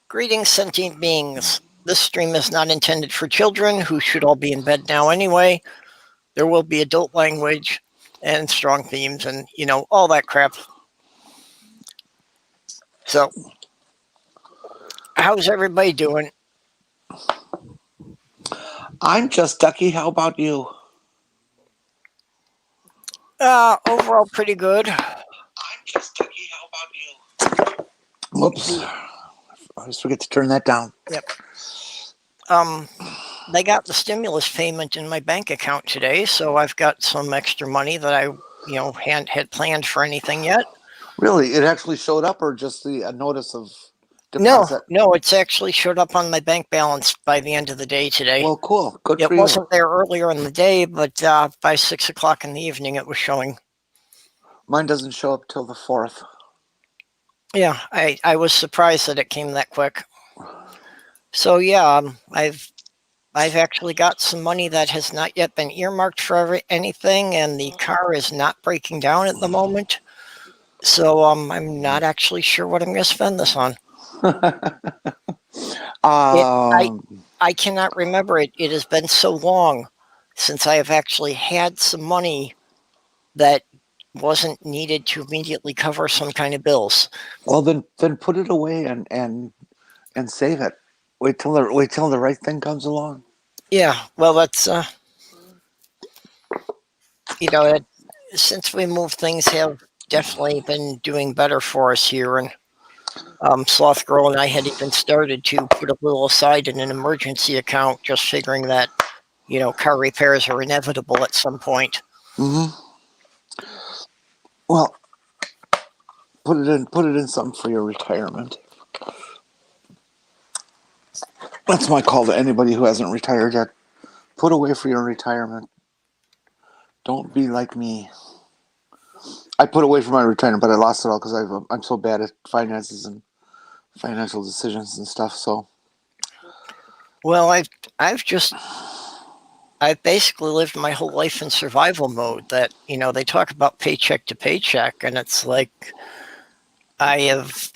Greetings, sentient beings. This stream is not intended for children who should all be in bed now anyway. There will be adult language and strong themes and, all that crap. So, how's everybody doing? I'm just Ducky. How about you? Overall, pretty good. I'm just Ducky. How about you? Whoops. I always forget to turn that down. Yep. They got the stimulus payment in my bank account today, so I've got some extra money that I, hadn't had planned for anything yet. Really? It actually showed up, or just the notice of deposit? No, it's actually showed up on my bank balance by the end of the day today. Well, cool. Good for It you. wasn't there earlier in the day, but by 6 o'clock in the evening, it was showing. Mine doesn't show up till the 4th. Yeah, I was surprised that it came that quick. So yeah, I've actually got some money that has not yet been earmarked for anything, and the car is not breaking down at the moment. So I'm not actually sure what I'm going to spend this on. I cannot remember it. It has been so long since I have actually had some money that wasn't needed to immediately cover some kind of bills. Well, then put it away and save it. Wait till the right thing comes along. Yeah, well, that's since we moved, things have definitely been doing better for us here, and Sloth Girl and I had even started to put a little aside in an emergency account, just figuring that car repairs are inevitable at some point. Mm-hmm. Well, put it in something for your retirement. That's my call to anybody who hasn't retired yet. Put away for your retirement. Don't be like me. I put away for my retirement, but I lost it all because I'm so bad at finances and financial decisions and stuff. So, well, I've basically lived my whole life in survival mode. That they talk about paycheck to paycheck, and it's like I have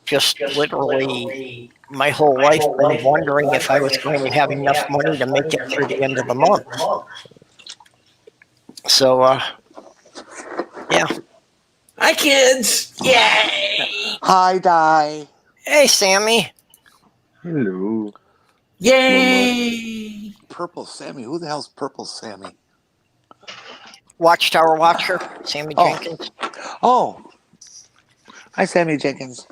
just literally my whole life been wondering if I was going to have enough money to make it through the end of the month. So, yeah. Hi, kids! Yay! Hi, Di. Hey, Sammy. Hello. Yay! Purple Sammy. Who the hell's Purple Sammy? Watchtower Watcher, Sammy Jenkins. Oh. Hi, Sammy Jenkins.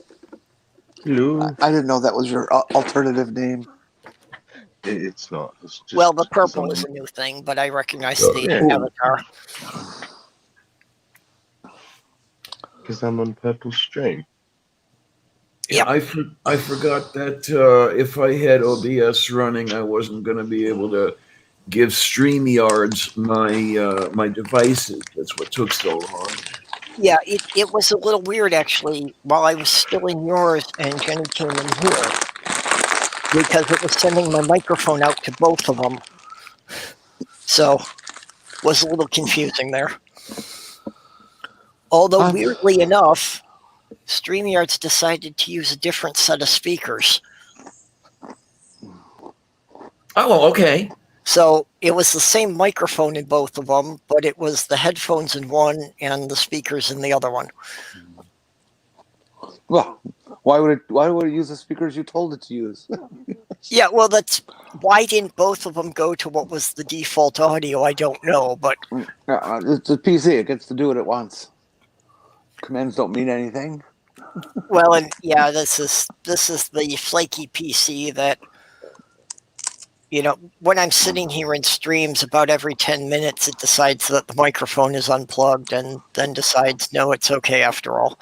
Hello. I didn't know that was your alternative name. It's not. It's just well, the purple is a new thing, but I recognize the avatar. Because I'm on Purple Stream. Yeah, I forgot that if I had OBS running, I wasn't going to be able to give StreamYards my devices. That's what took so long. Yeah, it was a little weird, actually, while I was still in yours and Jenny came in here, because it was sending my microphone out to both of them. So, was a little confusing there. Although, weirdly enough, StreamYards decided to use a different set of speakers. Oh, okay. So it was the same microphone in both of them, but it was the headphones in one and the speakers in the other one. Well, why would it use the speakers you told it to use? Yeah, well, why didn't both of them go to what was the default audio? I don't know, but it's a PC. It gets to do it at once. Commands don't mean anything. Well, and yeah, this is the flaky PC that, when I'm sitting here in streams, about every 10 minutes, it decides that the microphone is unplugged and then decides, no, it's okay after all.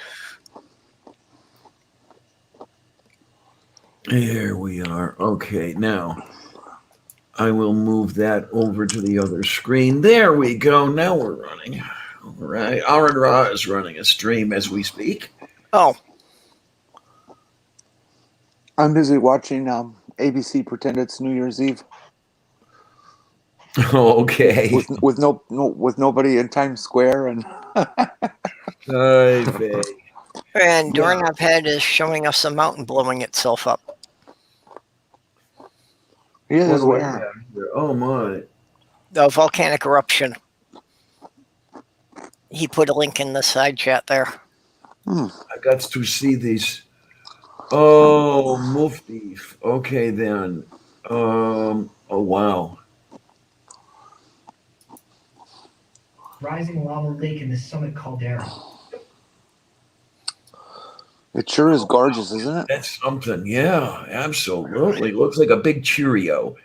Here we are. Okay, now I will move that over to the other screen. There we go. Now we're running. All right. Aaron Ra is running a stream as we speak. Oh. I'm busy watching ABC pretend it's New Year's Eve. Okay. With nobody in Times Square and. And Yeah. Doorknob Head is showing us a mountain blowing itself up. He What is do I where? have here? Oh my! The volcanic eruption. He put a link in the side chat there. Hmm. I got to see these. Oh, Mufti. Okay then. Oh wow. Rising lava lake in the summit caldera. It sure is gorgeous, isn't it? That's something. Yeah, absolutely. Looks like a big Cheerio.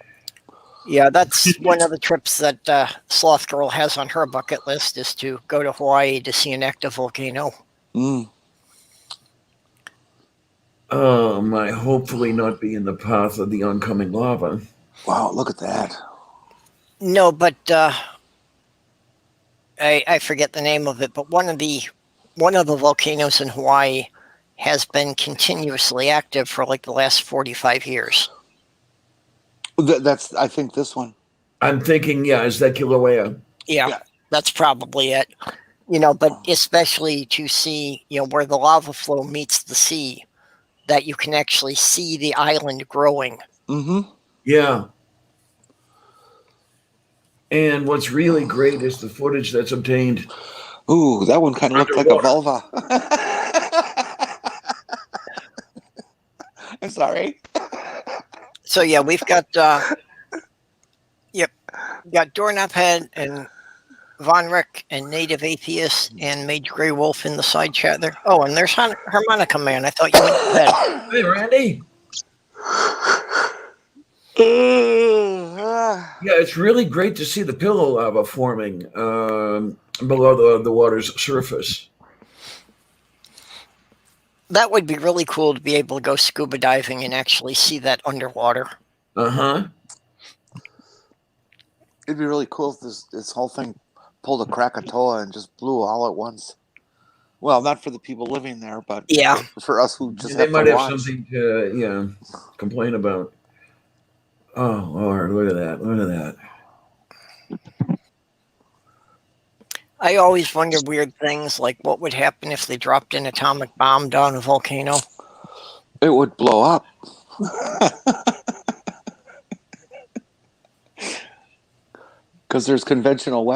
Yeah, that's one of the trips that Sloth Girl has on her bucket list is to go to Hawaii to see an active volcano. Mm. Oh my! Hopefully not be in the path of the oncoming lava. Wow, look at that. No, but I forget the name of it, but one of the volcanoes in Hawaii has been continuously active for like the last 45 years. That's, I think, this one. I'm thinking, yeah, is that Kilauea? Yeah, Yeah. that's probably it. But especially to see, where the lava flow meets the sea, that you can actually see the island growing. Mm-hmm. Yeah. And what's really great is the footage that's obtained. Ooh, that one kind of looked like a vulva. I'm sorry. So yeah, we've got got Doorknob Head and Von Rick and Native Atheist and Mage Grey Wolf in the side chat there. Oh, and there's Harmonica Man. I thought you went to bed. Hey, Randy. Yeah, it's really great to see the pillow lava forming below the water's surface. That would be really cool to be able to go scuba diving and actually see that underwater. Uh-huh. It'd be really cool if this whole thing pulled a Krakatoa and just blew all at once. Well, not for the people living there, but Yeah. for us who just They have might to have watch. something to complain about. Oh Lord, look at that. Look at that. I always wonder weird things like what would happen if they dropped an atomic bomb down a volcano. It would blow up. Because there's conventional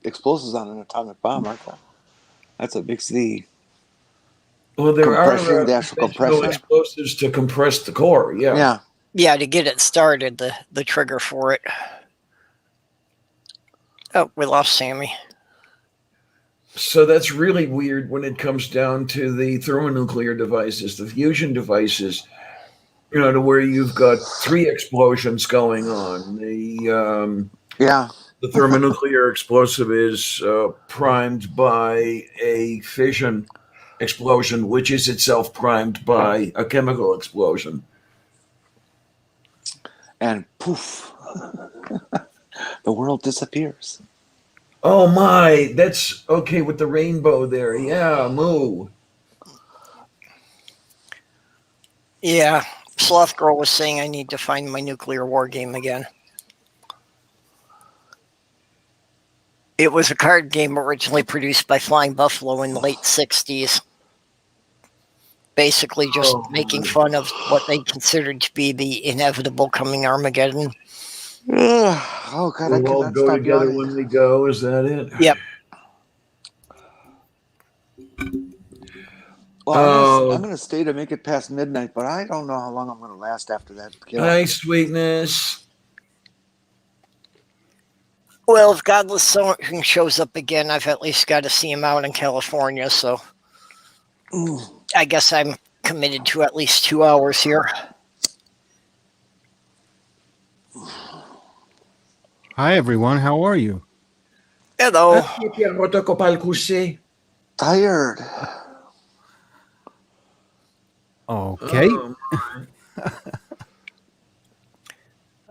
explosives on an atomic bomb, aren't there? That's what makes the Well, there compression, are the actual conventional compression. explosives to compress the core. Yeah. Yeah. Yeah, to get it started, the trigger for it. Oh, we lost Sammy. So that's really weird when it comes down to the thermonuclear devices, the fusion devices, to where you've got 3 explosions going on. The thermonuclear explosive is primed by a fission explosion, which is itself primed by a chemical explosion. And poof, the world disappears. Oh my, that's okay with the rainbow there. Yeah, moo. Yeah, Sloth Girl was saying I need to find my nuclear war game again. It was a card game originally produced by Flying Buffalo in the late 60s. Basically just making fun of what they considered to be the inevitable coming Armageddon. Oh God, We'll all go together when we go. Is that it? Yep. Well, I'm going to stay to make it past midnight, but I don't know how long I'm going to last after that. Hi, sweetness. Well, if Godless Sovereign shows up again, I've at least got to see him out in California, so I guess I'm committed to at least 2 hours here. Hi, everyone. How are you? Hello. Tired. Okay.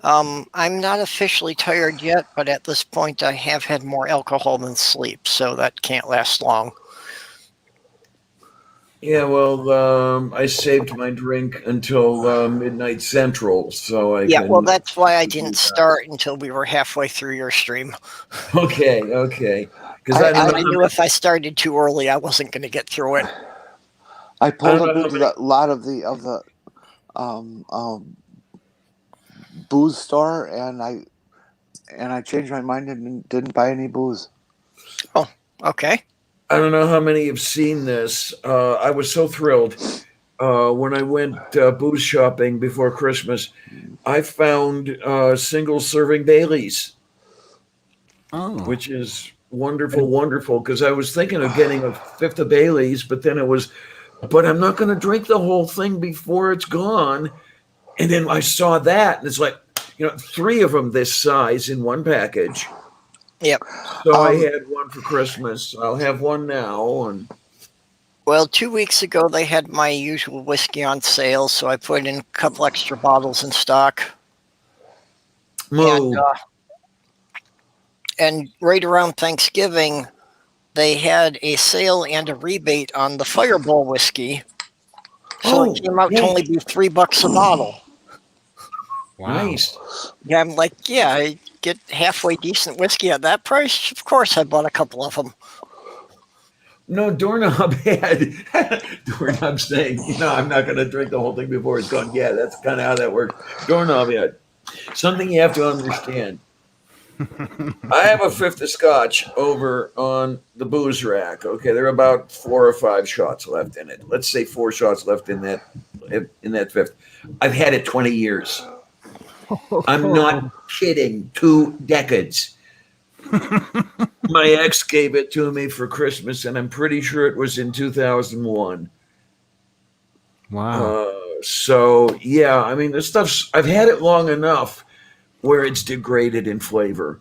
I'm not officially tired yet, but at this point I have had more alcohol than sleep, so that can't last long. Yeah, well, I saved my drink until midnight central, so I can... well, that's why I didn't start until we were halfway through your stream. Okay. Because I knew if I started too early, I wasn't going to get through it. I I pulled don't up know how into many. the lot of the um, um, booze store, and I changed my mind and didn't buy any booze. Oh, okay. I don't know how many have seen this. I was so thrilled when I went booze shopping before Christmas. I found single serving Baileys, Oh, which is wonderful, wonderful. Because I was thinking of getting a fifth of Baileys, but then it was, but I'm not going to drink the whole thing before it's gone. And then I saw that, and it's like, three of them this size in one package. Yep. So I Um, had one for Christmas. I'll have one now, and Well, 2 weeks ago they had my usual whiskey on sale, so I put in a couple extra bottles in stock. And moo. and right around Thanksgiving, they had a sale and a rebate on the Fireball whiskey, so it Oh, came out to yay. only be $3 a bottle. wow. Nice. Yeah, I'm like, yeah, I get halfway decent whiskey at that price. Of course, I bought a couple of them. No, Doorknob had Doorknob saying, I'm not going to drink the whole thing before it's gone. Yeah, that's kind of how that works. Doorknob had something you have to understand. I have a fifth of scotch over on the booze rack. Okay, there are about 4 or 5 shots left in it. Let's say 4 shots left in that fifth. I've had it 20 years. I'm not kidding. 2 decades. My ex gave it to me for Christmas, and I'm pretty sure it was in 2001. Wow. So yeah, I mean, I've had it long enough where it's degraded in flavor.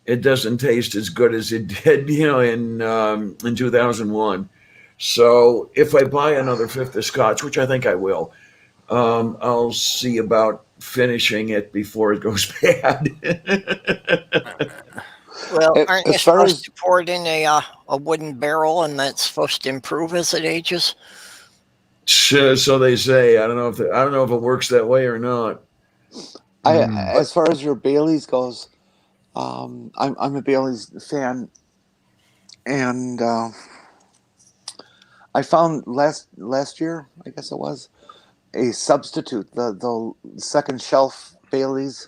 It doesn't taste as good as it did, in 2001. So if I buy another fifth of scotch, which I think I will, I'll see about finishing it before it goes bad. Well, aren't you as far supposed as to pour it in a wooden barrel, and that's supposed to improve as it ages? So they say. I don't know if it works that way or not. Mm. as far as your Bailey's goes, I'm a Bailey's fan, and I found last year, I guess it was, a substitute, the second shelf Bailey's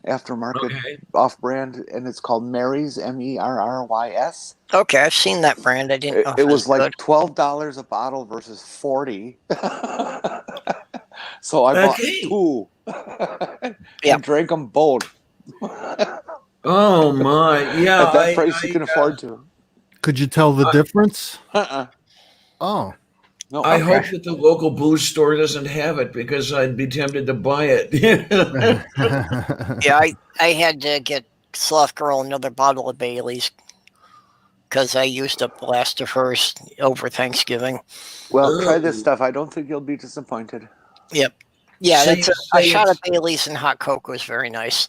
aftermarket Okay. off-brand, and it's called Mary's, Merrys. Okay, I've seen that brand. I didn't know if It it was was like good. $12 a bottle versus 40. So I bought Okay. 2 Yeah. and drank them both Oh my. Yeah. at that price. You can afford to. Could you tell the difference? Uh-uh. Oh, No. I Okay. hope that the local booze store doesn't have it because I'd be tempted to buy it. Yeah, I had to get Sloth Girl another bottle of Bailey's because I used up the last of hers over Thanksgiving. Well, try this Ugh. stuff. I don't think you'll be disappointed. Yep. Yeah, So that's you a say shot of it's Bailey's and hot cocoa is very nice.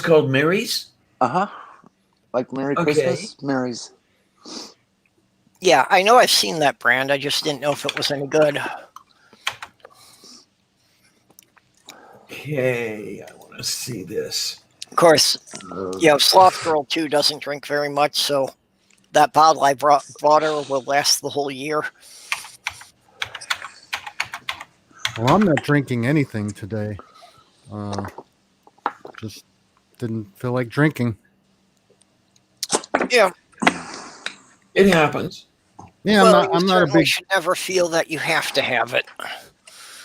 called Mary's? Uh-huh. Like Merry Okay. Christmas, Mary's. Yeah, I know I've seen that brand. I just didn't know if it was any good. Okay, I want to see this. Of course, Uh, Sloth Girl too doesn't drink very much, so that bottle I bought her will last the whole year. well, I'm not drinking anything today. Just didn't feel like drinking. Yeah. it happens. Yeah, Well, you I'm not a certainly big. should never feel that you have to have it.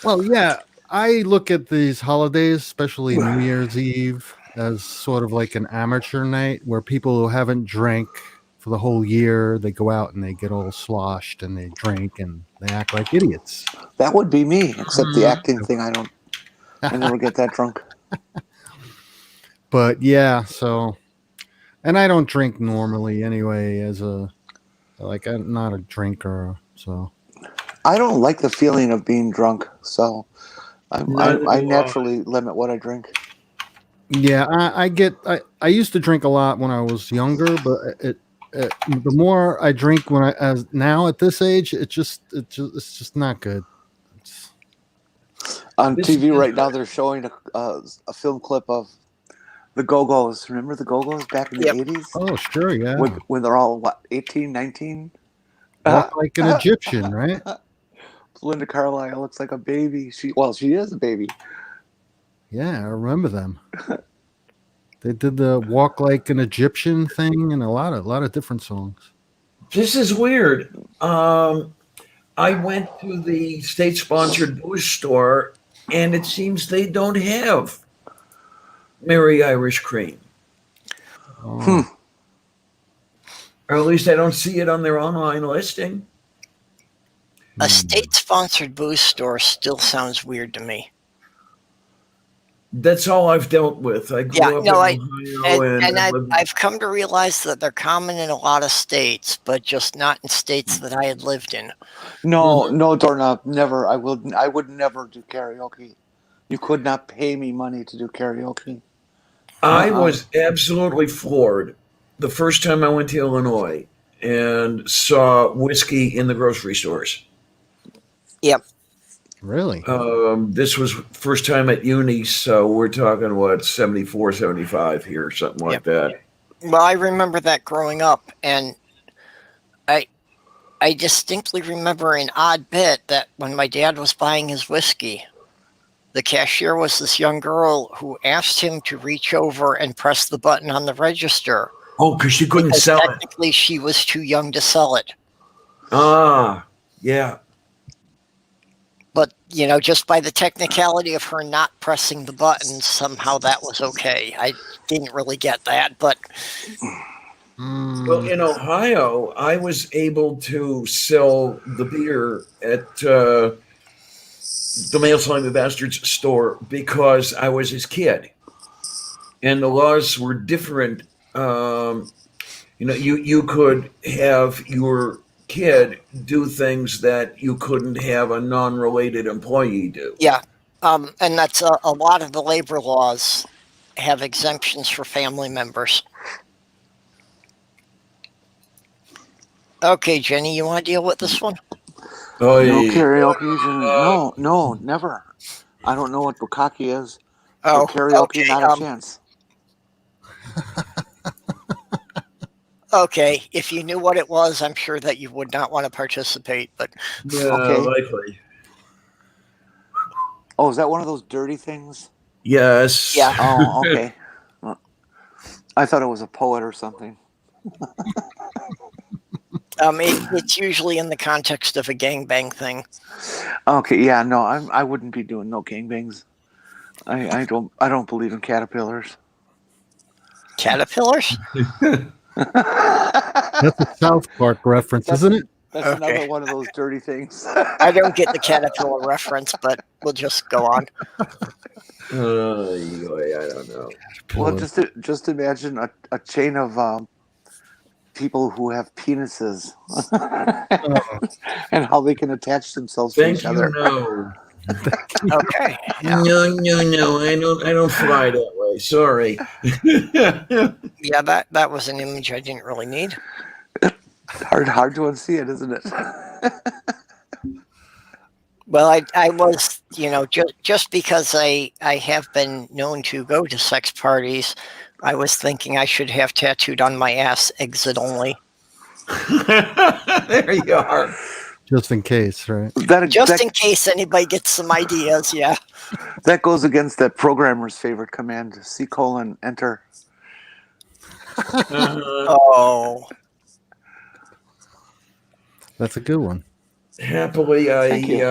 Well, yeah, I look at these holidays, especially New Year's Eve, as sort of like an amateur night where people who haven't drank for the whole year, they go out and they get all sloshed and they drink and they act like idiots. That would be me, except the Mhm. acting thing. I never get that drunk. But yeah, so, and I don't drink normally anyway. I'm not a drinker, so. I don't like the feeling of being drunk, so Neither I do I. naturally limit what I drink. Yeah, I used to drink a lot when I was younger, but the more I drink as now at this age, it's just not good. It's, On This TV is right now, they're showing a film clip of the Go-Go's. Remember the Go-Go's back in the Yep. 80s? oh, sure, yeah. When they're all, what, 18, 19? Walk like an Egyptian, right? Linda Carlisle looks like a baby. She is a baby. Yeah, I remember them. They did the Walk Like an Egyptian thing and a lot of different songs. This is weird. I went to the state-sponsored booze store, and it seems they don't have Mary Irish Cream. Oh. Or at least I don't see it on their online listing. A state-sponsored booze store still sounds weird to me. That's all I've dealt with. I grew up in Ohio, and I lived- I've come to realize that they're common in a lot of states, but just not in states that I had lived in. No, Doorknob, never. I would never do karaoke. You could not pay me money to do karaoke. I was absolutely floored the first time I went to Illinois and saw whiskey in the grocery stores. Yep. Really? This was first time at uni, so we're talking, 74, 75 here, something like that. Well, I remember that growing up, and I distinctly remember an odd bit that when my dad was buying his whiskey, the cashier was this young girl who asked him to reach over and press the button on the register. Oh, because she couldn't Because sell it. technically she was too young to sell it. Ah, yeah. But, just by the technicality of her not pressing the button, somehow that was okay. I didn't really get that, but... Well, in Ohio, I was able to sell the beer at the Male Slimy Bastards store because I was his kid. And the laws were different. You could have your kid do things that you couldn't have a non-related employee do. Yeah, and that's a lot of the labor laws have exemptions for family members. Okay, Jenny, you want to deal with this one? Oh, No yeah. karaoke. No, never. I don't know what bukkake is. Oh, For karaoke, okay, not a chance. Okay, if you knew what it was, I'm sure that you would not want to participate, but... Yeah, Okay. likely. Oh, is that one of those dirty things? Yes. Yeah. Oh, okay. I thought it was a poet or something. It's usually in the context of a gangbang thing. Okay, yeah, no, I wouldn't be doing no gangbangs. I don't believe in caterpillars. Caterpillars? That's a South Park reference, isn't it? That's Okay. another one of those dirty things. I don't get the caterpillar reference, but we'll just go on. I don't know. Well, just imagine a chain of people who have penises and how they can attach themselves to Thank each you. other. No. Okay. Yeah. No. I don't fly that way. Sorry. Yeah, that was an image I didn't really need. Hard to unsee it, isn't it? Well, I was, just because I have been known to go to sex parties, I was thinking I should have tattooed on my ass "exit only." There you are. Just in case, right? Just in case anybody gets some ideas, yeah. That goes against that programmer's favorite command: enter. Oh. That's a good one. Happily, Thank you.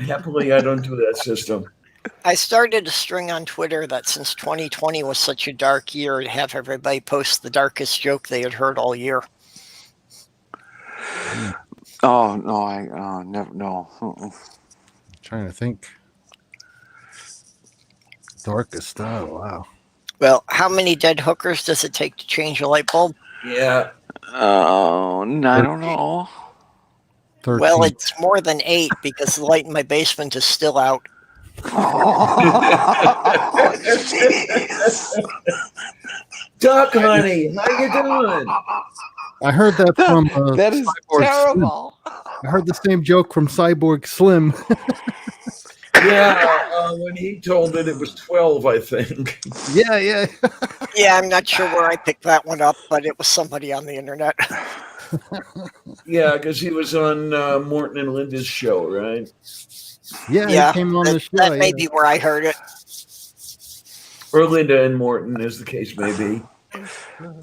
Happily, I don't do that system. I started a string on Twitter that since 2020 was such a dark year, to have everybody post the darkest joke they had heard all year. Oh no, I never no. Trying to think. Darkest. Oh wow. Well, how many dead hookers does it take to change a light bulb? Yeah. Oh, I don't know. 13. Well, it's more than 8 because the light in my basement is still out. Duck, honey, how you doing? I heard that from That is Cyborg terrible. Slim. I heard the same joke from Cyborg Slim. Yeah, when he told it was 12, I think. Yeah. Yeah, I'm not sure where I picked that one up, but it was somebody on the internet. Yeah, because he was on Morton and Linda's show, right? Yeah, he Yeah, came on the show. that may Yeah. be where I heard it. Or Linda and Morton, as the case may be.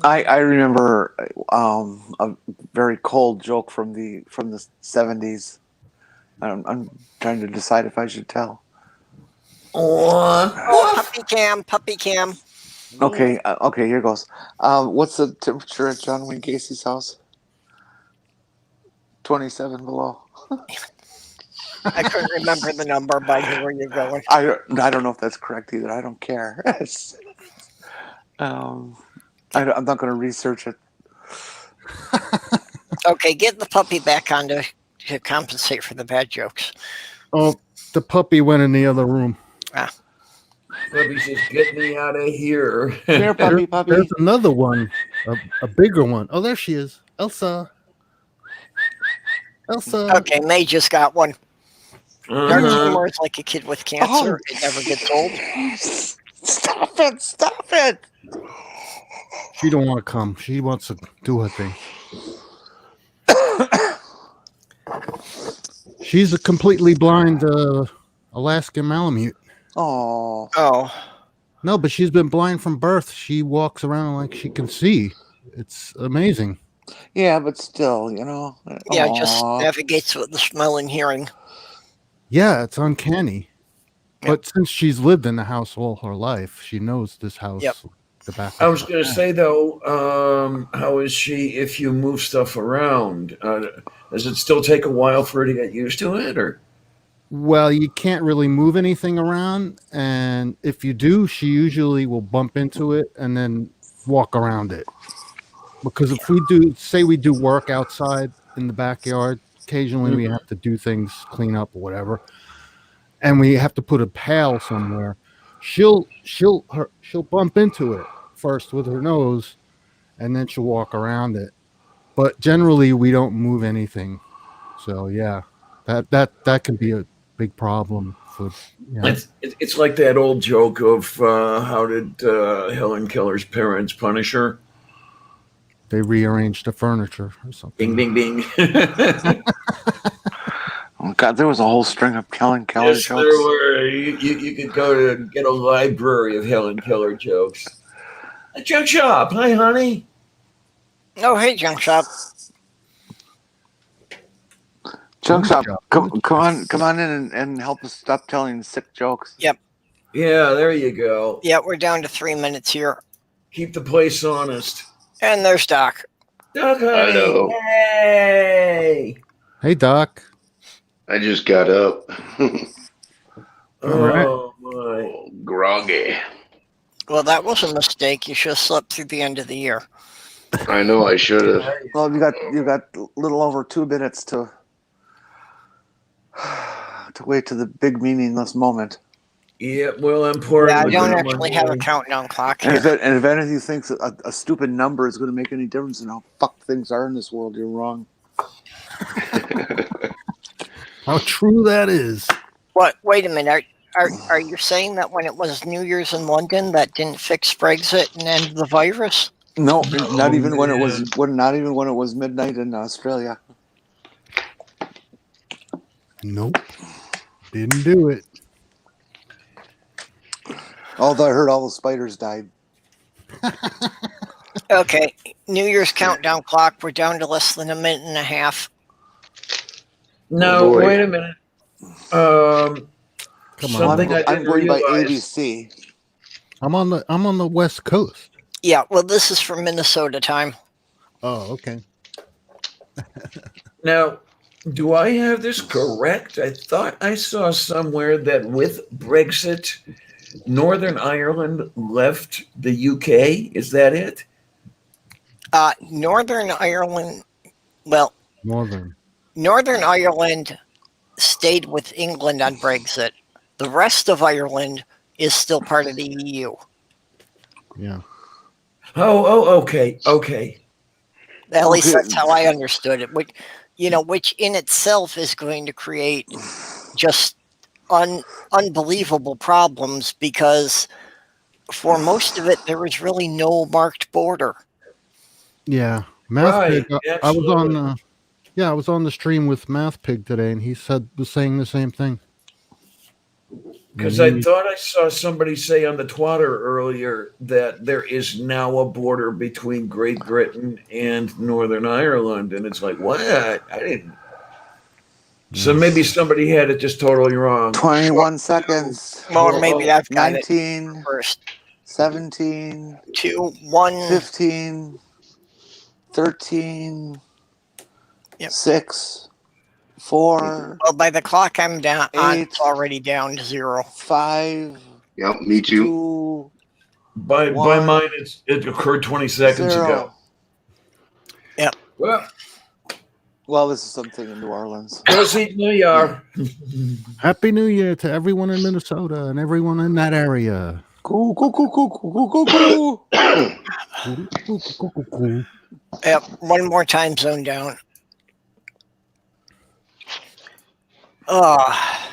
I remember a very cold joke from the 70s. I'm trying to decide if I should tell. Oh, puppy cam. Okay, here goes. What's the temperature at John Wayne Gacy's house? 27 below. I couldn't remember the number, but I knew where you're going. I don't know if that's correct either. I don't care. I'm not going to research it. Okay, get the puppy back on to compensate for the bad jokes. Oh, the puppy went in the other room. Puppy says, "Get me out of here." Here, puppy. There's another one, a bigger one. Oh, there she is. Elsa. Okay, May just got one. Dark Uh-huh. humor is like a kid with cancer. Oh. It never gets old. Stop it. She don't want to come. She wants to do her thing. She's a completely blind Alaskan Malamute. Oh. No, but she's been blind from birth. She walks around like she can see. It's amazing. Yeah, but still, Yeah, just navigates with the smell and hearing. Yeah, it's uncanny. Yep. But since she's lived in the house all her life, she knows this house. Yep. The back. I was going to say though, how is she if you move stuff around? Does it still take a while for her to get used to it, or? Well, you can't really move anything around, and if you do, she usually will bump into it and then walk around it. Because if we do work outside in the backyard, occasionally we have to do things, clean up or whatever, and we have to put a pail somewhere. She'll bump into it first with her nose, and then she'll walk around it. But generally, we don't move anything. So yeah, that can be a big problem for. It's like that old joke of how did Helen Keller's parents punish her? They rearranged the furniture or something. Bing, bing, bing. Oh God, there was a whole string of Helen Keller Yes, jokes. there were. You could go to get a library of Helen Keller jokes. A junk shop. Hi, honey. Oh, hey, junk shop. Junk shop, come on in and help us stop telling sick jokes. Yep. Yeah, there you go. Yeah, we're down to 3 minutes here. Keep the place honest. And there's Doc. Doc, honey. Hello. Hey. Hey, Doc. I just got up. Oh, my. Groggy. Well, that was a mistake. You should have slept through the end of the year. I know I should have. Well, you got a little over 2 minutes to wait to the big meaningless moment. Yeah, well, I'm pouring. Yeah, I my don't gum actually on have a you. countdown clock And here. if any of you thinks a stupid number is going to make any difference in how fucked things are in this world, you're wrong. How true that is. What? Wait a minute. Are you saying that when it was New Year's in London, that didn't fix Brexit and end the virus? No, not even when it man. was midnight in Australia. Nope. Didn't do it. Although I heard all the spiders died. Okay, New Year's countdown clock. We're down to less than a minute and a half. No, Oh, boy. wait a minute. Come Well, on. Something I I'm didn't going by realize. ABC. I'm on the West Coast. Yeah, well, this is for Minnesota time. Oh, okay. Now, do I have this correct? I thought I saw somewhere that with Brexit, Northern Ireland left the UK. Is that it? Northern Ireland, well, Northern. Northern Ireland stayed with England on Brexit. The rest of Ireland is still part of the EU. Yeah. Okay. At least Okay. that's how I understood it. Which in itself is going to create just unbelievable problems because for most of it there was really no marked border. Yeah. Math Right, Pig. I was absolutely. on. I was on the stream with Math Pig today, and he was saying the same thing. Because I thought I saw somebody say on the Twitter earlier that there is now a border between Great Britain and Northern Ireland, and it's like, what? I didn't. So maybe somebody had it just totally wrong. 21 seconds. Well, maybe I've got it 19, first. 17, 2, 1. 15, 13, Yep. 6, 4, Well, by the clock I'm down on, 8, it's already down to 0. 5, Yep, me too. 2, By One, mine, it occurred 20 seconds 0. ago. Yep. Well, this is something in New Orleans. Proceed, New Year. Happy New Year to everyone in Minnesota and everyone in that area. Cool, cool, cool, cool, cool, cool, cool. Yep. One more time zone down. Oh,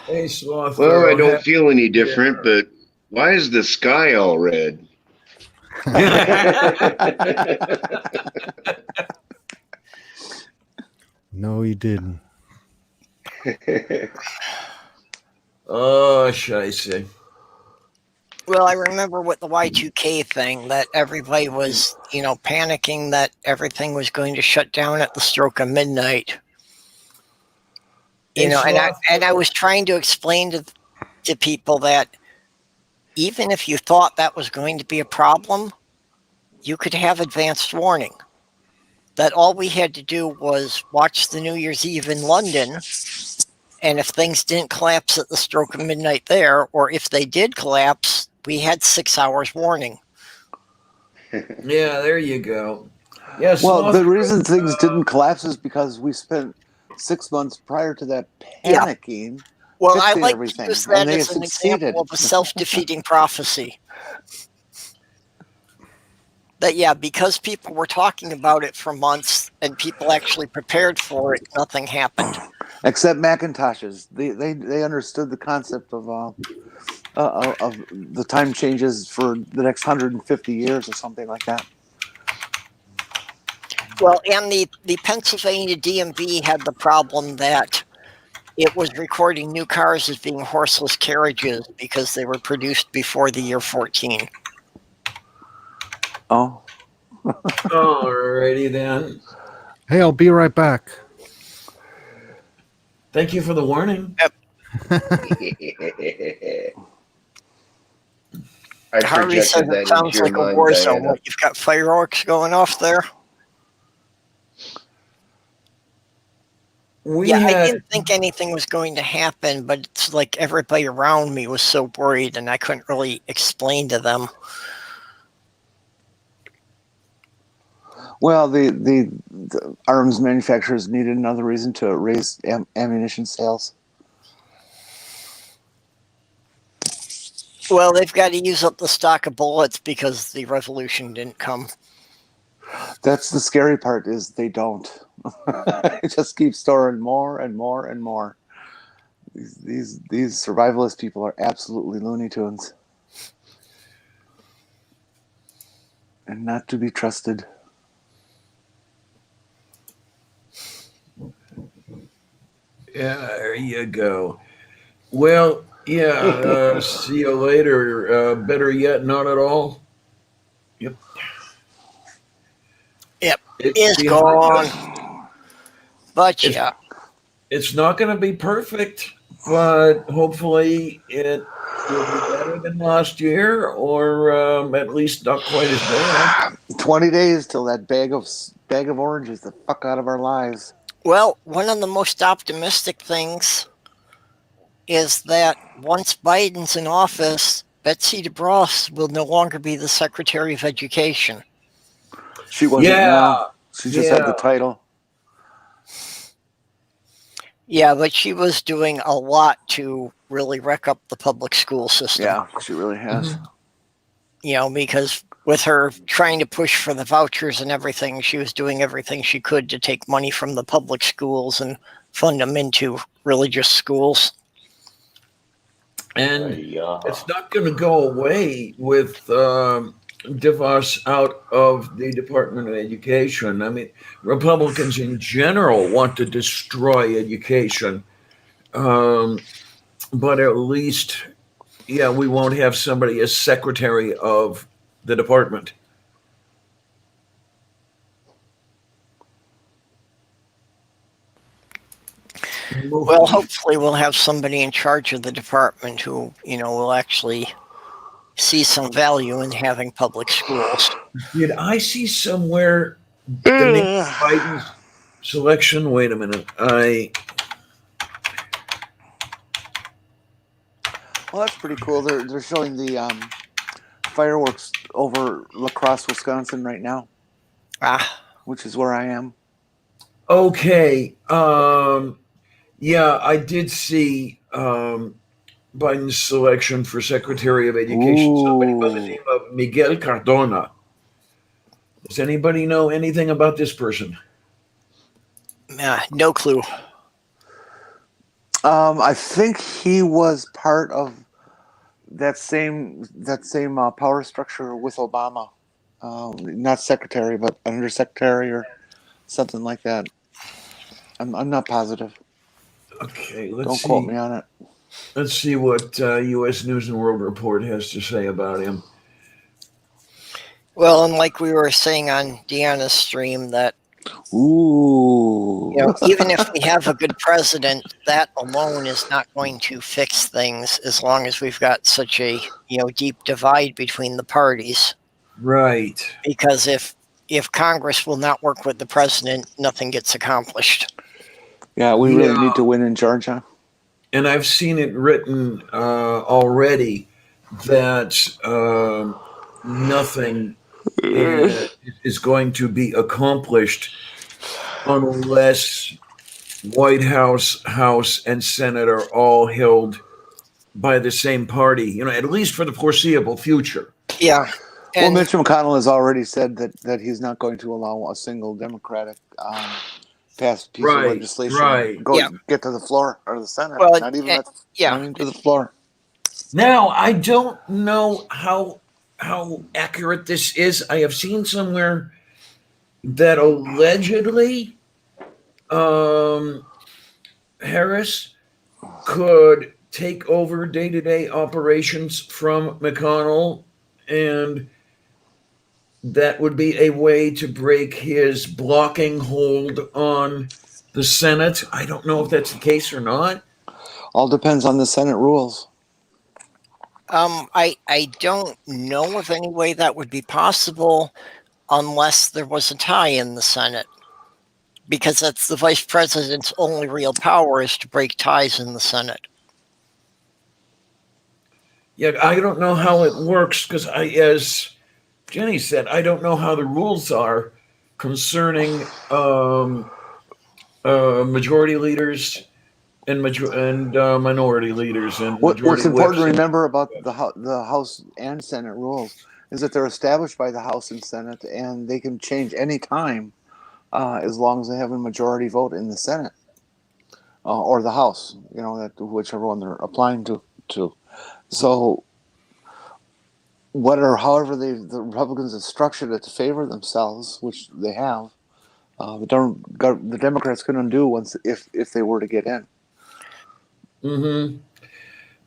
Hey, Sloth. Well, I don't feel any different, but why is the sky all red? No, he didn't. Oh, scheisse. well, I remember with the Y2K thing that everybody was, panicking that everything was going to shut down at the stroke of midnight. Hey, Sloth. And I was trying to explain to people that even if you thought that was going to be a problem, you could have advanced warning. That all we had to do was watch the New Year's Eve in London, and if things didn't collapse at the stroke of midnight there, or if they did collapse, we had 6 hours warning. Yeah, there you go. Yes. Well, the reason things didn't collapse is because we spent 6 months prior to that panicking. Well, I fixing like everything, to use and that they as an succeeded. example of a self-defeating prophecy. That, yeah, because people were talking about it for months and people actually prepared for it, nothing happened. Except Macintoshes. They understood the concept of the time changes for the next 150 years or something like that. Well, and the Pennsylvania DMV had the problem that it was recording new cars as being horseless carriages because they were produced before the year 14. Oh. Alrighty then. Hey, I'll be right back. Thank you for the warning. Yep. I Harvey says projected that it sounds into your like a mind, war zone. Diana. What, you've got fireworks going off there? I didn't think anything was going to happen, but it's like everybody around me was so worried and I couldn't really explain to them. Well, the arms manufacturers needed another reason to raise ammunition sales. Well, they've got to use up the stock of bullets because the revolution didn't come. That's the scary part, is they don't. It just keeps storing more and more and more. These survivalist people are absolutely Looney Tunes. And not to be trusted. Yeah, there you go. Well, yeah, see you later. Better yet, not at all. Yep. Yep, It's it's behind us. gone. But yeah. It's not going to be perfect, but hopefully it will be better than last year, or at least not quite as bad. 20 days till that bag of oranges the fuck out of our lives. Well, one of the most optimistic things is that once Biden's in office, Betsy DeVos will no longer be the Secretary of Education. She wasn't now. She just had the title. Yeah, but she was doing a lot to really wreck up the public school system. Yeah, she really has. Because with her trying to push for the vouchers and everything, she was doing everything she could to take money from the public schools and fund them into religious schools. And it's not going to go away with DeVos out of the Department of Education. I mean, Republicans in general want to destroy education, um, but at least, yeah, we won't have somebody as secretary of the department. Well, hopefully we'll have somebody in charge of the department who, will actually see some value in having public schools. Did I see somewhere the name of Biden's selection? Wait a minute. Well, that's pretty cool. They're showing the fireworks over La Crosse, Wisconsin right now, which is where I am. Okay. Yeah, I did see Biden's selection for Secretary of Education. Somebody by the name of Miguel Cardona. Does anybody know anything about this person? No clue. I think he was part of that same power structure with Obama. Not secretary, but undersecretary or something like that. I'm not positive. Okay, Don't quote me on it. Let's see what U.S. News and World Report has to say about him. Well, and like we were saying on Deanna's stream, that even if we have a good president, that alone is not going to fix things as long as we've got such a deep divide between the parties. Right. Because if Congress will not work with the president, nothing gets accomplished. Yeah, we really need to win in Georgia. And I've seen it written already that nothing is going to be accomplished unless White House, House, and Senate are all held by the same party, at least for the foreseeable future. Yeah. Well, Mitch McConnell has already said that he's not going to allow a single Democratic passed piece of legislation get to the floor or the Senate. Well, not even to the floor. Now, I don't know how accurate this is. I have seen somewhere that allegedly Harris could take over day-to-day operations from McConnell, and that would be a way to break his blocking hold on the Senate. I don't know if that's the case or not. All depends on the Senate rules. I don't know of any way that would be possible unless there was a tie in the Senate, because that's the vice president's only real power is to break ties in the Senate. Yeah, I don't know how it works because as Jenny said, I don't know how the rules are concerning majority leaders and minority leaders. And what's important to remember about the House and Senate rules is that they're established by the House and Senate, and they can change any time as long as they have a majority vote in the Senate or the House. Whichever one they're applying to. So, however the Republicans have structured it to favor themselves, which they have, the Democrats can undo if they were to get in. Mm-hmm.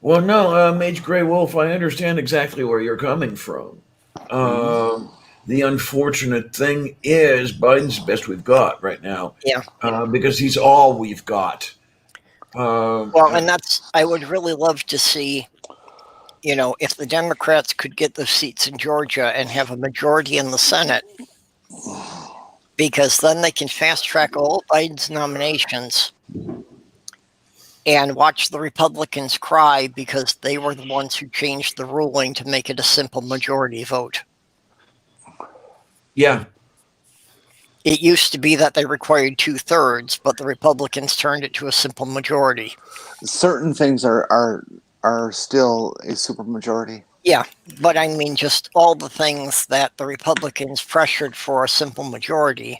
Well, no, Mage Grey Wolf, I understand exactly where you're coming from. The unfortunate thing is Biden's the best we've got right now. Yeah. Because he's all we've got. Well, and I would really love to see, if the Democrats could get the seats in Georgia and have a majority in the Senate, because then they can fast track all Biden's nominations and watch the Republicans cry because they were the ones who changed the ruling to make it a simple majority vote. Yeah. It used to be that they required 2/3, but the Republicans turned it to a simple majority. Certain things are still a supermajority. Yeah, but I mean, just all the things that the Republicans pressured for a simple majority,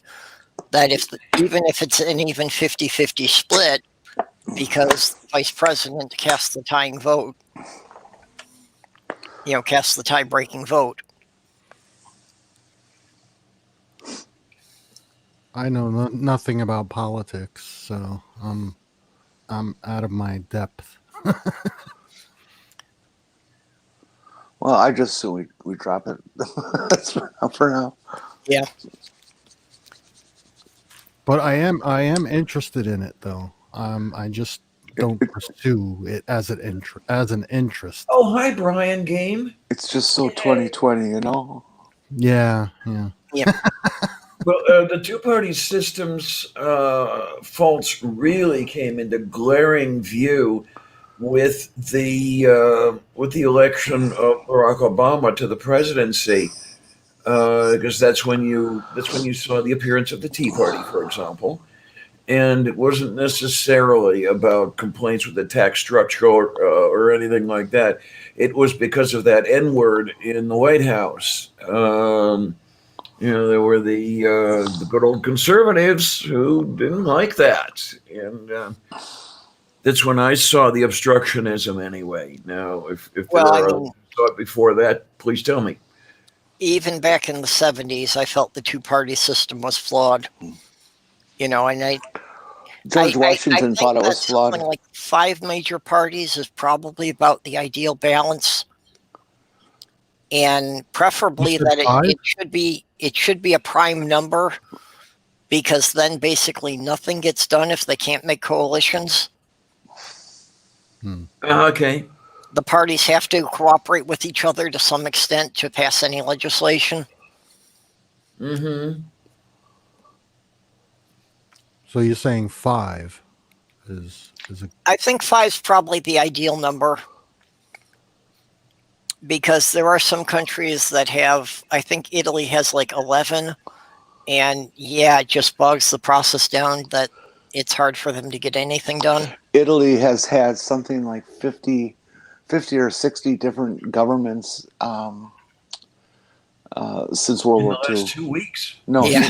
that even if it's an even 50-50 split, because the vice president cast the tying vote, cast the tie-breaking vote. I know nothing about politics, so I'm out of my depth. Well, I just assume we drop it. That's for now. Yeah. But I am interested in it though. I just don't pursue it as an interest. Oh, hi, Brian Game. It's just so 2020, you know. Yeah. Well, the two-party system's faults really came into glaring view with the election of Barack Obama to the presidency, because that's when you saw the appearance of the Tea Party, for example, and it wasn't necessarily about complaints with the tax structure or anything like that. It was because of that N word in the White House. There were the good old conservatives who didn't like that, and that's when I saw the obstructionism. Anyway, now if there Well, I are mean, saw it before that, please tell me. even back in the 70s, I felt the two-party system was flawed. And George Washington think thought it that was flawed. something like 5 major parties is probably about the ideal balance, and preferably You said that five? it should be a prime number, because then basically nothing gets done if they can't make coalitions. Okay. The parties have to cooperate with each other to some extent to pass any legislation. Mm-hmm. So you're saying 5 is a I think 5 is probably the ideal number, because there are some countries that have, I think Italy has like 11, and it just bogs the process down that it's hard for them to get anything done. Italy has had something like 50 or 60 different governments since World In War the last II. 2 weeks. No, Yeah.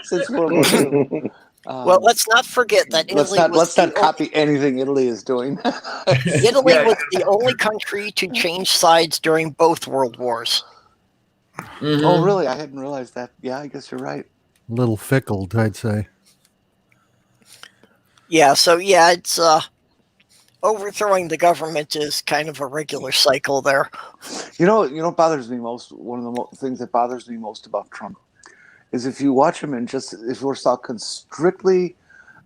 since World War II. Well, let's not forget that let's not copy anything Italy is doing. Italy Yeah. was the only country to change sides during both world wars. Mhm. Oh, really? I hadn't realized that. Yeah, I guess you're right. little fickle, I'd say. Yeah, so it's overthrowing the government is kind of a regular cycle there. You know what bothers me most? One of the things that bothers me most about Trump is if you watch him and just if we're talking strictly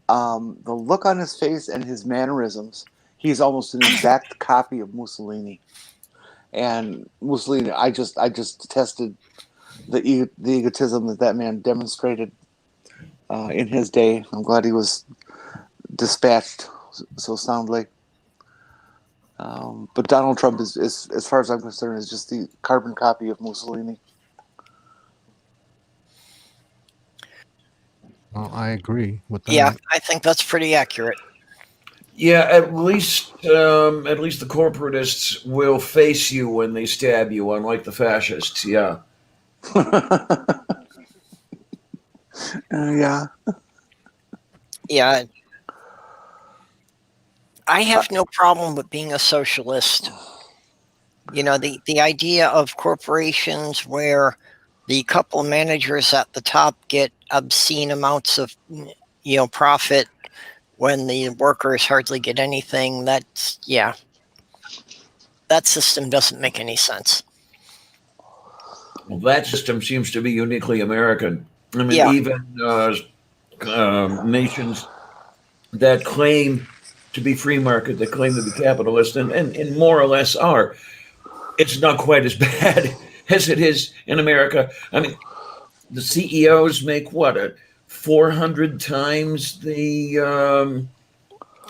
the look on his face and his mannerisms, he's almost an exact copy of Mussolini. And Mussolini, I just detested the egotism that man demonstrated in his day. I'm glad he was dispatched so soundly. But Donald Trump is, as far as I'm concerned, is just the carbon copy of Mussolini. Well, I agree with that. Yeah, I think that's pretty accurate. Yeah, at least the corporatists will face you when they stab you, unlike the fascists. Yeah. Yeah. Yeah. I have no problem with being a socialist. The idea of corporations where the couple of managers at the top get obscene amounts of profit when the workers hardly get anything, that system doesn't make any sense. Well, that system seems to be uniquely American. I mean, Yeah. even nations that claim to be free market, that claim to be capitalist, and more or less are, it's not quite as bad as it is in America. I mean, the CEOs make what, 400 times the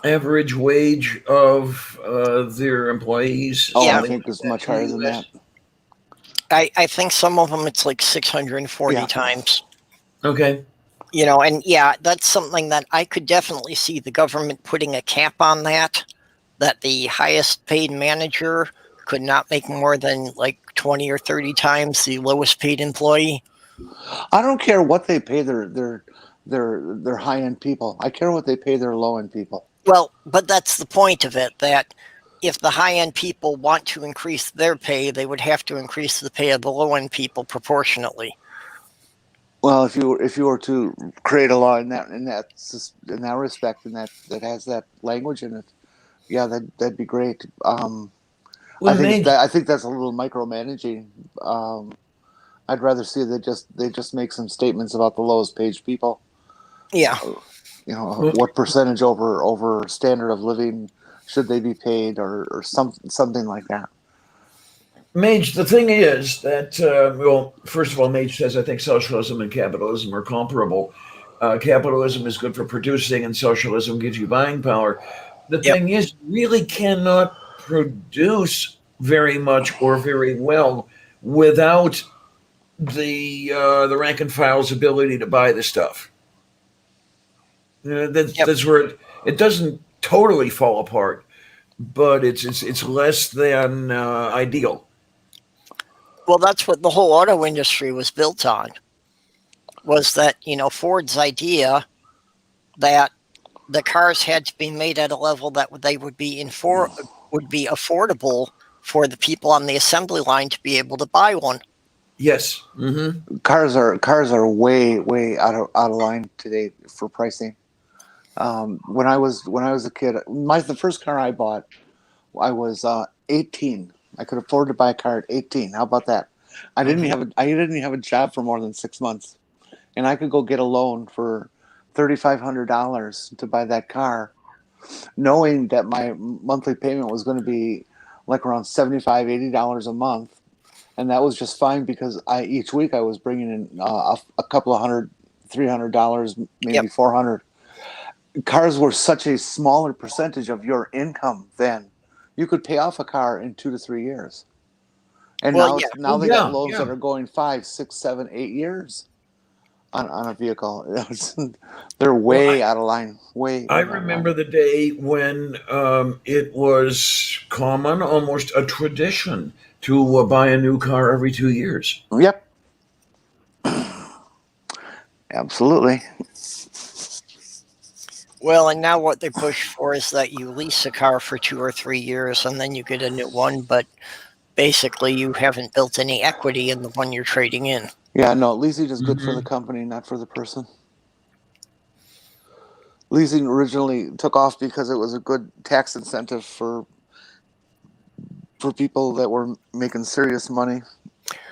average wage of their employees. Oh, Yeah. I think it's much higher than that. I think some of them it's like 640 times. Okay. And that's something that I could definitely see the government putting a cap on, that the highest paid manager could not make more than like 20 or 30 times the lowest paid employee. I don't care what they pay their high end people. I care what they pay their low end people. Well, but that's the point of it, that if the high end people want to increase their pay, they would have to increase the pay of the low end people proportionately. Well, if you were to create a law in that respect, and that has that language in it, yeah, that'd be great. Well, Mage, I think that's a little micromanaging. Um, I'd rather see they just make some statements about the lowest paid people. Yeah. You know, well, what percentage over standard of living should they be paid, or something like that. Mage, the thing is that, well, first of all, Mage says I think socialism and capitalism are comparable. Capitalism is good for producing, and socialism gives you buying power. The Yep. thing is, you really cannot produce very much or very well without the rank and file's ability to buy the stuff. Yep. That's where it doesn't totally fall apart, but it's less than ideal. Well, that's what the whole auto industry was built on. Was that, Ford's idea that the cars had to be made at a level that they would be affordable for the people on the assembly line to be able to buy one. Yes. Mm-hmm. Cars are way out of line today for pricing. When I was a kid, the first car I bought, I was 18. I could afford to buy a car at 18. How about that? I didn't have a job for more than 6 months, and I could go get a loan for $3,500 to buy that car, knowing that my monthly payment was going to be like around $75-$80 a month, and that was just fine because each week I was bringing in a couple of $300, maybe Yep. $400. Cars were such a smaller percentage of your income then. You could pay off a car in 2 to 3 years, and Well, yeah. now Oh, they got yeah, loans that yeah. are going 5, 6, 7, 8 years on a vehicle. They're Well, way out of line. Way I out of line. remember the day when it was common, almost a tradition, to buy a new car every 2 years. Yep. Absolutely. Well, and now what they push for is that you lease a car for 2 or 3 years and then you get a new one, but basically you haven't built any equity in the one you're trading in. Yeah, no, leasing is good for the Mhm. company, not for the person. Leasing originally took off because it was a good tax incentive for people that were making serious money.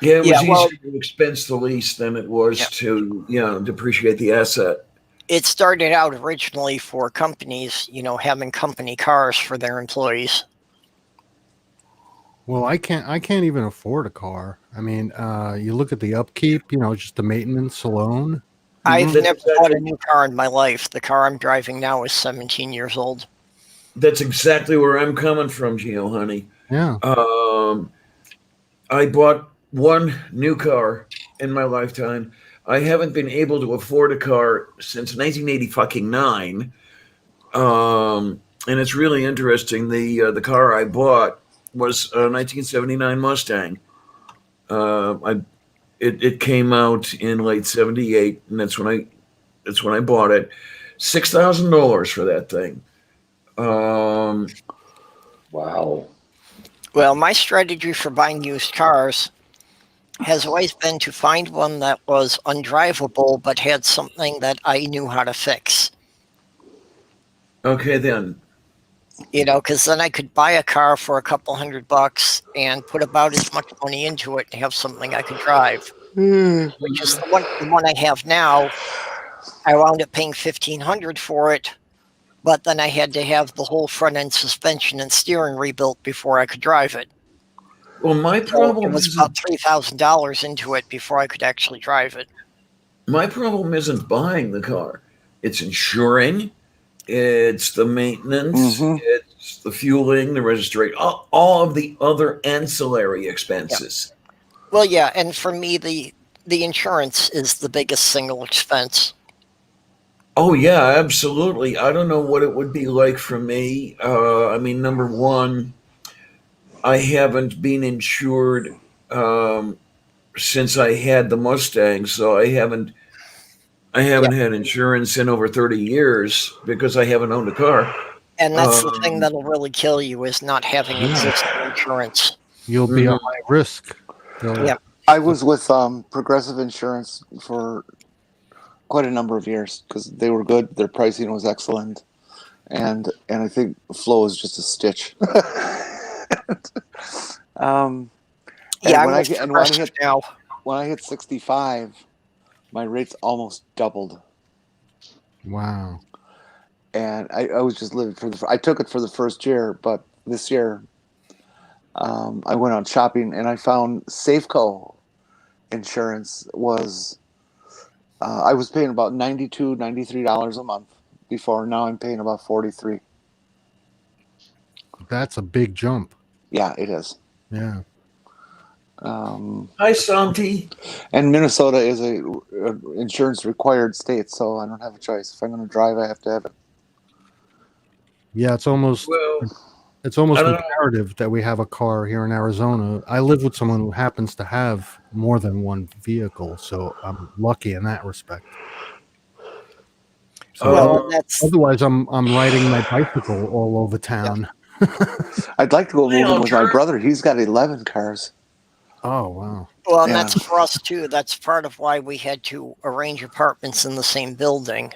Yeah, it Yeah, was well, easier to expense the lease than it was yeah. to, depreciate the asset. It started out originally for companies, having company cars for their employees. Well, I can't even afford a car. I mean, you look at the upkeep, just the maintenance alone. I've That's never bought a exactly, new car in my life. The car I'm driving now is 17 years old. that's exactly where I'm coming from, Gio, honey. Yeah. Um, I bought one new car in my lifetime. I haven't been able to afford a car since 1980 fucking nine. And it's really interesting. The car I bought was a 1979 Mustang. I it came out in late '78, and that's when I bought it. $6,000 for that thing. Um, Wow. Well, my strategy for buying used cars has always been to find one that was undrivable but had something that I knew how to fix. okay then. Because then I could buy a car for a couple $100 and put about as much money into it to have something I could drive. Which is the one I have now. I wound up paying $1,500 for it, but then I had to have the whole front end suspension and steering rebuilt before I could drive it. Well, So it was about $3,000 into it before I could actually drive it. my problem isn't buying the car. It's insuring. It's the maintenance. Mm-hmm. It's the fueling, the registration, all of the other ancillary expenses. Well, yeah, and for me, the insurance is the biggest single expense. Oh yeah, absolutely. I don't know what it would be like for me. I mean, number one, I haven't been insured since I had the Mustang, so I haven't had insurance in over 30 years because I haven't owned a car. And that's the thing Um, that'll really kill you is not having Yeah. existing insurance. You'll be a Mhm. high risk. Yeah. I was with Progressive Insurance for quite a number of years because they were good. Their pricing was excellent, and I think Flow is just a stitch. um, Yeah, and I'm with Progressive now. when I hit 65, my rates almost doubled. Wow. And I was just living for I took it for the first year, but this year I went out shopping and I found Safeco insurance was I was paying about $93 a month before. Now I'm paying about 43. That's a big jump. Yeah, it is. Yeah. Hi, Santi. And Minnesota is a insurance required state, so I don't have a choice. If I'm going to drive, I have to have it. Yeah, it's almost Well, I don't know. imperative that we have a car here in Arizona. I live with someone who happens to have more than one vehicle, so I'm lucky in that respect. So Well, that's otherwise, I'm riding my bicycle all over town. I'd like to go Hey, moving with my Ultra. brother. He's got 11 cars. Oh wow! well, and Yeah. that's for us too. That's part of why we had to arrange apartments in the same building.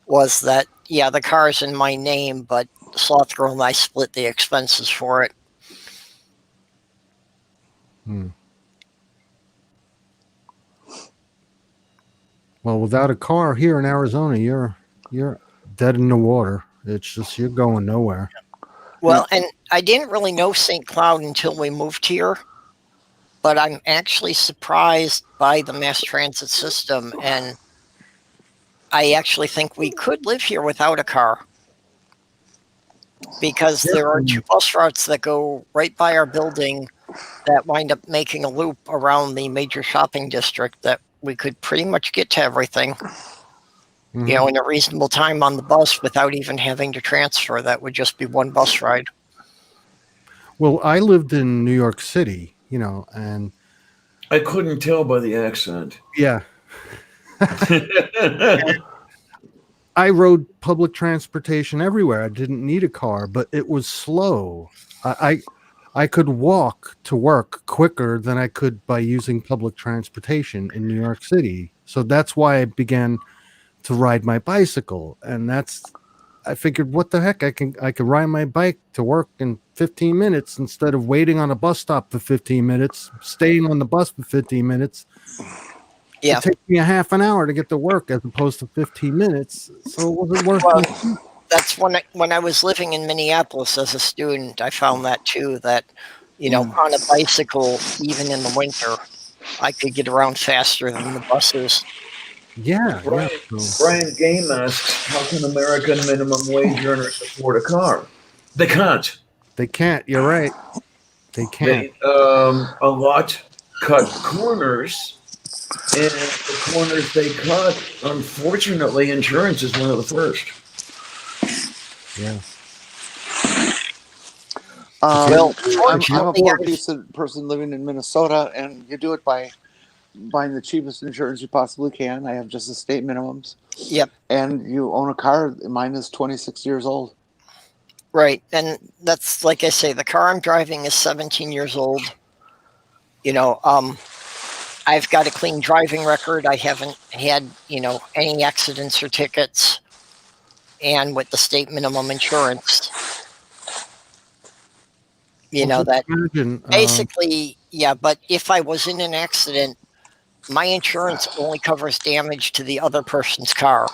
Was that the car's in my name, but Sloth Girl and I split the expenses for it. Well, without a car here in Arizona, you're dead in the water. It's just you're going nowhere. Well, and I didn't really know St. Cloud until we moved here, but I'm actually surprised by the mass transit system, and I actually think we could live here without a car because there are 2 bus routes that go right by our building that wind up making a loop around the major shopping district that we could pretty much get to everything, in a reasonable time on the bus without even having to transfer. That would just be one bus ride. Well, I lived in New York City, and I couldn't tell by the accent. yeah, I rode public transportation everywhere. I didn't need a car, but it was slow. I could walk to work quicker than I could by using public transportation in New York City. So that's why I began to ride my bicycle. And I figured, what the heck? I could ride my bike to work in 15 minutes instead of waiting on a bus stop for 15 minutes, staying on the bus for 15 minutes. Yeah. It takes me a half an hour to get to work as opposed to 15 minutes. So it wasn't worth it. That's when I was living in Minneapolis as a student, I found that too, that, on a bicycle, even in the winter, I could get around faster than the buses. Yeah. Brian Game asks, how can American minimum wage earners afford a car? They can't. They can't. You're right. They can't. A lot cut corners, and the corners they cut, unfortunately, insurance is one of the first. Yeah. I'm a fortunately, poor decent person living in Minnesota, and you do it by buying the cheapest insurance you possibly can. I have just the state minimums. Yep. And you own a car. Mine is 26 years old. Right. And that's, like I say, the car I'm driving is 17 years old. I've got a clean driving record. I haven't had, any accidents or tickets. And with the state minimum insurance, that imagine, basically, but if I was in an accident, my insurance only covers damage to the other person's car.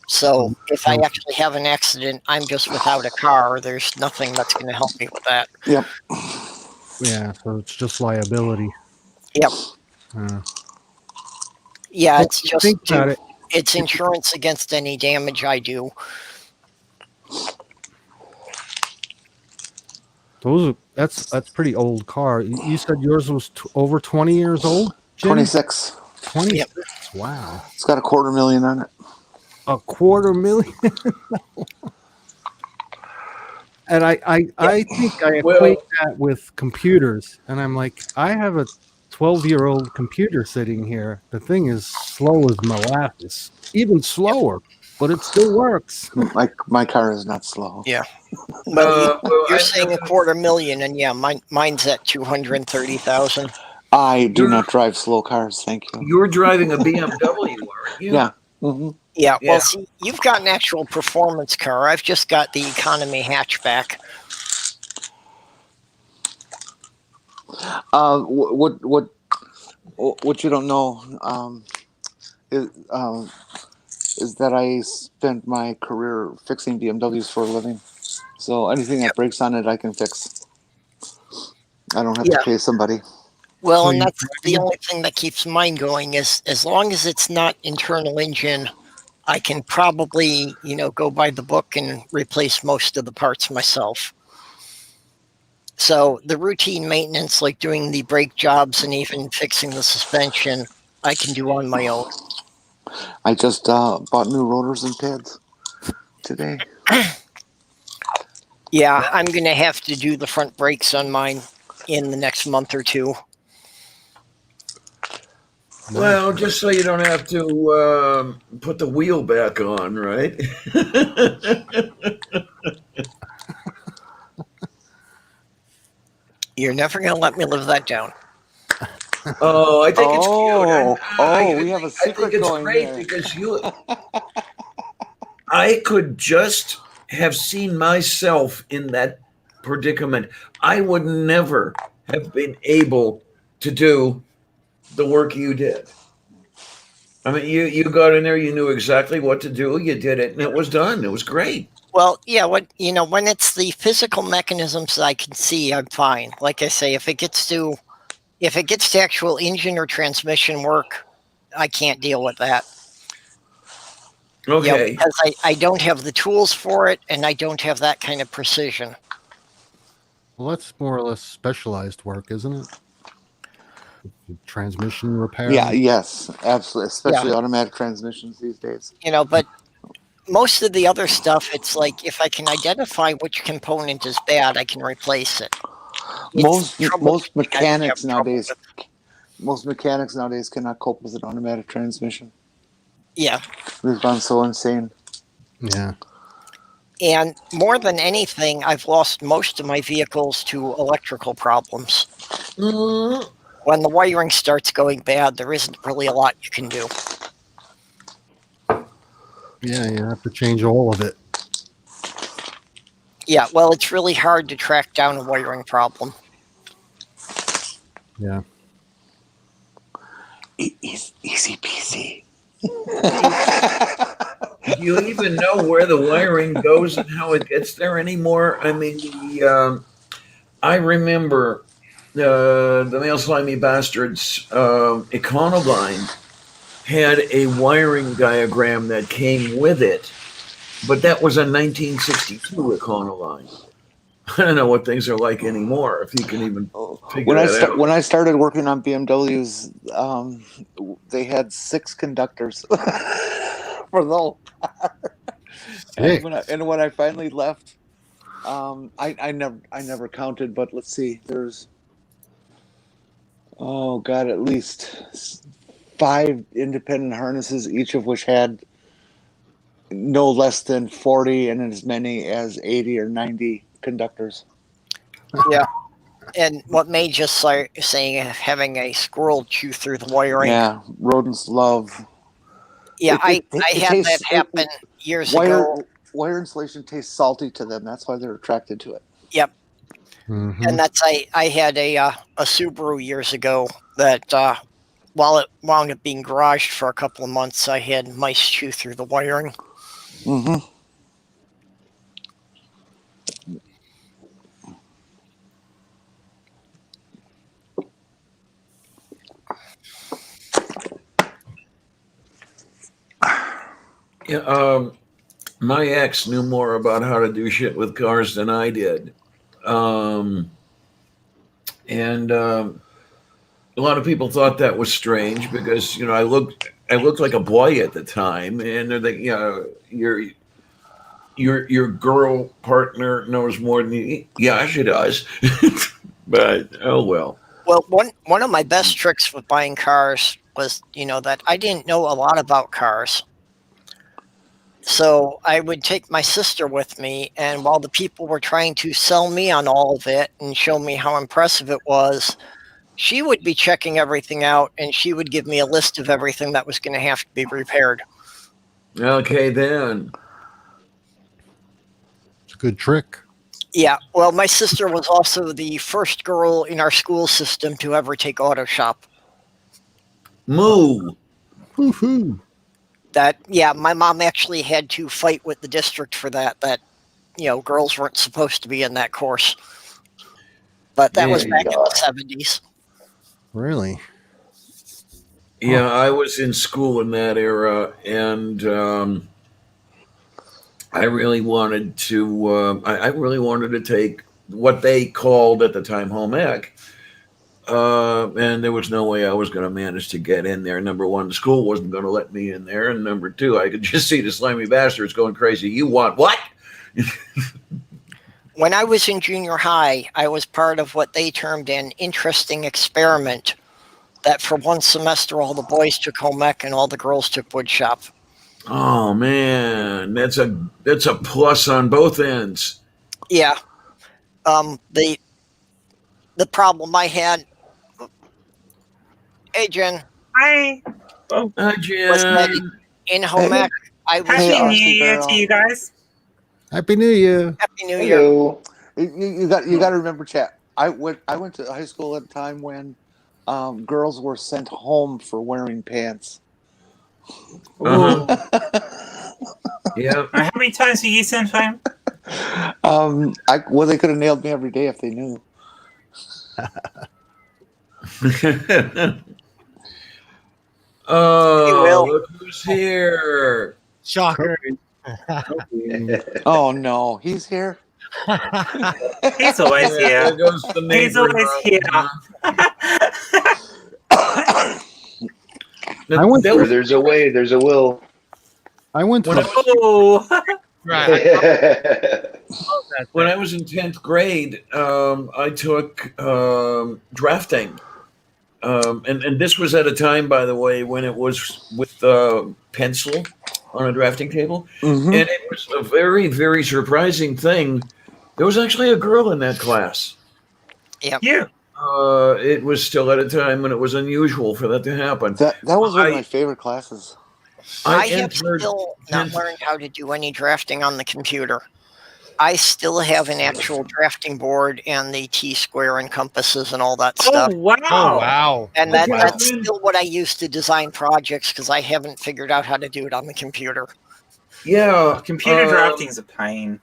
So if I actually have an accident, I'm just without a car. There's nothing that's going to help me with that. Yep. Yeah, so it's just liability. Yep. Yeah, it's just think about it. It's insurance against any damage I do. That's pretty old car. You said yours was over 20 years old? Jim? 26. 26. Yep. Wow. It's got $250,000 on it. $250,000. And I think I equate that with computers, and I'm like, I have a 12-year-old computer sitting here. The thing is slow as molasses, even slower, but it still works. My car is not slow. Yeah. But you're saying $250,000, and mine's at 230,000. I do You're not drive slow cars. Thank you. you're driving a BMW, aren't you? Yeah. hmm Yeah, Yeah. well, see, you've got an actual performance car. I've just got the economy hatchback. What you don't know is is that I spent my career fixing BMWs for a living. So anything that breaks on it, I can fix. I don't have to Yeah. pay somebody. Well, So and you that's the only thing that keeps mine going is as long as it's not internal engine, I can probably, go by the book and replace most of the parts myself. So the routine maintenance, like doing the brake jobs and even fixing the suspension, I can do on my own. I just bought new rotors and pads today. Yeah, I'm going to have to do the front brakes on mine in the next month or two. Well, just so you don't have to put the wheel back on, right? You're never going to let me live that down. Oh, I think it's cute. We have a I think secret it's going great here. because I could just have seen myself in that predicament. I would never have been able to do the work you did. I mean, you got in there, you knew exactly what to do, you did it, and it was done. It was great. Well, yeah, when it's the physical mechanisms that I can see, I'm fine. Like I say, if it gets to actual engine or transmission work, I can't deal with that. Okay. Because I don't have the tools for it and I don't have that kind of precision. Well, that's more or less specialized work, isn't it? Transmission repair. Yeah, yes, absolutely. Especially Yeah. automatic transmissions these days. But most of the other stuff, it's like if I can identify which component is bad, I can replace it. It's Most troubleshooting I don't have mechanics trouble nowadays with. cannot cope with an automatic transmission. Yeah. We've gone so insane. Yeah. And more than anything, I've lost most of my vehicles to electrical problems. Mm, When the wiring starts going bad, there isn't really a lot you can do. Yeah, you have to change all of it. Yeah, well, it's really hard to track down a wiring problem. Yeah. Easy peasy. do you even know where the wiring goes and how it gets there anymore? I mean, I remember the Male Slimy Bastards Econoline had a wiring diagram that came with it, but that was a 1962 Econoline. I don't know what things are like anymore, if you can even figure that out. When I started working on BMWs, they had 6 conductors for the whole car. And when I finally left, I never counted, but let's see, there's at least 5 independent harnesses, each of which had no less than 40 and as many as 80 or 90 conductors. Yeah. And what May just saying having a squirrel chew through the wiring. Yeah, rodents love. Yeah, I had that tastes- happen years ago. Wire insulation tastes salty to them. That's why they're attracted to it. Yep. Mhm. And that's I had a Subaru years ago that while it wound up being garaged for a couple of months, I had mice chew through the wiring. Mm-hmm. Yeah, my ex knew more about how to do shit with cars than I did. And a lot of people thought that was strange because I looked like a boy at the time, and they're like, your girl partner knows more than you. Yeah, she does, but oh well. Well, one of my best tricks with buying cars was that I didn't know a lot about cars. So I would take my sister with me, and while the people were trying to sell me on all of it and show me how impressive it was, she would be checking everything out, and she would give me a list of everything that was going to have to be repaired. Okay, then. It's a good trick. Yeah, well, my sister was also the first girl in our school system to ever take auto shop. Moo. Woohoo! My mom actually had to fight with the district for that, girls weren't supposed to be in that course. But that was back in the 70s. Really? Yeah, I was in school in that era, and I really wanted to. I really wanted to take what they called at the time home ec, and there was no way I was going to manage to get in there. Number one, the school wasn't going to let me in there, and number two, I could just see the slimy bastards going crazy. You want what? When I was in junior high, I was part of what they termed an interesting experiment. That for one semester, all the boys took home ec and all the girls took wood shop. Oh man, that's a plus on both ends. Yeah. The problem I had. Hey, Jen. Hi. Oh, Hi, Was that Jen. in home ec, I was. Happy Hey, New Year Barrel. to you guys. Happy New Year. Happy New Year. Hello. You got to remember, chat. I went to high school at a time when girls were sent home for wearing pants. Uh-huh. Yeah. How many times have you sent home? They could have nailed me every day if they knew. Oh, look who's here. Shocker. Oh no, he's here. He's always Yeah, there here. goes the neighbor. He's always here. That- I went that to- Where was- there's a way, there's a will. I went to When Oh, Right. when I was in 10th grade, I took drafting. And this was at a time, by the way, when it was with pencil on a drafting table. Mhm. And it was a very, very surprising thing. There was actually a girl in that class. you. It was still at a time when it was unusual for that to happen. That was one of I- my favorite classes. I have entered still not 10th learned how to do any drafting on the computer. I still have an actual drafting board and the T-square and compasses and all that stuff. Oh, wow. Oh, wow. And Okay. that's still what I use to design projects because I haven't figured out how to do it on the computer. Yeah. Computer drafting's a pain.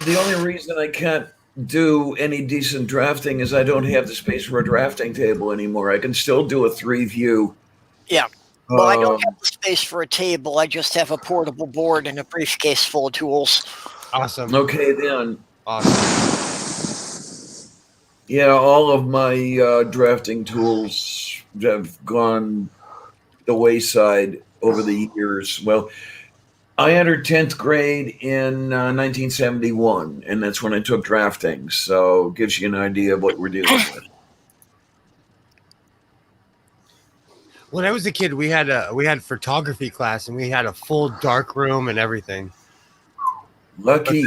The only reason I can't do any decent drafting is I don't have the space for a drafting table anymore. I can still do a 3-view. Yeah. Well, I don't Um, have the space for a table. I just have a portable board and a briefcase full of tools. Awesome. Okay, then. Awesome. Yeah, all of my drafting tools have gone the wayside over the years. Well, I entered 10th grade in 1971, and that's when I took drafting. So, gives you an idea of what we're dealing with. When I was a kid, we had photography class and we had a full dark room and everything. Lucky.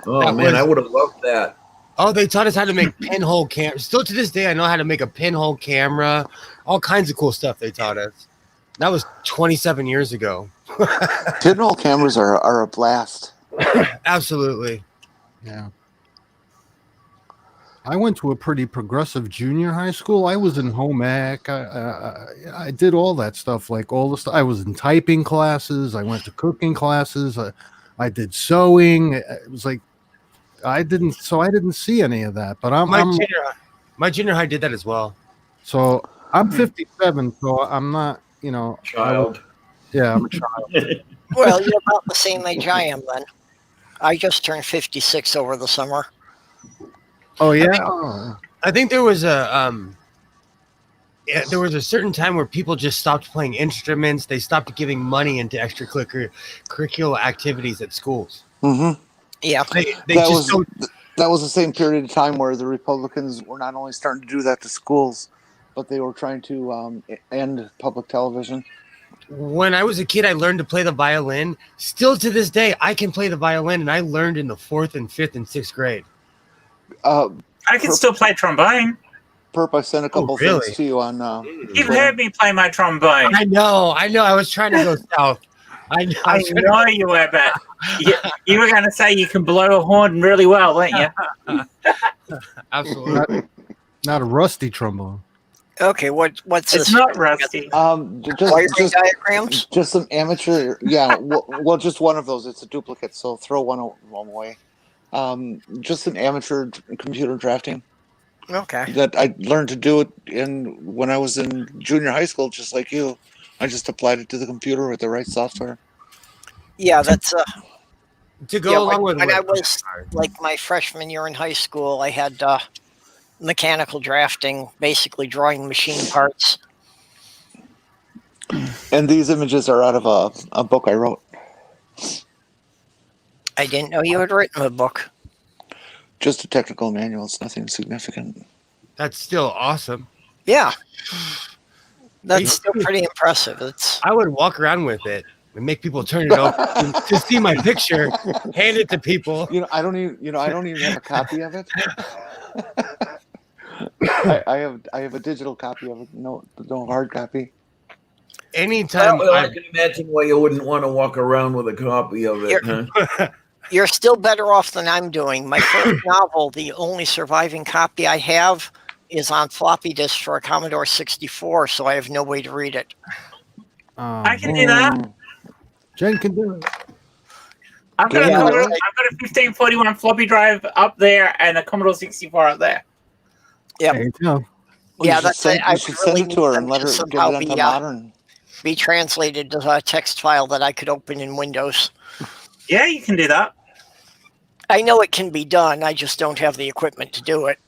Oh, that man, was- I would have loved that. Oh, they taught us how to make pinhole cameras. Still to this day, I know how to make a pinhole camera. All kinds of cool stuff they taught us. That was 27 years ago. Pinhole cameras are a blast. Absolutely. Yeah. I went to a pretty progressive junior high school. I was in home ec. I did all that stuff, like all the stuff. I was in typing classes. I went to cooking classes. I did sewing. It was like I didn't see any of that. But My junior high did that as well. so I'm 57. So I'm not, Child. I'm a child. Well, you're about the same age I am then. I just turned 56 over the summer. Oh yeah. Oh. I think there was a certain time where people just stopped playing instruments. They stopped giving money into extracurricular activities at schools. Mm-hmm. Yeah. They That just was don't. that was the same period of time where the Republicans were not only starting to do that to schools, but they were trying to end public television. When I was a kid, I learned to play the violin. Still to this day, I can play the violin, and I learned in the 4th and 5th and 6th grade. I I can still play trombone. Perp, I sent a couple really? things to you on. You've heard me play my trombone. I know. I was trying to go south. I know. I know you were, but you were going to say you can blow a horn really well, weren't you? Absolutely. Not a rusty trombone. Okay, what's It's this? not rusty. Wiring diagrams? Just some amateur. Yeah, well, just one of those. It's a duplicate, so throw one away. Just an amateur computer drafting Okay. that I learned to do it when I was in junior high school, just like you. I just applied it to the computer with the right software. Yeah, that's To go yeah, along with when I what- was like my freshman year in high school, I had mechanical drafting, basically drawing machine parts. And these images are out of a book I wrote. I didn't know you had written a book. Just a technical manual. It's nothing significant. That's still awesome. Yeah. That's still pretty impressive. It's I would walk around with it and make people turn it over to see my picture, hand it to people. I don't even have a copy of it. I have a digital copy of it, no hard copy. Anytime Well, I can imagine why you wouldn't want to walk around with a copy of it, huh? you're still better off than I'm doing. My first novel, the only surviving copy I have, is on floppy disk for a Commodore 64, so I have no way to read it. I can do that. Jen can do it. I've got, Yeah, a Commodore, like- I've got a 1541 floppy drive up there and a Commodore 64 up there. Yeah. There you go. Yeah, you should that's send, it. I you should send really it to her need and let them her to give somehow it into be, modern. be translated to a text file that I could open in Windows. Yeah, you can do that. I know it can be done. I just don't have the equipment to do it.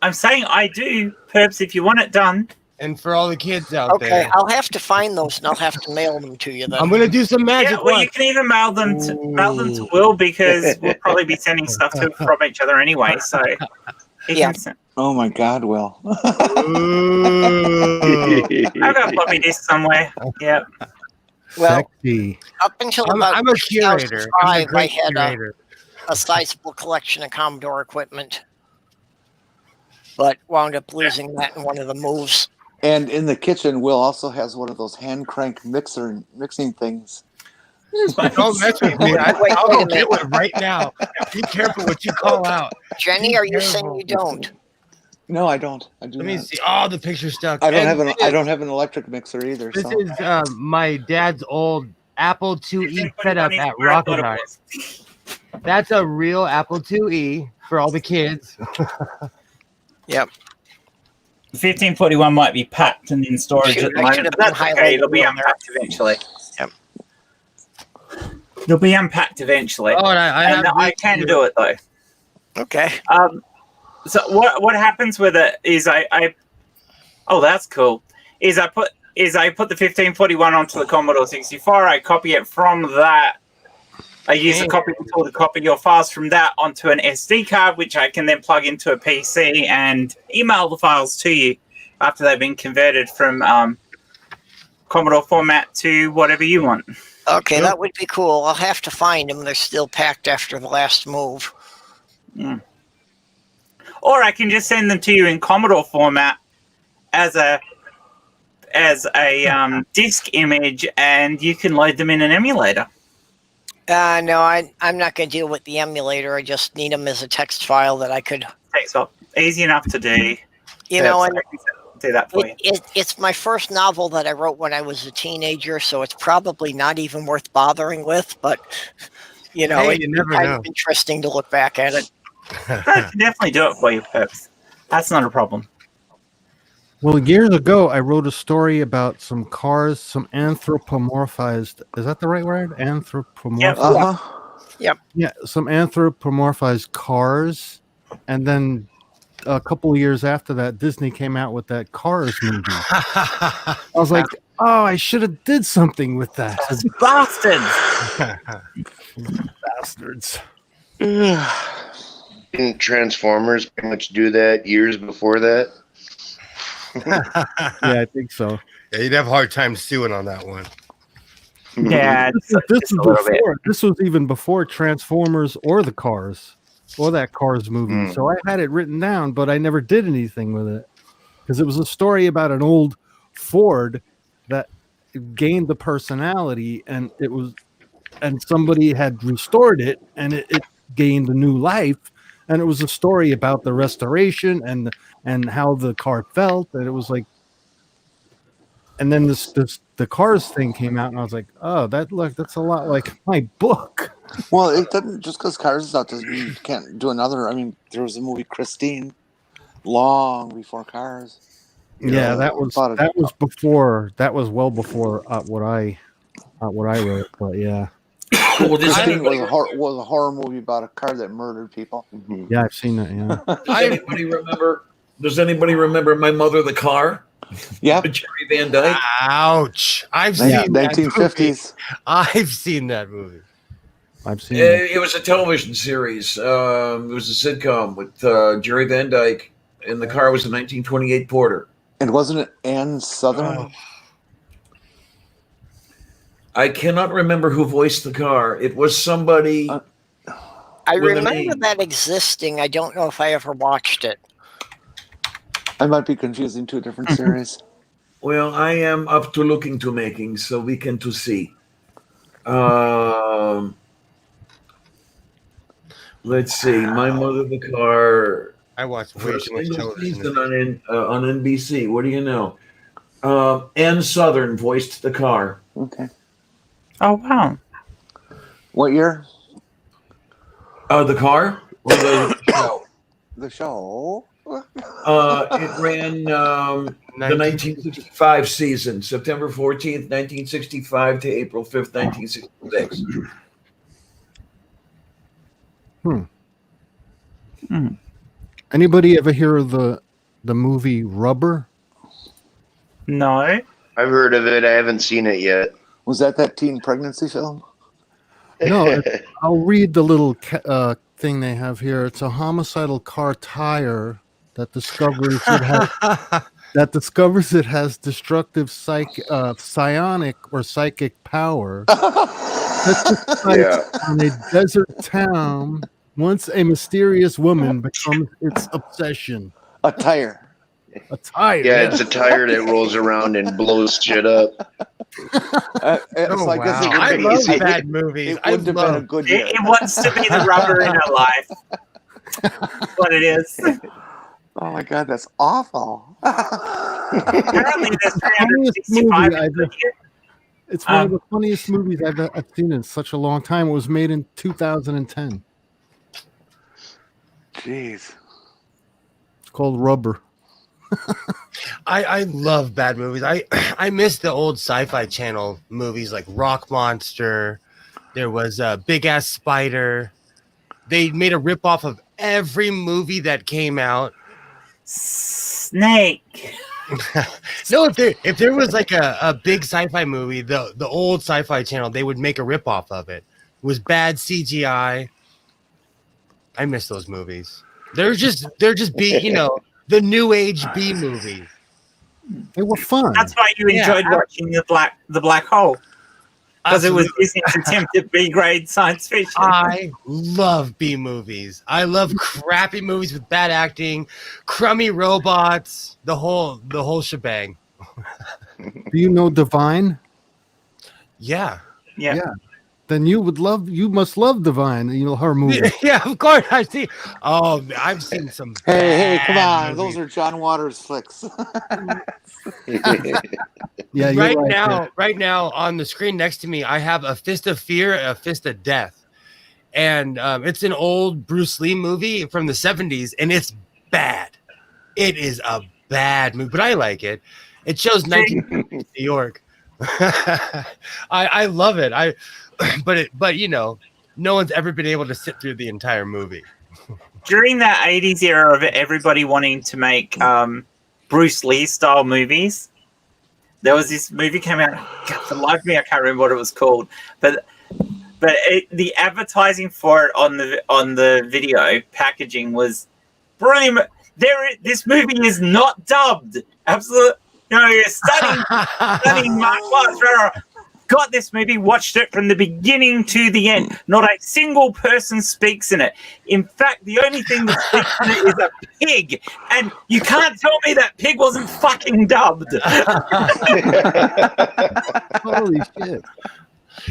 I'm saying I do, Perps, if you want it done. and for all the kids out Okay, there, I'll have to find those and I'll have to mail them to you then. I'm gonna do some magic. Yeah, well, you watch. can even mail them to Will because we'll probably be sending stuff from each other anyway. So, Yeah. Oh my God, Will. I've got a floppy disk somewhere. Yeah. Well, Sexy. up until I'm about a curator. I'm a 2005, I great had curator. a sizable collection of Commodore equipment, but wound up losing that in one of the moves. And in the kitchen, Will also has one of those hand crank mixing things. Don't mess with me. I'll Wait a go minute. get one right now. Be careful what you call out. Jenny, are you saying you don't? No, I don't. I do Let me not. see. Oh, the picture stuck. I don't And have an electric mixer either. This So is my dad's old Apple IIe setup at Where I thought Rocket it High. was. That's a real Apple IIe for all the kids. Yep. 1541 might be packed and in storage Shoot, at the I moment. should have But that's been okay. It'll be highlighted on there. unpacked eventually. Yep. It'll be unpacked eventually. Oh, and I can do it though. Okay. So what happens with it is I oh, that's cool. Is I put the 1541 onto the Commodore 64. I copy it from that. I use a copy tool to copy your files from that onto an SD card, which I can then plug into a PC and email the files to you after they've been converted from Commodore format to whatever you want. Okay, that would be cool. I'll have to find them. They're still packed after the last move. Mm. Or I can just send them to you in Commodore format as a disk image, and you can load them in an emulator. No, I'm not going to deal with the emulator. I just need them as a text file that I could, Takes off. Easy enough to do. you know, and I can do that for you. it's my first novel that I wrote when I was a teenager, so it's probably not even worth bothering with, but, you know, Hey, it's you never kind know. of interesting to look back at it. I can definitely do it for you, Perps. That's not a problem. Well, years ago, I wrote a story about some cars, some anthropomorphized. Is that the right word? Anthropomorphized. Yeah, some anthropomorphized cars, and then a couple of years after that, Disney came out with that Cars movie. I was like, oh, I should have did something with that. Bastards! Didn't Transformers pretty much do that years before that? Yeah, I think so. Yeah, you'd have a hard time suing on that one. Yeah, This was before. This was even before Transformers or the Cars. for that Cars movie. So I had it written down, but I never did anything with it because it was a story about an old Ford that gained the personality, and somebody had restored it, and it gained a new life. And it was a story about the restoration and how the car felt, and it was like. And then the Cars thing came out, and I was like, "Oh, that's a lot like my book." Well, it doesn't just because Cars is out doesn't mean you can't do another. I mean, there was a movie Christine long before Cars. Yeah, that was before. That was well before what I wrote. But yeah, Well, does Christine anybody, was a horror movie about a car that murdered people. yeah, I've seen that. Yeah, does anybody remember? Does anybody remember My Mother the Car? Yeah, With Jerry Van Dyke. Ouch! I've seen that 1950s. movie. I've seen that movie. I've seen it. It was a television series. It was a sitcom with Jerry Van Dyke, and the car was a 1928 Porter. And wasn't it Ann Southern? I cannot remember who voiced the car. It was somebody. I with a remember name. that existing. I don't know if I ever watched it. I might be confusing two different series. Well, I am up to looking to making, so we can to see. Let's see. My Mother the Car. I watched way First too much single television. season on NBC. What do you know? Ann Southern voiced the car. Okay. Oh wow! What year? The car or the show? The show. It ran the 1965 season, September 14th, 1965 to April 5th, 1966. Anybody ever hear of the movie Rubber? No. I've heard of it. I haven't seen it yet. Was that teen pregnancy film? No, I'll read the little thing they have here. It's a homicidal car tire that discovers it has destructive psionic or psychic power. Yeah. On a desert town, once a mysterious woman becomes its obsession. A tire. A tire. Yeah, it's a tire that rolls around and blows shit up. So I guess it I wouldn't love be- bad movies. It wouldn't have been a good year. It wants to be the rubber in our life. What it is. Oh my god, that's awful. Apparently, there's Funniest 365 movie I've It's one of the funniest movies I've seen in such a long time. It was made in 2010. Jeez. It's called Rubber. I love bad movies. I miss the old Sci-Fi Channel movies like Rock Monster. There was Big Ass Spider. They made a ripoff of every movie that came out. Snake. No, if there was like a big sci-fi movie, the old Sci-Fi Channel, they would make a ripoff of it. It was bad CGI. I miss those movies. They're just the new age B movies. They were fun. That's why you enjoyed watching the black hole. Because it was Disney's attempt at B-grade science fiction. I love B movies. I love crappy movies with bad acting, crummy robots, the whole shebang. Do you know Divine? Yeah. Then you must love Divine, her movie. Yeah, of course. I've seen some. Hey, come on. movies. Those are John Waters flicks. Yeah, you're right. Right now on the screen next to me, I have A Fist of Fear, A Fist of Death. And it's an old Bruce Lee movie from the 70s, and it's bad. It is a bad movie, but I like it. It shows 1950s New York. I love it. But no one's ever been able to sit through the entire movie. During that 80s era of everybody wanting to make Bruce Lee style movies, there was this movie came out. God, for the life of me, I can't remember what it was called. But the advertising for it on the video packaging was brilliant. This movie is not dubbed. Absolutely, stunning martial arts. got this movie, watched it from the beginning to the end. Not a single person speaks in it. In fact, the only thing that speaks in it is a pig. And you can't tell me that pig wasn't fucking dubbed. Holy shit.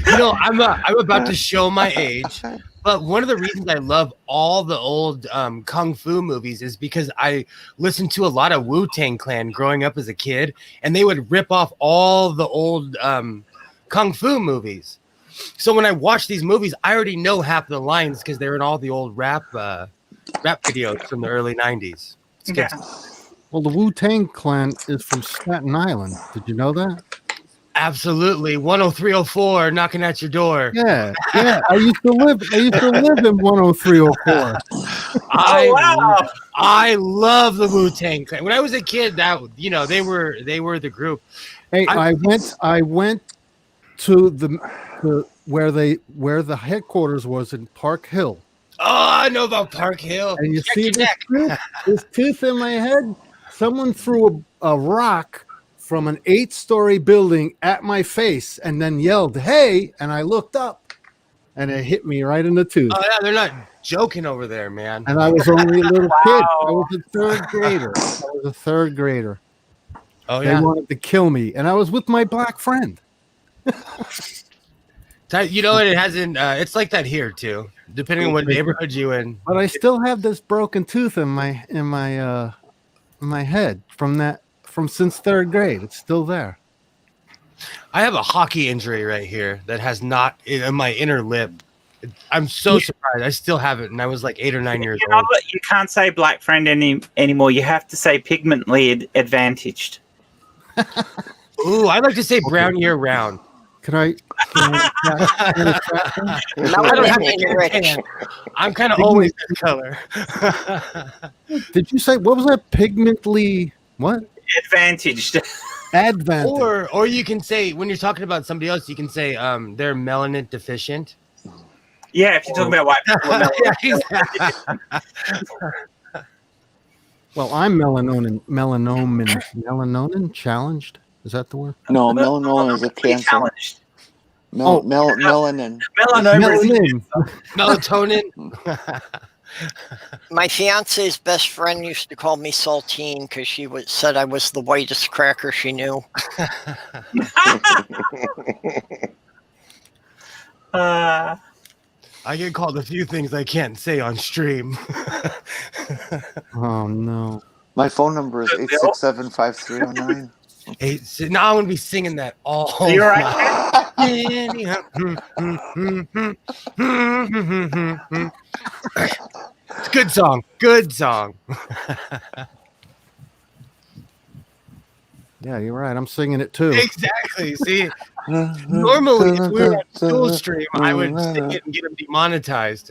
You know, I'm about to show my age, but one of the reasons I love all the old kung fu movies is because I listened to a lot of Wu-Tang Clan growing up as a kid, and they would rip off all the old kung fu movies. So when I watch these movies, I already know half the lines because they're in all the old rap videos from the early 90s. It's good. Yeah. Well, the Wu-Tang Clan is from Staten Island. Did you know that? Absolutely. 10304 knocking at your door. Yeah. I used to live in 10304. I love the Wu-Tang Clan. When I was a kid, that they were the group. Hey, I went to where the headquarters was in Park Hill. Oh, I know about Park Hill. And you see this tooth in my head? Someone threw a rock from an 8-story building at my face and then yelled, "Hey!" And I looked up and it hit me right in the tooth. Oh, yeah, they're not joking over there, man. And I was only a little kid. I was a third grader. Oh, They yeah. wanted to kill me. And I was with my black friend. You know, it hasn't. It's like that here too, depending on what neighborhood you in. But I still have this broken tooth in my head from since 3rd grade. It's still there. I have a hockey injury right here that has not in my inner lip. I'm so surprised. I still have it, and I was like 8 or 9 years old. You can't say black friend anymore. You have to say pigmentally advantaged. Ooh, I like to say brown year round. Can I I'm kind of always this color. Did you say what was that? Pigmentally what? Advantaged. Advantage. Or you can say when you're talking about somebody else, you can say they're melanin deficient. Yeah, if you're talking about white people. Well, I'm melanomin challenged. Is that the word? No, melanoma is a cancer. Challenged. Melanin. Melanoma. Melatonin. My fiance's best friend used to call me Saltine because she said I was the whitest cracker she knew. I get called a few things I can't say on stream. Oh no. My phone number is 867-5309. Hey, so now I'm gonna be singing that all. You're right. Good song. Good song. Yeah, you're right. I'm singing it too. Exactly. See, normally if we were on school stream, I would sing it and get them demonetized.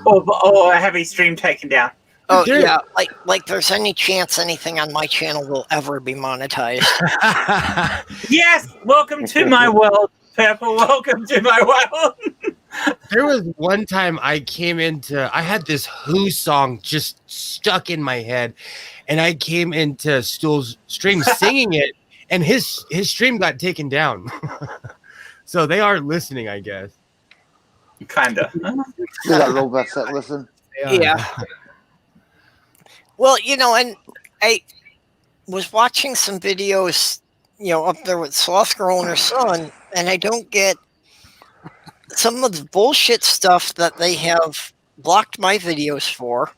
or have his stream taken down. Oh yeah, like there's any chance anything on my channel will ever be monetized. Yes, welcome to my world, Purple. Welcome to my world. There was one time I had this Who song just stuck in my head, and I came into Stool's stream singing it, and his stream got taken down. So they are listening, I guess. Kinda. They got robots that listen. Yeah. Well, and I was watching some videos, up there with Sloth Girl and her son, and I don't get some of the bullshit stuff that they have blocked my videos for.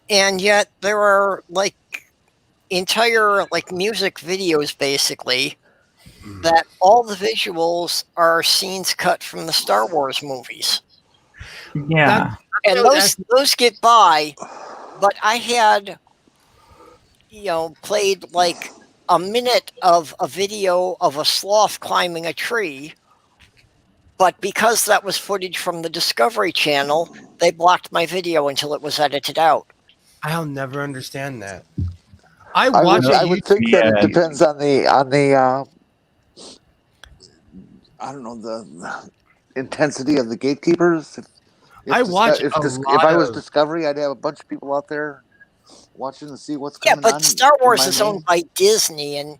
And yet there are entire music videos basically that all the visuals are scenes cut from the Star Wars movies. Yeah. And those get by, but I had, played a minute of a video of a sloth climbing a tree, but because that was footage from the Discovery Channel, they blocked my video until it was edited out. I'll never understand that. I would think that it depends on the I don't know, the intensity of the gatekeepers. If I was Discovery, I'd have a bunch of people out there watching to see what's going on. Yeah, but Star Wars is owned by Disney, and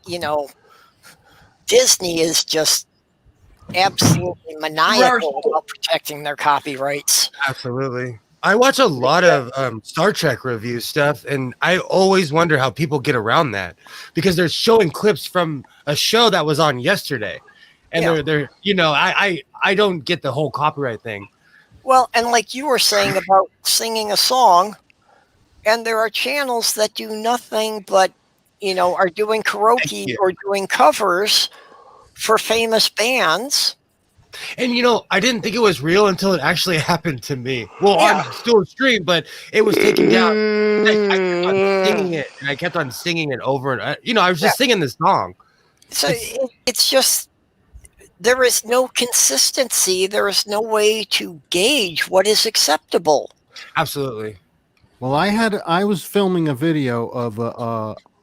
Disney is just absolutely maniacal about protecting their copyrights. Absolutely. I watch a lot of Star Trek review stuff, and I always wonder how people get around that because they're showing clips from a show that was on yesterday, and Yeah. they're I don't get the whole copyright thing. Well, and like you were saying about singing a song, and there are channels that do nothing but, are doing karaoke you. or doing covers for famous bands. And I didn't think it was real until it actually happened to me. Well, Yeah. on still a stream, but it was taken down. I kept on singing it, and I kept on singing it over and I was just singing this song. So it's just there is no consistency. There is no way to gauge what is acceptable. Absolutely. Well, I was filming a video of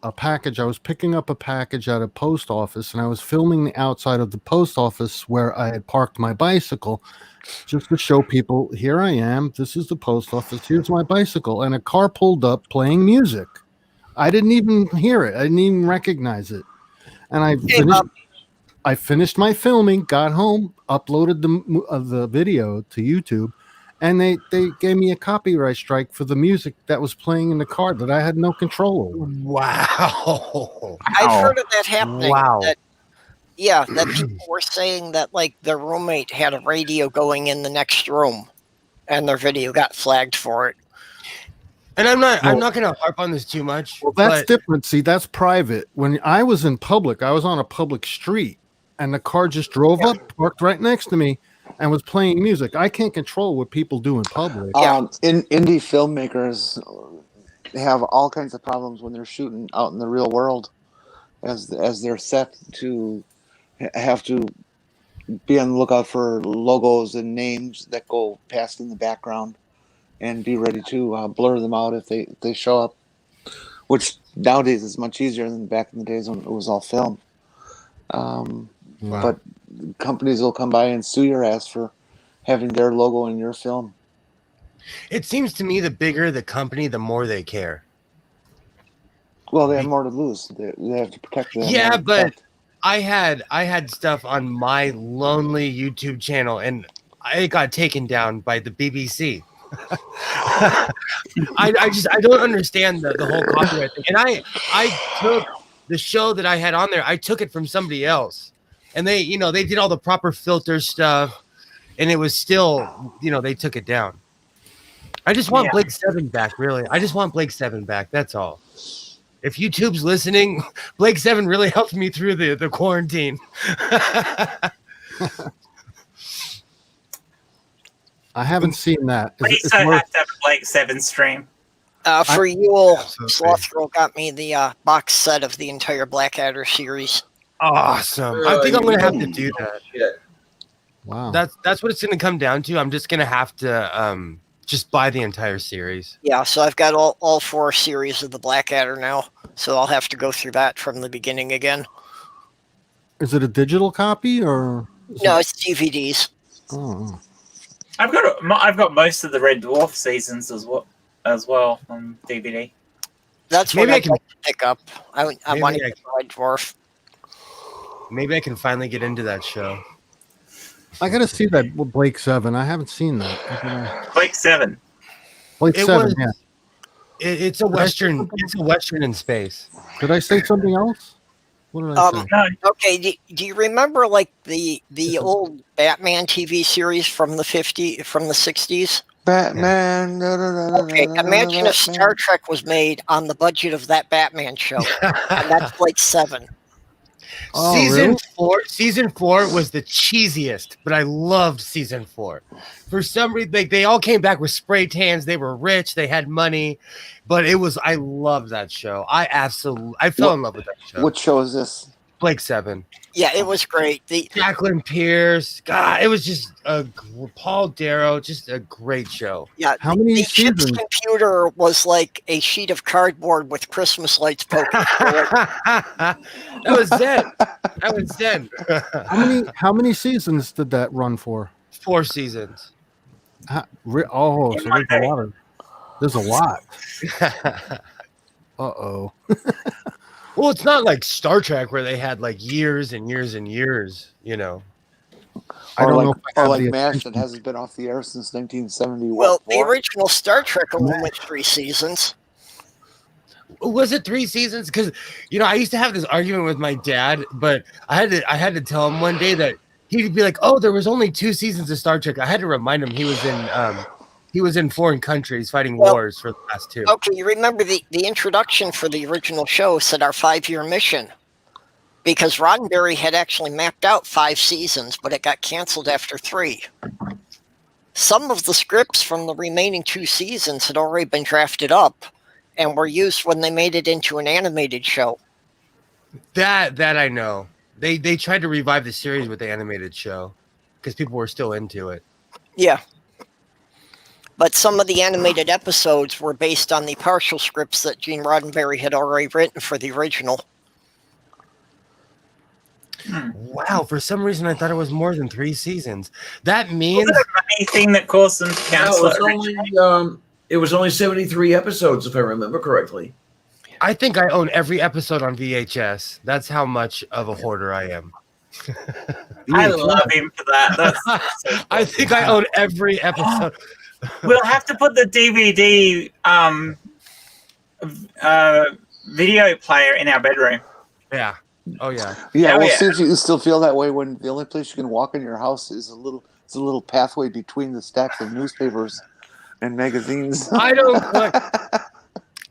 a package. I was picking up a package at a post office, and I was filming the outside of the post office where I had parked my bicycle, just to show people, here I am. This is the post office. Here's my bicycle. And a car pulled up playing music. I didn't even hear it. I didn't even recognize it. And I finished my filming, got home, uploaded the video to YouTube, and they gave me a copyright strike for the music that was playing in the car that I had no control over. Wow. I've heard of that happening. Wow. That people were saying that like their roommate had a radio going in the next room, and their video got flagged for it. And I'm not going to harp on this too much. Well, that's different. See, that's private. When I was in public, I was on a public street, and the car just drove up, parked right next to me, and was playing music. I can't control what people do in public. Indie filmmakers have all kinds of problems when they're shooting out in the real world, as they're set to have to be on the lookout for logos and names that go past in the background, and be ready to blur them out if they show up, which nowadays is much easier than back in the days when it was all film. But companies will come by and sue your ass for having their logo in your film. It seems to me the bigger the company, the more they care. Well, they have more to lose. They have to protect them. Yeah, but I had stuff on my lonely YouTube channel, and it got taken down by the BBC. I don't understand the whole copyright thing. And I took the show that I had on there. I took it from somebody else, and they did all the proper filter stuff, and it was still they took it down. I just want Blake 7 back, really. I just want Blake 7 back. That's all. If YouTube's listening, Blake 7 really helped me through the quarantine. I haven't seen that. We so have to have a Blake 7 stream. For Yule, Sloth Girl got me the box set of the entire Blackadder series. Awesome. I think I'm going to have to do that. Yeah. Wow. That's what it's going to come down to. I'm just going to have to just buy the entire series. Yeah, so I've got all 4 series of the Blackadder now, so I'll have to go through that from the beginning again. Is it a digital copy or? No, it's DVDs. Oh. I've got most of the Red Dwarf seasons as well on DVD. That's what I'd like to pick up. I want to get Red Dwarf. Maybe I can finally get into that show. I got to see that Blake 7. I haven't seen that. Blake 7. Blake 7, yeah. It's a Western. It's a Western in space. Did I say something else? What did I say? No. Okay, do you remember like the old Batman TV series from the 60s? Batman. Okay, imagine if Star Trek was made on the budget of that Batman show, and that's Blake 7. Oh, Season 4 was the cheesiest, but I loved season 4. For some reason, they all came back with spray tans. They were rich. They had money, but I loved that show. I fell in love with that show. What show is this? Blake 7. Yeah, it was great. Jacqueline Pierce. God, it was just Paul Darrow. Just a great show. Yeah, How many the ship's seasons? computer was like a sheet of cardboard with Christmas lights poking through it. That was Zen. That was Zen. How many seasons did that run for? 4 seasons. So there's a lot. Uh-oh. Well, it's not like Star Trek where they had like years and years and years, you know. I don't know if I or have like the MASH that attention. hasn't been off the air since 1970. Well, the Four? original Star Trek only went 3 seasons. Was it 3 seasons? Because I used to have this argument with my dad, but I had to tell him one day that he'd be like, "Oh, there was only 2 seasons of Star Trek." I had to remind him he was in foreign countries fighting wars for the last 2. Okay, you remember the introduction for the original show said our 5-year mission, because Roddenberry had actually mapped out 5 seasons, but it got canceled after 3. Some of the scripts from the remaining 2 seasons had already been drafted up and were used when they made it into an animated show. That I know. They tried to revive the series with the animated show because people were still into it. Yeah. But some of the animated episodes were based on the partial scripts that Gene Roddenberry had already written for the original. Wow, for some reason I thought it was more than 3 seasons. That means Was it a money thing that caused them to No, cancel it it? was only 73 episodes, if I remember correctly. I think I own every episode on VHS. That's how much of a hoarder I am. I love him for that. That's so I think I own every episode. We'll have to put the DVD video player in our bedroom. Yeah. Oh yeah. Yeah, Oh, we'll yeah. see if you still feel that way when the only place you can walk in your house is a little pathway between the stacks of newspapers and magazines. I don't quite.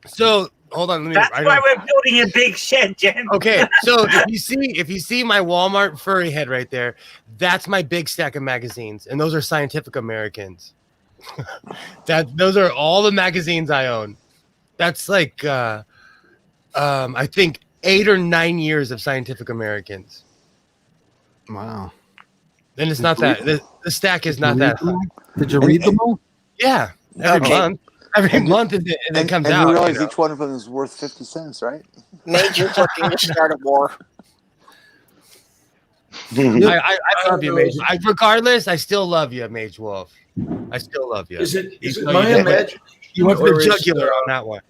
So hold on. Let me. That's I why don't- we're building a big shed, Jen. Okay, so if you see my Walmart furry head right there, that's my big stack of magazines, and those are Scientific Americans. Those are all the magazines I own. That's like I think 8 or 9 years of Scientific Americans. Wow. And it's not that the stack is not that. Did you read them all? Yeah, every Okay. month. Every month it comes and out. you realize you know. each one of them is worth 50 cents, right? Major's looking to start a war. I love you, Mage. Regardless, I still love you, Mage Wolf. I still love you. Is it So my you imagination? went for or the is, jugular on that one.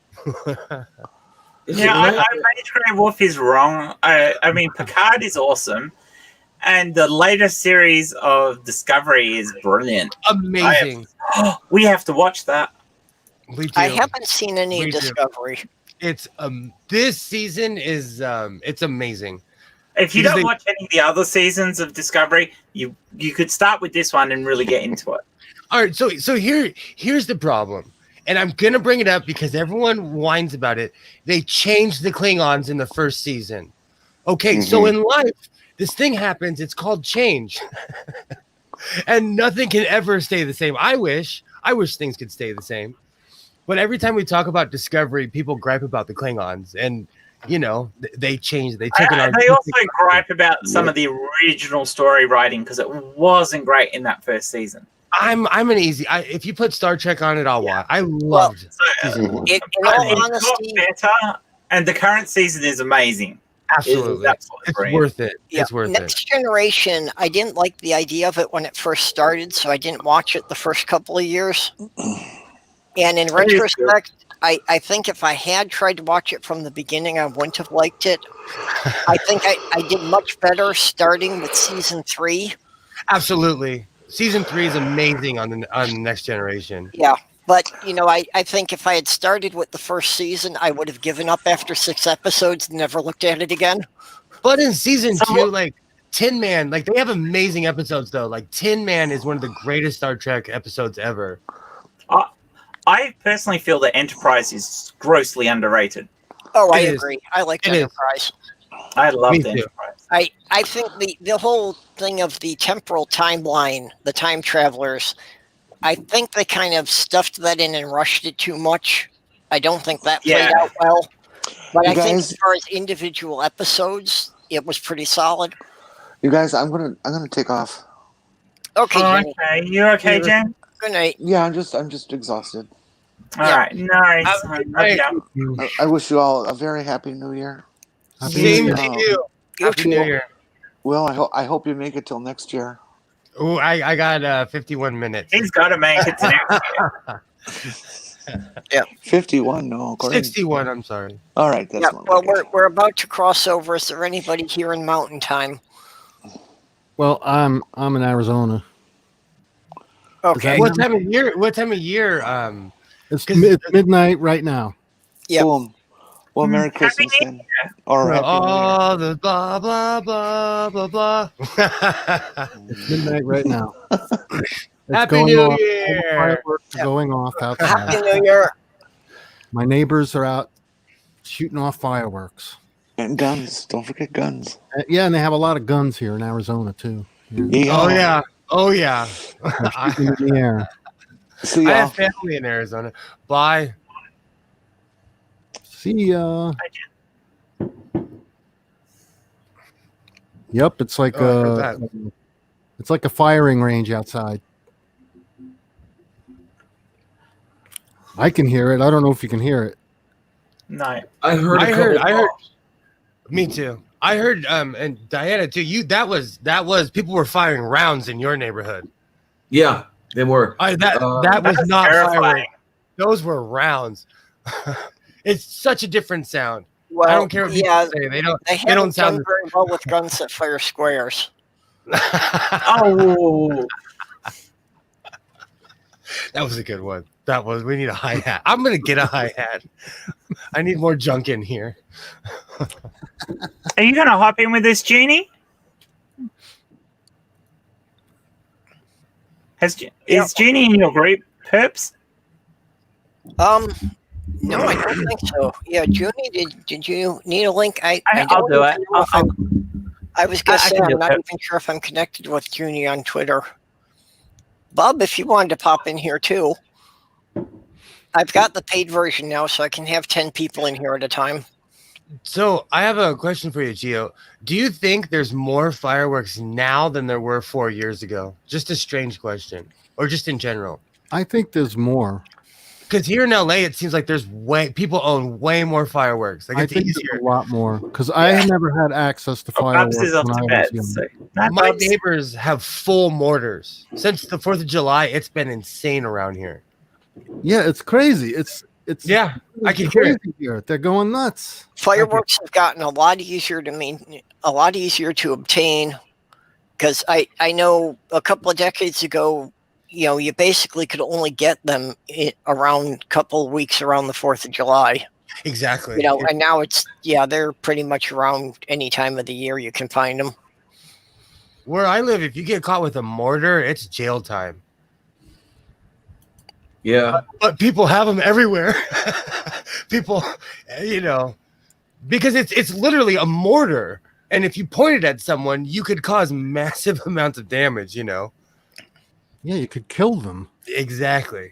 is it Yeah, my- Mage Grey Wolf is wrong. I mean, Picard is awesome, and the latest series of Discovery is brilliant. Amazing. We have to watch that. We do. I haven't seen any We do. Discovery. It's this season is it's amazing. If you Because don't they- watch any of the other seasons of Discovery, you could start with this one and really get into it. All right, so here's the problem. And I'm gonna bring it up because everyone whines about it. They changed the Klingons in the first season. Okay, so in life, this thing happens, it's called change. And nothing can ever stay the same. I wish things could stay the same. But every time we talk about Discovery, people gripe about the Klingons, and they changed. They took it. They also gripe about some of the original story writing because it wasn't great in that first season. I'm an easy. If you put Star Trek on it, I'll watch. I loved season 1. In It all got honesty, better, and the current season is amazing. Absolutely, It is absolutely it's brilliant. worth it. yeah, It's worth it. Next Generation, I didn't like the idea of it when it first started, so I didn't watch it the first couple of years. And in It is good. retrospect, I think if I had tried to watch it from the beginning, I wouldn't have liked it. I think I did much better starting with season 3. Absolutely, season 3 is amazing on the Next Generation. Yeah, but I think if I had started with the first season, I would have given up after 6 episodes and never looked at it again. But in season Some- 2, like Tin Man, like they have amazing episodes though. Like Tin Man is one of the greatest Star Trek episodes ever. I personally feel that Enterprise is grossly underrated. Oh, I It is. agree. I like It is. Enterprise. I love Me the too. Enterprise. I think the whole thing of the temporal timeline, the time travelers, I think they kind of stuffed that in and rushed it too much. I don't think that played Yeah. out well. But You I think guys- as far as individual episodes, it was pretty solid. You guys, I'm gonna take off. Okay, Jenny, Okay, you're okay, Jen? good night. Yeah, I'm just exhausted. All Yeah. right, nice. Have a I good love night. you. I wish you all a very happy New Year. Same to Oh. you. You Happy too. New Year. Well, I hope you make it till next year. Oh, I got 51 minutes. He's got to make it to next year. 51, no. According, 61. I'm sorry. all right, that's Yeah, more well, like it. we're about to cross over. Is there anybody here in Mountain Time? Well, I'm in Arizona. Okay. What time of year? What time of year? It's 'Cause- midnight right now. Yep. Boom. Well, Merry Happy Christmas New then. Or Happy New Year. all the blah blah blah blah blah. It's midnight right now. It's Happy going New off. All the Year! fireworks are going off outside. Happy New Year. My neighbors are out shooting off fireworks. And guns. Don't forget guns. Yeah, and they have a lot of guns here in Arizona too. Yeah. Oh yeah, oh yeah. They're shooting in the air. See I y'all. have family in Arizona. Bye. See ya. Yep, it's like Oh, I heard it's like a firing range outside. I can hear it. I don't know if you can hear it. No. I heard. I a heard. couple I heard. calls. Me too. I heard. And Diana too. That was people were firing rounds in your neighborhood. Yeah, they were. That was That's not terrifying. fireworks. Those were rounds. It's such a different sound. Well, I don't care what people yeah, say. They don't. they They don't haven't done sound. very well with guns that fire squares. Oh, That was a good one. That was. We need a hi hat. I'm gonna get a hi hat. I need more junk in here. are you gonna hop in with this genie? Is Genie in your group, Perps? No, I don't think so. Yeah, Junie, did you need a link? I'll do it. I was gonna I say can do I'm not it. even sure if I'm connected with Junie on Twitter. Bob, if you wanted to pop in here too. I've got the paid version now, so I can have 10 people in here at a time. So I have a question for you, Gio. Do you think there's more fireworks now than there were 4 years ago? Just a strange question, or just in general. I think there's more. Because here in LA, it seems like there's people own way more fireworks. Like I it's think easier. there's a lot more because I had never had access to fireworks Babs is off when to I bed. was So. young. Night, My Babs. neighbors have full mortars. Since the 4th of July, it's been insane around here. Yeah, it's crazy. It's Yeah, I it's can hear it. crazy here. They're going nuts. Fireworks have gotten a lot easier to obtain because I know a couple of decades ago, you basically could only get them around a couple of weeks around the 4th of July. Exactly. And now they're pretty much around any time of the year you can find them. Where I live, if you get caught with a mortar, it's jail time. Yeah. But people have them everywhere. People, because it's literally a mortar, and if you point it at someone, you could cause massive amounts of damage. Yeah, you could kill them. Exactly.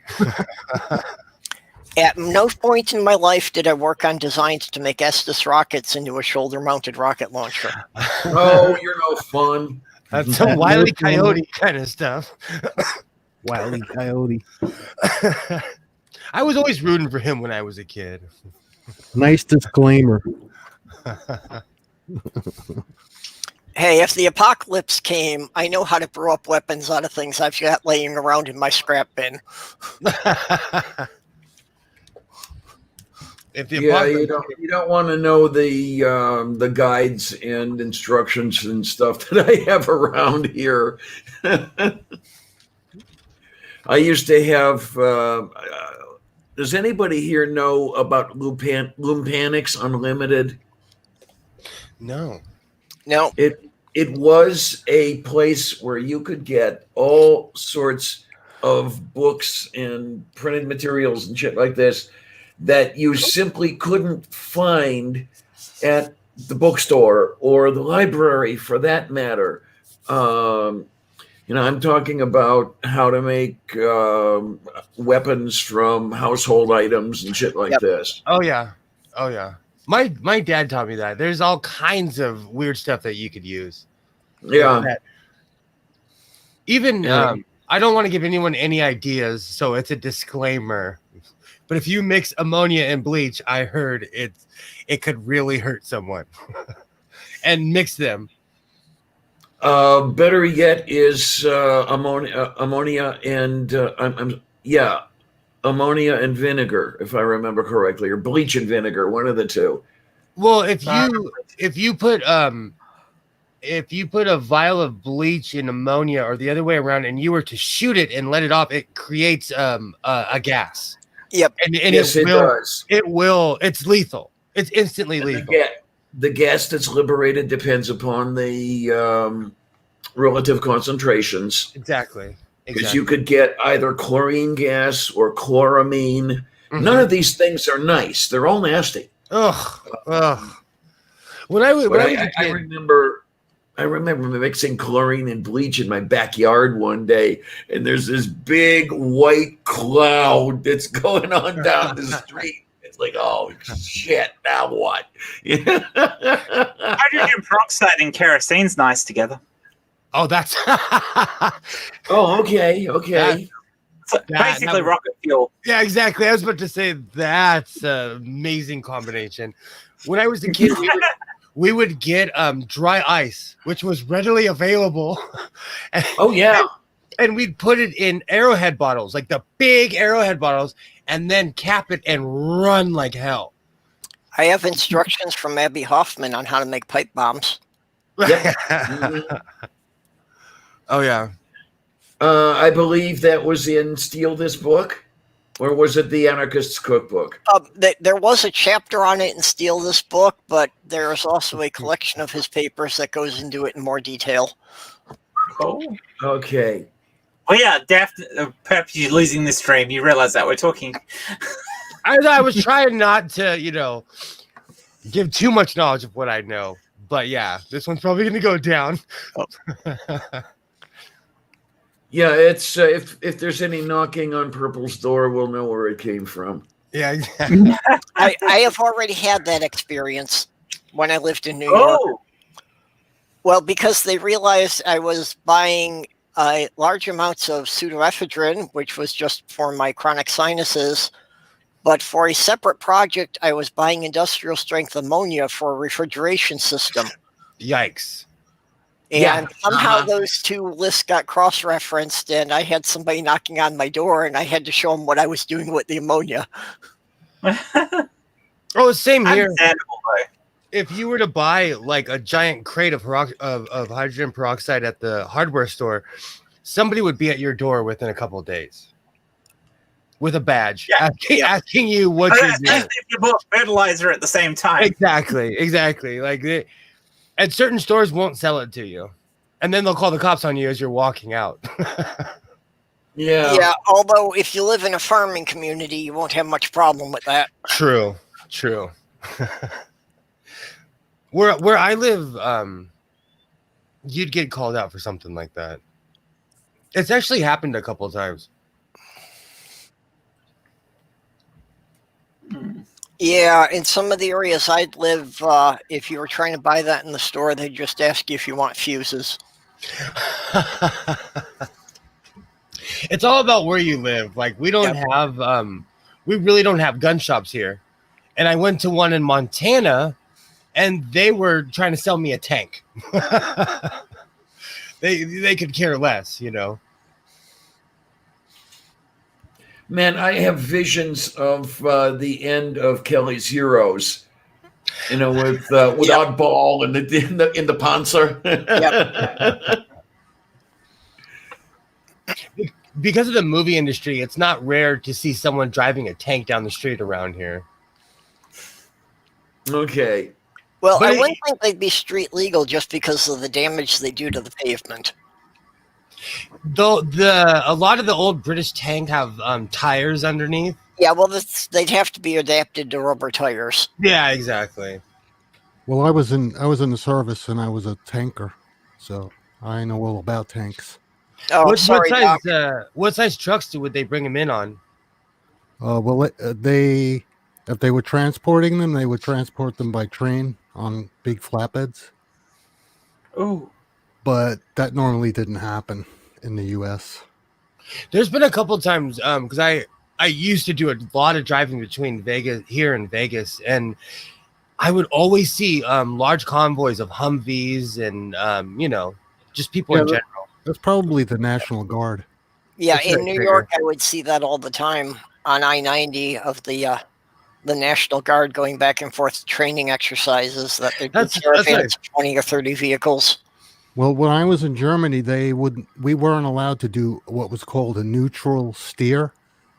At no point in my life did I work on designs to make Estes rockets into a shoulder-mounted rocket launcher. Oh, you're no fun. That's some Wile E. Coyote kind of stuff. Wile E. Coyote. I was always rooting for him when I was a kid. Nice disclaimer. Hey, if the apocalypse came, I know how to blow up weapons out of things I've got laying around in my scrap bin. If the Yeah, apocalypse- you don't want to know the guides and instructions and stuff that I have around here. I used to have. Does anybody here know about Lumpanics Unlimited? No. No, It was a place where you could get all sorts of books and printed materials and shit like this that you simply couldn't find at the bookstore or the library, for that matter. I'm talking about how to make weapons from household items and shit like this. Oh yeah. My dad taught me that. There's all kinds of weird stuff that you could use. Yeah. Even Yeah. I don't want to give anyone any ideas, so it's a disclaimer. But if you mix ammonia and bleach, I heard it could really hurt someone. And mix them. Better yet is ammonia and ammonia and vinegar, if I remember correctly, or bleach and vinegar, one of the two. Well, if you put a vial of bleach in ammonia or the other way around, and you were to shoot it and let it off, it creates a gas. Yep. And Yes, it does. It will. It's lethal. It's instantly And lethal. the gas that's liberated depends upon the relative concentrations. Exactly. Because you could get either chlorine gas or chloramine. None of these things are nice. They're all nasty. Ugh. When I remember mixing chlorine and bleach in my backyard one day, and there's this big white cloud that's going on down the street. It's like, oh shit! Now what? Hydrogen peroxide and kerosene's nice together. Oh, that's. Oh, okay. So basically, rocket fuel. Yeah, exactly. I was about to say that's an amazing combination. When I was a kid, we would get dry ice, which was readily available. Oh yeah. And we'd put it in Arrowhead bottles, like the big Arrowhead bottles, and then cap it and run like hell. I have instructions from Abby Hoffman on how to make pipe bombs. Yep. Oh yeah. I believe that was in Steal This Book, or was it the Anarchist's Cookbook? There was a chapter on it in Steal This Book, but there is also a collection of his papers that goes into it in more detail. Oh. Okay. Oh yeah, perhaps you're losing the stream. You realize that we're talking. I was trying not to, give too much knowledge of what I know. But yeah, this one's probably going to go down. Yeah, it's if there's any knocking on Purple's door, we'll know where it came from. Yeah, exactly. I have already had that experience when I lived in New York. Well, because they realized I was buying large amounts of pseudoephedrine, which was just for my chronic sinuses. But for a separate project, I was buying industrial strength ammonia for a refrigeration system. Yikes. And somehow those two lists got cross-referenced, and I had somebody knocking on my door, and I had to show them what I was doing with the ammonia. Oh, same here. If you were to buy like a giant crate of hydrogen peroxide at the hardware store, somebody would be at your door within a couple of days with a badge asking you what you're doing. If you bought fertilizer at the same time. Exactly. Like and certain stores won't sell it to you, and then they'll call the cops on you as you're walking out. Yeah. Although if you live in a farming community, you won't have much problem with that. True. Where I live, you'd get called out for something like that. It's actually happened a couple of times. Yeah, in some of the areas I'd live, if you were trying to buy that in the store, they'd just ask you if you want fuses. It's all about where you live. Like we don't have, we really don't have gun shops here. And I went to one in Montana, and they were trying to sell me a tank. They could care less, Man, I have visions of the end of Kelly's Heroes, with Oddball in the Panzer. Because of the movie industry, it's not rare to see someone driving a tank down the street around here. Okay. Well, I wouldn't think they'd be street legal just because of the damage they do to the pavement. Though a lot of the old British tank have tires underneath. Yeah, well, they'd have to be adapted to rubber tires. Yeah, exactly. Well, I was in the service, and I was a tanker, so I know all about tanks. Oh, what size trucks would they bring them in on? Well, if they were transporting them, they would transport them by train on big flatbeds. Oh. But that normally didn't happen in the U.S. There's been a couple times because I used to do a lot of driving between here and Vegas, and I would always see large convoys of Humvees and just people in general. That's probably the National Guard. Yeah, in New York, I would see that all the time. on I-90 of the National Guard going back and forth training exercises that they do That's caravans nice. of 20 or 30 vehicles. Well, when I was in Germany, we weren't allowed to do what was called a neutral steer,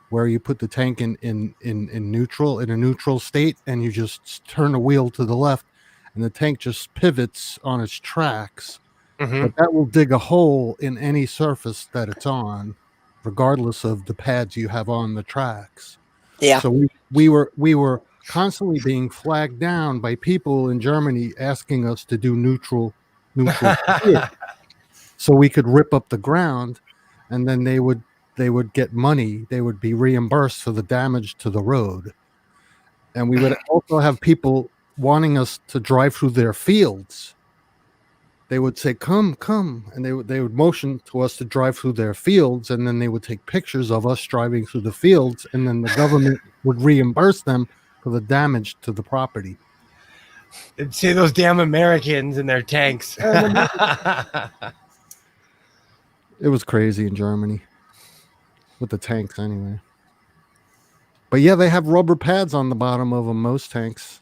where you put the tank in neutral, in a neutral state, and you just turn the wheel to the left, and the tank just pivots on its tracks. Mhm. But that will dig a hole in any surface that it's on, regardless of the pads you have on the tracks. Yeah. So we were constantly being flagged down by people in Germany asking us to do neutral steer, so we could rip up the ground, and then they would get money. They would be reimbursed for the damage to the road. And we would also have people wanting us to drive through their fields. They would say, come, and they would motion to us to drive through their fields, and then they would take pictures of us driving through the fields, and then the government would reimburse them for the damage to the property. See those damn Americans and their tanks. It was crazy in Germany with the tanks anyway. But yeah, they have rubber pads on the bottom of them, most tanks.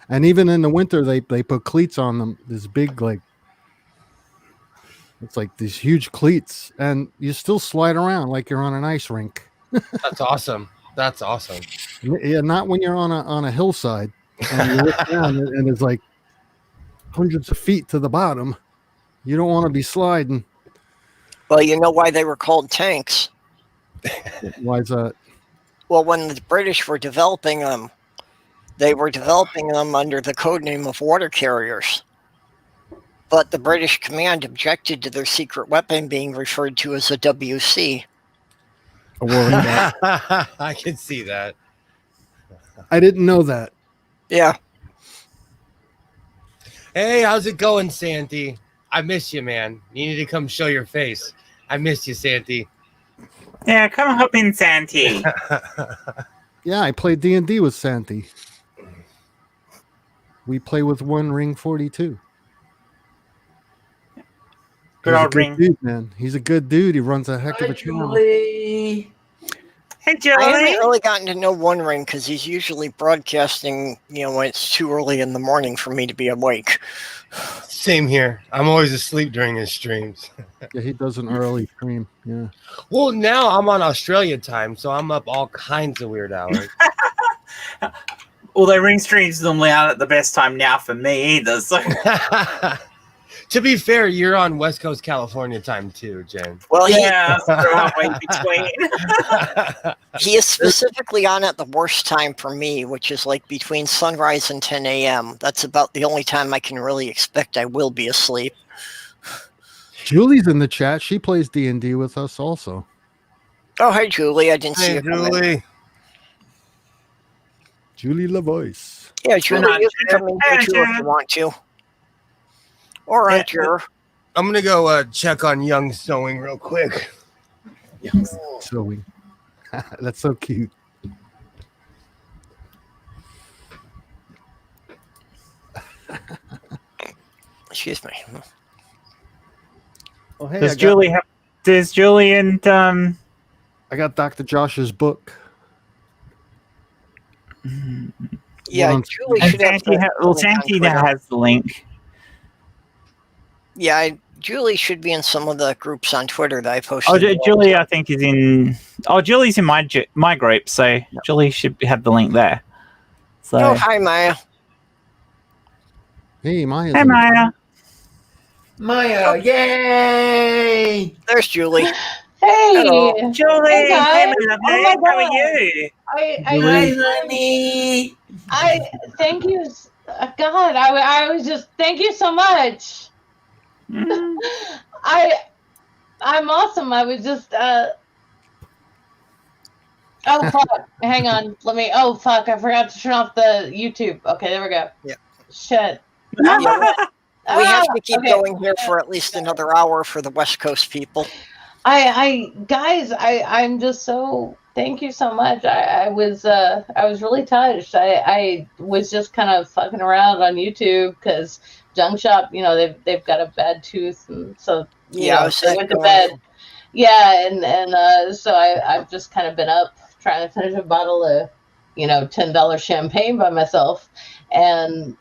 And even in the winter, they put cleats on them. This big, like, it's like these huge cleats, and you still slide around like you're on an ice rink. That's awesome. That's awesome. Yeah, not when you're on a hillside and you look down and it's like hundreds of feet to the bottom. You don't want to be sliding. Well, you know why they were called tanks? Why is that? Well, when the British were developing them, they were developing them under the code name of water carriers. But the British command objected to their secret weapon being referred to as a WC. A warring bot. I can see that. I didn't know that. Yeah. Hey, how's it going, Santy? I miss you, man. You need to come show your face. I miss you, Santy. Yeah, come hop in, Santy. Yeah, I played D&D with Santi. We play with one ring 42. Good He's a old ring. dude, man. He's a good dude. He runs a heck of a channel. Hey, I Julie. haven't really gotten to know One Ring because he's usually broadcasting, when it's too early in the morning for me to be awake. Same here. I'm always asleep during his streams. Yeah, he does an early stream. Yeah. Well, now I'm on Australia time, so I'm up all kinds of weird hours. Although ring streams normally aren't at the best time now for me either. So To be fair, you're on West Coast California time too, Jen. Well, yeah, so halfway between. he is specifically on at the worst time for me, which is like between sunrise and 10 a.m. That's about the only time I can really expect I will be asleep. Julie's in the chat. She plays D&D with us also. Oh, hi, Julie. I didn't see Hey, you come in. Julie. Julie LaVoice. Yeah, Julie, not you can sure. come in here too if you want to. Or Yeah, enter. I'm gonna go check on Young Sewing real quick. Sewing. That's so cute. Excuse me. Oh, hey, Does Julie have? Does Julie and I got Dr. Josh's book. Yeah, Well, Julie and should have Santy? the Well, link on Santy now Twitter. has the link. Yeah, Julie should be in some of the groups on Twitter that I posted. Oh, Julie, I think is in. Oh, Julie's in my group, so Julie should have the link there. So, Oh, hi, Maya. Hey, Maya. hey, Maya. Maya, yay! There's Julie. Hey! Hello. Julie, Hey, guys. hey, my lovely. Oh my How are God. you? I honey. thank you. God, I was just, thank you so much. Mm. I'm awesome. I was just, oh, fuck. Hang on. Oh, fuck. I forgot to turn off the YouTube. Okay, there we go. Yeah. Shit. We have to keep okay. going here for at least another hour for the West Coast people. Guys, I'm just so, thank you so much. I was really touched. I was just kind of fucking around on YouTube because Junk Shop, they've got a bad tooth, and so Yeah, I was they went to bed. Yeah, and so I've just kind of been up trying to finish a bottle of, $10 champagne by myself, and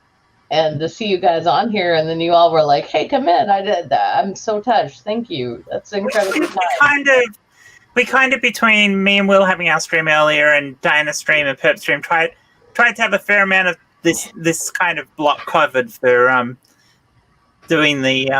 to see you guys on here, and then you all were like, "Hey, come in." I did that. I'm so touched. Thank you. That's incredibly kind. We kind of between me and Will having our stream earlier and Diana's stream and Perp's stream tried to have a fair amount of this kind of block covered for doing the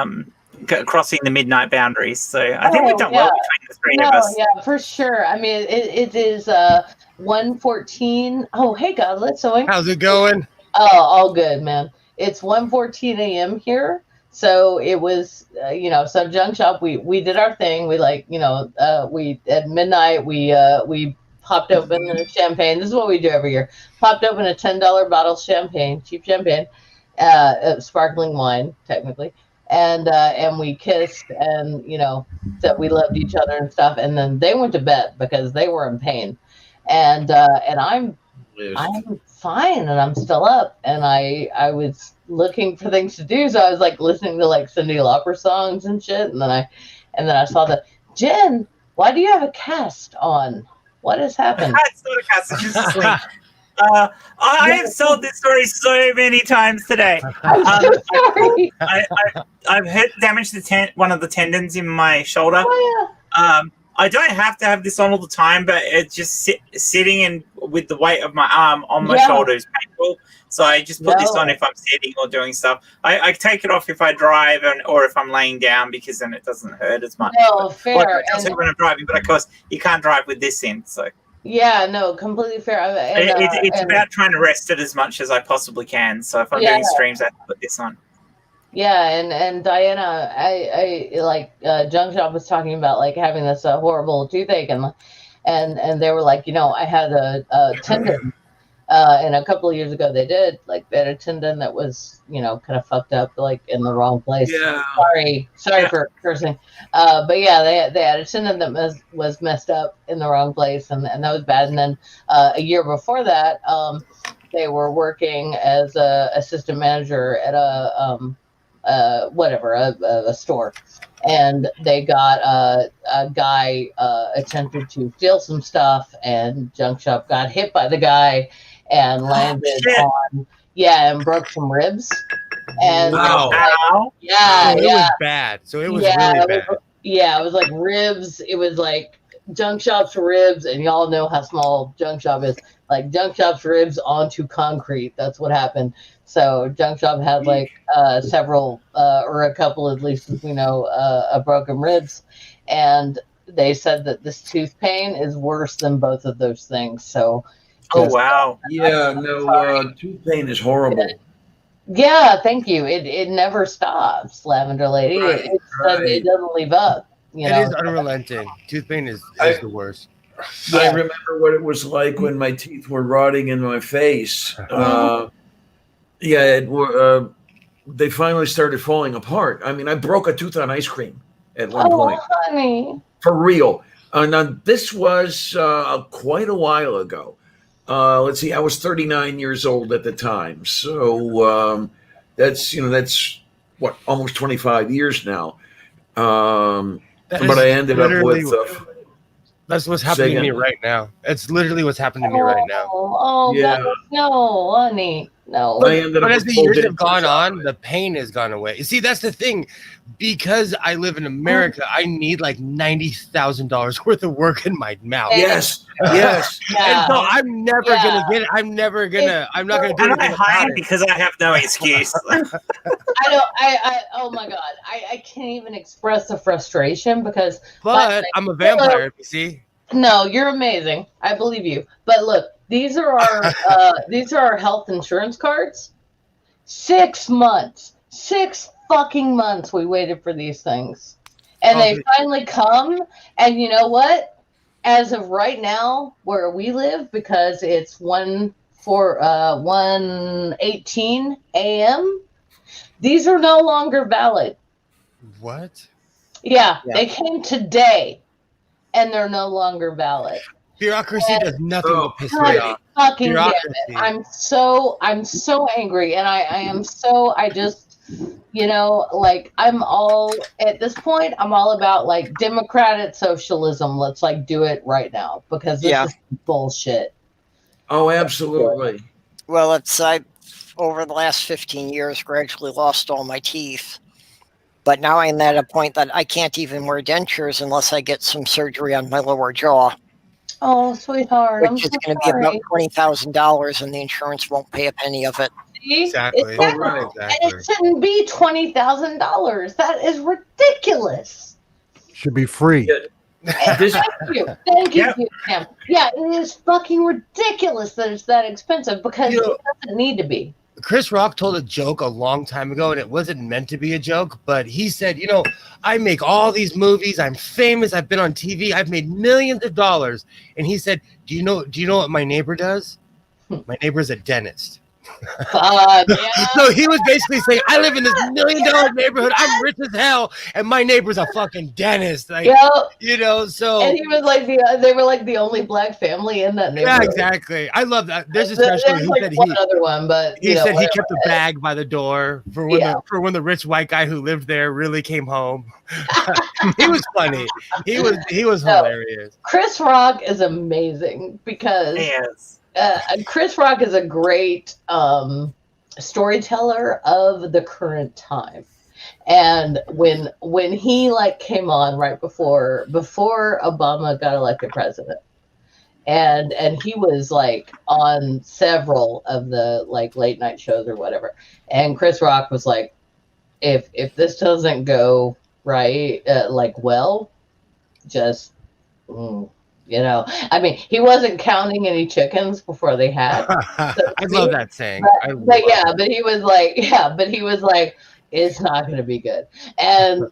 crossing the midnight boundaries. So I think we've done well between the three of us. Yeah, for sure. I mean, it is 1:14. Oh, hey, Godlet. So how's it going? Oh, all good, man. It's 1:14 a.m. here. So it was, so Junk Shop, we did our thing. We we at midnight, we popped open the champagne. This is what we do every year. Popped open a $10 bottle of champagne, cheap champagne, sparkling wine, technically. And we kissed and, said we loved each other and stuff. And then they went to bed because they were in pain. And I'm fine, and I'm still up, and I was looking for things to do, so I was like listening to like Cyndi Lauper songs and shit, and then I saw the Jen. Why do you have a cast on? What has happened? It's not a cast. It's just sleep. I have sold this story so many times today. I'm so sorry. I've damaged one of the tendons in my shoulder. Oh, yeah. I don't have to have this on all the time, but it's just sitting and with the weight of my arm on my shoulder is painful. So I just put this on if I'm sitting or doing stuff. I take it off if I drive or if I'm laying down, because then it doesn't hurt as much. No, fair. Like, when I'm driving, but of course you can't drive with this in. So yeah, no, completely fair. It's about trying to rest it as much as I possibly can. So if I'm doing streams, I have to put this on. Yeah, and Diana, I like Junk Shop was talking about like having this horrible toothache, and they were like, I had a tendon, and a couple of years ago they had a tendon that was kind of fucked up, like in the wrong place. Yeah. Sorry for cursing, but yeah, they had a tendon that was messed up in the wrong place, and that was bad. And then a year before that, they were working as a assistant manager at a store, and they got a guy attempted to steal some stuff, and Junk Shop got hit by the guy and landed and broke some ribs. And wow. It was bad. So it was really bad. It was like ribs. It was like Junk Shop's ribs, and y'all know how small Junk Shop is. Like Junk Shop's ribs onto concrete. That's what happened. So Junk Shop had like several, or a couple at least, of broken ribs, and they said that this tooth pain is worse than both of those things. So, wow, tooth pain is horrible. Yeah, thank you. It never stops, Lavender Lady. Right, It doesn't leave up. It is unrelenting. Tooth pain is the worst. I remember what it was like when my teeth were rotting in my face. They finally started falling apart. I mean, I broke a tooth on ice cream at one point. Honey. For real. And this was quite a while ago. Let's see, I was 39 years old at the time. So that's what, almost 25 years now. But I ended up with... that's what's happening to me right now. It's literally what's happening to me right now. Oh, yeah. God, no, honey. No. But as the years have gone on, the pain has gone away. You see, that's the thing. Because I live in America, I need like $90,000 worth of work in my mouth. Yes. Yeah. And so I'm never gonna get it. I'm not gonna do it. I'm hiding because I have no excuse. Oh my God. I can't even express the frustration because. But I'm a vampire, you see. No, you're amazing. I believe you. But look, these are our health insurance cards. 6 months. 6 fucking months we waited for these things. And they finally come. And you know what? As of right now, where we live, because it's 1:18 a.m., these are no longer valid. What? Yeah, they came today, and they're no longer valid. Bureaucracy does nothing but piss me off. Fucking damn it. I'm so angry, and I You know, like I'm all at this point, I'm all about like democratic socialism. Let's like do it right now because this Yeah. is bullshit. Oh, absolutely. Well, I over the last 15 years gradually lost all my teeth. But now I'm at a point that I can't even wear dentures unless I get some surgery on my lower jaw, Oh, sweetheart, I'm which is so going to be about sorry. $20,000, and the insurance won't pay a penny of it. See? Exactly. Oh, right. And Exactly. it shouldn't be $20,000. That is ridiculous. Should be free. This, Thank you, Yep. Sam. Yeah, it is fucking ridiculous that it's that expensive because You know- it doesn't need to be. Chris Rock told a joke a long time ago, and it wasn't meant to be a joke, but he said, I make all these movies. I'm famous. I've been on TV. I've made millions of dollars. And he said, do you know what my neighbor does? My neighbor's a dentist. Yeah. So he was basically saying, I live in this $1 million neighborhood. I'm rich as hell, and my neighbor's a fucking dentist. Like, so. And he was like they were like the only black family in that neighborhood. Yeah, exactly. I love that. There's There's especially he like said one other one, but he said he whatever. kept a bag by the door for when the rich white guy who lived there really came home. He was funny. He was hilarious. Chris Rock is amazing because Yes. Chris Rock is a great storyteller of the current time. And when he like came on right before Obama got elected president, and he was like on several of the like late night shows or whatever, and Chris Rock was like, if this doesn't go right, just I mean, he wasn't counting any chickens before they had. I love that saying. But he was like, it's not going to be good. And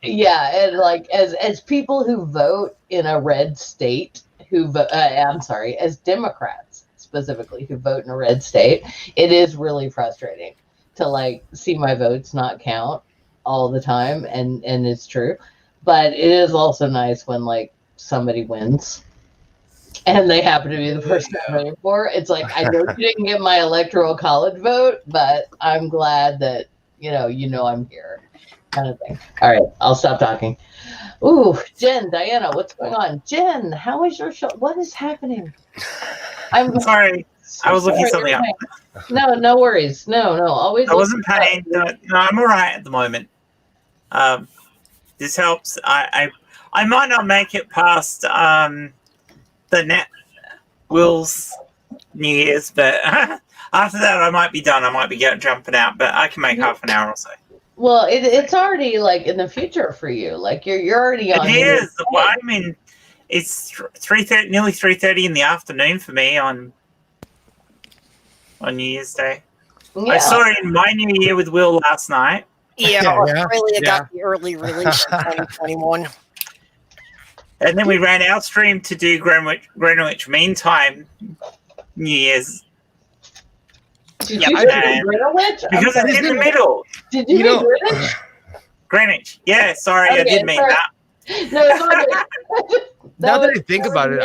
and like as people who vote in a red state, as Democrats specifically who vote in a red state, it is really frustrating to like see my votes not count all the time, and it's true. But it is also nice when like somebody wins and they happen to be the person I'm voting for. It's like, I know you didn't get my electoral college vote, but I'm glad that I'm here, kind of thing. All right, I'll stop talking. Ooh, Jen, Diana, what's going on? Jen, how is your show? What is happening? I'm sorry. I was looking something up. No worries. No, always. I wasn't paying. No, I'm all right at the moment. This helps. I might not make it past the net Will's New Year's, but after that I might be done. I might be jumping out, but I can make half an hour or so. Well, it's already like in the future for you. Like you're already on. It is. Well, I mean, it's 3:30, nearly 3:30 in the afternoon for me on New Year's Day. Yeah. I saw it in my New Year with Will last night. Yeah, Australia got the early release in 2021. And then we ran our stream to do Greenwich Mean Time New Year's. Did you do Greenwich? Because it's in the middle. Did you do Greenwich? Greenwich. Yeah, sorry, I did mean that. No, it's all good. Now that I think about it,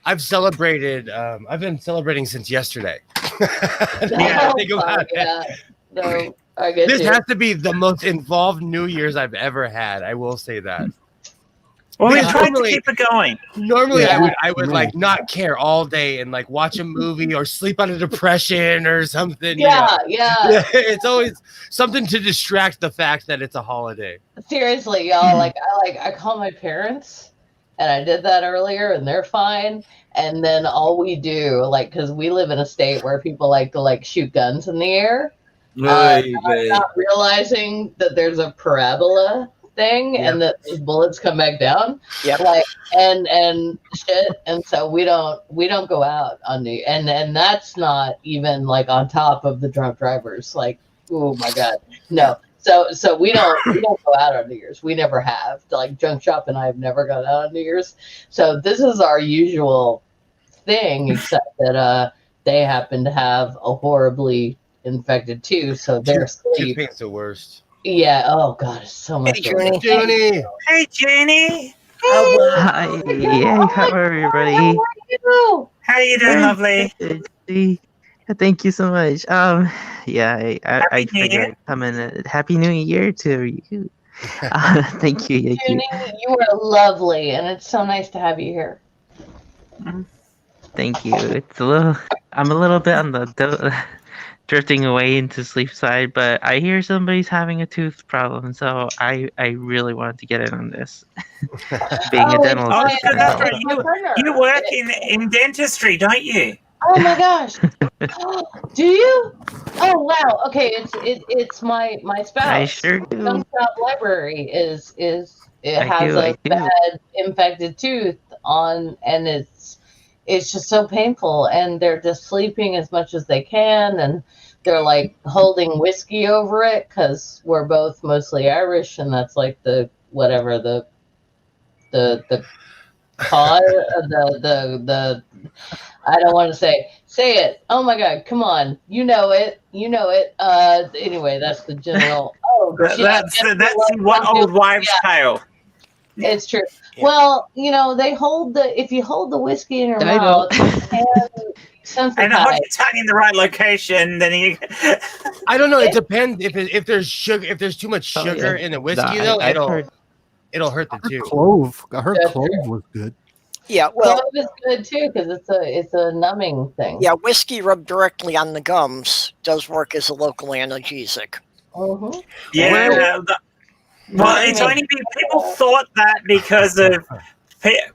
I've celebrated. I've been celebrating since yesterday. Yeah, think about it. No, I get this you. has to be the most involved New Year's I've ever had. I will say that. Well, we Because tried to keep it going. Normally, I would like not care all day and like watch a movie or sleep out of depression or something. Yeah. It's always something to distract the fact that it's a holiday. Seriously, y'all. I call my parents, and I did that earlier, and they're fine. And then all we do, like, because we live in a state where people like to like shoot guns in the air, not realizing that there's a parabola thing and that those bullets come back down. Yeah. Like and shit. And so we don't go out on the and that's not even like on top of the drunk drivers. Like, oh my God. No. So we don't go out on New Year's. We never have. Like Junk Shop and I have never gone out on New Year's. So this is our usual thing, except that they happen to have a horribly infected too. So they're asleep. It's the worst. Yeah. Oh God, it's so much. Hey, Junie. Junie. Hey, Jenny. Hi. Hey, how are everybody? How are you? How you doing, lovely? Hey, Thank you so much. Yeah, I Happy New figured Year. I'd come in. Happy New Year to you. Thank you. Thank you. Junie, you are lovely, and it's so nice to have you here. Thank you. It's a little. I'm a little bit on the drifting away into sleep side, but I hear somebody's having a tooth problem, so I really wanted to get in on this. Being a Oh, it's dental Oh, my, because assistant. that's So. right. it's my partner. You work in dentistry, don't you? Oh my gosh. Do you? Oh wow. Okay, it's my I spouse. sure do. Gunshot Library it I has do. a I do. bad infected tooth on, and it's just so painful, and they're just sleeping as much as they can, and they're like holding whiskey over it because we're both mostly Irish, and that's like the whatever the cause the I don't want to say it. Oh my God, come on. You know it. You know it. Anyway, that's the general. Oh, yeah, That's what old wives' tale. it's true. Yeah. Well, they hold if you hold the whiskey in your I know. mouth, you can And I hold sensitize. your tongue in the right location, then you. I don't know. It depends if there's sugar. If there's too much Oh, sugar yeah. in the whiskey, No, though, I've heard. it'll hurt the Her tooth. clove. I heard That's clove true. was good. Yeah, well, Clove is good too because it's a numbing thing. yeah, whiskey rubbed directly on the gums does work as a local analgesic. Mhm. Yeah. Well, it's Right. only people thought that because of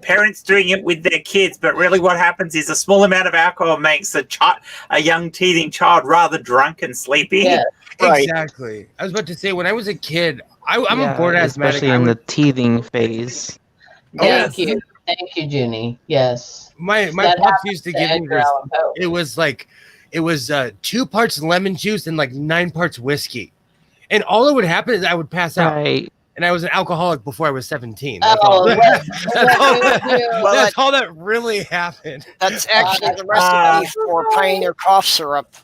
parents doing it with their kids, but really what happens is a small amount of alcohol makes a young teething child rather drunk and sleepy. Yeah. Right. Exactly. I was about to say when I was a kid, I'm Yeah, a border asthmatic. especially in the teething phase. Thank you, Junie. Yes. My That pops happens used to to give me Edgar this. Allan Poe. It was 2 parts lemon juice and like 9 parts whiskey, and all that would happen is I would pass out. Right. And I was an alcoholic before I was 17. Oh, That's all. well, That's all that really happened. That's actually the recipe for Pioneer cough syrup.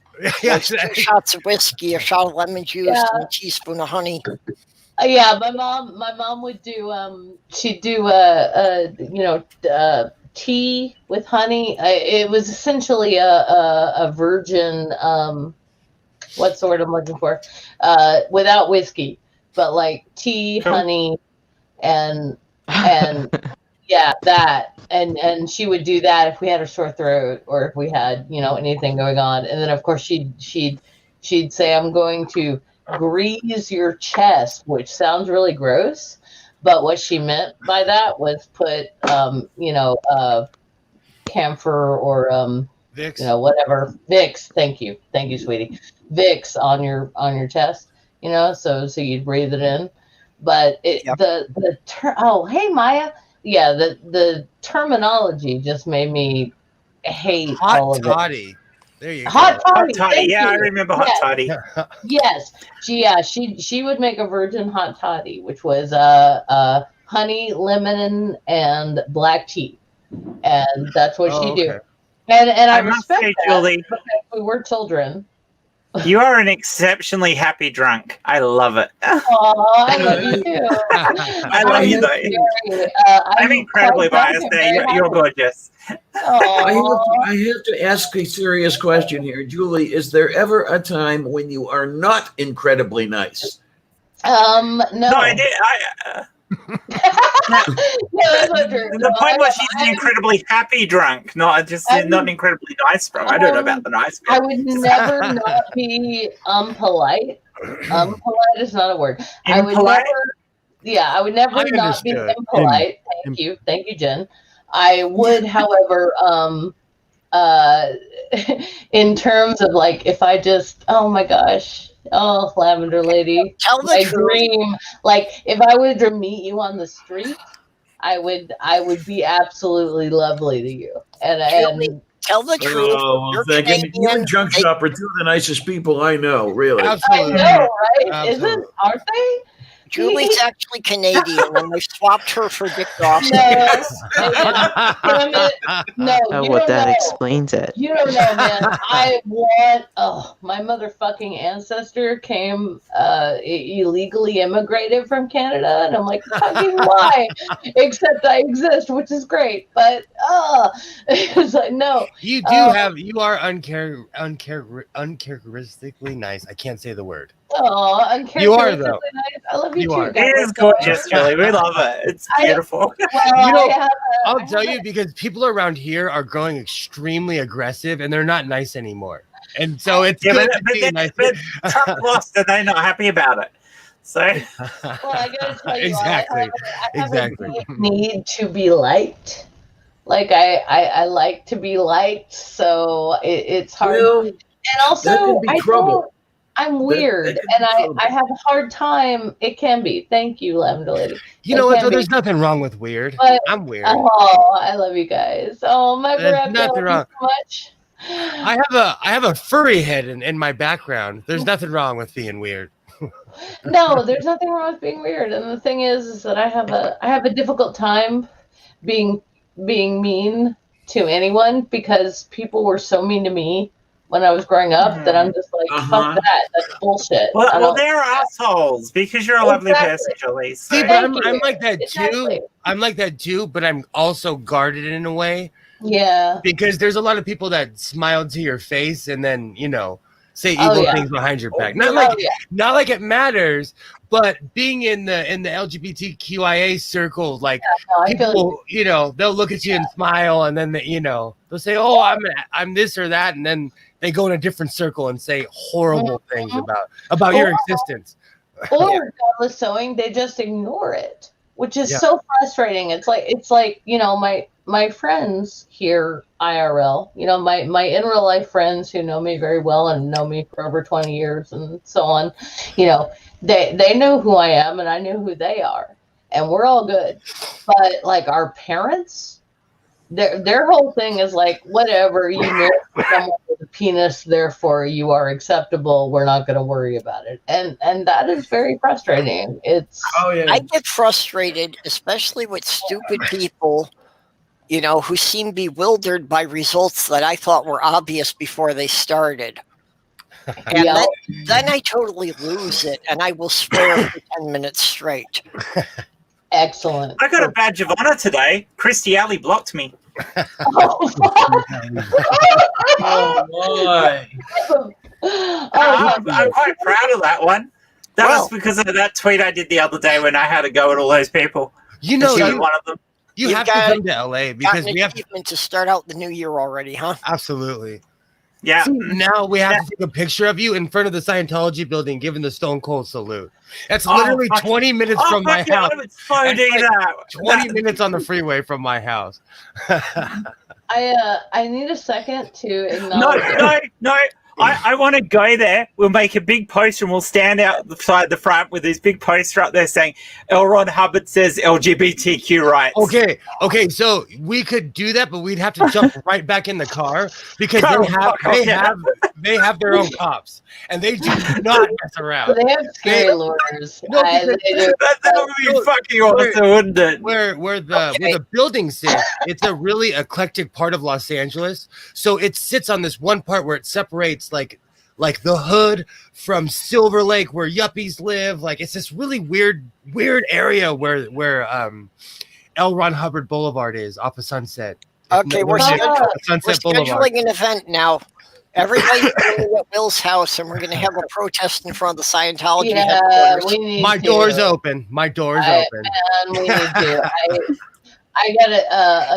Yeah, It's 2 shots of whiskey, a shot of lemon juice, Yeah. and a teaspoon of honey. Yeah, my mom would do she'd do tea with honey. It was essentially a virgin what's the word I'm looking for? Without whiskey, but like tea, honey, and yeah, that. And she would do that if we had a sore throat or if we had, anything going on. And then of course she'd say, I'm going to grease your chest, which sounds really gross. But what she meant by that was put camphor or Vicks. whatever. Vicks, thank you, sweetie. Vicks on your chest, so you'd breathe it in. But oh, hey Maya, yeah, the terminology just made me hate all Hot of toddy. it. There you go. Hot toddy. Hot toddy. Thank Yeah, I you. remember hot toddy. Yes, she would make a virgin hot toddy, which was honey, lemon, and black tea, and that's what she do. Okay. And I must respect say, that Julie, because we were children. you are an exceptionally happy drunk. I love it. Oh, I love you too. I love you though. I'm incredibly biased there. You're gorgeous. I have to ask a serious question here, Julie. Is there ever a time when you are not incredibly nice? No. No, I did. No, that's not true. The No, point was she's I- an incredibly happy drunk, not not an incredibly nice drunk. I don't know about the nice bit. I would never not be unpolite. Unpolite is not a word. I would Impolite? I would never I not be understood. impolite. Thank you, Jen. I would, however, in terms of like if I just, oh my gosh, oh Lavender Lady, Tell the my truth. dream. Like if I were to meet you on the street, I would be absolutely lovely to you. And Tell the truth. Oh, well, You're thank you. You and Junk Canadian. Shop are 2 of the nicest people I know, really. I Absolutely. know, right? Absolutely. Aren't they? Julie's actually Canadian, and they swapped her for Dick Dawson. No, damn it. No, Oh, you well, don't that know. explains it. You don't know, man. I want. Oh, my motherfucking ancestor came illegally immigrated from Canada, and I'm like, fucking why? Except I exist, which is great. But it's like no. You are uncharacteristically nice. I can't say the word. Oh, You are, though. nice. I love you, You too, are. guys. It is gorgeous, Julie. We love it. It's beautiful. I'll tell you, because people around here are growing extremely aggressive, and they're not nice anymore. And so it's good to see nice. But Trump lost, and they're not happy about it. So, well, I gotta tell you, exactly, I have a deep need to be liked. Like I like to be liked, so it's hard. Well, and also, I'm weird, and I have a hard time. It can be. Thank you, Lavender Lady. You know what? So there's nothing wrong with weird. But, I'm weird. Oh, I love you guys. Oh, my There's breath. nothing wrong. So much. I have a furry head in my background. There's nothing wrong with being weird. No, there's nothing wrong with being weird. And the thing is that I have a difficult time being mean to anyone because people were so mean to me when I was growing up that I'm just like, fuck that. That's bullshit. well, they're assholes because you're a lovely person, Julie. So. See, but I'm like that too. I'm like that too, but I'm also guarded in a way. Yeah. Because there's a lot of people that smile to your face and then, say evil things behind your back. Not like it matters, but being in the LGBTQIA circle, like people, they'll look at you and smile, and then they'll say, "Oh, I'm this or that," and then they go in a different circle and say horrible things about your existence. Or godless sewing, they just ignore it, which is so frustrating. It's like my friends here IRL, my in real life friends who know me very well and know me for over 20 years and so on, they know who I am and I know who they are, and we're all good. But like our parents, their whole thing is like, whatever, you married someone with a penis, therefore you are acceptable. We're not going to worry about it, and that is very frustrating. I get frustrated, especially with stupid people, who seem bewildered by results that I thought were obvious before they started. And then I totally lose it, and I will swear for 10 minutes straight. Excellent. I got a badge of honor today. Christy Alley blocked me. Oh my! I'm quite proud of that one. That was because of that tweet I did the other day when I had to go at all those people. She was one of them. You have to come to LA because we have to start out the new year already, huh? Absolutely. Yeah. So now we have to take a picture of you in front of the Scientology building, giving the Stone Cold salute. That's literally 20 minutes from my house. I would so do that. 20 minutes on the freeway from my house. I need a second to acknowledge. No. I want to go there. We'll make a big poster and we'll stand outside the front with this big poster up there saying L. Ron Hubbard says LGBTQ rights. Okay. So we could do that, but we'd have to jump right back in the car because they have their own cops and they do not mess around. They have scary lawyers. That would be fucking awesome, wouldn't it? Where the building sits, it's a really eclectic part of Los Angeles. So it sits on this one part where it separates like the hood from Silver Lake where yuppies live. Like it's this really weird area where L. Ron Hubbard Boulevard is off of Sunset. Okay, we're scheduling an event now. Everybody's going at Will's house, and we're going to have a protest in front of the Scientology headquarters. My door's open. My door's open. And we need to. I got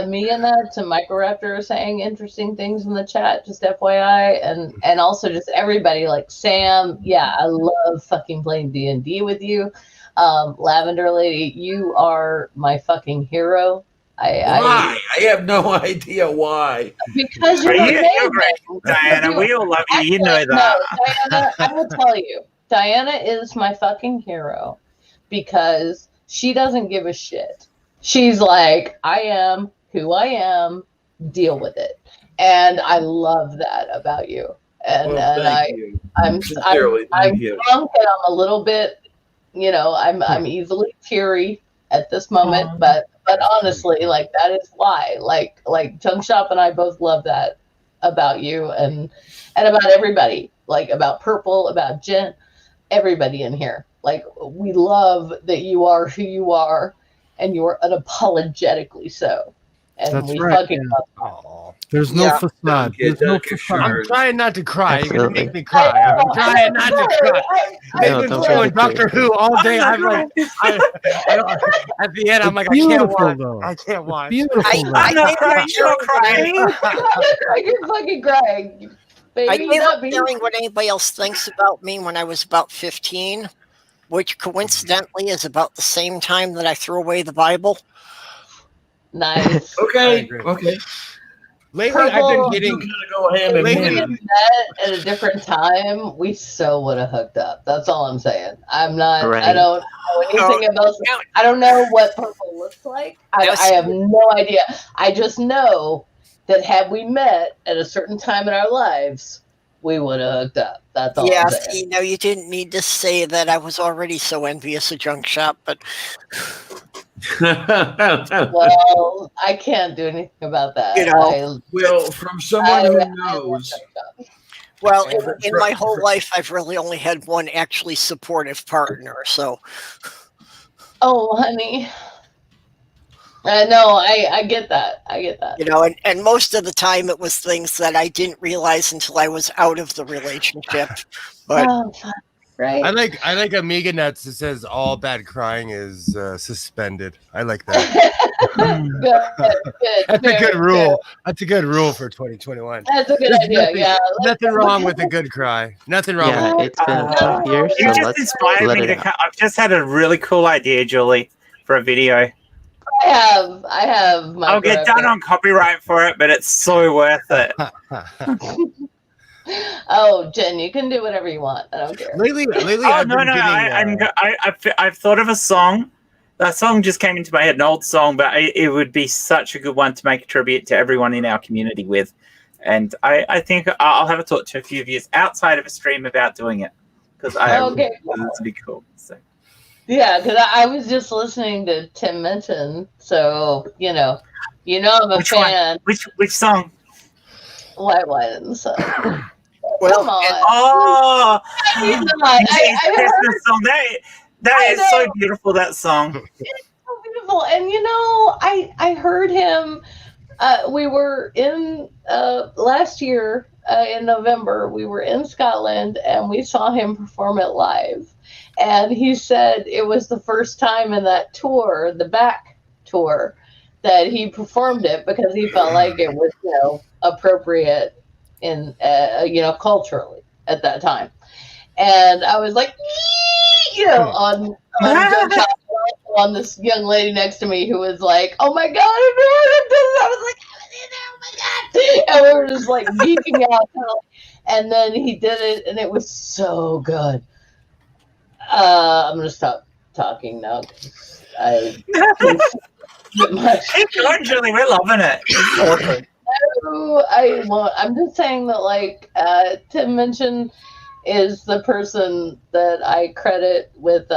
a me and to Microraptor saying interesting things in the chat, just FYI, and also just everybody like Sam. Yeah, I love fucking playing D&D with you. Lavender Lady, you are my fucking hero. Why? I have no idea why. Because you're great, Diana. We all love you. You know that. No, Diana, I will tell you. Diana is my fucking hero because she doesn't give a shit. She's like, I am who I am. Deal with it, and I love that about you. And, I'm drunk and I'm a little bit I'm easily teary at this moment, but honestly, like that is why. Like Junk Shop and I both love that about you and about everybody. Like about Purple, about Jen, everybody in here. Like we love that you are who you are, and you are unapologetically so. And That's we right, fucking yeah. love it. There's no Yeah. facade. There's no facade. I'm trying not to cry. You're gonna Absolutely. make me cry. I'm trying not to cry. No, They've been don't showing be Doctor Who all day. I'm like, at the end, I'm like, I can't Beautiful, watch. though. I can't watch. Beautiful. though. I'm not crying. You're crying. You're fucking crying, I baby. gave Not up me. caring what anybody else thinks about me when I was about 15, which coincidentally is about the same time that I threw away the Bible. Nice. I Okay. agree. Okay. Lately, I've Purple. been getting. Kind of go hand If in we had hand. met at a different time, we so would have hooked up. That's all I'm saying. I'm not. I Right. don't know anything about. Now, I don't know what Purple looks like. I Now, have no idea. I just know that had we met at a certain time in our lives, we would have hooked up. That's all yeah, I'm saying. see, now you didn't need to say that. I was already so envious of Junk Shop, but Well, I can't do anything about that. You know, Well, from someone who knows, well, in my whole life, I've really only had one actually supportive partner. So, Oh, honey. No, I get that. I get that. you know, and most of the time it was things that I didn't realize until I was out of the relationship. But Oh, fun. Right. I like Amiga Nuts that says all bad crying is suspended. I like that. Good. That's a Very good rule. That's a good rule for 2021. That's a good There's idea. Yeah. Nothing wrong with a good cry. Nothing wrong Yeah, with it. it's been a tough year, so You just let's inspired let me it to. out. I've just had a really cool idea, Julie, for a video. I have my I'll get done on copyright for it, but it's so worth it. Oh, Jen, you can do whatever you want. I don't care. lately, Oh I've no, been no! getting, I've thought of a song. That song just came into my head, an old song, but it would be such a good one to make a tribute to everyone in our community with. And I think I'll have a talk to a few of you outside of a stream about doing it because Okay. this would be cool. So. Yeah, because I was just listening to Tim mention, so I'm a Which fan. one? Which song? White and Sun. well, Come on. Oh, Come on. it's a I Christmas song. That I is so know. beautiful. That song. so beautiful. And I heard him. We were in last year in November. We were in Scotland and we saw him perform it live. And he said it was the first time in that tour, the back tour, that he performed it because he felt like it was appropriate in culturally at that time. And I was like, on on this young lady next to me who was like, "Oh my god, I was like, oh my god," and we were just like geeking out. And then he did it, and it was so good. I'm gonna stop talking now. I Keep going, Julie. We're loving it. I'm just saying that Tim mentioned is the person that I credit with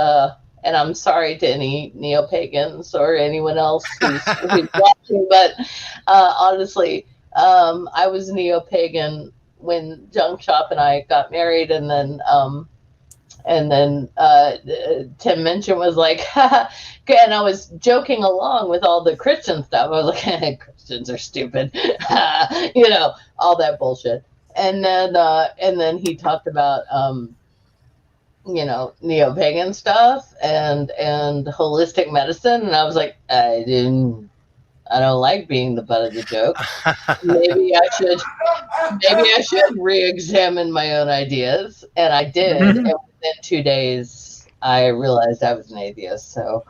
and I'm sorry to any neo-pagans or anyone else who's watching, but honestly, I was neo-pagan when Junk Shop and I got married, and then Tim Minchin was like, and I was joking along with all the Christian stuff. I was like, Christians are stupid, all that bullshit. And then he talked about neo-pagan stuff and holistic medicine, and I was like, I don't like being the butt of the joke. Maybe I should re-examine my own ideas, and I did. Mm-hmm. And within 2 days, I realized I was an atheist. So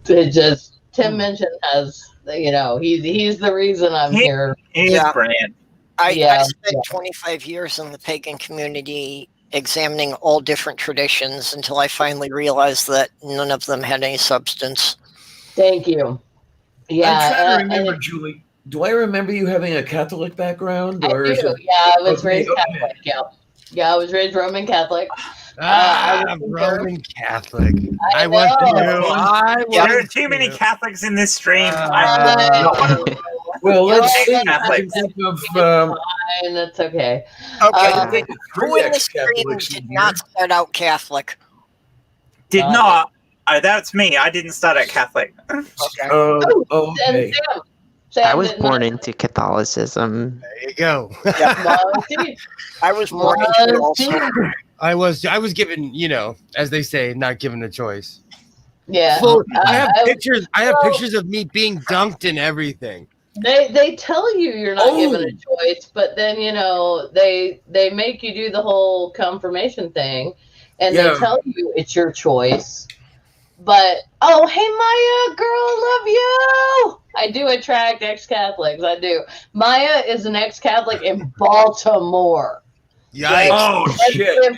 it just Tim Minchin has, he's the reason I'm here. He's brilliant. I spent 25 years in the pagan community examining all different traditions until I finally realized that none of them had any substance. Thank you. Yeah, I'm trying to remember, Julie. Do I remember you having a Catholic background? Or I do. is it... Yeah, I was Okay, raised okay. Catholic. Yeah, I was raised Roman Catholic. I was Roman Catholic. I I was know. too. I Yeah. There are was too many too. Catholics in this stream. Well, let's see. I Catholics. can think of Fine, that's okay. I Okay. can think of Who three in the stream ex-Catholics did in not here. start out Catholic? Did not. Oh, that's me. I didn't start at Catholic. Okay. And Okay. Sam I was did born not. into Catholicism. There you go. Was he? I was born into it Was also. he? I was given, as they say, not given a choice. Yeah. Full, I have I- pictures. I have well- pictures of me being dunked and everything. They tell you you're not given Oh. a choice, but then they make you do the whole confirmation thing, and Yeah. they tell you it's your choice. But oh, hey Maya, girl, love you. I do attract ex-Catholics. I do. Maya is an ex-Catholic in Baltimore. Yikes! Oh shit!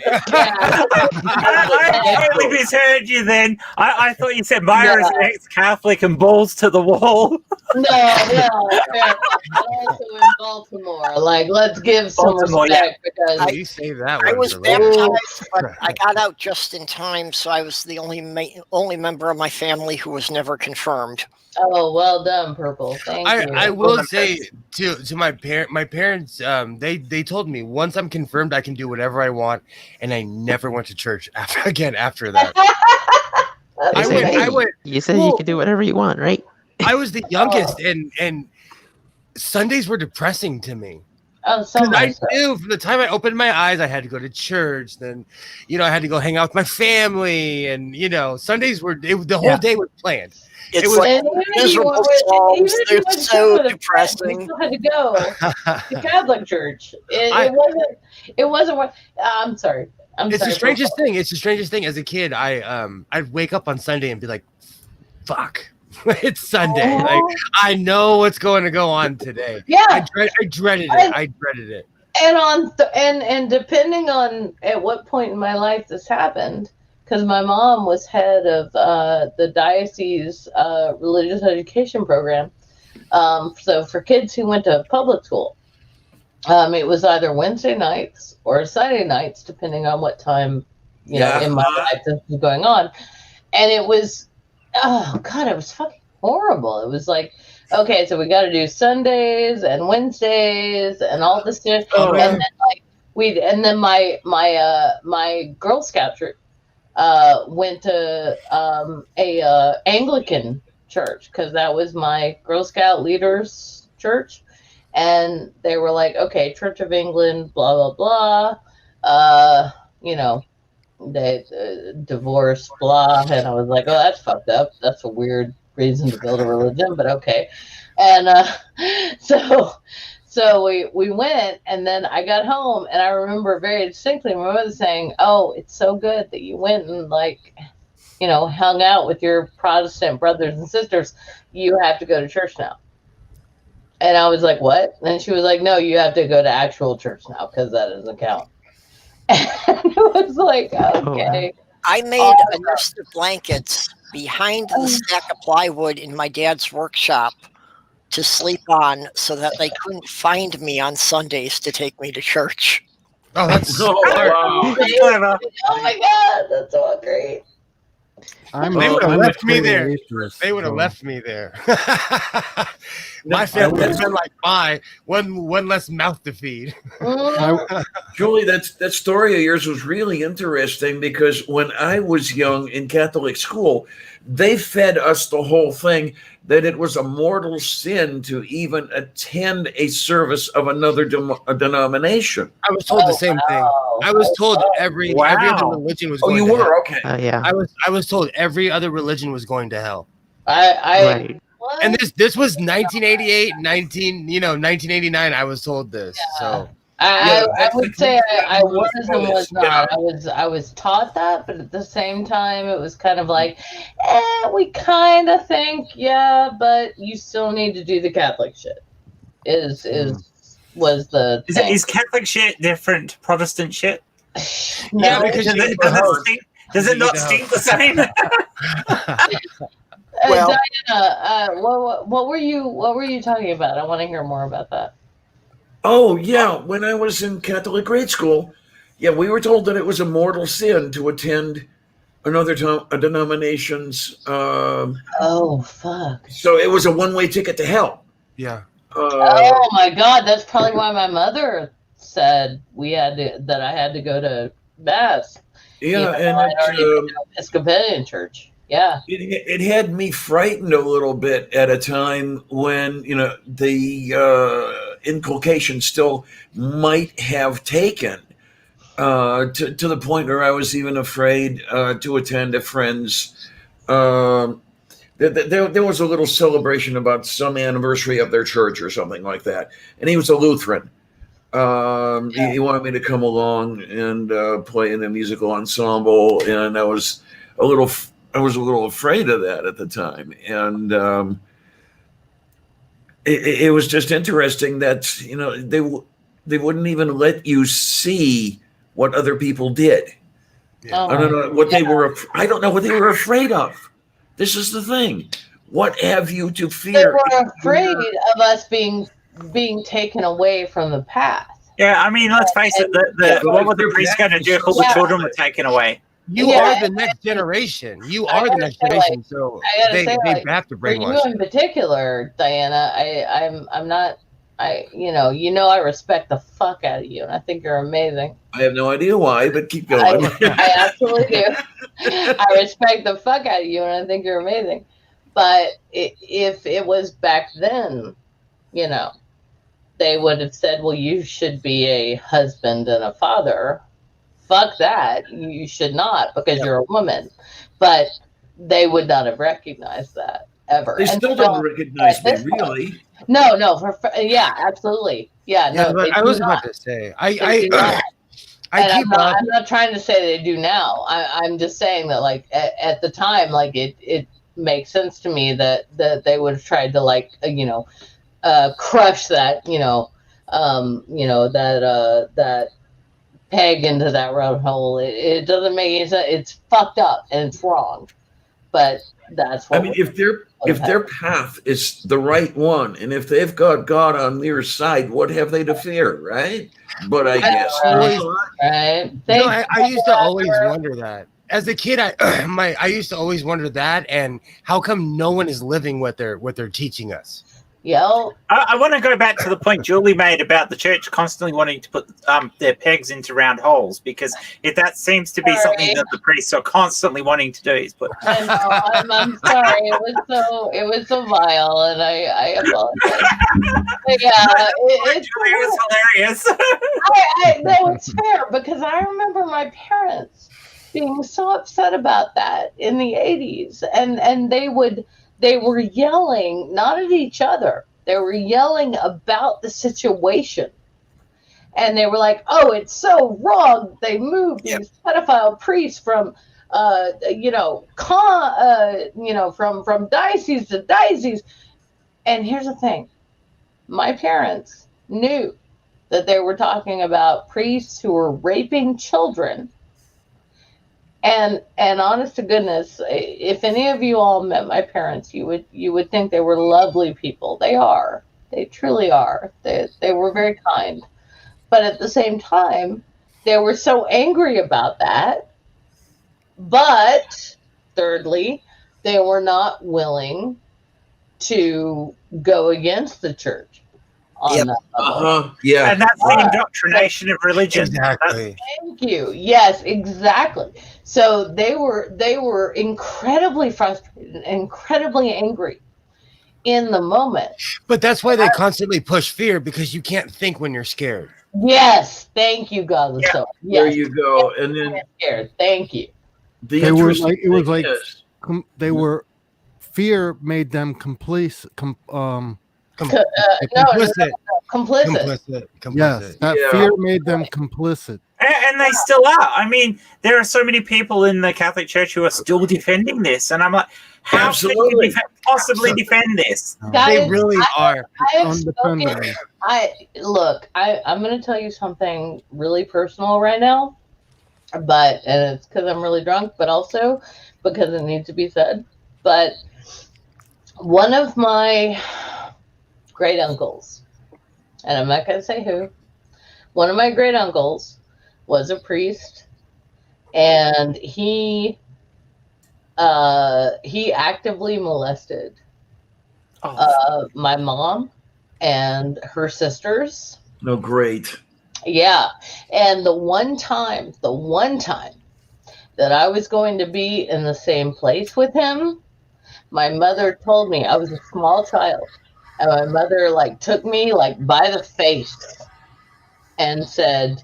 I totally misheard you then. I thought you said Myra's an ex-Catholic and balls to the wall. No, fair enough. But also in Baltimore. Like, let's give some Baltimore, respect because You saved that I one. was for later. baptized, but I got out just in time, so I was the only member of my family who was never confirmed. oh, well done, Purple. Thank you. I will say to my parents, they told me once I'm confirmed I can do whatever I want, and I never went to church after that. They I say, went- "Hey, I went- you said you well- can do whatever you want, right?" I was the youngest, and Sundays were depressing to me. Oh, so Because I much so. knew from the time I opened my eyes, I had to go to church. Then, I had to go hang out with my family, and Sundays were the whole day was planned. It's was- like And even if you miserable went- songs. even if you They're went to so church, You depressing. still had to go to Catholic church. I- It wasn't what. I'm sorry. It's sorry, the strangest thing. It's the strangest thing. As a kid, I'd wake up on Sunday and be like, "Fuck, it's Sunday! Like I know what's going to go on today." Yeah. I dreaded it. I dreaded it. And and depending on at what point in my life this happened, because my mom was head of the diocese religious education program. So for kids who went to public school, it was either Wednesday nights or Sunday nights, depending on what time in my life this was going on. And it was, oh God, it was fucking horrible. It was like, okay, so we got to do Sundays and Wednesdays and all this shit. Oh, and yeah. then my Girl Scout troop went to a Anglican church because that was my Girl Scout leaders' church, and they were like, okay, Church of England, blah blah blah, they divorce, blah, and I was like, oh, that's fucked up. That's a weird reason to build a religion, but okay. And so we went, and then I got home, and I remember very distinctly my mother saying, "Oh, it's so good that you went and hung out with your Protestant brothers and sisters. You have to go to church now." And I was like, "What?" And she was like, "No, you have to go to actual church now because that doesn't count." And it was like, okay. I made a nest of blankets behind the stack of plywood in my dad's workshop to sleep on so that they couldn't find me on Sundays to take me to church. Oh, that's Oh, wow. Oh my God, that's so great. They would have I'm left me afraid of there. atheists, They would have so- left me there. My family would have been like, "Bye, one less mouth to feed." Julie, that story of yours was really interesting because when I was young in Catholic school, they fed us the whole thing that it was a mortal sin to even attend a service of another denomination. I was told the same thing. I was told every other religion was. Oh, going you to were? hell. Okay. Yeah. I was told every other religion was going to hell. Right. And this was 1988, 1989. I was told this. So I would say I was and Brothers, was not. I was taught that, but at the same time, it was kind of like, we kind of think, yeah, but you still need to do the Catholic shit. Was the thing. Is Catholic shit different to Protestant shit? No. because Does you it, need does the it host. stink? Does it You not need the stink the same? Well- Diana, what were you talking about? I want to hear more about that. Oh, yeah. When I was in Catholic grade school, Yeah, we were told that it was a mortal sin to attend another denomination's. Oh fuck. So it was a one-way ticket to hell. Yeah. Oh my god, that's probably why my mother said that I had to go to mass. Yeah, I'd and already been to Episcopalian church. Yeah. it had me frightened a little bit at a time when the inculcation still might have taken to the point where I was even afraid to attend a friend's. There was a little celebration about some anniversary of their church or something like that, and he was a Lutheran. He wanted me to come along and play in a musical ensemble, and I was a little afraid of that at the time, and it was just interesting that they wouldn't even let you see what other people did. Oh I don't know what they were. I don't know what they were afraid of. This is the thing. What have you to They fear? were afraid of us being taken away from the path. Yeah, I mean, let's face it. What were the priests going to do if all the children were taken away? You are the next generation. You are the next generation. So they have to for you brainwash. in particular, Diana, I'm not. I respect the fuck out of you, and I think you're amazing. I have no idea why, but keep going. I absolutely do. I respect the fuck out of you, and I think you're amazing. But if it was back then, they would have said, well, you should be a husband and a father. Fuck that. You should not, because you're a woman. But they would not have recognized that ever. They still don't recognize me, really. No, yeah, absolutely. Yeah, no. But I was about to say, I'm not trying to say they do now. I'm just saying that, like, at the time, like, it makes sense to me that they would have tried to, crush that, that peg into that road hole. It doesn't make any sense. It's fucked up and it's wrong. But that's what I mean, if their path is the right one, and if they've got God on their side, what have they to fear, right? But I guess right. I used to always wonder that. As a kid, I used to always wonder that, and how come no one is living what they're teaching us? Yeah. I want to go back to the point Julie made about the church constantly wanting to put their pegs into round holes, because if that seems to be something that the priests are constantly wanting to do, is put. I know, I'm sorry. It was so vile, and I apologize. But yeah, Julie was hilarious. No, it's fair, because I remember my parents being so upset about that in the 80s, and they were yelling, not at each other. They were yelling about the situation. And they were like, oh, it's so wrong. They moved these pedophile priests from, from diocese to diocese. And here's the thing. My parents knew that they were talking about priests who were raping children. And honest to goodness, if any of you all met my parents, you would think they were lovely people. They are. They truly are. They were very kind. But at the same time, they were so angry about that. But thirdly, they were not willing to go against the church. Yeah. And that's the indoctrination of religion. Exactly. Thank you. Yes, exactly. So they were incredibly frustrated, incredibly angry in the moment. But that's why they constantly push fear, because you can't think when you're scared. Yes, thank you, God. Yeah, So there you go. And then scared. Thank you. They were like they were fear made them complicit. Complicit. Yes, that fear made them complicit. And they still are. I mean, there are so many people in the Catholic Church who are still defending this, and I'm like, how can you possibly defend this? They really are. I'm going to tell you something really personal right now, and it's because I'm really drunk, but also because it needs to be said. But one of my great uncles, and I'm not going to say who, one of my great uncles was a priest, and he actively molested my mom and her sisters. No, great. Yeah. And the one time that I was going to be in the same place with him, my mother told me, I was a small child, and my mother like took me like by the face and said,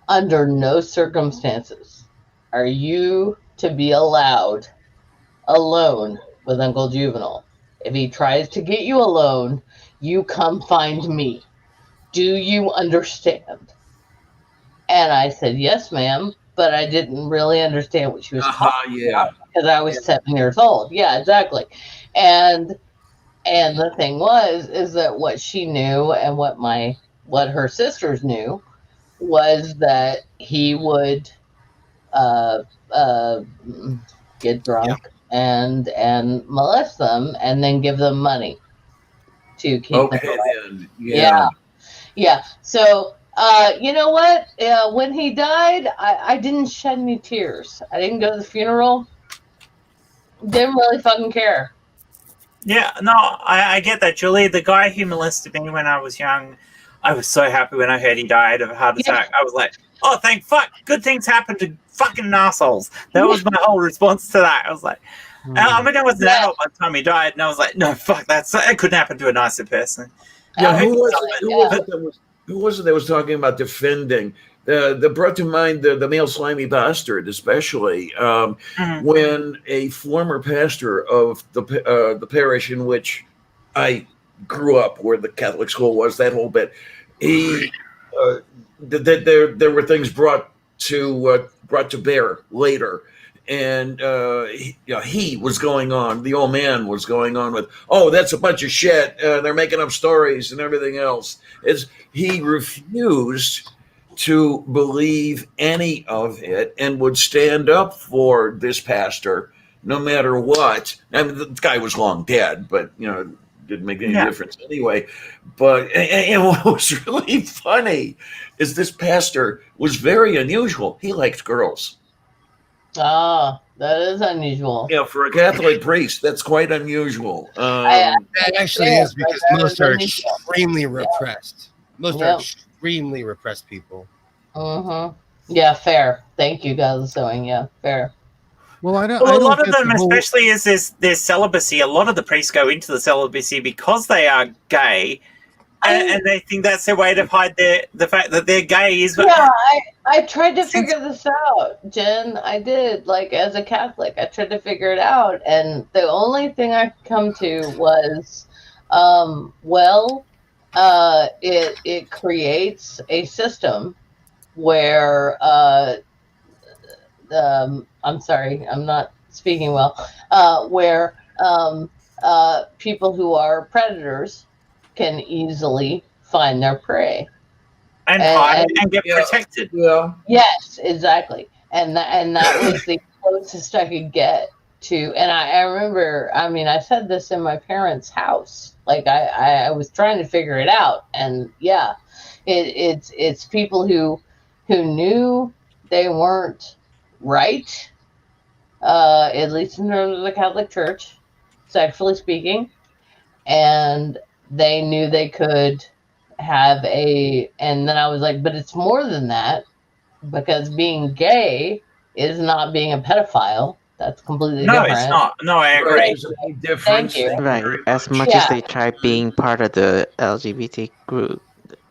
under no circumstances are you to be allowed alone with Uncle Juvenile. If he tries to get you alone, you come find me. Do you understand? And I said, yes, ma'am, but I didn't really understand what she was talking about because I was 7 years old. Yeah, exactly. And the thing is that what she knew and what her sisters knew was that he would uh, uh, get drunk and molest them and then give them money to keep them alive. Then. Yeah. So, you know what? When he died, I didn't shed any tears. I didn't go to the funeral. Didn't really fucking care. Yeah, no, I get that, Julie. The guy who molested me when I was young, I was so happy when I heard he died of a heart attack. I was like, oh, thank fuck. Good things happen to fucking assholes. That was my whole response to that. I was like, I mean, I was an adult by the time he died, and I was like, no, fuck, it couldn't happen to a nicer person. Yeah, who was it that was talking about defending? That brought to mind the male slimy bastard, especially when a former pastor of the parish in which I grew up, where the Catholic school was, that whole bit, he there were things brought to bear later. And he was going on. The old man was going on with, "Oh, that's a bunch of shit. They're making up stories and everything else." He refused to believe any of it and would stand up for this pastor no matter what. I mean, the guy was long dead, but didn't make any difference anyway. But and what was really funny is this pastor was very unusual. He liked girls. Ah, that is unusual. Yeah, for a Catholic priest, that's quite unusual. That actually is because most are extremely repressed. Most are extremely repressed people. Yeah, fair. Thank you, guys. Yeah, fair. Well, I don't. Well, a lot of them, especially as there's celibacy, a lot of the priests go into the celibacy because they are gay. And they think that's their way to hide the fact that they're gays. Yeah, I tried to figure this out, Jen. I did. Like, as a Catholic, I tried to figure it out. And the only thing I could come to was, it creates a system where, I'm sorry, I'm not speaking well, where people who are predators can easily find their prey and hide and get protected. Yeah. Yes, exactly. And that was the closest I could get to. And I remember, I mean, I said this in my parents' house. Like I was trying to figure it out, and yeah, it's people who knew they weren't right, at least in terms of the Catholic Church, sexually speaking, and they knew they could have and then I was like, but it's more than that, because being gay is not being a pedophile. That's completely different. No, it's not. No, I agree. Thank you. Right. As much as they try being part of the LGBT group.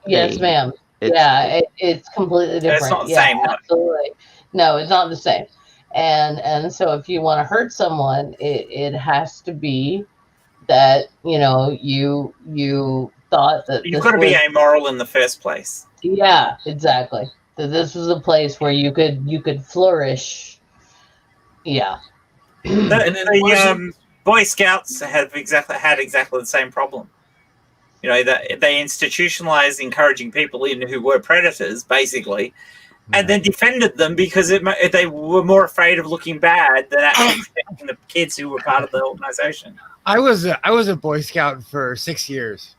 Yes, ma'am. It's completely different. It's not the same. Absolutely. No, it's not the same. And so if you want to hurt someone, it has to be that you thought that you've got to be amoral in the first place. Yeah, exactly. That this was a place where you could flourish. Yeah. The Boy Scouts had exactly the same problem. That they institutionalized encouraging people in who were predators, basically, and then defended them because they were more afraid of looking bad than actually protecting the kids who were part of the organization. I was a Boy Scout for 6 years.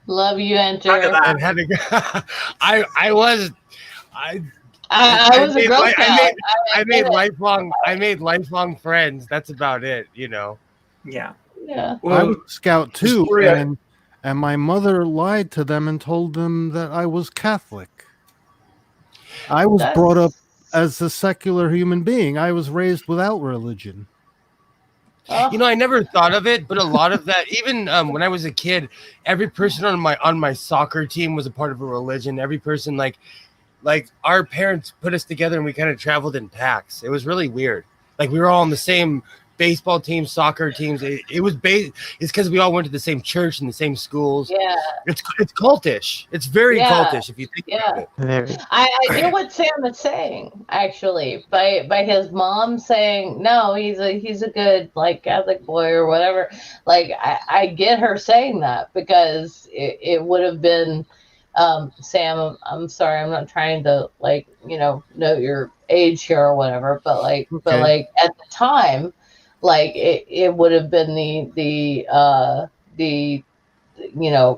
Love you, Enter. I I was a Girl Scout. I made lifelong friends. That's about it, you know. Yeah. Yeah. I was a scout too, story and my mother lied to them and told them that I was Catholic. I was brought up as a secular human being. I was raised without religion. You know, I never thought of it, but a lot of that, even when I was a kid, every person on my soccer team was a part of a religion. Every person, like our parents put us together and we kind of traveled in packs. It was really weird. Like we were all on the same baseball team, soccer teams. It's because we all went to the same church and the same schools. Yeah. It's cultish. It's very cultish if you think about it. I get what Sam is saying, actually, by his mom saying, no, he's a good, like, Catholic boy or whatever. Like, I get her saying that, because it would have been, Sam, I'm sorry, I'm not trying to, like, know your age here or whatever, but like, at the time, like, it would have been the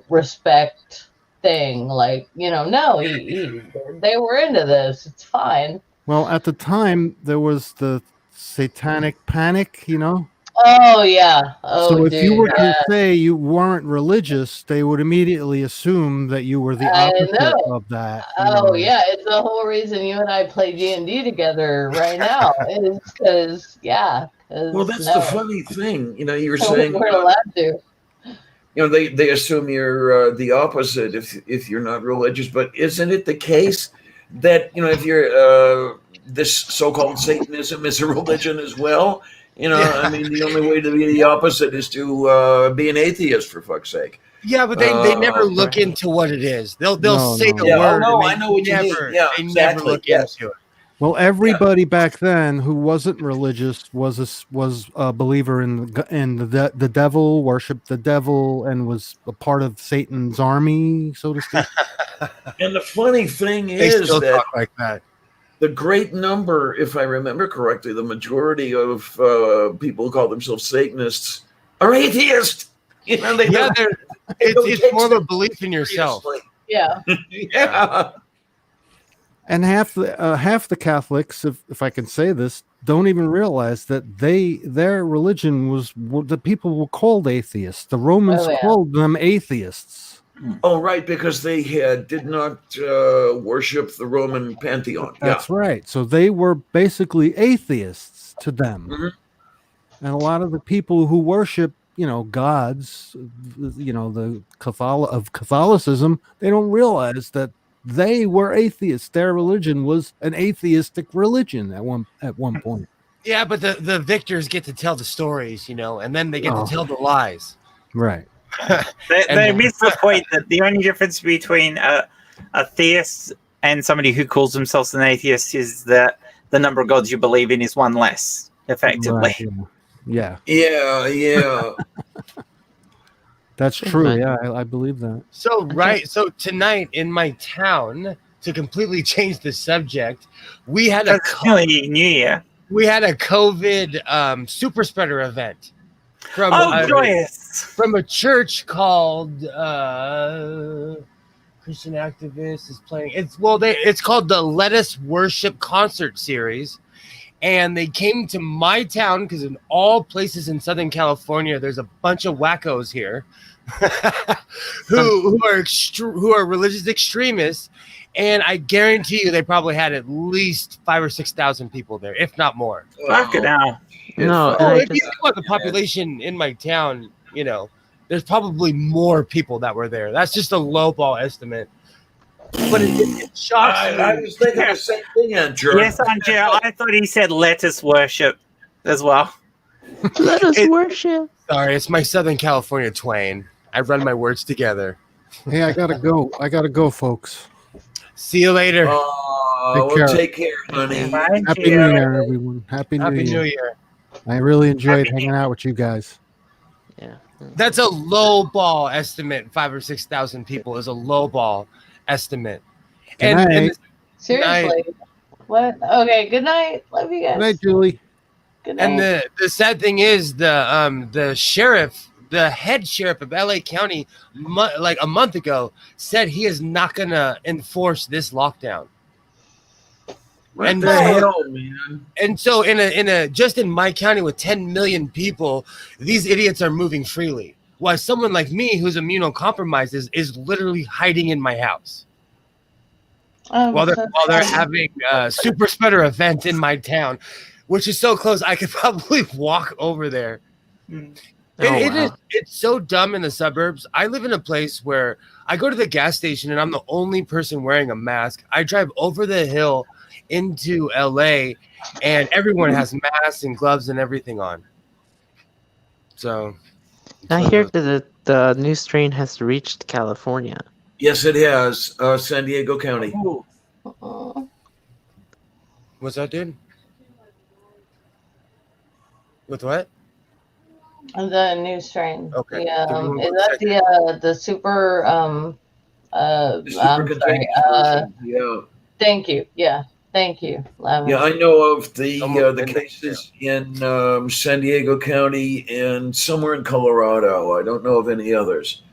respect thing, like, no, they were into this, it's fine. Well, at the time there was the satanic panic, Oh yeah. So if you dude, were to say you weren't religious, they would immediately assume that you were the opposite of that. Yeah, it's the whole reason you and I play D&D together right now is because well, that's the funny thing. You were saying we're allowed to. They assume you're the opposite if you're not religious, but isn't it the case that if you're this so-called Satanism is a religion as well? I mean, the only way to be the opposite is to be an atheist, for fuck's sake. Yeah, but they never look into what it is. They'll say the word. No, I know what you mean. Yeah, they exactly. never look into it. Well, everybody back then who wasn't religious was a believer in the devil, worshipped the devil, and was a part of Satan's army, so to speak. And the funny thing They is still that talk like that. the great number, if I remember correctly, the majority of people who call themselves Satanists are atheists. It's more of a belief in yourself. Yeah. Yeah. And half the Catholics, if I can say this, don't even realize that their religion was what the people were called atheists. The Romans called them atheists. Oh, right, because they did not worship the Roman pantheon. That's right. So they were basically atheists to them. Mm-hmm. And a lot of the people who worship, gods, the Catholicism, they don't realize that they were atheists. Their religion was an atheistic religion at one point. Yeah, but the victors get to tell the stories, and then they get to tell the lies. Right. They miss the point that the only difference between a theist and somebody who calls themselves an atheist is that the number of gods you believe in is one less, effectively. Right, yeah. Yeah. That's true. Yeah, I believe that. So tonight in my town, to completely change the subject, we had a New Year. We had a COVID super spreader event from joyous from a church called Christian Activist is playing. It's called the Let Us Worship Concert Series. And they came to my town because in all places in Southern California, there's a bunch of wackos here who are religious extremists, and I guarantee you they probably had at least 5,000 or 6,000 people there, if not more. Fuck it now. No, if you think about the population in my town, there's probably more people that were there. That's just a lowball estimate. But it shocks me. I was thinking the same thing, Andrew. Yes, Andrew. I thought he said let us worship as well. Let us worship. Sorry, it's my Southern California twang. I run my words together. Hey, I gotta go, folks. See you later. Take care, honey. Happy New Year, everyone. Happy New Year. I really enjoyed hanging out with you guys. Yeah. That's a low ball estimate. 5,000 or 6,000 people is a low ball estimate. And seriously, what? Okay. Good night. Love you guys. Good night, Julie. Good night. And the sad thing is the sheriff, the head sheriff of LA County, like a month ago, said he is not gonna enforce this lockdown. What the hell, man? And so in a just in my county with 10 million people, these idiots are moving freely. While someone like me who's immunocompromised is literally hiding in my house. While they're having a super spreader event in my town, which is so close I could probably walk over there. It's so dumb in the suburbs. I live in a place where I go to the gas station and I'm the only person wearing a mask. I drive over the hill into LA and everyone has masks and gloves and everything on. So I hear that the new strain has reached California. Yes, it has. San Diego County. What's that, dude? With what? The new strain. Okay. Yeah. Is that the super Super I'm sorry. contagious. Yeah. Thank you. Yeah. Thank you, Lavender. Yeah, I know of the cases in San Diego County and somewhere in Colorado. I don't know of any others.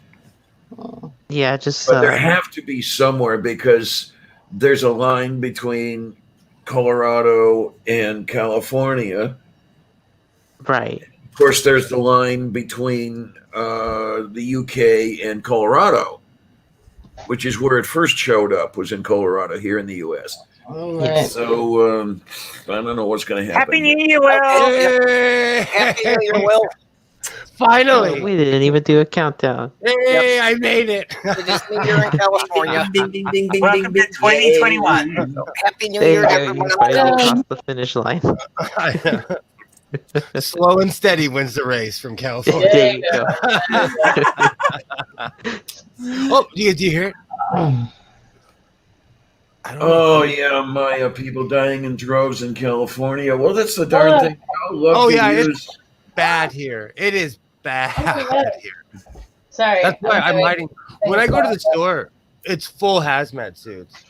Yeah, just. But there have to be somewhere because there's a line between Colorado and California. Right. Of course, there's the line between the UK and Colorado, which is where it first showed up, was in Colorado here in the U.S. Right. So I don't know what's going to happen. Happy New Year, Will! Happy New Year, Will. Finally. Oh, we didn't even do a countdown. Hey, I made it. It is New Year in California. Ding, ding, ding, ding, Welcome to 2021. Happy New There Year you to go. You everyone finally out there. crossed the finish line. Slow and steady wins the race from California. There you go. Oh, do you hear it? Oh yeah, my people dying in droves in California. Well, that's the darn thing. Oh yeah, it's bad here. It is bad here. Sorry. That's why I'm hiding. When I go to the store, it's full hazmat suits.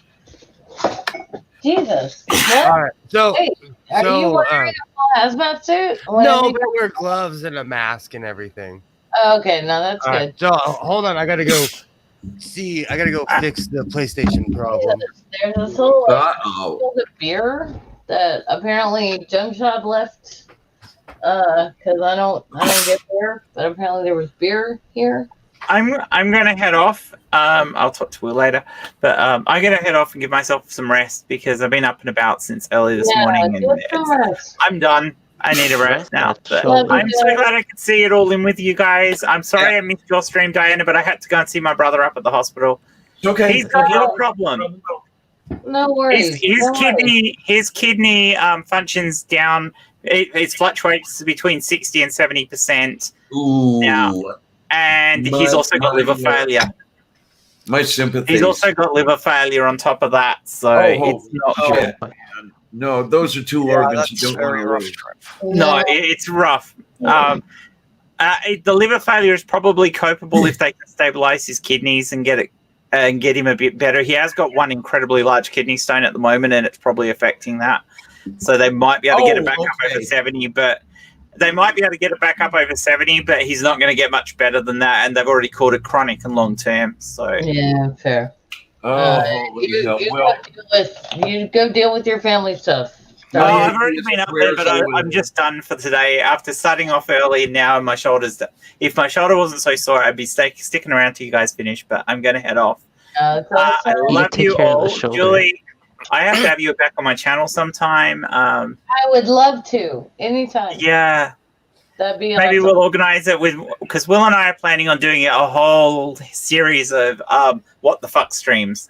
Jesus. All right, so Hey, are so, you wearing a full hazmat suit? no, but I wear gloves and a mask and everything. Oh, okay, no, that's All good. right, so hold on, I gotta go fix the PlayStation problem. There's this whole Uh-oh. filled of beer that apparently Junk Shop left because I don't get beer, but apparently there was beer here. I'm gonna head off. I'll talk to Will later, but I'm gonna head off and give myself some rest because I've been up and about since early this morning, and I'm done. I need a rest now. But I'm so glad I could see it all in with you guys. I'm sorry I missed your stream, Diana, but I had to go and see my brother up at the hospital. Okay. He's got a little problem. No worries. His kidney functions down. It fluctuates between 60 and 70% now, and he's also got liver failure. My sympathy. He's also got liver failure on top of that, so it's not good. No, those are two organs you don't want to lose. No, it's rough. The liver failure is probably copable if they can stabilize his kidneys and get him a bit better. He has got one incredibly large kidney stone at the moment, and it's probably affecting that. So they might be able to get it back up over 70, but he's not going to get much better than that, and they've already called it chronic and long term. So yeah, fair. You go deal with your family stuff. No, I've already been up there, but I'm just done for today. After starting off early, now my shoulder's. If my shoulder wasn't so sore, I'd be sticking around till you guys finish. But I'm going to head off. I love you all, Julie. I have to have you back on my channel sometime. I would love to anytime. Yeah. That'd be maybe awesome. we'll organize it because Will and I are planning on doing a whole series of what the fuck streams.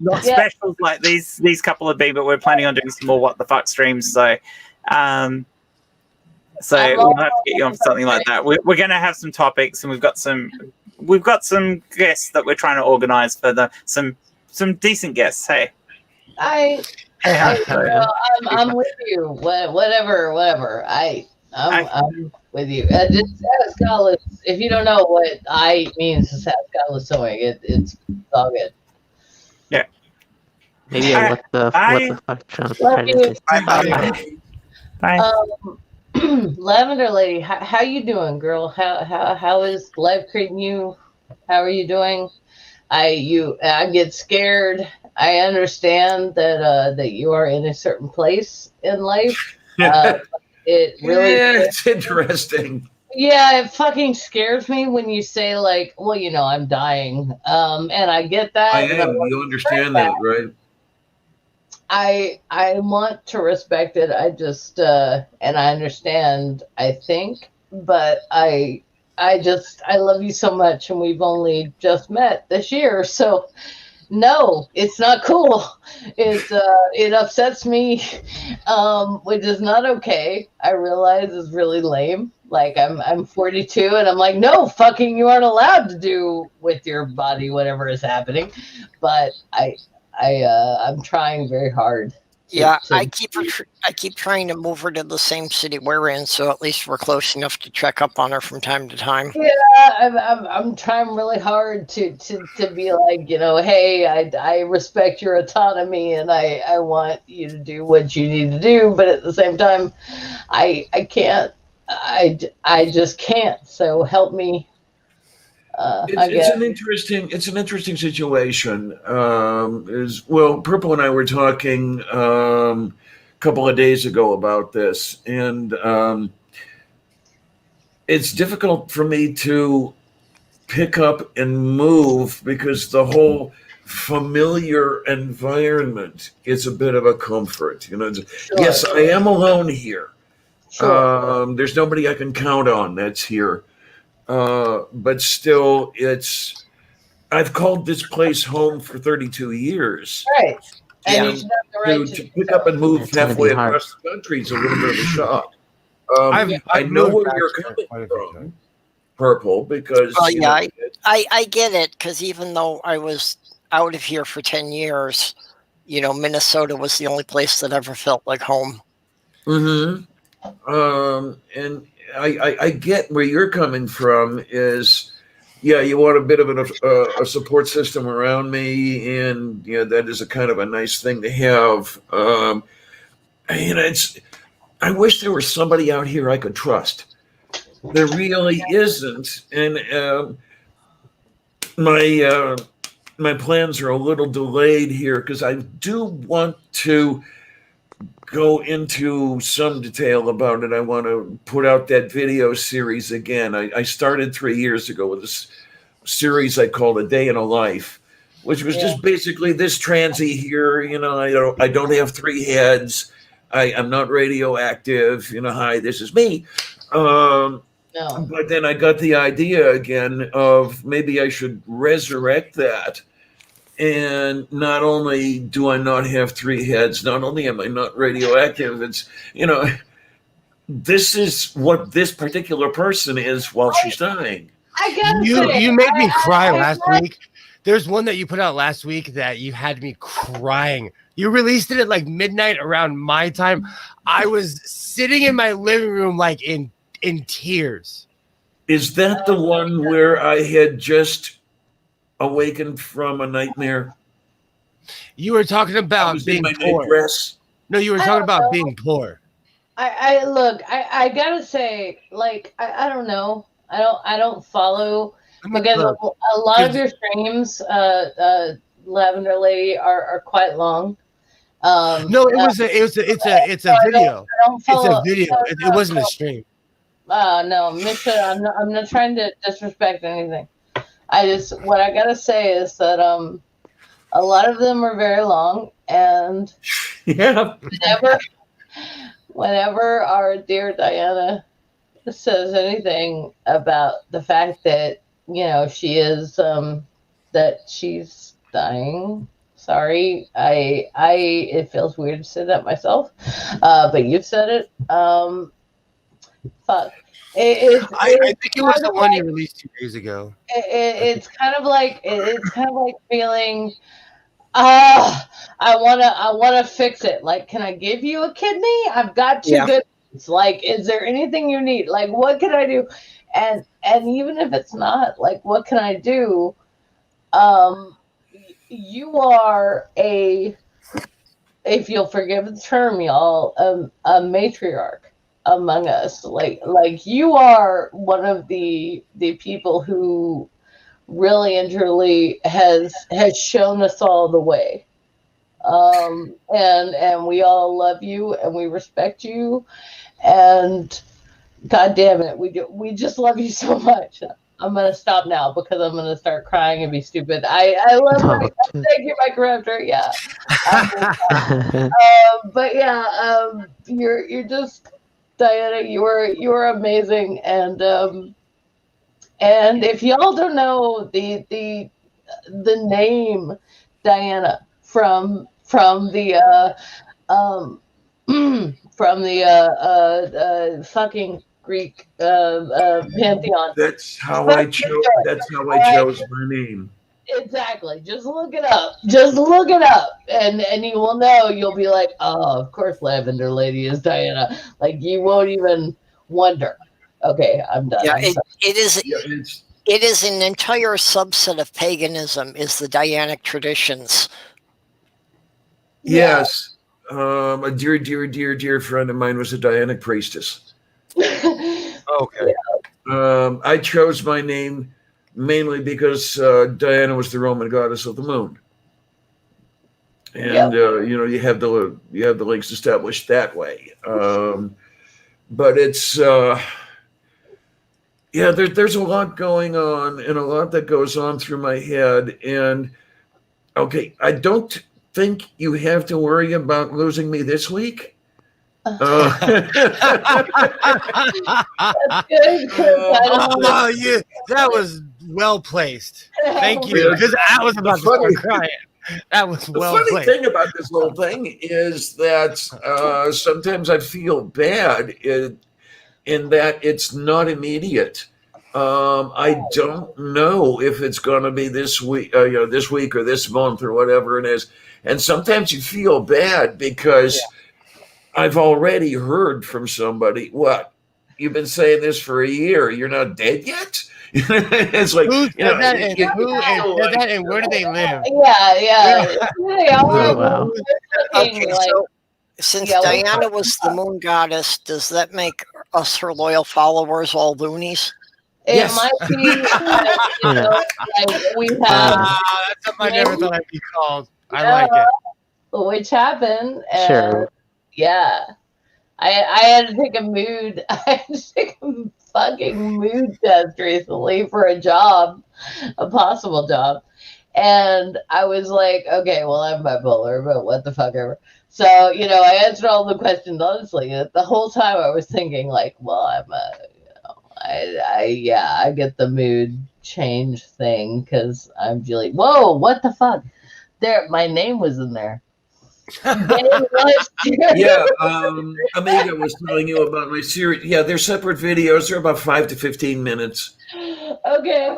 Not specials like these couple of B, but we're planning on doing some more what the fuck streams. So we'll have to get you on for something like that. We're going to have some topics, and we've got some guests that we're trying to organize for some decent guests. Hey. I'm with you. Whatever. I'm with you. If you don't know what I means, Saskatchewan, it's all good. Yeah. Maybe what the fuck Trump Bye. Lavender Lady, how you doing, girl? How is life treating you? How are you doing? I get scared I understand that you are in a certain place in life. It really, it's interesting. yeah, it fucking scares me when you say like, well, I'm dying. And I get that, I and I am. want You to understand respect that. that, right? I want to respect it. I just and I understand, I think, but I love you so much, and we've only just met this year, so no, it's not cool. It upsets me, which is not okay. I realize is really lame. Like I'm 42, and I'm like, no, fucking, you aren't allowed to do with your body whatever is happening. But I'm trying very hard. Yeah, I keep trying to move her to the same city we're in, so at least we're close enough to check up on her from time to time. Yeah, I'm trying really hard to be like, hey, I respect your autonomy, and I want you to do what you need to do, but at the same time, I can't. I just can't. So help me. I It's guess. an interesting situation. Is well, Purple and I were talking a couple of days ago about this, and it's difficult for me to pick up and move because the whole familiar environment is a bit of a comfort. Sure. Yes, I am alone here. Sure. There's nobody I can count on that's here. But still, I've called this place home for 32 years. Right. And Yeah. you should have the right To pick up and move It's gonna be halfway hard. across the country is a little bit of a shock. I've I know moved where back you're there coming quite a few from, times. Purple, because Well, yeah, I get it, because even though I was out of here for 10 years, Minnesota was the only place that ever felt like home. Mm-hmm. And I get where you're coming from. Is yeah, you want a bit of a support system around me, and that is a kind of a nice thing to have. It's I wish there was somebody out here I could trust. There really isn't, and my my plans are a little delayed here because I do want to go into some detail about it. I want to put out that video series again. I started 3 years ago with this series I called A Day in a Life, which was just basically this transy here. I don't have three heads. I'm not radioactive. Hi, this is me. No. But then I got the idea again of maybe I should resurrect that. And not only do I not have three heads, not only am I not radioactive, it's, this is what this particular person is while she's dying. I gotta You say, you made me cry I last week. There's one that you put out last week that you had me crying. You released it at like midnight around my time. I was sitting in my living room like in tears. Is that the one where I had just awakened from a nightmare? You were talking I about was in being my poor. nightdress. No, you were I talking don't about know. being poor. I look. I gotta say, like, I don't know. I don't follow because Look, a lot of your streams, Lavender Lady, are quite long. No, it's a video. I don't It's follow. a video. It wasn't a stream. No, Misha, I'm not trying to disrespect anything. What I gotta say is that a lot of them are very long, and Yeah. whenever our dear Diana says anything about the fact that she is that she's dying. Sorry, it feels weird to say that myself, but you've said it. Fuck. I think it was the one you released 2 days ago. It's kind of like feeling. I wanna fix it. Like, can I give you a kidney? I've got two good ones. Like, is there anything you need? Like, what can I do? And even if it's not, like, what can I do? You are if you'll forgive the term, y'all, a matriarch among us. Like you are one of the people who really and truly has shown us all the way. And we all love you and we respect you, and God damn it, we just love you so much. I'm gonna stop now because I'm gonna start crying and be stupid. I love No. Mike. Thank you, Mike Raptor. Yeah. But yeah, you're just Diana. You are amazing, and if y'all don't know the name Diana from the from the fucking Greek pantheon. That's how But I chose. That's how I chose my name. exactly. Just look it up. Just look it up, and you will know. You'll be like, oh, of course, Lavender Lady is Diana. Like you won't even wonder. Okay, I'm done. Yeah, I'm sorry. it is. Yeah, it's It is an entire subset of paganism. Is the Dianic traditions? Yeah. yes. A dear friend of mine was a Dianic priestess. Okay. I chose my name mainly because Diana was the Roman goddess of the moon, and you have the links established that way. But it's there's a lot going on and a lot that goes on through my head. And okay, I don't think you have to worry about losing me this week. That's good, 'cause I don't Oh, yeah, that was well placed. Thank you, because I was about to start crying. That was The well funny played. thing about this whole thing is that sometimes I feel bad in that it's not immediate. I don't know if it's going to be this week, this week or this month or whatever it is. And sometimes you feel bad because I've already heard from somebody, what? You've been saying this for a year. You're not dead yet? It's like, Who said that, and you who feel said like, that, and where do they live? Yeah. They are Oh, wow. looking Okay, like, so since yeah, Diana was the moon goddess, does that make us her loyal followers all loonies? it Yes. might be, you know, like we have That's something I never thought I'd be called. I Yeah. like it. which happened, and Sure. yeah, I had to take a mood. I had to take a fucking mood test recently for a job, a possible job, and I was like, okay, well, I'm bipolar, but what the fuck ever. So I answered all the questions honestly. The whole time I was thinking like, well, I'm a, I get the mood change thing because I'm feeling. Whoa, what the fuck? There, my name was in there. Yeah, Amiga was telling you about my series. Yeah, they're separate videos. They're about 5 to 15 minutes. Okay.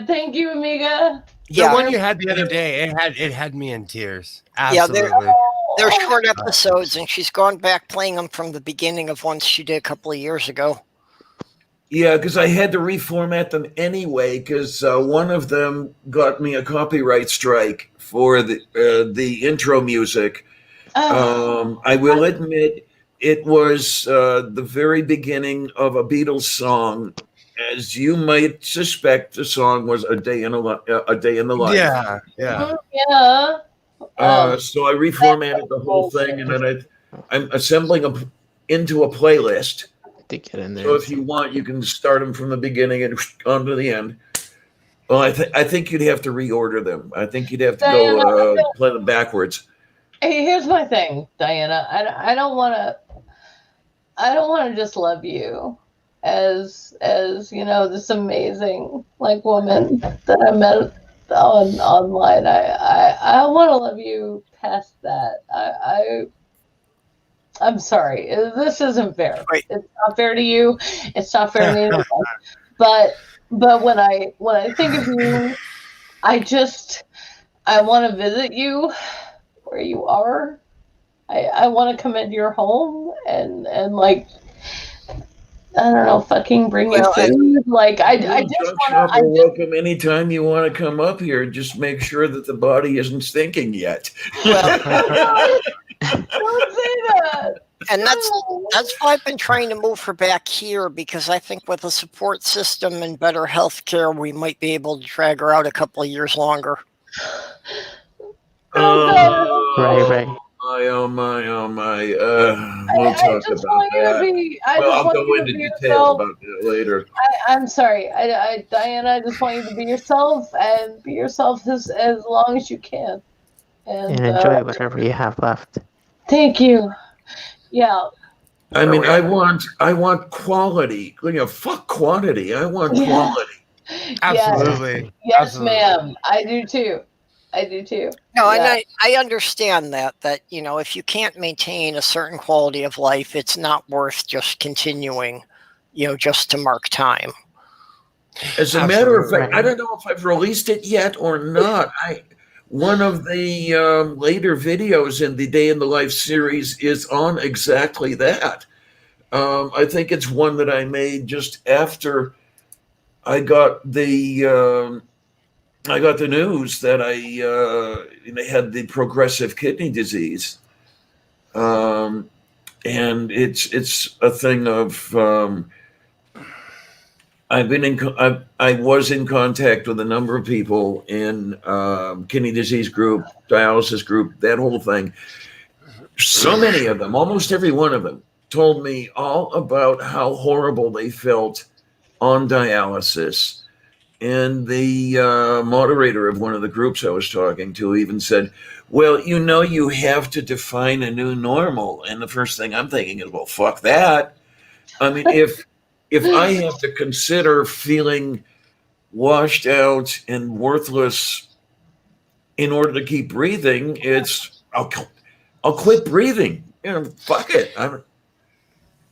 Thank you, Amiga. The Yeah. one you had the other day, it had me in tears. Yeah, Absolutely. they're short episodes, and she's gone back playing them from the beginning of ones she did a couple of years ago. Yeah, because I had to reformat them anyway, because one of them got me a copyright strike for the intro music. I will admit it was the very beginning of a Beatles song. As you might suspect, the song was "A Day in the Life." Yeah. Yeah. So I reformatted the whole thing, and then I'm assembling them into a playlist. To get in there. So if you want, you can start them from the beginning and on to the end. Well, I think you'd have to reorder them. I think you'd have to go play them backwards. Hey, here's my thing, Diana. I don't want to just love you as this amazing woman that I met online. I want to love you past that. I'm sorry. This isn't fair. Right. It's not fair to you. It's not fair to me. But when I think of you, I want to visit you where you are. I want to come into your home and I don't know, fucking bring you food. I just want to. Welcome anytime you want to come up here. Just make sure that the body isn't stinking yet. Don't say that. And that's why I've been trying to move her back here, because I think with a support system and better health care, we might be able to drag her out a couple of years longer. Right. Oh my. We'll I talk just about want you to that. be. I Well, just I'll want go you to into be detail yourself. about that later. I'm sorry, Diana. I just want you to be yourself and be yourself as long as you can. And And enjoy whatever you have left. thank you. Yeah. I Where mean, we I want quality. Fuck quantity. I want Yeah. quality. Absolutely. Yes, Absolutely. ma'am. I do too. No, and Yeah. I understand that, if you can't maintain a certain quality of life, it's not worth just continuing, just to mark time. As a matter of fact, I Right. don't know if I've released it yet or not. One of the later videos in the Day in the Life series is on exactly that. I think it's one that I made just after I got the news that I had the progressive kidney disease, and it's a thing of I was in contact with a number of people in kidney disease group, dialysis group, that whole thing. So many of them, almost every one of them, told me all about how horrible they felt on dialysis. And the moderator of one of the groups I was talking to even said, "Well, you have to define a new normal." And the first thing I'm thinking is, "Well, fuck that." I mean, if I have to consider feeling washed out and worthless in order to keep breathing, I'll quit breathing. Fuck it.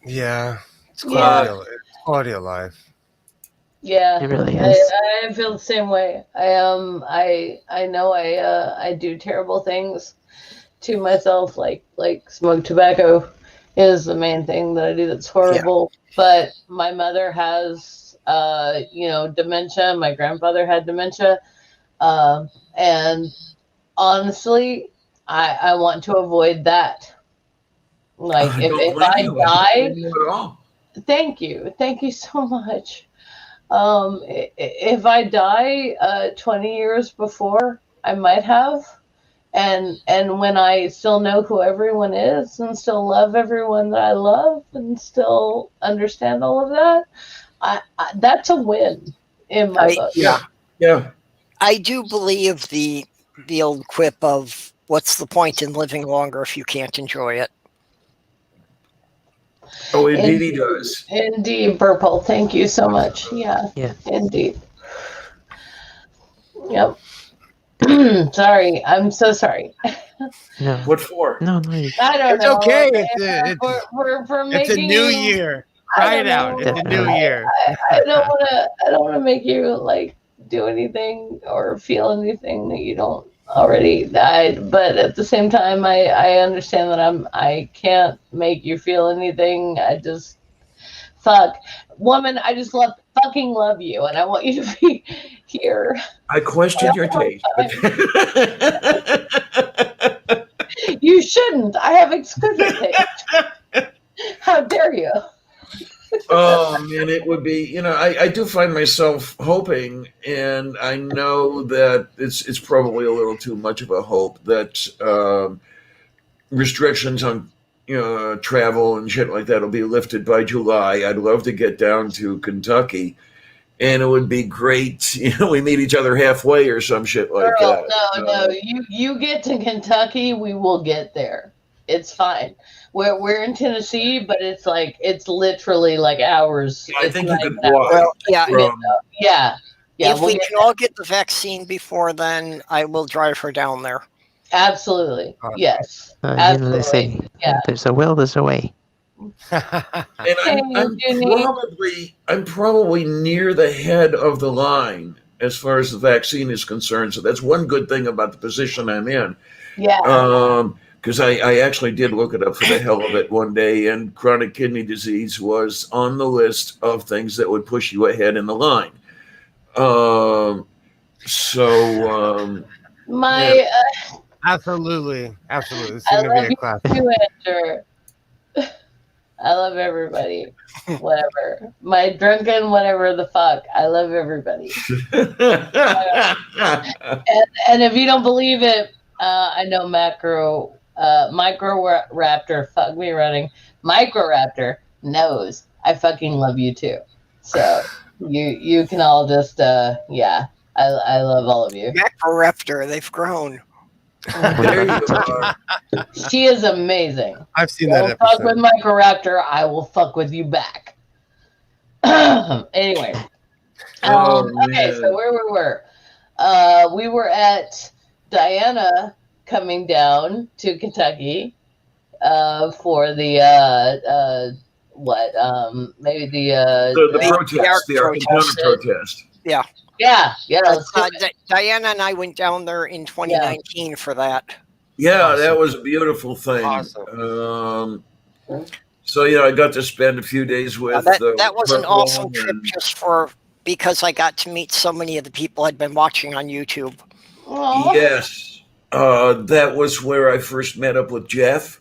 Yeah. It's Yeah. quality of life. Yeah. It really is. I feel the same way. I know I do terrible things to myself, like smoke tobacco is the main thing that I do that's horrible. But my mother has dementia. My grandfather had dementia. And honestly, I want to avoid that. Like I if, don't if blame I you. I don't die, blame you at all. thank you so much. If I die 20 years before, I might have, and when I still know who everyone is and still love everyone that I love and still understand all of that, that's a win in my book. Yeah. I do believe the old quip of "What's the point in living longer if you can't enjoy it?" Oh, indeed he does. Indeed, Purple. Thank you so much. Yeah. Yeah. Indeed. Yep. Sorry. I'm so sorry. No. What for? No. I don't It's know. okay. For It's a making new you, year. I Try don't it out. know. It's a new year. I don't wanna make you like do anything or feel anything that you don't already died. But at the same time, I understand that I can't make you feel anything. I just fuck, woman. I just fucking love you, and I want you to be here. I question your taste. You shouldn't. I have exquisite taste. How dare you? Oh man, it would be. I do find myself hoping, and I know that it's probably a little too much of a hope that restrictions on travel and shit like that will be lifted by July. I'd love to get down to Kentucky, and it would be great. We meet each other halfway or some shit like Girl, that. no. You get to Kentucky, we will get there. It's fine. We're in Tennessee, but it's literally like hours. I It's think not you could even hours. Well, yeah. Yeah. If we'll we get can all get the vaccine before then, I will drive her down there. absolutely. Yes. They Absolutely. say, Yeah. there's a will, there's a way. And I'm probably near the head of the line as far as the vaccine is concerned. So that's one good thing about the position I'm in. Yeah. Because I actually did look it up for the hell of it one day, and chronic kidney disease was on the list of things that would push you ahead in the line. My Absolutely. It's I going to be love a you class. too, Andrew. I love everybody. Whatever. My drunken whatever the fuck. I love everybody. And if you don't believe it, I know Micro Raptor. Fuck me running. Micro Raptor knows I fucking love you too. So you can all just yeah. I love all of you. Macroraptor, they've grown. There you are. She is amazing. I've seen Don't that fuck with episode. Micro Raptor. I will fuck with you back. Anyway. Oh, Okay, man. so where we were at Diana coming down to Kentucky for the maybe The protest, the protest. Arkansas protest. Yeah. yeah let's do it. Diana and I went down there in 2019 for that. Yeah, that Awesome. was a beautiful thing. Awesome. So yeah, I got to spend a few days with. That was an Purple awesome trip and- just because I got to meet so many of the people I'd been watching on YouTube. Aw. Yes, that was where I first met up with Jeff.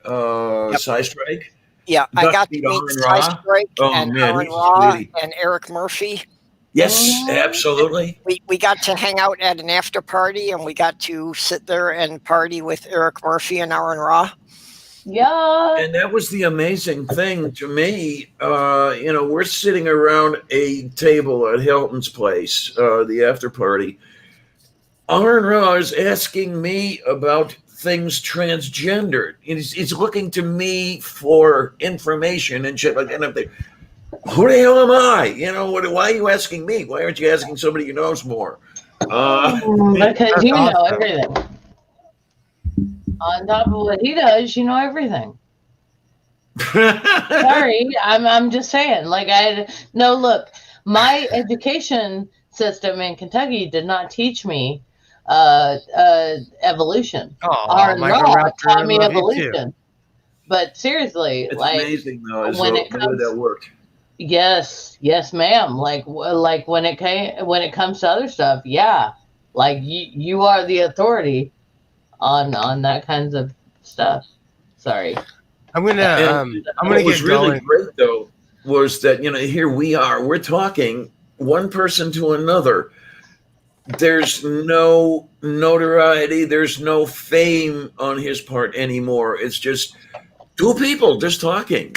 Yep. Strike. Yeah, I Got got to to meet meet Aaron Ra. Strike Oh, and man, Aaron he's a Ra sweetie. and Eric Murphy. Yes, absolutely. We got to hang out at an after party, and we got to sit there and party with Eric Murphy and Aaron Ra. Yeah. And that was the amazing thing to me. We're sitting around a table at Hilton's place, the after party. Aaron Ra is asking me about things transgendered. He's looking to me for information and shit like that. And I'm thinking, who the hell am I? Why are you asking me? Why aren't you asking somebody who knows more? Because you know awesome. everything. On top of what he does, you know everything. Sorry, I'm just saying. Look, my education system in Kentucky did not teach me evolution. Aaron Ra taught me evolution. But seriously, It's like amazing though, when the it way comes, that worked. yes, ma'am. Like when it comes to other stuff, yeah. Like you are the authority on that kinds of stuff. Sorry. I'm gonna What get was really going. great though was that here we're talking one person to another. There's no notoriety, there's no fame on his part anymore. It's just two people just talking.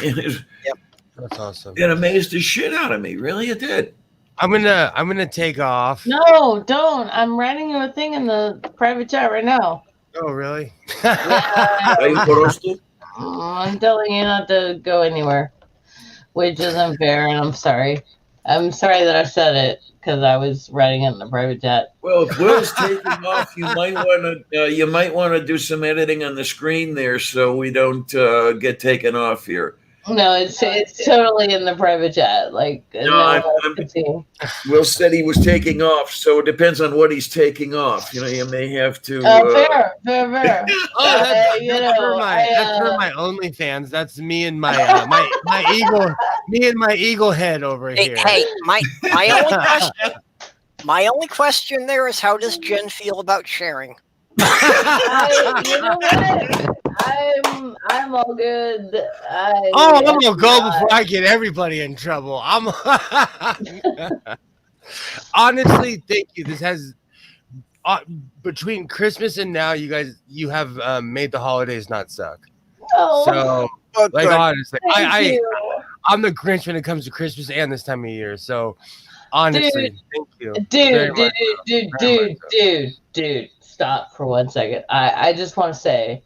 That's awesome. It amazed the shit out of me. Really, it did. I'm gonna take off. No, don't. I'm writing you a thing in the private chat right now. Oh, really? I'm telling you not to go anywhere, which is unfair, and I'm sorry. I'm sorry that I said it because I was writing it in the private chat. Well, if Will's taking off, you might want to do some editing on the screen there so we don't get taken off here. No, it's totally in the private chat. Like Will said he was taking off, so it depends on what he's taking off. You may have to. Fair. That's for my OnlyFans. That's me and my my eagle head over here. Hey, my only question there is, how does Jen feel about sharing? You know what? I'm all good. I'm gonna go before I get everybody in trouble. Honestly, thank you. This has between Christmas and now, you have made the holidays not suck. Oh, so like good. honestly, Thank I'm the Grinch when it comes to Christmas and this time of year. So honestly, thank you, dude. Stop for 1 second. I just want to say,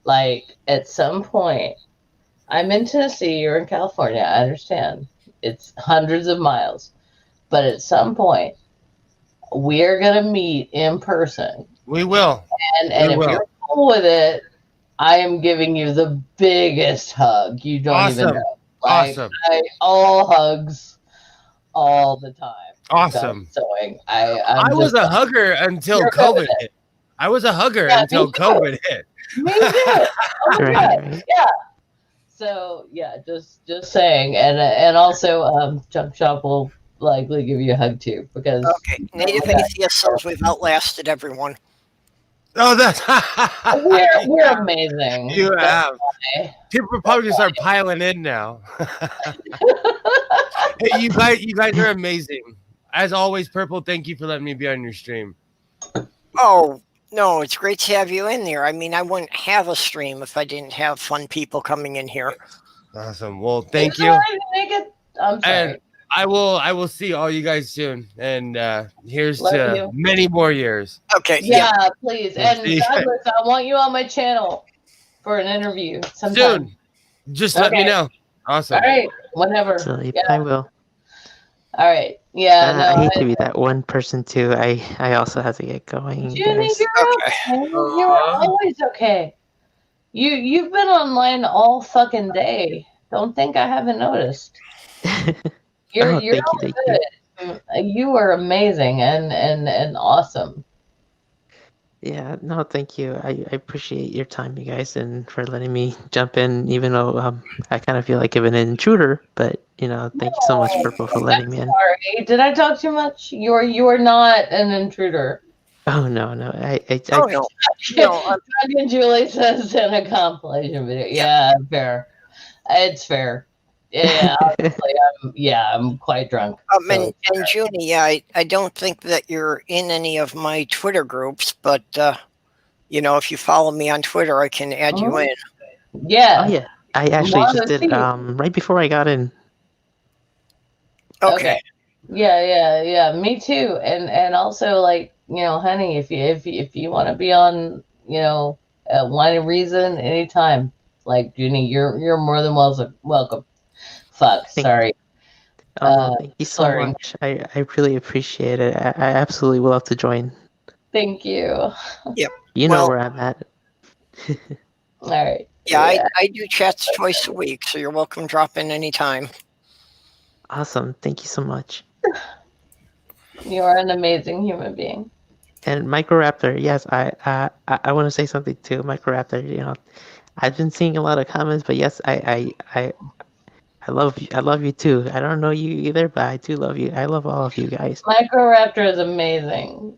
like, at some point, I'm in Tennessee, you're in California. I understand. It's hundreds of miles. But at some point, we're going to meet in person. We will. And if you're cool with it, I am giving you the biggest hug. You don't even know. Like, Awesome. All hugs all the time. Awesome. I was a hugger until COVID hit. I was a hugger until COVID hit. Me too. Oh my God. Yeah. So yeah, just saying, and also Junk Shop will likely give you a hug too, because Native Atheist says we've outlasted everyone. Oh, that's we're amazing. You have. People are probably gonna start piling in now. Hey, you guys are amazing. As always, Purple, thank you for letting me be on your stream. Oh, No, it's great to have you in there. I mean, I wouldn't have a stream if I didn't have fun people coming in here. Awesome. Well, thank It's you. all right, make it. I'm sorry. And I will see all you guys soon. And here's Love to you. many more years. Okay. Yeah, please. Yeah, And see- Douglas, I want you on my channel for an interview sometime. Soon. Just let me Okay. know. Awesome. All right. Whenever. Absolutely, Yeah. I will. All right. Yeah. I No. hate to be that one person too. I also have to get going, Junie, guys. you're okay. You're always okay. You've been online all fucking day. Don't think I haven't noticed. You're Oh, you're thank you, all thank good. You are amazing and awesome. Yeah, no, thank you. I appreciate your time, you guys, and for letting me jump in, even though I kind of feel like I'm an intruder. But thank you so much for both for letting me in. Sorry, did I talk too much? You're not an intruder. Oh no, Oh no, no. Doug and Julie says in a compilation video. Yeah, fair. It's fair. Yeah, honestly, I'm quite drunk. And Junie, yeah, I don't think that you're in any of my Twitter groups, but if you follow me on Twitter, I can add you in. Yeah. Oh yeah, I actually Wanna just did see. right before I got in. Okay. Yeah. Me too. And also, like, honey, if you want to be on, Wine and Reason anytime, like, Junie, you're more than welcome. Fuck, sorry. Oh, no, thank you so sorry. much. I really appreciate it. I absolutely will love to join. Thank you. Yep. You know where I'm at. All right. Yeah, I do chats twice a week, so you're welcome to drop in anytime. Awesome. Thank you so much. You are an amazing human being. And Microraptor, yes, I want to say something too, Microraptor. I've been seeing a lot of comments, but yes, I love you. I love you too. I don't know you either, but I do love you. I love all of you guys. Microraptor is amazing.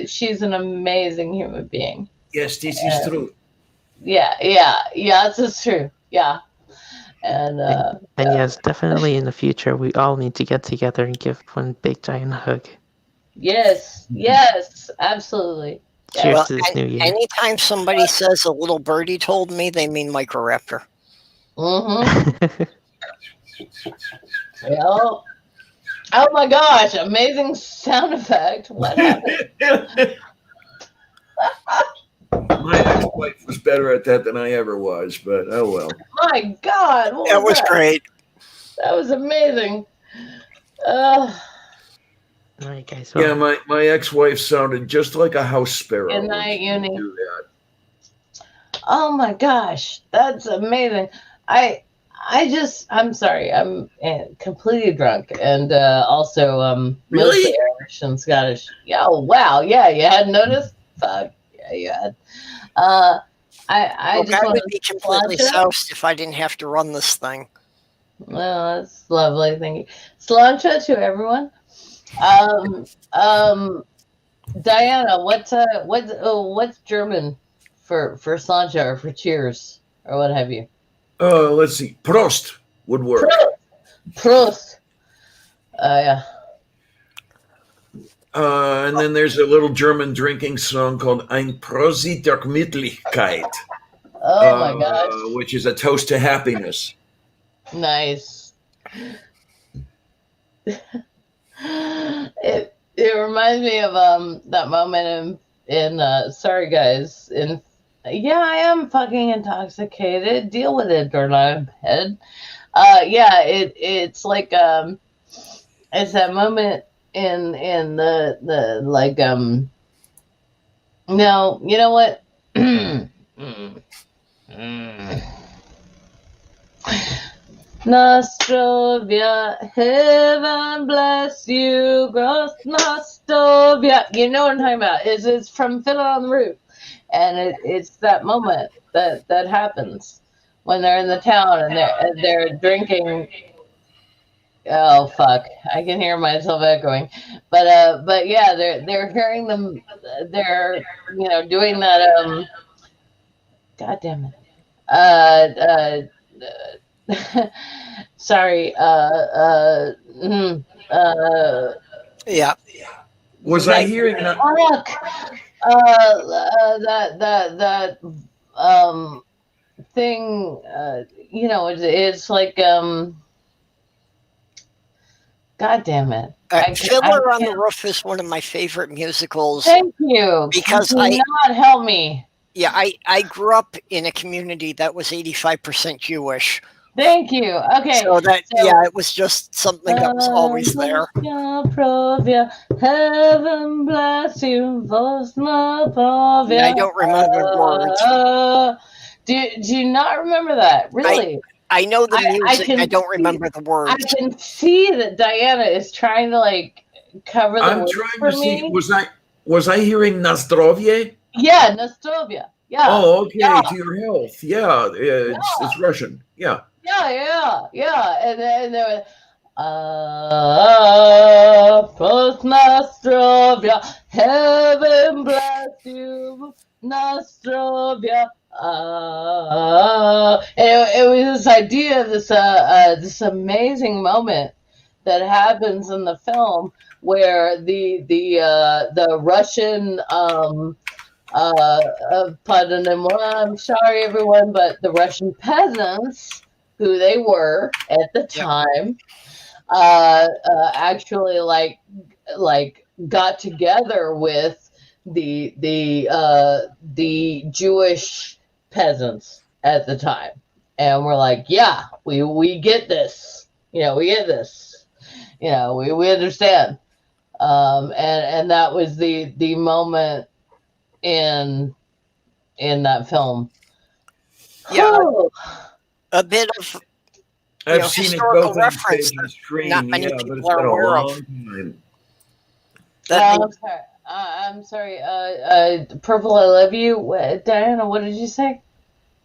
She's an amazing human being. Yes, this is true. Yeah, this is true. Yeah. And yes, definitely in the future, we all need to get together and give one big giant hug. yes, absolutely. Cheers Well, to this new year. anytime somebody says a little birdie told me, they mean Microraptor. Mm-hmm. Oh my gosh, amazing sound effect. What happened? My ex-wife was better at that than I ever was, but oh well. My God. What That was great. That was amazing. All right, guys. Yeah, my ex-wife sounded just like a house sparrow. Good night, Uni. Do that. Oh my gosh, that's amazing. I'm sorry, I'm completely drunk and also Really? mostly Irish and Scottish. Yeah, oh, wow, yeah, you hadn't noticed? Fuck, yeah, you had. I just want would be completely soused if I didn't have to run this thing. Well, that's lovely. Thank you. Sláinte to everyone. Diana, what's German for sláinte or for cheers or what have you? Let's see. Prost would work. Prost. Yeah. And then there's a little German drinking song called Ein Prosit der Gemütlichkeit. Oh my gosh. Which is a toast to happiness. Nice. It reminds me of that moment in sorry guys, yeah, I am fucking intoxicated. Deal with it, doorknob head. Yeah, it's like it's that moment in the like no, you know what? Nostrovia, heaven bless you, gross Nostrovia. You know what I'm talking about? It's from Fiddler on the Roof, and it's that moment that happens when they're in the town and they're drinking. Oh fuck! I can hear myself echoing, but yeah, they're hearing them. They're doing that. God damn it. Sorry. Yeah. Was I hearing? Fuck. that thing. It's like God damn it! I Fiddler on the can't. Roof is one of my favorite musicals Thank you. because Do not help me. I grew up in a community that was 85% Jewish. Thank you. Okay. So it was just something that was always there. Heaven bless you, Yeah, I don't remember the words. Do you not remember that? Really? I know the music. I don't remember the words. I can see that Diana is trying to like cover the I'm words trying for to see. me. Was I hearing Nastrovye? Yeah, Nostrovia. Yeah. Oh, okay. Yeah. To your health. Yeah, it's Russian. Yeah. Yeah. And then there was Post Nostrovia, heaven bless you, Nostrovia. It was this idea of this amazing moment that happens in the film where the Russian pardon them. I'm sorry, everyone, but the Russian peasants, who they were at the time, actually like got together with the Jewish peasants at the time, and we're like, yeah, we get this, we get this, we understand, and that was the moment in that film. Yeah, a bit of I've seen it historical both on reference stage and that screen, not many but people it's are been a aware of. long time. I'm sorry. Purple, I love you. Diana, what did you say?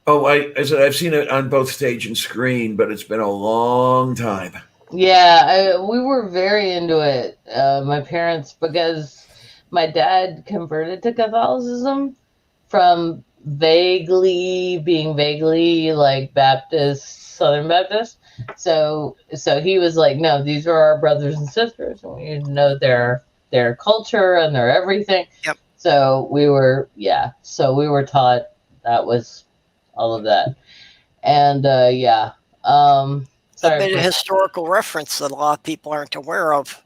Oh, I said I've seen it on both stage and screen, but it's been a long time. Yeah, we were very into it. My parents, because my dad converted to Catholicism from being vaguely like Baptist, Southern Baptist. So he was like, no, these are our brothers and sisters, and we need to know their culture and their everything. Yep. So we were taught that was all of that, and a bit of historical reference that a lot of people aren't aware of.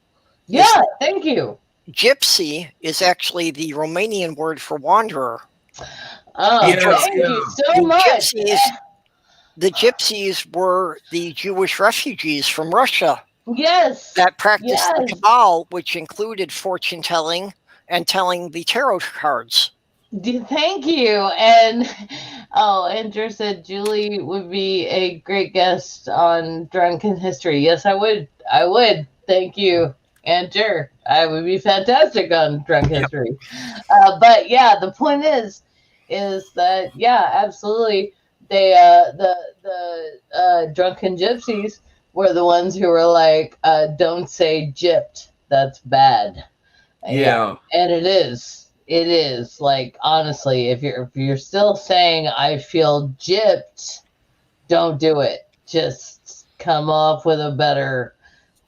Yeah, thank you. Gypsy is actually the Romanian word for wanderer. Oh, thank you so much. The gypsies were the Jewish refugees from Russia. Yes. That practiced the Kabbalah, which included fortune telling and telling the tarot cards. Thank you. And Andrew said Julie would be a great guest on Drunken History. Yes, I would. Thank you, Andrew. I would be fantastic on Drunken History. But yeah, the point is that absolutely, they the drunken gypsies were the ones who were like, don't say gypped. That's bad. Yeah. And it is. It is, like, honestly, if you're still saying I feel gypped, don't do it. Just come up with a better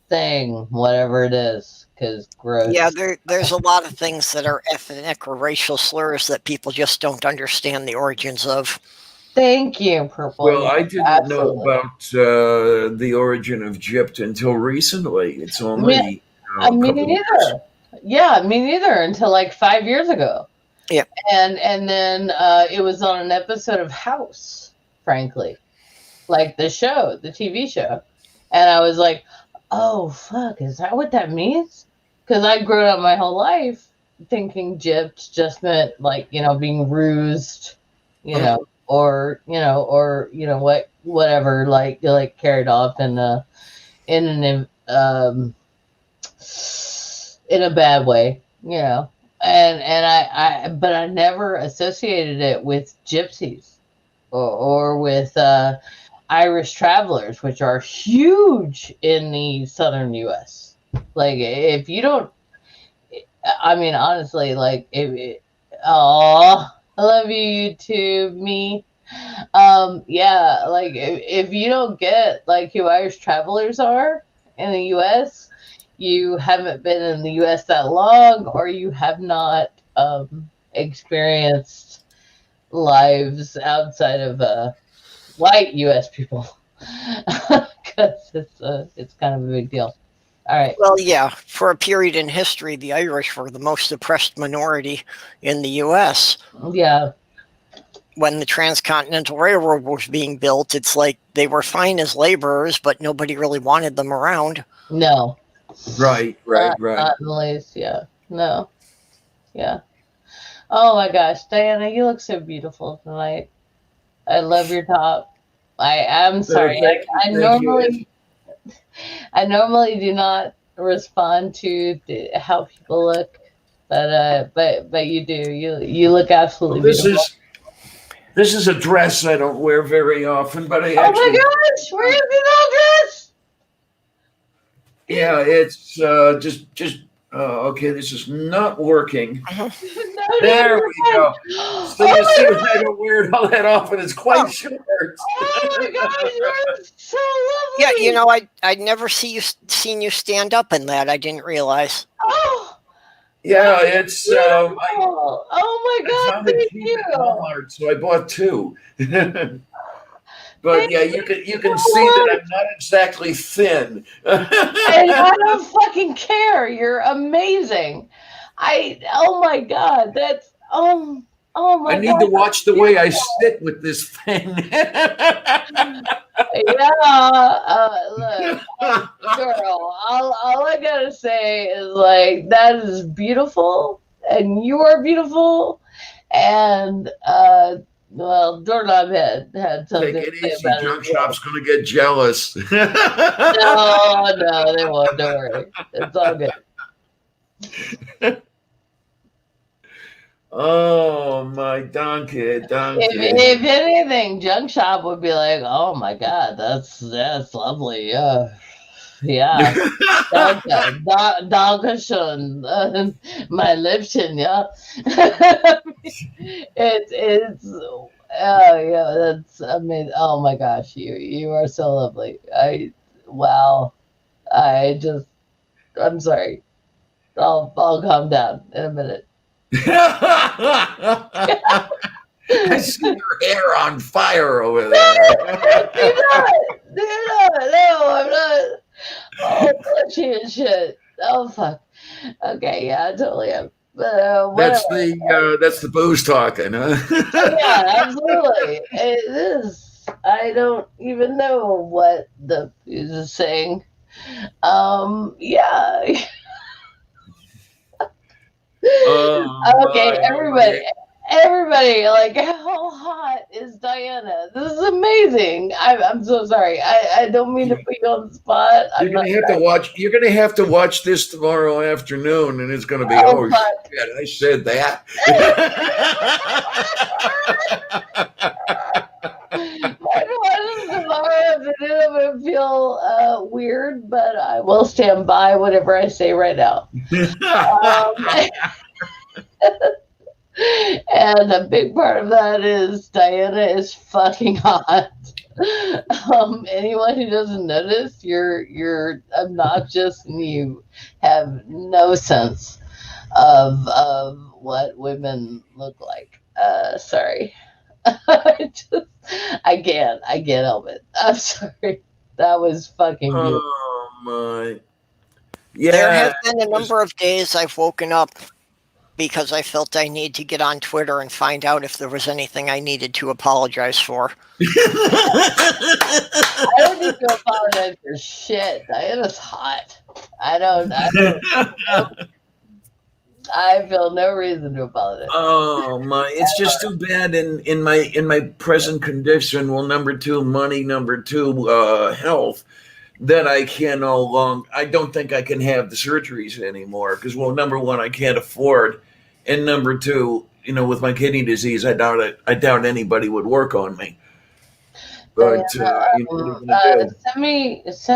thing, whatever it is, because gross. Yeah, there's a lot of things that are ethnic or racial slurs that people just don't understand the origins of. Thank you, Purple. Well, I didn't know about the origin of gypped until recently. It's only me neither. Yeah, me neither until like 5 years ago. Yeah. And then it was on an episode of House, frankly. Like the show, the TV show. And I was like, oh, fuck, is that what that means? Because I grew up my whole life thinking gypped just meant, like, being rused, or whatever, like carried off in a bad way, and but I never associated it with gypsies or with Irish travelers, which are huge in the southern U.S. Like, if you don't, I mean, honestly, like, I love you, YouTube, me. Yeah, like, if you don't get like who Irish travelers are in the U.S., you haven't been in the U.S. that long, or you have not experienced lives outside of white U.S. people, because it's kind of a big deal. All right. Well, yeah, for a period in history, the Irish were the most oppressed minority in the U.S. Yeah. When the Transcontinental Railroad was being built, it's like they were fine as laborers, but nobody really wanted them around. No. Right. Not in the least. Yeah. No. Yeah. Oh my gosh, Diana, you look so beautiful tonight. I love your top. I'm sorry. I normally do not respond to how people look, but you do. You look absolutely beautiful. This is a dress I don't wear very often, but I Oh actually. my gosh, where's the dress? Yeah, it's just okay. This is not working. There we go. So you see, I don't wear it all that often. It's quite short. Oh my gosh, you're so lovely. Yeah, you know, I'd never seen you stand up in that. I didn't realize. Oh. Yeah, it's. Oh my God! Thank you. At Walmart, so I bought two. But yeah, you can see that I'm not exactly thin. And I don't fucking care. You're amazing. Oh my God, that's oh my God. I need to watch the way I sit with this thing. Look, girl, all I gotta say is like that is beautiful, and you are beautiful, and well, Doorknob had something Take it to say easy. about Junk it. Shop's going to get jealous. No, they won't. Don't worry. It's all good. Oh, my donkey. If anything, Junk Shop would be like, oh my God, that's lovely. Yeah. Dankeschön. My Lipton, yeah. It's yeah, that's amazing. Oh my gosh, you are so lovely. Wow. I'm sorry. I'll calm down in a minute. I see your hair on fire over there. No, I'm not. Oh, glitchy and shit. Oh, fuck. Okay, yeah, I totally am. But that's the booze talking, huh? Yeah, absolutely. It is. I don't even know what the booze is saying. Yeah. Okay, everybody, like, how hot is Diana? This is amazing. I'm so sorry. I don't mean to put you on the spot. You're gonna have to watch this tomorrow afternoon, and it's gonna be shit, I said that. I'm gonna feel weird, but I will stand by whatever I say right now. And a big part of that is Diana is fucking hot. Anyone who doesn't notice, you're obnoxious and you have no sense of what women look like. Sorry. I can't help it. I'm sorry. That was fucking beautiful. Oh my. Yeah. There have been a number of days I've woken up because I felt I need to get on Twitter and find out if there was anything I needed to apologize for. I don't need to apologize for shit. Diana's hot. I feel no reason to apologize. Oh my! It's just too bad in my present condition. Well, number two, money. Number two, health. That I can no longer. I don't think I can have the surgeries anymore because, well, number one, I can't afford, and number two, with my kidney disease, I doubt anybody would work on me. But send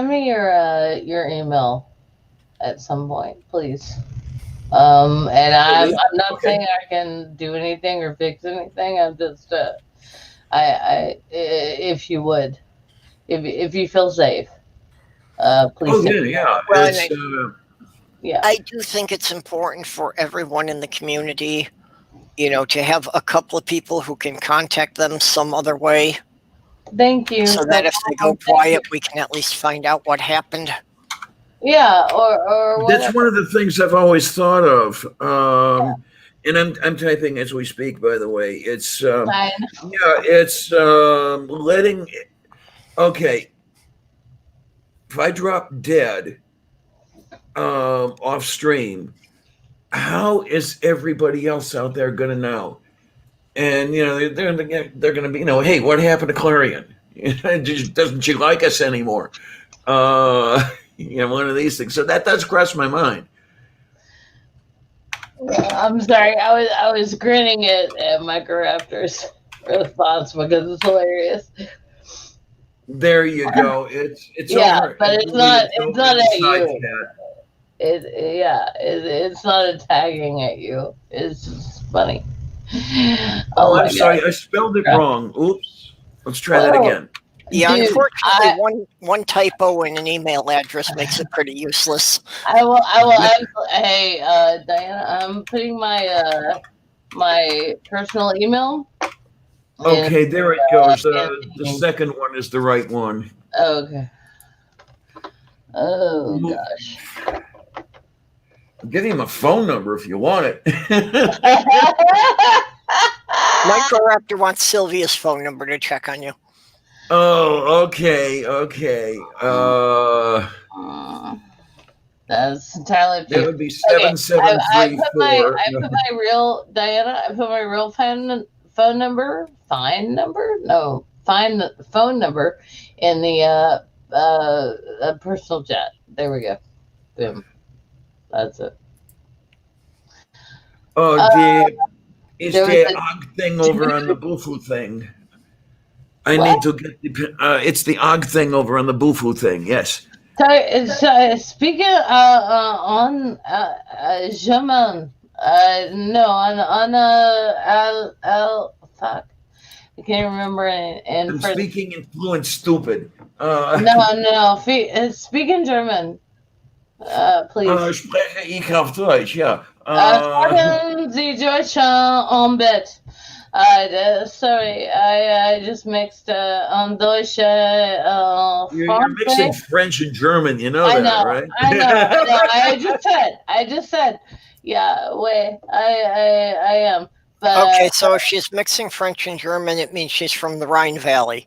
me your email at some point, please. And I'm not saying I can do anything or fix anything. I'm just if you would, if you feel safe, please. Oh yeah. I do think it's important for everyone in the community to have a couple of people who can contact them some other way, Thank you. so that if they go Thank you. quiet, we can at least find out what happened. Yeah, or That's whatever. one of the things I've always thought of. And I'm typing as we speak, by the way. It's Fine. it's letting. Okay, if I drop dead off stream, how is everybody else out there going to know? And they're going to be, hey, what happened to Clarion? Doesn't she like us anymore? One of these things. So that does cross my mind. I'm sorry. I was grinning at Microraptor's response because it's hilarious. There you go. It's Yeah, over. but it's not at you. That. It's not attacking at you. It's just funny. Oh, I'm my sorry. God. I spelled it wrong. Oops. Let's try that again. Yeah, Dude, unfortunately, one typo in an email address makes it pretty useless. I will. Hey, Diana, I'm putting my my personal email. Okay, there it goes. The second one is the right one. Okay. Oh gosh. I'll give him a phone number if you want it. Microraptor wants Sylvia's phone number to check on you. Oh, okay. That's entirely up to you. That would be 7734. I put my real Diana. I put my real phone number. Phone number in the personal chat. There we go. Boom. That's it. Oh, is there the was OG thing over on the Bufu thing? I need to get it's the OG thing over on the Bufu thing. Yes. So speaking on German, no, on fuck, I can't remember in I'm French. speaking in fluent stupid. No. Speaking German, please. Spreche ich auf Deutsch, ja. Sprechen Sie Deutsch on bit. Sorry, I just mixed on Deutsch. You're mixing French and German, you know I that, know, right? I know. I just said. Yeah, wait. I am. But, Okay, so if she's mixing French and German, it means she's from the Rhine Valley.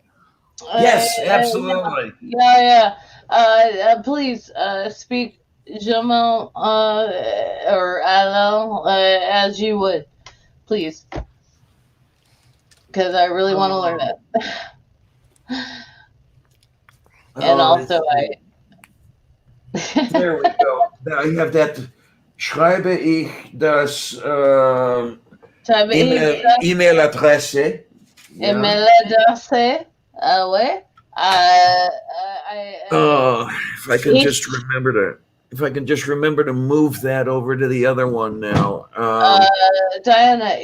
Yes, absolutely. Yeah. Please speak German or Allo as you would, please, because I really want to learn it. And also, There we go. Now you have that. Schreibe ich das E-Mail-Adresse. E-Mail-Adresse. Ouais. If I can just remember to move that over to the other one now. Diana,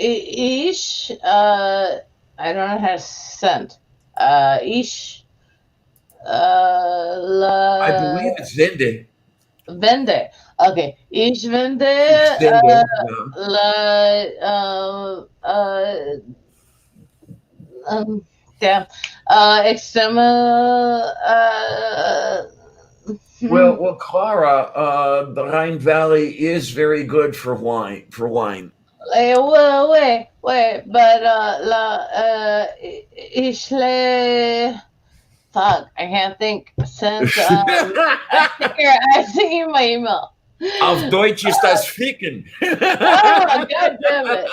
I don't know how to send. I believe it's Vende. Vende. Okay. Ich vende damn. Extrema. Well, Clara, the Rhine Valley is very good for wine. Well, wait, but fuck, I can't think since I see my email. Auf Deutsch ist das Ficken. Oh, God damn it.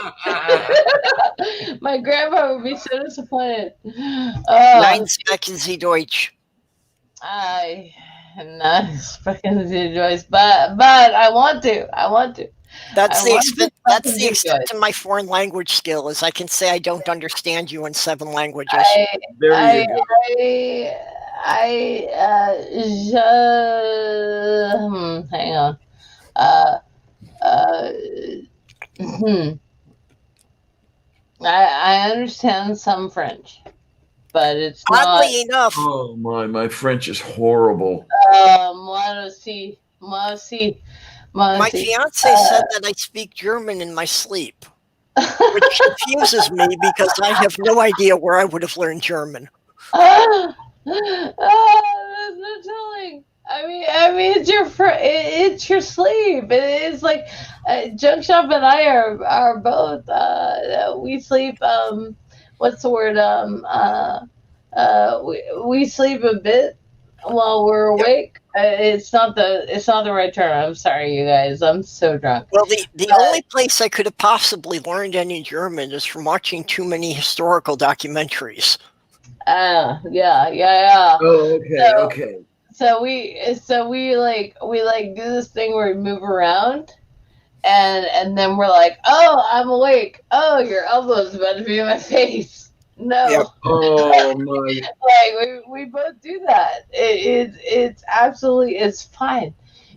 My grandpa would be so disappointed. Nein sprechen Sie Deutsch. I not speaking to Joyce, but I want to. That's the extent of my foreign language skill, is I can say I don't understand you in 7 languages. There you go. Hang on. I understand some French, but it's oddly enough. Oh my French is horrible. Moi aussi. My fiance said that I speak German in my sleep. which confuses me because I have no idea where I would have learned German. There's no telling. I mean, it's your sleep. It's like Junk Shop and I are both. We sleep. What's the word? We sleep a bit while we're awake. It's not the right term. I'm sorry, you guys. I'm so drunk. Well, the only place I could have possibly learned any German is from watching too many historical documentaries. Yeah. Oh, okay, okay. So we like do this thing where we move around, and then we're like, oh, I'm awake. Oh, your elbow's about to be in my face. No. Yep. Oh my! Like we both do that. It's absolutely, it's fine.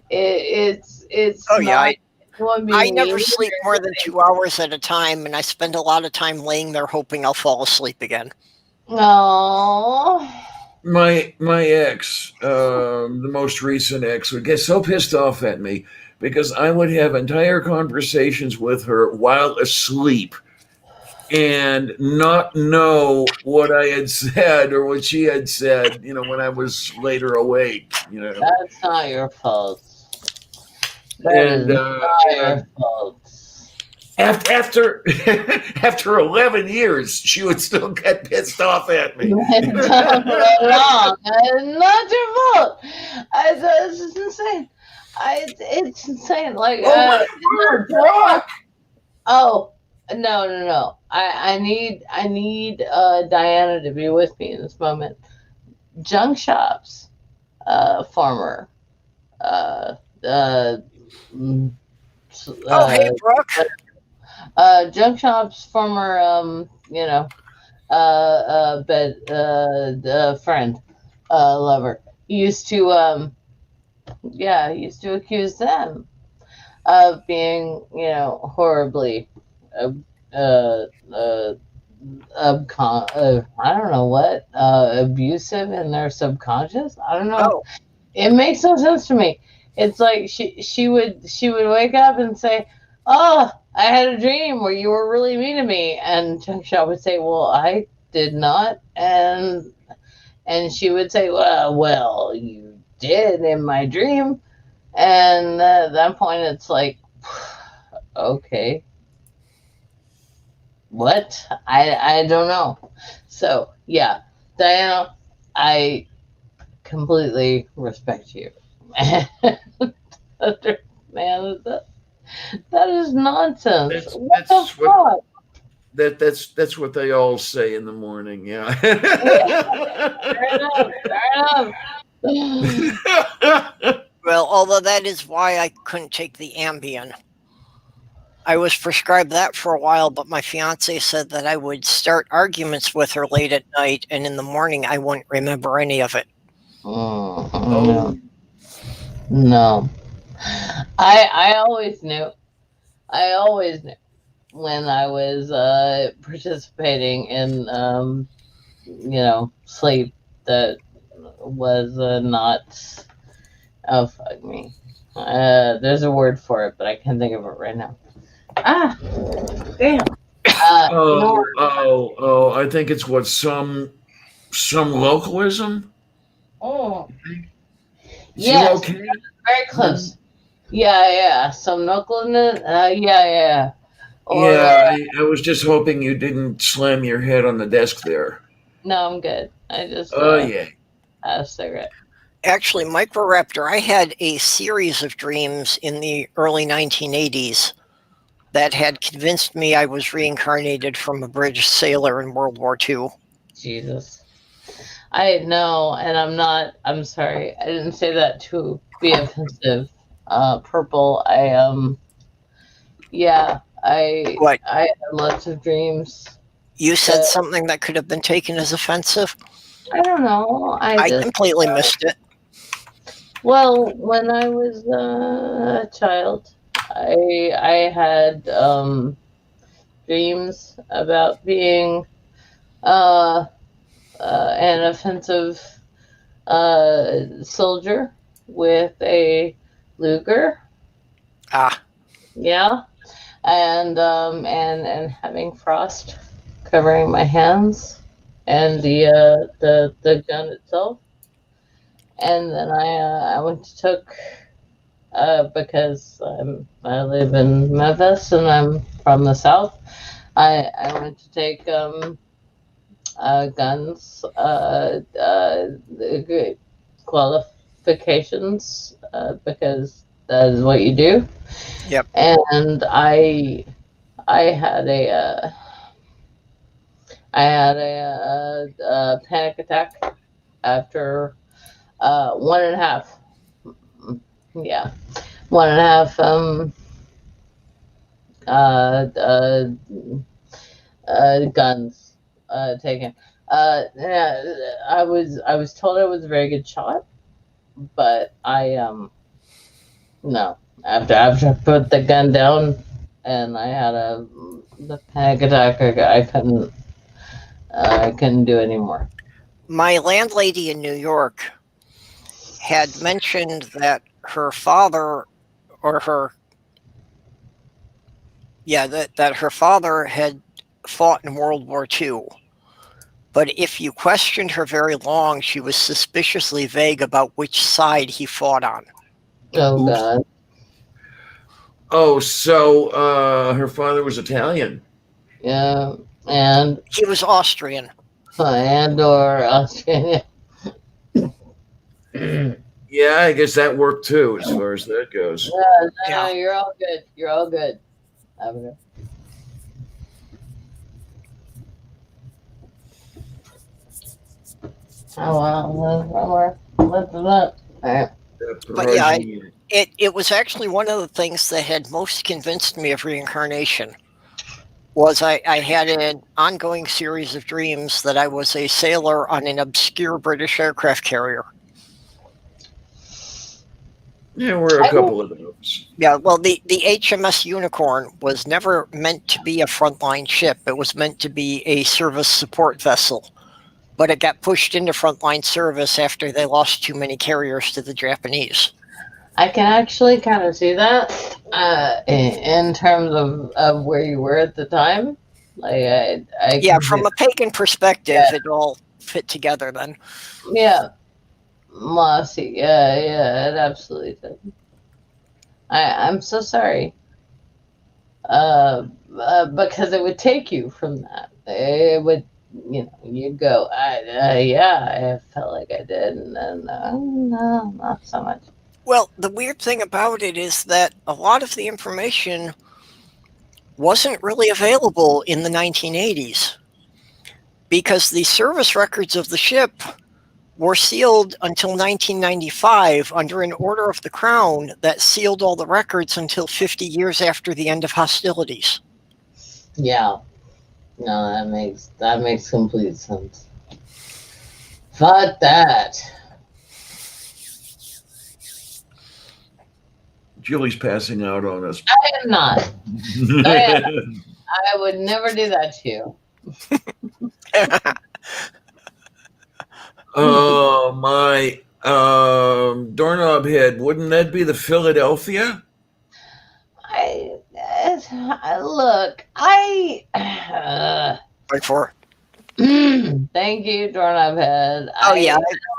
It's Oh yeah, not anyone being I never mean sleep or more than anything. 2 hours at a time, and I spend a lot of time laying there hoping I'll fall asleep again. No. My ex, the most recent ex, would get so pissed off at me because I would have entire conversations with her while asleep and not know what I had said or what she had said, when I was later awake. That's not your fault. That And is not your fault. after after 11 years, she would still get pissed off at me. It's not wrong. It's not your fault. It's just insane. It's insane. Like, Brock! oh no. I need Diana to be with me in this moment. Junk Shop's former Hey, Brooke. Junk Shop's former friend, lover, used to accuse them of being, horribly I don't know what, abusive in their subconscious. I don't know. Oh, It makes no sense to me. It's like she would wake up and say, "Oh, I had a dream where you were really mean to me," and Junk Shop would say, "Well, I did not," and she would say, "Well, you did in my dream," and at that point, it's like, okay, what? I don't know. So yeah, Diana, I completely respect you. Man, that is nonsense. What the fuck? That's what they all say in the morning. Yeah. Fair enough. well, although that is why I couldn't take the Ambien. I was prescribed that for a while, but my fiance said that I would start arguments with her late at night, and in the morning I wouldn't remember any of it. No. I always knew. When I was participating in sleep that was not. Oh, fuck me. There's a word for it, but I can't think of it right now. Damn. I think it's what some localism. Oh. Is you Yes. okay? Very close. Yeah. Some localness. Yeah. Or, Yeah, I was just hoping you didn't slam your head on the desk there. No, I'm good. I just. Yeah. Had a cigarette. Actually, Microraptor, I had a series of dreams in the early 1980s that had convinced me I was reincarnated from a British sailor in World War II. Jesus. I know, and I'm not. I'm sorry. I didn't say that to be offensive. Purple. What? I had lots of dreams. You said something that could have been taken as offensive? I don't know. I completely missed it. Well, when I was a child, I had dreams about being an offensive soldier with a Luger. Ah. Yeah. and having frost covering my hands and the gun itself. And then I went to took because I live in Memphis and I'm from the South. I went to take guns good qualifications because that is what you do. Yep. And I had a panic attack after 1.5. Yeah, 1.5 uh, uh, guns taken. Yeah, I was told I was a very good shot, but I no. After I put the gun down and I had the panic attack, I couldn't do anymore. My landlady in New York had mentioned that her father or her that her father had fought in World War II. But if you questioned her very long, she was suspiciously vague about which side he fought on. Oh Oops. God. Oh, so her father was Italian. Yeah, and He was Austrian. or Australia. Yeah, I guess that worked too, as far as that goes. No, Yeah. you're all good. You're all good. Have a good. Oh wow, let's do that. All right. But yeah, it was actually one of the things that had most convinced me of reincarnation. Was I had an ongoing series of dreams that I was a sailor on an obscure British aircraft carrier. Yeah, we're a couple of those. Yeah, well, the HMS Unicorn was never meant to be a frontline ship. It was meant to be a service support vessel. But it got pushed into frontline service after they lost too many carriers to the Japanese. I can actually kind of see that in terms of where you were at the time. Like I Yeah, can see from a pagan perspective, Yeah. it all fit together then. Yeah, Mossy. Yeah, it absolutely did. I'm so sorry. Because it would take you from that. It would, you'd go, yeah, I felt like I did, and then no, not so much. Well, the weird thing about it is that a lot of the information wasn't really available in the 1980s because the service records of the ship were sealed until 1995 under an order of the Crown that sealed all the records until 50 years after the end of hostilities. Yeah, no, that makes complete sense. Fuck that. Julie's passing out on us. I am not. I would never do that to you. Oh, my doorknob head. Wouldn't that be the Philadelphia? Look, Wait for thank you, doorknob head.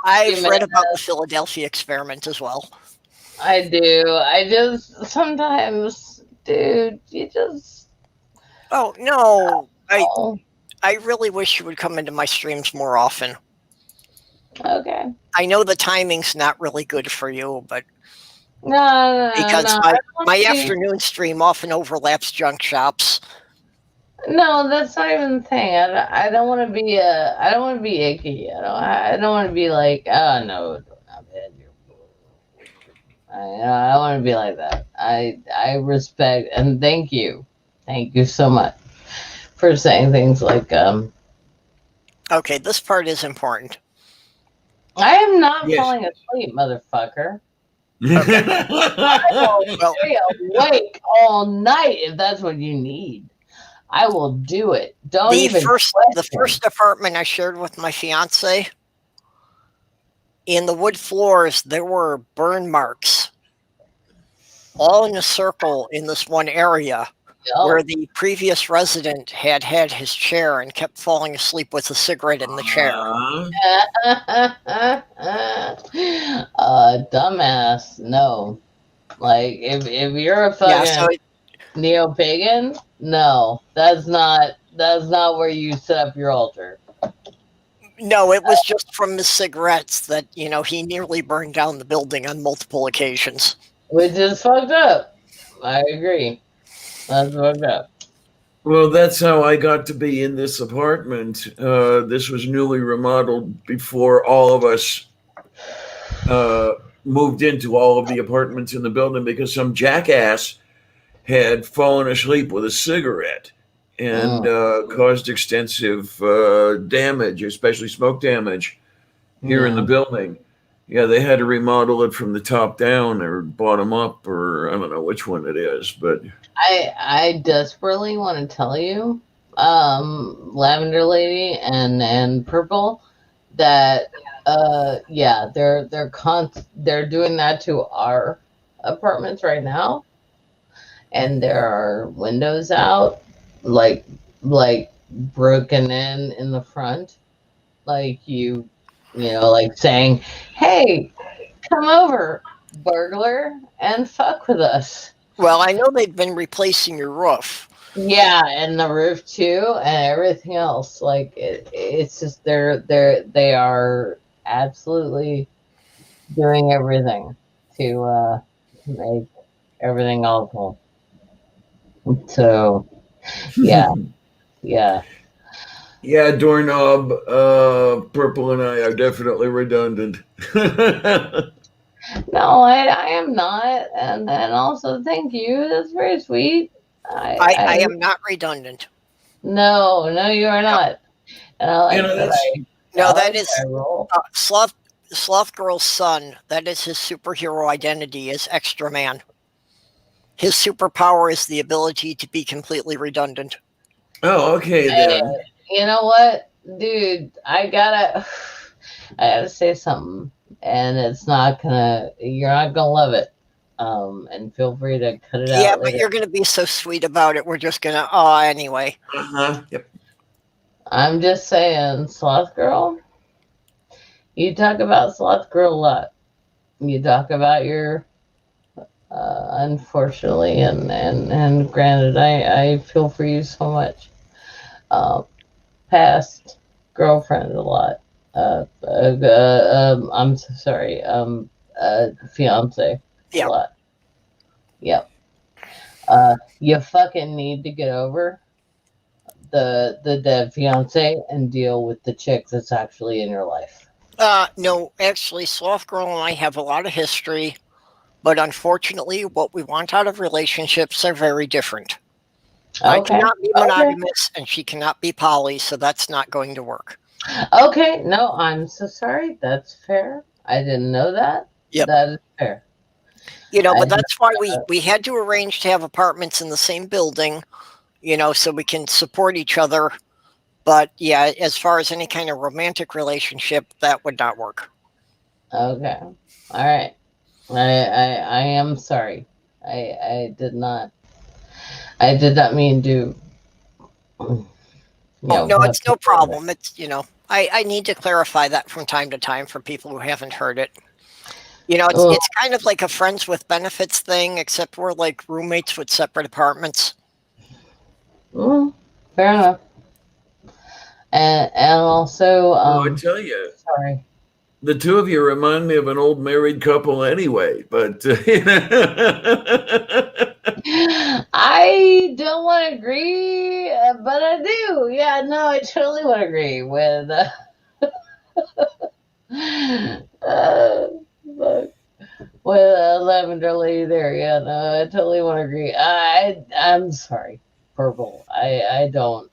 I've read about the Philadelphia experiment as well. I do. I just sometimes, dude, you just. Oh no, I really wish you would come into my streams more often. Okay. I know the timing's not really good for you, but No, because my afternoon stream often overlaps junk shops. No, that's not even the thing. I don't want to be I don't want to be icky. I don't want to be like, oh no, I don't want to be like that. I respect and thank you so much for saying things like Okay, this part is important. I am not Yes. falling asleep, motherfucker. Okay. I will stay awake all night if that's what you need. I will do it. Don't even the first apartment I shared with my fiance, in the wood floors there were burn marks all in a circle in this one area where the previous resident had had his chair and kept falling asleep with a cigarette in the chair. Dumbass. No. Like, if you're a fucking Yeah, so neo-pagan, no, that's not where you set up your altar. no, it was just from the cigarettes that, he nearly burned down the building on multiple occasions. Which is fucked up. I agree. That's fucked up. Well, that's how I got to be in this apartment. This was newly remodeled before all of us moved into all of the apartments in the building because some jackass had fallen asleep with a cigarette and caused extensive damage, especially smoke damage here in the building. Yeah, they had to remodel it from the top down or bottom up, or I don't know which one it is, but I desperately want to tell you, Lavender Lady and Purple, that they're doing that to our apartments right now, and there are windows out, like broken in the front, like like saying, "Hey, come over, burglar, and fuck with us." Well, I know they've been replacing your roof. Yeah, and the roof too, and everything else. Like it's just they are absolutely doing everything to make everything awful. So, yeah, yeah. yeah, doorknob, Purple and I are definitely redundant. No, I am not, and also thank you. That's very sweet. I am not redundant. No, you are not. And I like that is Sloth Girl's son. That is his superhero identity, is Extra Man. His superpower is the ability to be completely redundant. Oh, okay then. You know what, dude? I gotta say something, and you're not gonna love it. And feel free to cut it out. Yeah, later. but you're gonna be so sweet about it. We're just gonna anyway. Yep. I'm just saying, Sloth Girl. You talk about Sloth Girl a lot. You talk about your unfortunately, and granted, I feel for you so much. Past girlfriend a lot. I'm so sorry. Fiance a lot. Yep. You fucking need to get over the dead fiance and deal with the chick that's actually in your life. No, actually, Sloth Girl and I have a lot of history, but unfortunately, what we want out of relationships are very different. Okay. I cannot be monogamous, and she cannot be poly, so that's not going to work. Okay, no, I'm so sorry. That's fair. I didn't know that. Yep. That is fair. But that's why we had to arrange to have apartments in the same building, so we can support each other. But yeah, as far as any kind of romantic relationship, that would not work. Okay. All right. I am sorry. I did not mean to. No, it's no problem. It's I need to clarify that from time to time for people who haven't heard it. It's kind of like a friends with benefits thing, except we're like roommates with separate apartments. Fair enough. And also, I tell you, sorry. The two of you remind me of an old married couple anyway, but I don't want to agree, but I do. Yeah, no, I totally want to agree with with Lavender Lady there. Yeah, no, I totally want to agree. I'm sorry, Purple. I don't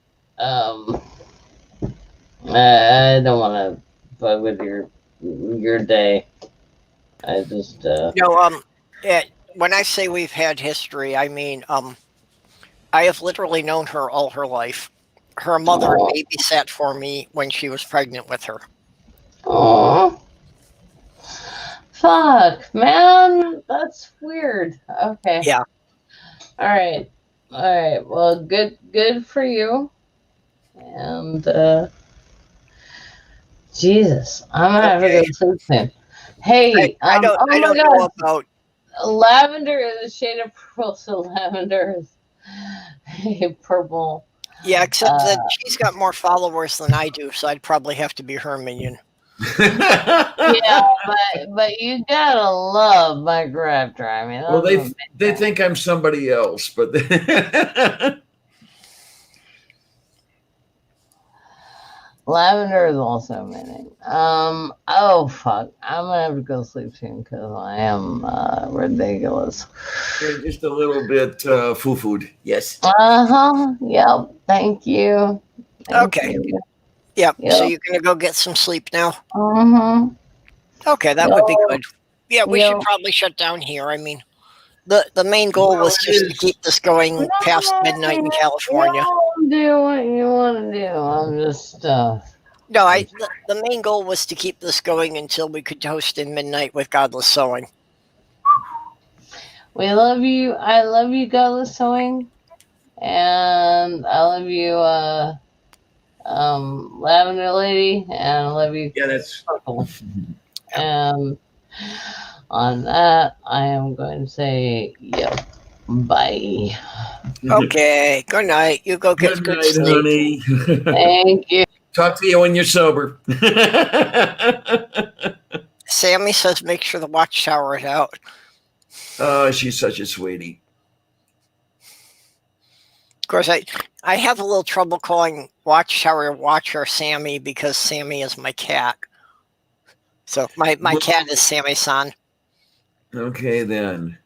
I don't want to bug with your day. I just when I say we've had history, I mean I have literally known her all her life. Her mother babysat for me when she was pregnant with her. Aww. Fuck, man. That's weird. Okay. Yeah. All right. right. Well, good for you. And Jesus, I'm gonna have to go Okay. to sleep soon. Hey, I don't oh I my don't know God, about. lavender is a shade of purple, so lavender is purple. Yeah, except Uh, that she's got more followers than I do, so I'd probably have to be her minion. yeah, but you gotta love my grafter. I mean, Well, that's a big they thing. think I'm somebody else, but Lavender is also amazing. Oh fuck, I'm gonna have to go sleep soon because I am ridiculous. you're just a little bit foo-fooed. Yes. Uh-huh. Yep. Thank you. Thank Okay. you. Yep. So Yep. you're gonna go get some sleep now? Mm-hmm. Okay, that Yep. would be good. Yeah, we should Yep. probably shut down here. I mean, the main goal Well, was it just to is. keep this going past midnight in California. You do what you want to do. I'm just No, the main goal was to keep this going until we could host in midnight with Godless Sewing. we love you. I love you, Godless Sewing. And I love you, Lavender Lady, and I love you, Yeah, that's. Purple. And on that, I am going to say, yep, bye. Okay, good night. You go get Good good night, sleep. honey. Thank you. Talk to you when you're sober. Sammy says make sure the watchtower is out. Oh, she's such a sweetie. Of course, I have a little trouble calling Watchtower Watcher Sammy because Sammy is my cat. So my cat is Sammy-san. Okay, then.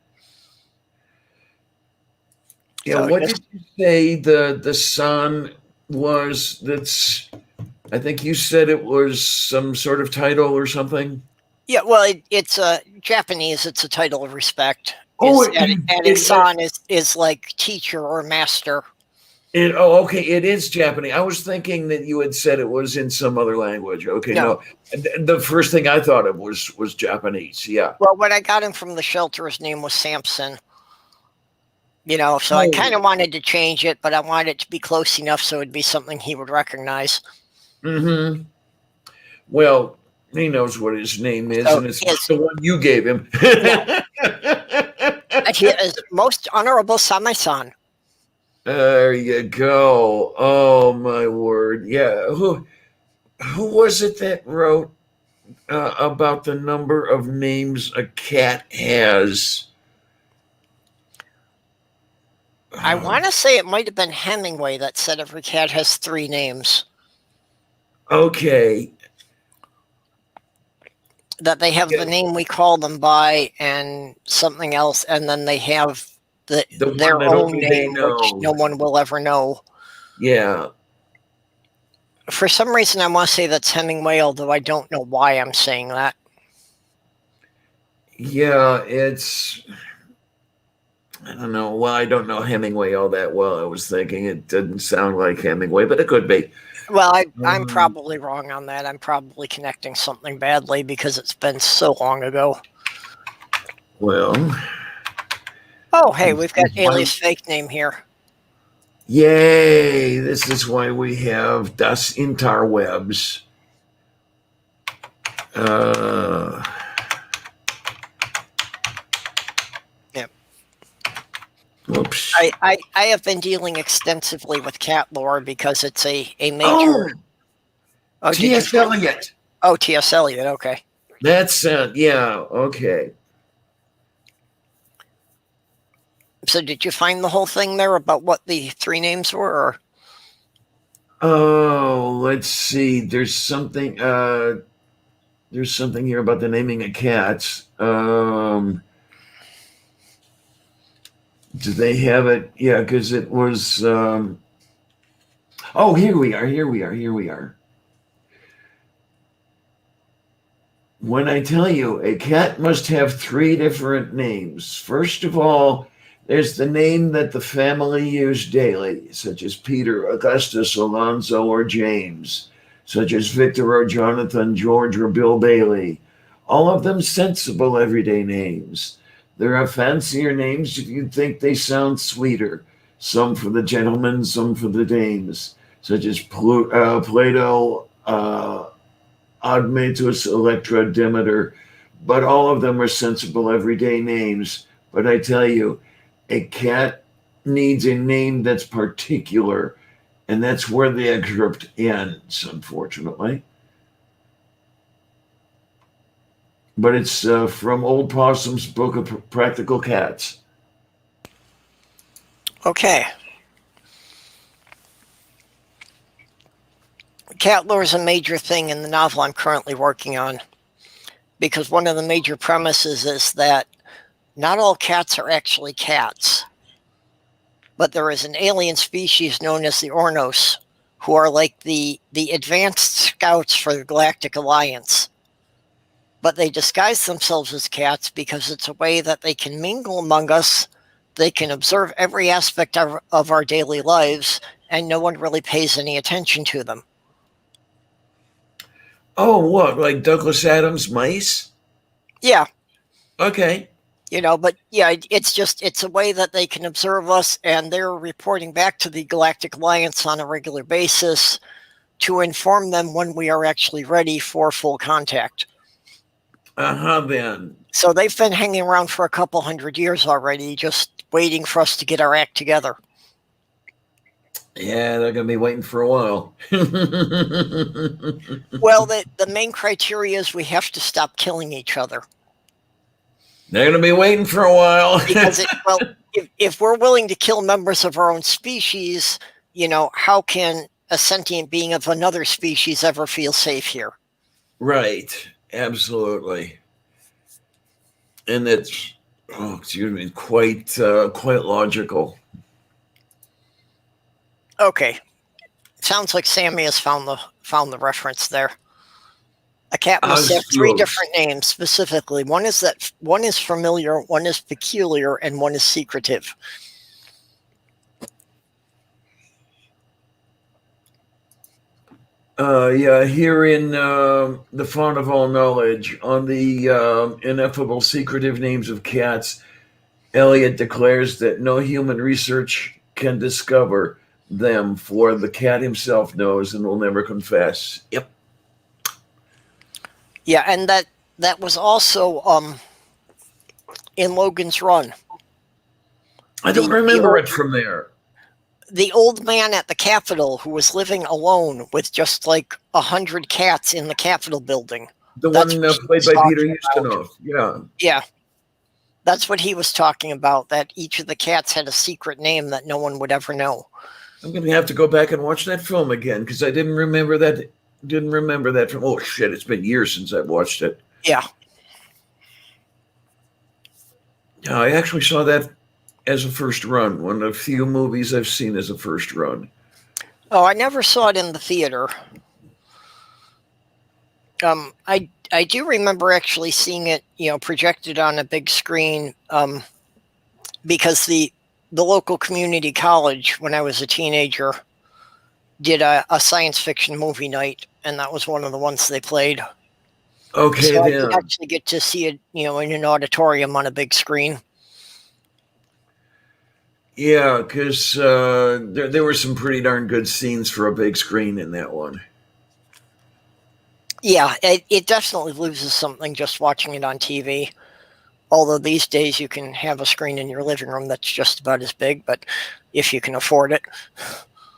Yeah, So what just, did you say the son was? That's. I think you said it was some sort of title or something. yeah, well, it's Japanese. It's a title of respect. Oh, And san is like teacher or master. Okay, it is Japanese. I was thinking that you had said it was in some other language. Okay, no. The first thing I thought of was Japanese. Yeah. Well, when I got him from the shelter, his name was Samson. So I kind of wanted to change it, but I wanted it to be close enough so it'd be something he would recognize. Mm-hmm. Well, he knows what his name is, So and it's not the one you gave him. He is most honorable Samai-san. There you go. Oh my word! Yeah, who was it that wrote about the number of names a cat has? I want to say it might have been Hemingway that said every cat has 3 names. Okay. That they have the name we call them by and something else, and then they have their own name, which no one will ever know. Yeah. For some reason, I want to say that's Hemingway, although I don't know why I'm saying that. Yeah, it's. I don't know. Well, I don't know Hemingway all that well. I was thinking it didn't sound like Hemingway, but it could be. Well, I'm probably wrong on that. I'm probably connecting something badly because it's been so long ago. Well. Oh, hey, we've got Alias Fake Name here. Yay! This is why we have Das Interwebs. Yep. Whoops. I have been dealing extensively with cat lore because it's a major. Oh, T.S. Eliot. Oh, T.S. Eliot. Okay. That's yeah. Okay. So, did you find the whole thing there about what the 3 names were? Or? Oh, let's see. There's something. There's something here about the naming of cats. Do they have it? Yeah, because it was. Oh, here we are. Here we are. Here we are. When I tell you a cat must have 3 different names. First of all, there's the name that the family used daily, such as Peter, Augustus, Alonzo, or James, such as Victor or Jonathan, George, or Bill Bailey. All of them sensible everyday names. There are fancier names if you think they sound sweeter, some for the gentlemen, some for the dames, such as Plato, Admetus, Electra, Demeter, but all of them are sensible everyday names. But I tell you, a cat needs a name that's particular, and that's where the excerpt ends, unfortunately. But it's from Old Possum's Book of Practical Cats. Okay. Cat lore is a major thing in the novel I'm currently working on, because one of the major premises is that not all cats are actually cats, but there is an alien species known as the Ornos, who are like the advanced scouts for the Galactic Alliance. But they disguise themselves as cats because it's a way that they can mingle among us, they can observe every aspect of our daily lives, and no one really pays any attention to them. Oh, what? Like Douglas Adams' mice? Yeah. Okay. But yeah, it's a way that they can observe us, and they're reporting back to the Galactic Alliance on a regular basis to inform them when we are actually ready for full contact. Then. So they've been hanging around for a couple 100 years already, just waiting for us to get our act together. Yeah, they're going to be waiting for a while. Well, the main criteria is we have to stop killing each other. They're going to be waiting for a while. Because if we're willing to kill members of our own species, how can a sentient being of another species ever feel safe here? Right. Absolutely. And that's, quite logical. Okay. Sounds like Sammy has found the reference there. A cat must have three different names specifically. One is familiar, one is peculiar, and one is secretive. Here in The Font of All Knowledge, on the ineffable secretive names of cats, Eliot declares that no human research can discover them, for the cat himself knows and will never confess. Yep. Yeah, and that was also in Logan's Run. I don't remember it from there. The old man at the Capitol who was living alone with just like 100 cats in the Capitol building. The one played by Peter Ustinov. Yeah. Yeah. That's what he was talking about, that each of the cats had a secret name that no one would ever know. I'm going to have to go back and watch that film again because I didn't remember that. Didn't remember that from. Oh shit! It's been years since I've watched it. Yeah. Yeah, I actually saw that as a first run. One of the few movies I've seen as a first run. Oh, I never saw it in the theater. I do remember actually seeing it, projected on a big screen, because the local community college when I was a teenager did a science fiction movie night, and that was one of the ones they played. Okay, so I did actually get to see it, in an auditorium on a big screen. Yeah, because there were some pretty darn good scenes for a big screen in that one. Yeah, it definitely loses something just watching it on TV. Although these days you can have a screen in your living room that's just about as big, but if you can afford it.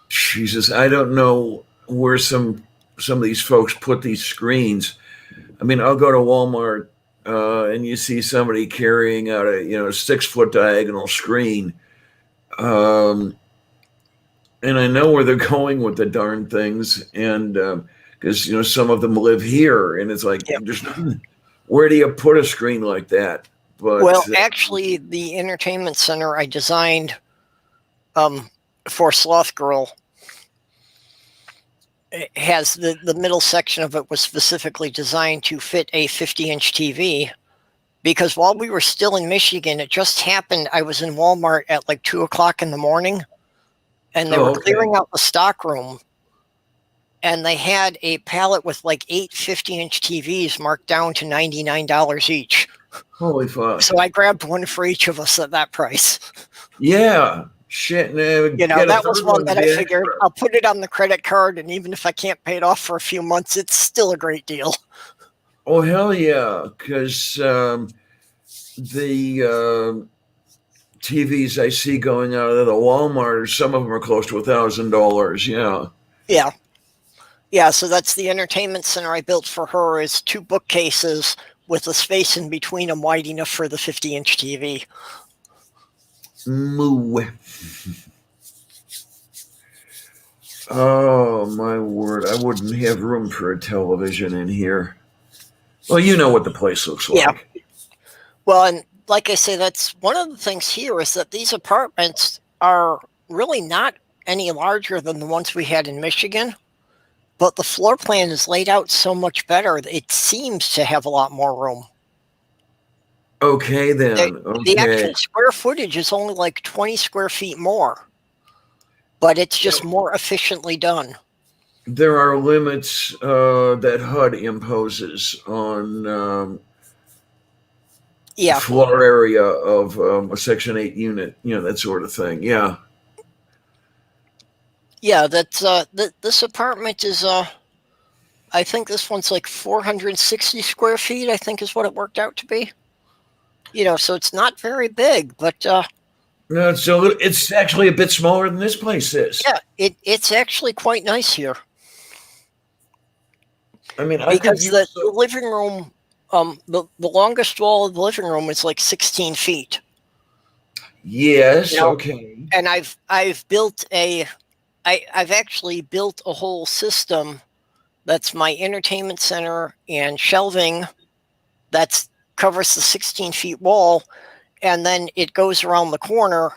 Jesus, I don't know where some of these folks put these screens. I mean, I'll go to Walmart and you see somebody carrying out a 6-foot diagonal screen, and I know where they're going with the darn things, and because some of them live here, and it's like, there's nothing. Where do you put a screen like that? But well, actually, the entertainment center I designed for Sloth Girl, it has the middle section of it was specifically designed to fit a 50-inch TV, because while we were still in Michigan, it just happened I was in Walmart at like 2 o'clock in the morning, and they were clearing out the stock room, and they had a pallet with like 8 50-inch TVs marked down to $99 each. Holy fuck. So I grabbed one for each of us at that price. Yeah, Shit, no, You know, get a that was third one to that I be figured extra. I'll put it on the credit card, and even if I can't pay it off for a few months, it's still a great deal. Oh hell yeah! Because the TVs I see going out of the Walmart, some of them are close to $1,000. Yeah. Yeah. Yeah, so that's the entertainment center I built for her, is 2 bookcases with a space in between them wide enough for the 50-inch TV. Moo. Oh my word! I wouldn't have room for a television in here. Well, you know what the place looks Yeah. like. Well, and like I say, that's one of the things here, is that these apartments are really not any larger than the ones we had in Michigan, but the floor plan is laid out so much better. It seems to have a lot more room. Okay then. The Okay. actual square footage is only like 20 square feet more, but it's just more efficiently done. There are limits that HUD imposes on Yeah. floor area of a Section 8 unit, that sort of thing. Yeah. Yeah, that's this apartment is I think this one's like 460 square feet, I think is what it worked out to be. So it's not very big, but No, it's actually a bit smaller than this place is. yeah, it's actually quite nice here. I mean, because the living room, the longest wall of the living room is like 16 feet. Yes. Okay. And I've actually built a whole system that's my entertainment center and shelving that covers the 16 feet wall, and then it goes around the corner.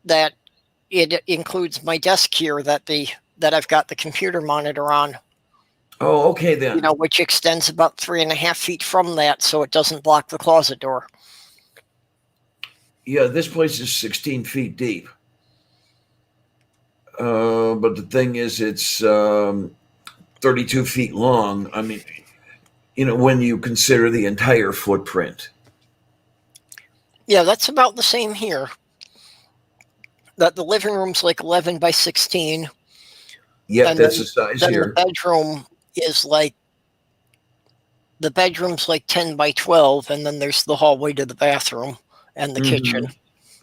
That it includes my desk here that I've got the computer monitor on. Oh, okay then. Which extends about 3.5 feet from that, so it doesn't block the closet door. Yeah, this place is 16 feet deep. But the thing is, it's 32 feet long. I mean, when you consider the entire footprint. Yeah, that's about the same here. That the living room's like 11 by 16. Yeah, that's the size here. The bedroom is like, the bedroom's like 10 by 12, and then there's the hallway to the bathroom and the kitchen.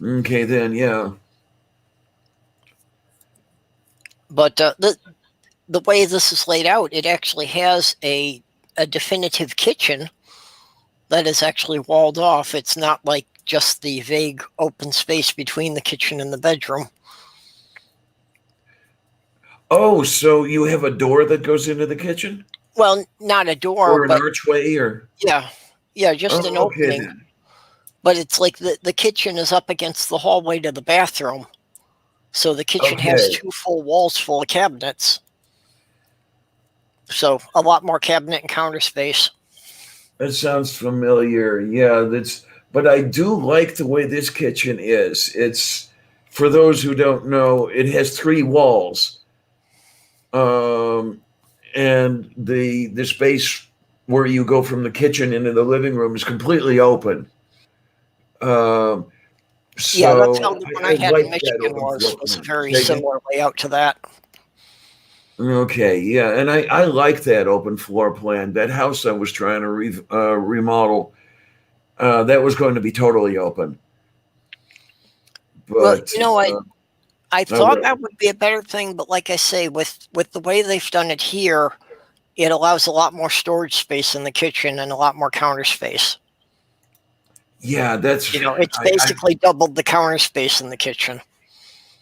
Okay, then, yeah. But the way this is laid out, it actually has a definitive kitchen that is actually walled off. It's not like just the vague open space between the kitchen and the bedroom. Oh, so you have a door that goes into the kitchen? Well, not a door, or an archway, or yeah, just an opening. Then. But it's like the kitchen is up against the hallway to the bathroom, so the kitchen has 2 full walls full of cabinets. So a lot more cabinet and counter space. That sounds familiar. Yeah, but I do like the way this kitchen is. It's, for those who don't know, it has 3 walls. And the space where you go from the kitchen into the living room is completely open. So yeah, that's how the one I had in Michigan was a very similar layout to that. Okay, yeah, and I like that open floor plan. That house I was trying to remodel, that was going to be totally open. But I thought that would be a better thing, but like I say, with the way they've done it here, it allows a lot more storage space in the kitchen and a lot more counter space. Yeah, that's it's basically doubled the counter space in the kitchen.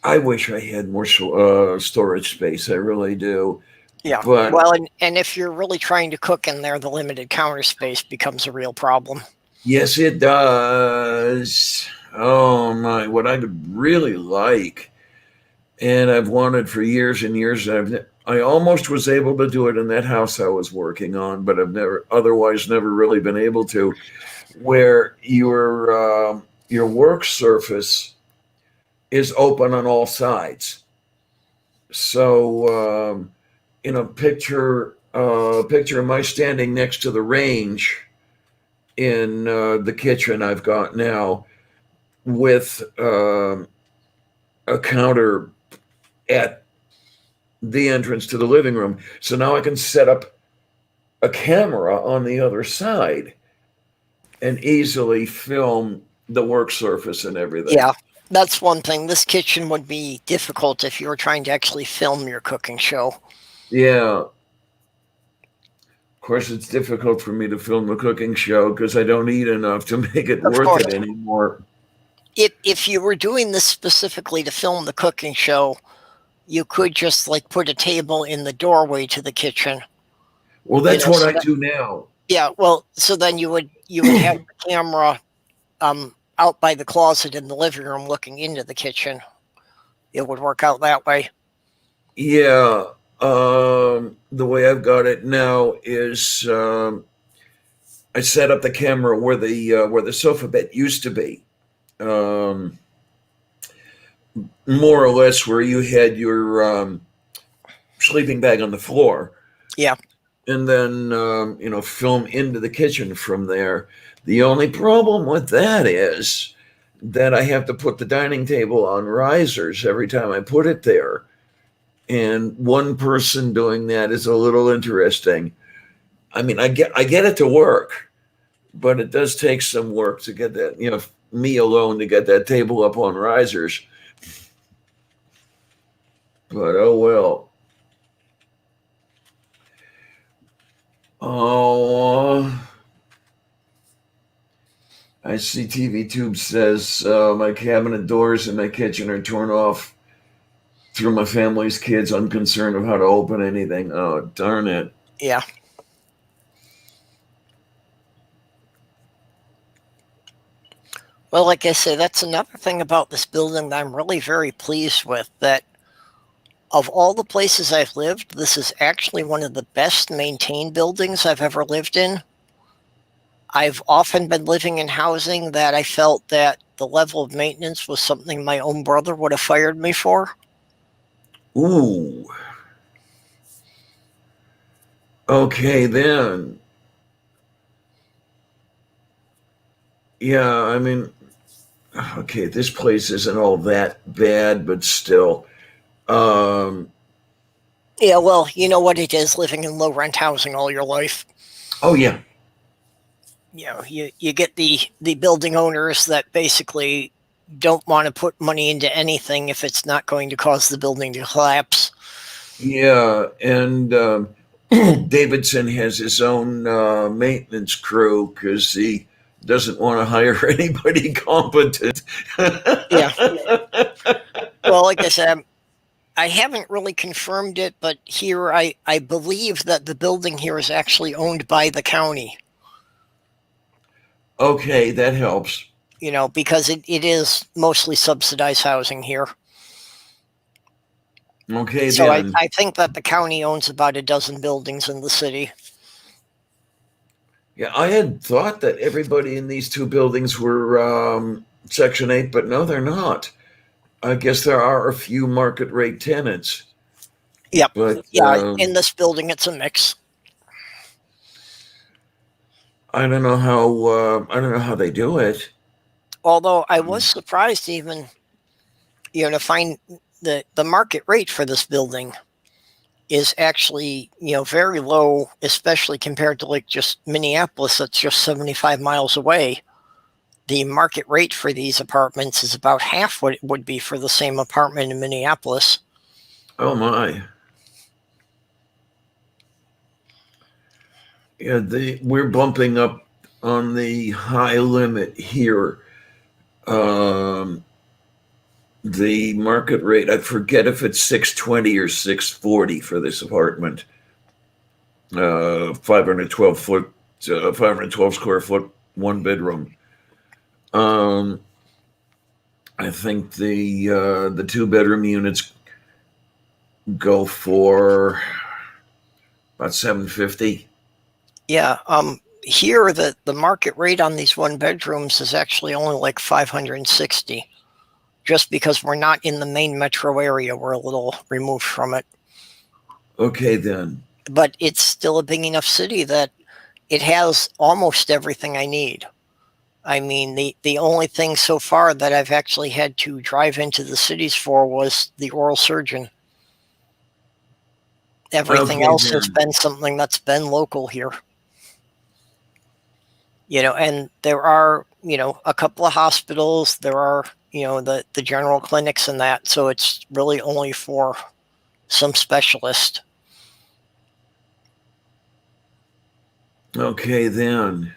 I wish I had more storage space. I really do. Yeah. But, well, and if you're really trying to cook in there, the limited counter space becomes a real problem. Yes, it does. Oh my! What I'd really like, and I've wanted for years and years. I almost was able to do it in that house I was working on, but I've never really been able to. Where your work surface is open on all sides. So, picture my standing next to the range in the kitchen I've got now, with a a counter at the entrance to the living room. So now I can set up a camera on the other side and easily film the work surface and everything. Yeah, that's one thing. This kitchen would be difficult if you were trying to actually film your cooking show. Yeah. Of course, it's difficult for me to film the cooking show because I don't eat enough to make it worth it anymore. If you were doing this specifically to film the cooking show, you could just like put a table in the doorway to the kitchen. Well, that's what I do now. Yeah, well, so then you would have the camera out by the closet in the living room looking into the kitchen. It would work out that way. Yeah. The way I've got it now is I set up the camera where the sofa bed used to be. More or less where you had your sleeping bag on the floor. Yeah. And then, film into the kitchen from there. The only problem with that is that I have to put the dining table on risers every time I put it there. And one person doing that is a little interesting. I mean, I get it to work, but it does take some work to get that, me alone to get that table up on risers. But oh well. Oh, I see TV Tube says my cabinet doors in my kitchen are torn off through my family's kids, unconcerned of how to open anything. Oh, darn it. Yeah. Well, like I say, that's another thing about this building that I'm really very pleased with, that of all the places I've lived, this is actually one of the best maintained buildings I've ever lived in. I've often been living in housing that I felt that the level of maintenance was something my own brother would have fired me for. Ooh. Okay, then. Yeah, I mean, okay, this place isn't all that bad, but still. Yeah, well, you know what it is living in low rent housing all your life. Oh, yeah. You get the building owners that basically don't want to put money into anything if it's not going to cause the building to collapse. Yeah, and Davidson has his own maintenance crew because he doesn't want to hire anybody competent. Yeah. Well, like I said, I haven't really confirmed it, but here I believe that the building here is actually owned by the county. Okay, that helps. Because it is mostly subsidized housing here. Okay, so then. I think that the county owns about a dozen buildings in the city. Yeah, I had thought that everybody in these two buildings were Section 8, but no, they're not. I guess there are a few market rate tenants. Yep. But, in this building, it's a mix. I don't know how they do it. Although I was surprised even, to find the market rate for this building is actually, very low, especially compared to like just Minneapolis, that's just 75 miles away. The market rate for these apartments is about half what it would be for the same apartment in Minneapolis. Oh my. Yeah, we're bumping up on the high limit here. The market rate, I forget if it's 620 or 640 for this apartment. 512 square foot, one bedroom. I think the two bedroom units go for about $750. Yeah, here the market rate on these one bedrooms is actually only like $560, just because we're not in the main metro area. We're a little removed from it. Okay, then. But it's still a big enough city that it has almost everything I need. I mean, the only thing so far that I've actually had to drive into the cities for was the oral surgeon. Everything Okay, else has then. been something that's been local here. And there are, a couple of hospitals, there are, the general clinics and that, so it's really only for some specialist. Okay, then.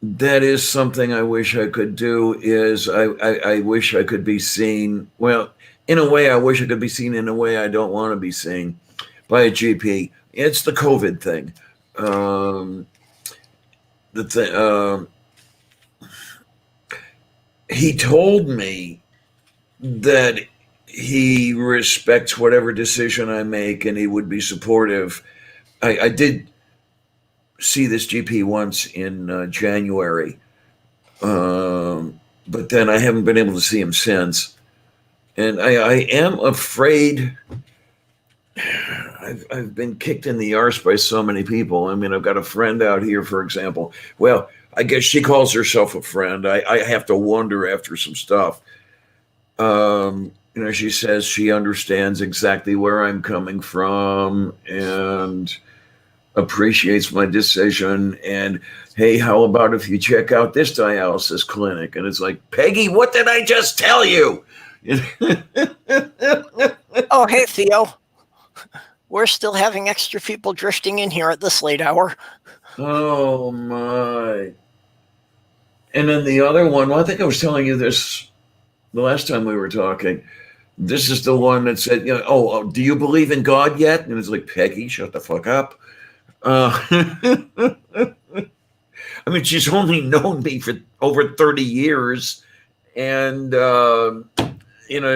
That is something I wish I could do. Is I wish I could be seen. Well, in a way, I wish I could be seen. In a way, I don't want to be seen by a GP. It's the COVID thing. The thing. He told me that he respects whatever decision I make, and he would be supportive. I did see this GP once in January. But then I haven't been able to see him since. And I am afraid I've been kicked in the arse by so many people. I mean, I've got a friend out here, for example. Well, I guess she calls herself a friend. I have to wonder after some stuff. She says she understands exactly where I'm coming from and appreciates my decision. And hey, how about if you check out this dialysis clinic? And it's like, Peggy, what did I just tell you? Oh, hey, Theo. We're still having extra people drifting in here at this late hour. Oh, my. And then the other one, well, I think I was telling you this the last time we were talking. This is the one that said, do you believe in God yet? And it's like, Peggy, shut the fuck up. I mean, she's only known me for over 30 years. And,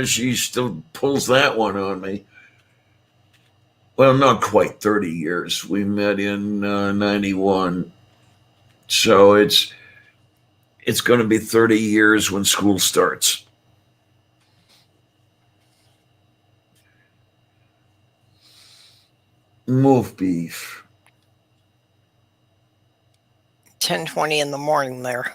she still pulls that one on me. Well, not quite 30 years. We met in 91. So it's going to be 30 years when school starts. Move beef. 10:20 in the morning there.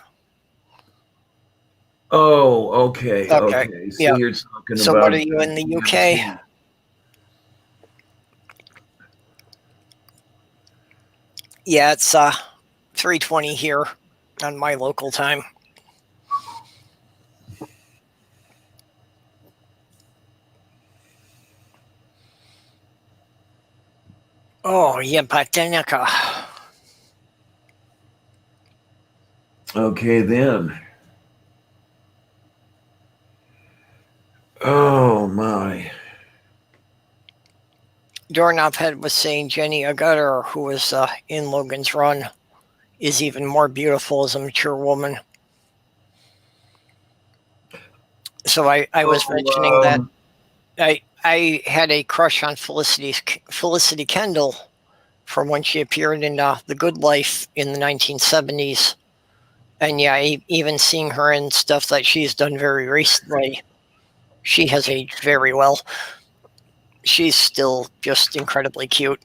Oh, okay. Okay. So Yeah. you're talking So about. what are you in the UK? Yeah, it's 3:20 here on my local time. Oh, yeah, Patanica. Okay, then. Oh, my. Doorknob Head was saying Jenny Agutter, who was in Logan's Run, is even more beautiful as a mature woman. So I was mentioning that I had a crush on Felicity Kendall from when she appeared in The Good Life in the 1970s. And yeah, even seeing her in stuff that she's done very recently, she has aged very well. She's still just incredibly cute.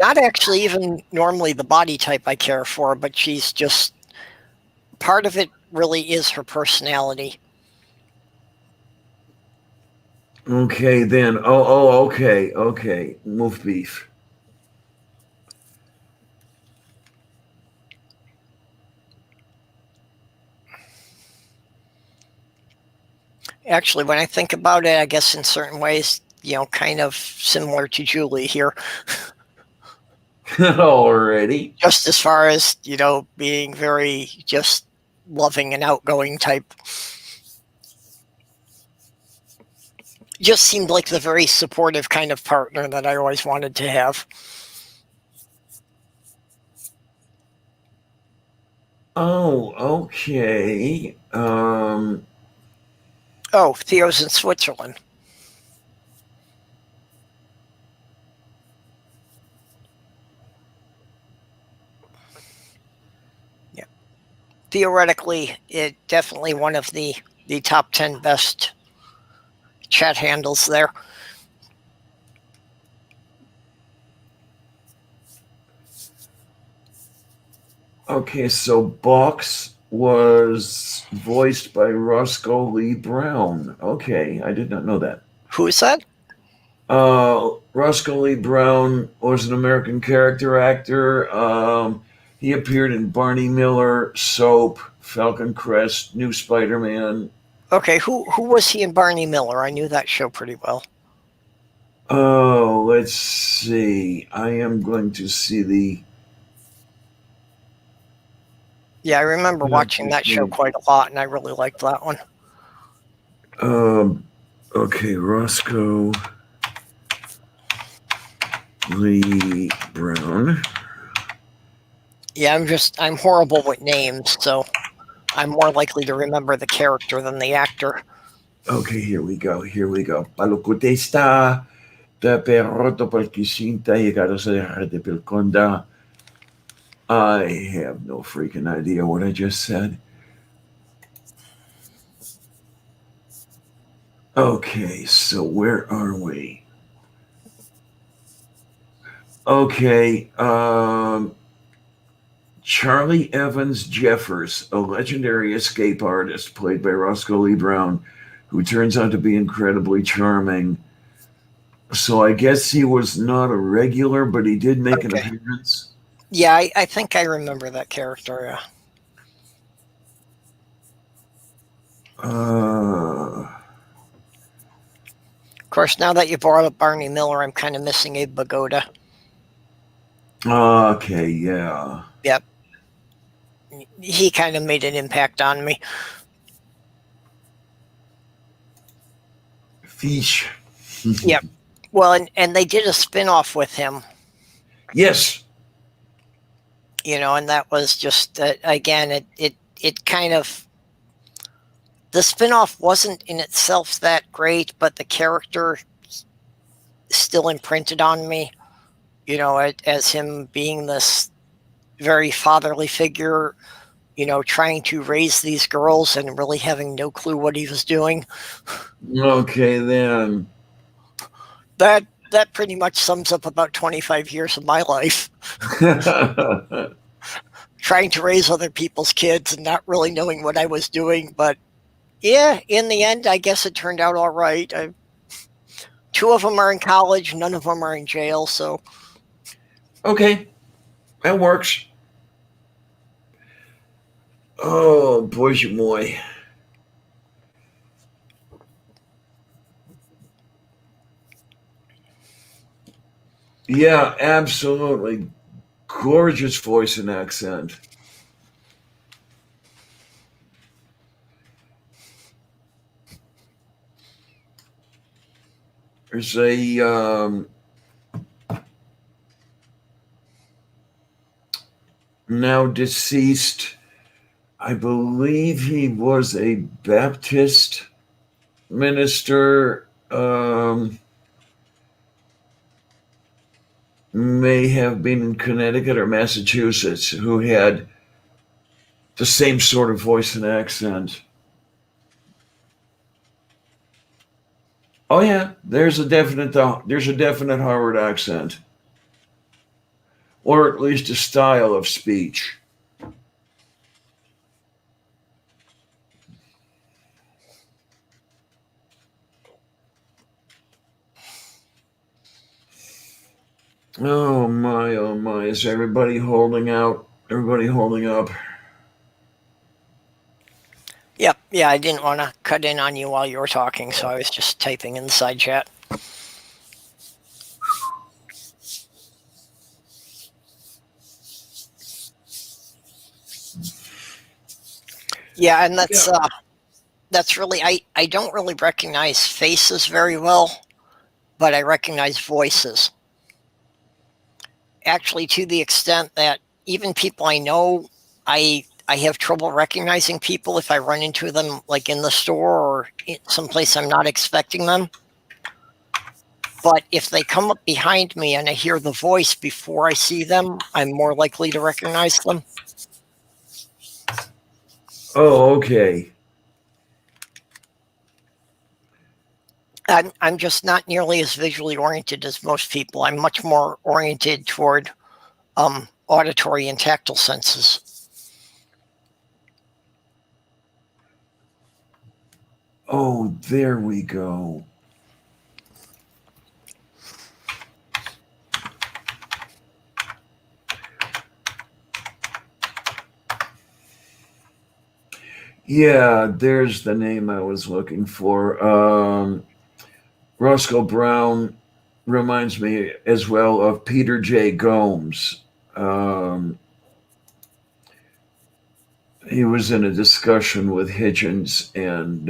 Not actually even normally the body type I care for, but she's just, part of it really is her personality. Okay, then. Okay. Move beef. Actually, when I think about it, I guess in certain ways, kind of similar to Julie here. Already. Just as far as, being very just loving and outgoing type. Just seemed like the very supportive kind of partner that I always wanted to have. Oh, okay. Oh, Theo's in Switzerland. Yeah. Theoretically, it definitely one of the top 10 best chat handles there. Okay, so Box was voiced by Roscoe Lee Brown. Okay, I did not know that. Who is that? Roscoe Lee Brown was an American character actor. He appeared in Barney Miller, Soap, Falcon Crest, New Spider-Man. Okay, who was he in Barney Miller? I knew that show pretty well. Oh, let's see. I am going to see the. Yeah, I remember Yeah, watching that show quite a lot, and I really liked that one. Okay, Roscoe Lee Brown. Yeah, I'm horrible with names, so I'm more likely to remember the character than the actor. Okay, here we go. Palukutesta, Peperotto Palkisinta, Yegarosade Pilconda. I have no freaking idea what I just said. Okay, so where are we? Okay, Charlie Evans Jeffers, a legendary escape artist played by Roscoe Lee Brown, who turns out to be incredibly charming. So I guess he was not a regular, but he did make an appearance. Yeah, I think I remember that character. Yeah. Of course, now that you brought up Barney Miller, I'm kind of missing Abe Bagoda. Okay, yeah. Yep. He kind of made an impact on me. Fish. Yep. Well, and they did a spin-off with him. Yes. You know, and that was just, again, it kind of, the spin-off wasn't in itself that great, but the character still imprinted on me, you know, as him being this very fatherly figure, you know, trying to raise these girls and really having no clue what he was doing. Okay, then. That pretty much sums up about 25 years of my life. Trying to raise other people's kids and not really knowing what I was doing. But yeah, in the end, I guess it turned out all right. Two of them are in college, none of them are in jail, so. Okay, that works. Oh, boy, boy. Yeah, absolutely. Gorgeous voice and accent. There's a now deceased, I believe he was a Baptist minister, may have been in Connecticut or Massachusetts, who had the same sort of voice and accent. Oh yeah, there's a definite Harvard accent, or at least a style of speech. Oh my, is everybody holding out? Everybody holding up? Yep, yeah, I didn't want to cut in on you while you were talking, so I was just typing in the side chat. Yeah, and that's really, I don't really recognize faces very well, but I recognize voices. Actually, to the extent that even people I know, I have trouble recognizing people if I run into them, like in the store or someplace I'm not expecting them. But if they come up behind me and I hear the voice before I see them, I'm more likely to recognize them. Oh, okay. I'm just not nearly as visually oriented as most people. I'm much more oriented toward auditory and tactile senses. Oh, there we go. Yeah, there's the name I was looking for. Roscoe Brown reminds me as well of Peter J. Gomes. He was in a discussion with Hitchens and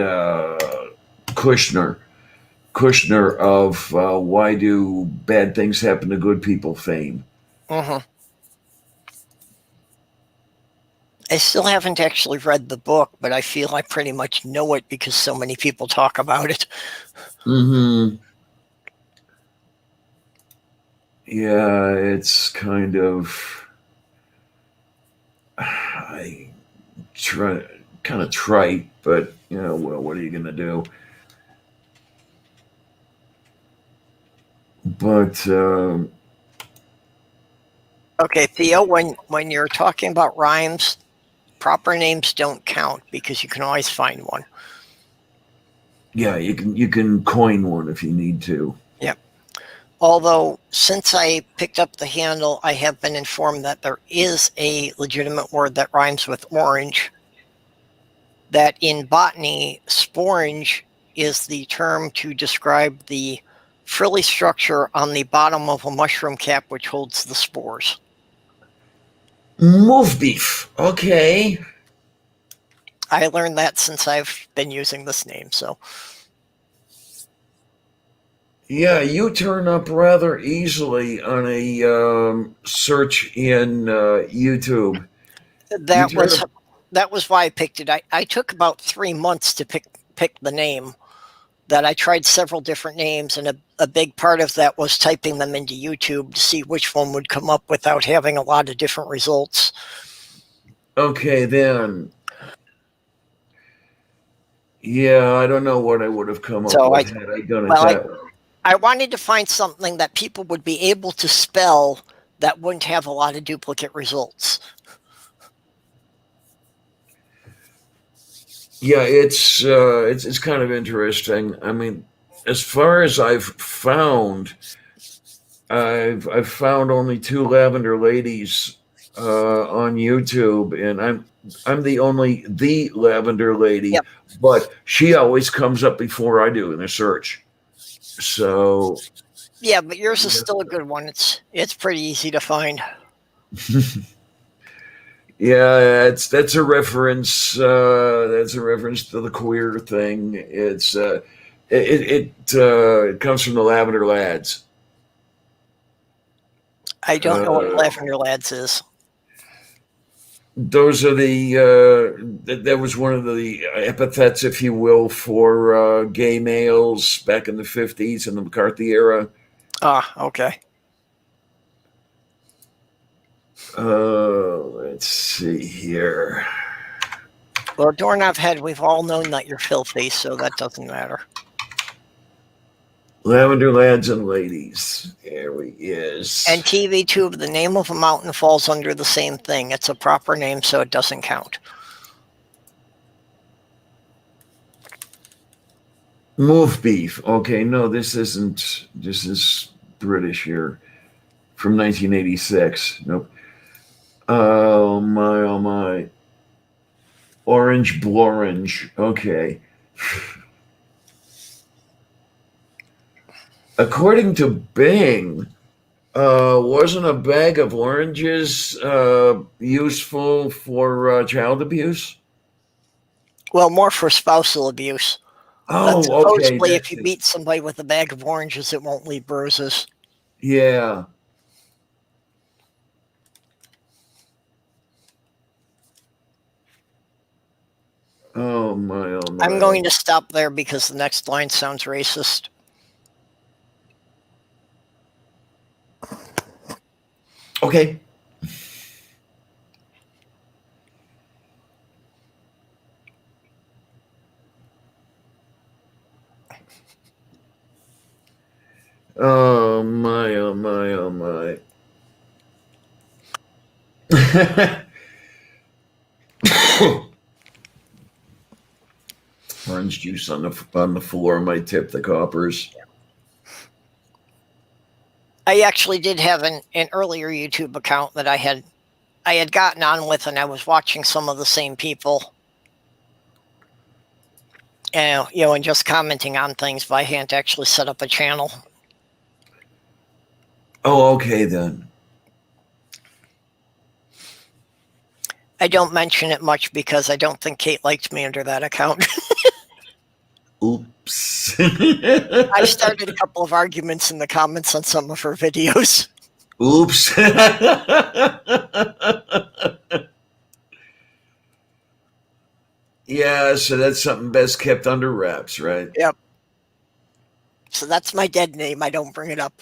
Kushner. Kushner of Why Do Bad Things Happen to Good People fame. I still haven't actually read the book, but I feel I pretty much know it because so many people talk about it. Mm-hmm. Yeah, it's kind of I try kind of trite, but well, what are you gonna do? But Okay, Theo, when you're talking about rhymes, proper names don't count because you can always find one. yeah, you can coin one if you need to. Yep. Although, since I picked up the handle, I have been informed that there is a legitimate word that rhymes with orange. That in botany, sporange is the term to describe the frilly structure on the bottom of a mushroom cap which holds the spores. Move beef. Okay. I learned that since I've been using this name, so. Yeah, you turn up rather easily on a search in YouTube. You turn up. That was why I picked it. I took about 3 months to pick the name. That I tried several different names, and a big part of that was typing them into YouTube to see which one would come up without having a lot of different results. Okay, then. Yeah, I don't know what I would have come up with had I done it that way. I wanted to find something that people would be able to spell that wouldn't have a lot of duplicate results. Yeah, it's kind of interesting. I mean, as far as I've found only 2 lavender ladies on YouTube, and I'm the only lavender lady, Yep. but she always comes up before I do in the search. So yeah, but yours is still a good one. It's pretty easy to find. Yeah, that's a reference. That's a reference to the queer thing. It comes from the Lavender Lads. I don't know what Lavender Lads is. Those are that was one of the epithets, if you will, for gay males back in the 50s in the McCarthy era. Ah, okay. Let's see here. Well, Doorknob Head, we've all known that you're filthy, so that doesn't matter. Lavender Lads and Ladies. There he is. And TV Tube, the name of a mountain falls under the same thing. It's a proper name, so it doesn't count. Move beef. Okay, no, this isn't. This is British here from 1986. Nope. Oh my, oh my. Orange Blorange. Okay. According to Bing, wasn't a bag of oranges useful for child abuse? Well, more for spousal abuse. Oh, supposedly, okay. if you beat somebody with a bag of oranges, it won't leave bruises. Yeah. Oh my, oh my. I'm going to stop there because the next line sounds racist. Okay. Oh my, oh my, oh my. orange juice on the floor might tip the coppers. I actually did have an earlier YouTube account that I had gotten on with, and I was watching some of the same people, and and just commenting on things, but I hadn't actually set up a channel. Oh, okay then. I don't mention it much because I don't think Kate liked me under that account. Oops. I started a couple of arguments in the comments on some of her videos. Oops. Yeah, so that's something best kept under wraps, right? Yep. So that's my dead name. I don't bring it up.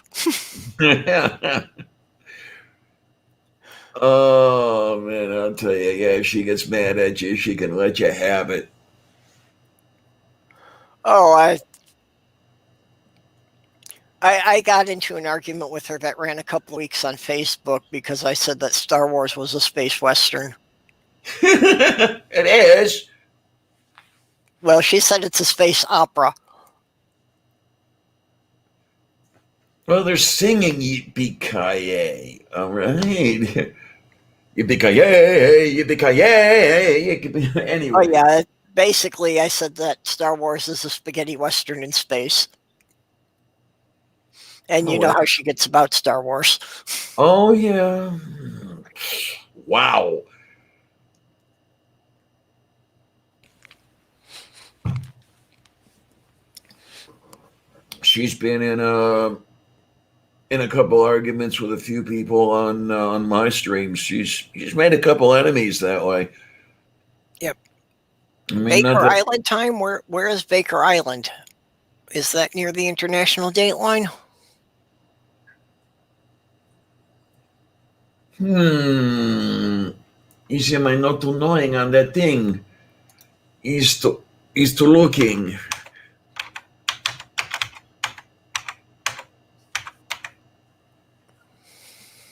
Oh man, I'll tell you, yeah, if she gets mad at you, she can let you have it. Oh, I got into an argument with her that ran a couple of weeks on Facebook because I said that Star Wars was a space western. It is. Well, she said it's a space opera. Well, they're singing Yippee-ki-yay, all right? Yippee-ki-yay, yippee-ki-yay. Anyway. Oh, yeah. Basically, I said that Star Wars is a spaghetti western in space. And you know how she gets about Star Wars. Oh, yeah. Wow. She's been in a couple arguments with a few people on my streams. She's made a couple enemies that way. Yep. I mean, Baker Island time? Where is Baker Island? Is that near the international date line? You see, am I not too knowing on that thing? Is to looking.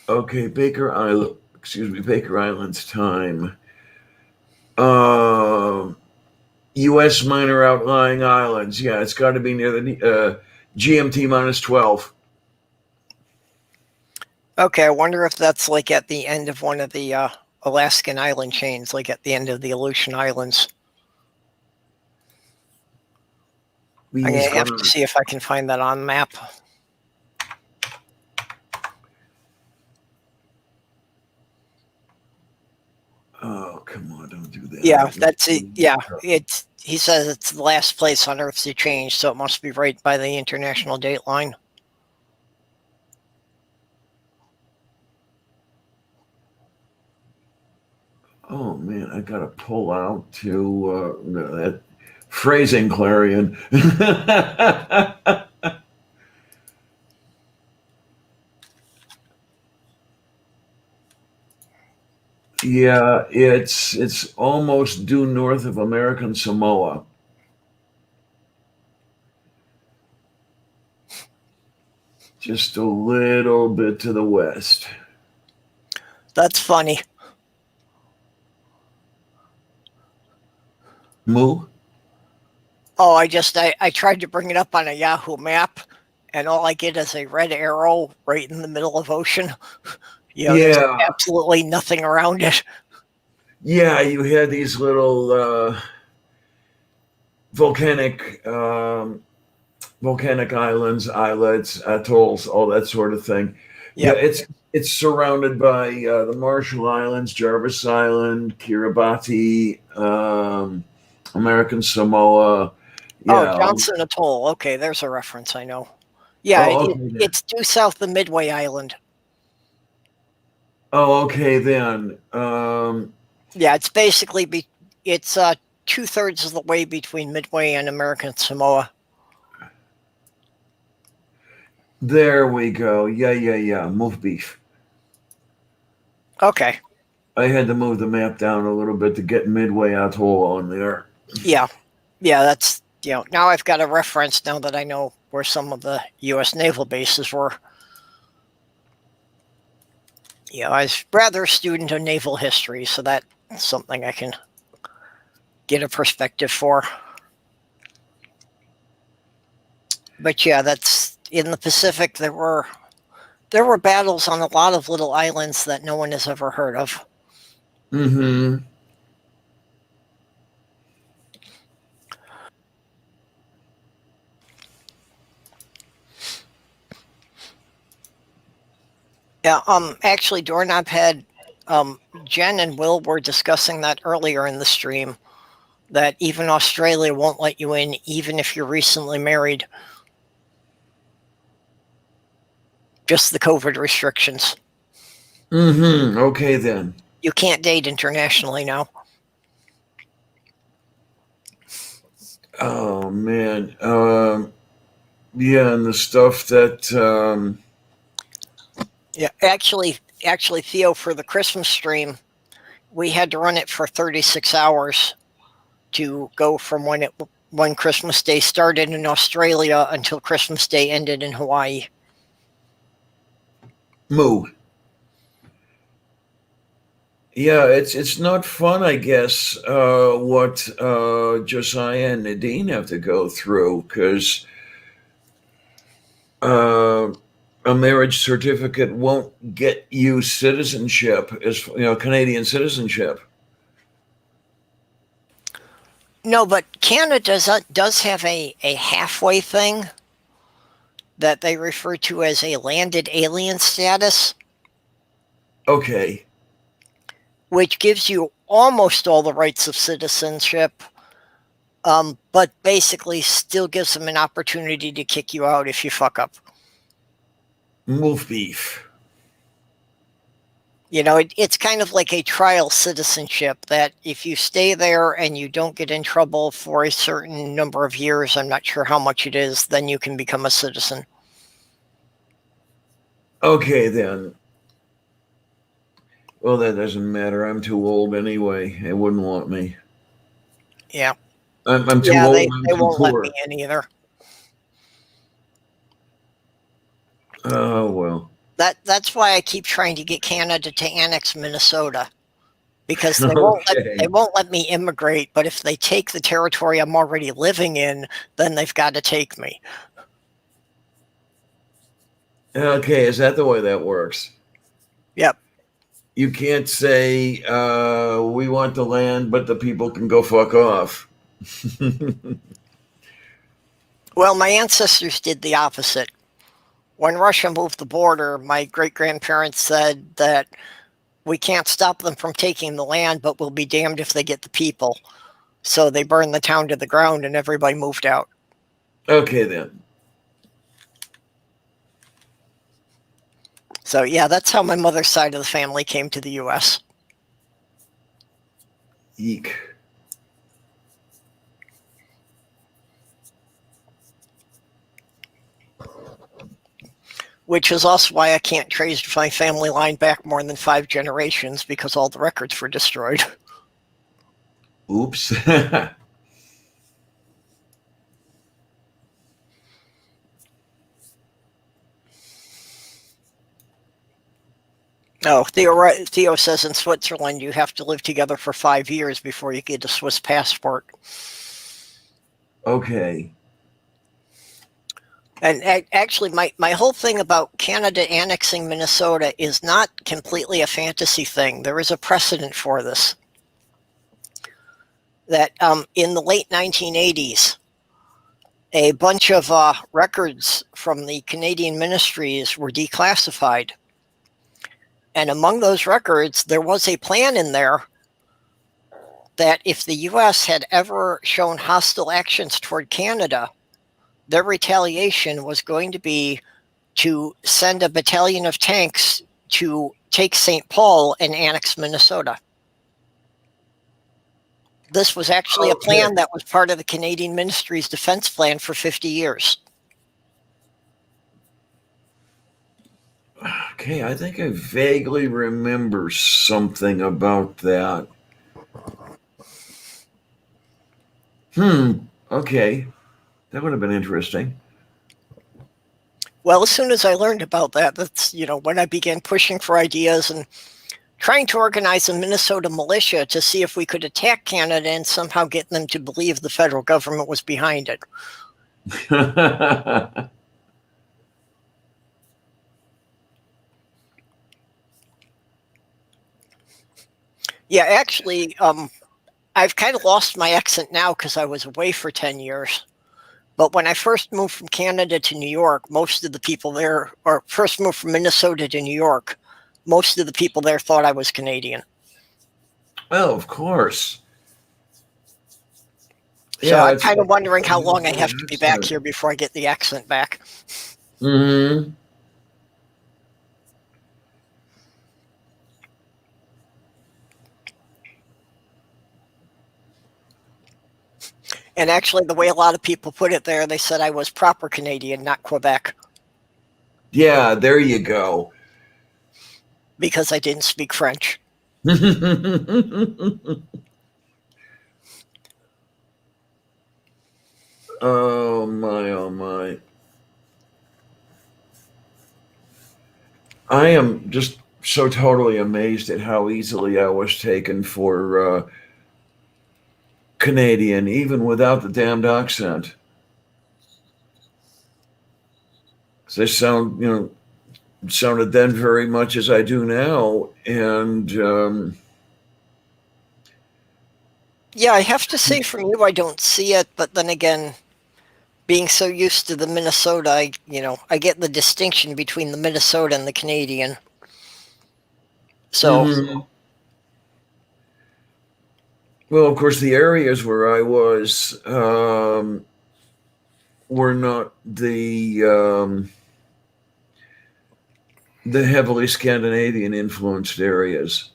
Okay, Baker Island's time. U.S. minor outlying islands. Yeah, it's got to be near the GMT -12. Okay, I wonder if that's like at the end of one of the Alaskan island chains, like at the end of the Aleutian Islands. I'm going to have to see if I can find that on map. Oh, come on, don't do that. Yeah, that's it. Yeah, he says it's the last place on Earth to change, so it must be right by the international date line. Oh man, I gotta pull out to that phrasing clarion. Yeah, it's almost due north of American Samoa. Just a little bit to the west. That's funny. Moo? Oh, I tried to bring it up on a Yahoo map, and all I get is a red arrow right in the middle of ocean. There's absolutely nothing around it. Yeah, you had these little volcanic islands, islets, atolls, all that sort of thing. Yep. Yeah, it's surrounded by the Marshall Islands, Jarvis Island, Kiribati, American Samoa. Yeah. Oh, Johnson Atoll. Okay, there's a reference I know. Yeah, it's due south of Midway Island. Oh, okay then. Yeah, it's basically it's 2/3 of the way between Midway and American Samoa. There we go. Yeah. Move beef. Okay. I had to move the map down a little bit to get Midway Atoll on there. Yeah. That's now I've got a reference now that I know where some of the U.S. naval bases were. Yeah, I was rather a student of naval history, so that's something I can get a perspective for. But yeah, that's in the Pacific. There were battles on a lot of little islands that no one has ever heard of. Mm-hmm. Yeah, actually, Doorknob had Jen and Will were discussing that earlier in the stream. That even Australia won't let you in, even if you're recently married. Just the COVID restrictions. Mm-hmm. Okay, then. You can't date internationally now. Oh, man. Yeah, and the stuff that... Yeah, actually, Theo, for the Christmas stream, we had to run it for 36 hours to go from when Christmas Day started in Australia until Christmas Day ended in Hawaii. Moo. Yeah, it's not fun, I guess, what Josiah and Nadine have to go through, because a marriage certificate won't get you citizenship, as Canadian citizenship. No, but Canada does have a halfway thing that they refer to as a landed alien status. Okay. Which gives you almost all the rights of citizenship, but basically still gives them an opportunity to kick you out if you fuck up. Wolf beef. It's kind of like a trial citizenship that if you stay there and you don't get in trouble for a certain number of years, I'm not sure how much it is, then you can become a citizen. Okay, then. Well, that doesn't matter. I'm too old anyway. They wouldn't want me. Yeah. I'm too old. They I'm too won't poor. let me in either. Oh, well. That's why I keep trying to get Canada to annex Minnesota, because they won't let me immigrate. But if they take the territory I'm already living in, then they've got to take me. Okay, is that the way that works? Yep. You can't say we want the land, but the people can go fuck off. Well, my ancestors did the opposite. When Russia moved the border, my great-grandparents said that we can't stop them from taking the land, but we'll be damned if they get the people. So they burned the town to the ground and everybody moved out. Okay, then. So yeah, that's how my mother's side of the family came to the U.S. Eek. Which is also why I can't trace my family line back more than 5 generations, because all the records were destroyed. Oops. No, Theo says in Switzerland you have to live together for 5 years before you get a Swiss passport. Okay. And actually, my whole thing about Canada annexing Minnesota is not completely a fantasy thing. There is a precedent for this. That in the late 1980s, a bunch of records from the Canadian ministries were declassified. And among those records, there was a plan in there that if the U.S. had ever shown hostile actions toward Canada, their retaliation was going to be to send a battalion of tanks to take St. Paul and annex Minnesota. This was actually a plan that was part of the Canadian Ministry's defense plan for 50 years. Okay, I think I vaguely remember something about that. Okay. That would have been interesting. Well, as soon as I learned about that, that's, when I began pushing for ideas and trying to organize a Minnesota militia to see if we could attack Canada and somehow get them to believe the federal government was behind it. Yeah, actually, I've kind of lost my accent now because I was away for 10 years. But when I first moved from Canada to New York, most of the people there, or first moved from Minnesota to New York, most of the people there thought I was Canadian. Well, of course. So Yeah, I'm it's kind of wondering how a long I have to be back here before I get the accent back. Mm-hmm. And actually, the way a lot of people put it there, they said I was proper Canadian, not Quebec, Yeah, there you go. because I didn't speak French. Oh my, oh my. I am just so totally amazed at how easily I was taken for Canadian, even without the damned accent. 'Cause I sounded then very much as I do now. And Yeah, I have to say from you, I don't see it, but then again, being so used to the Minnesota, I get the distinction between the Minnesota and the Canadian. So, mhm. Well, of course, the areas where I was were not the heavily Scandinavian influenced areas.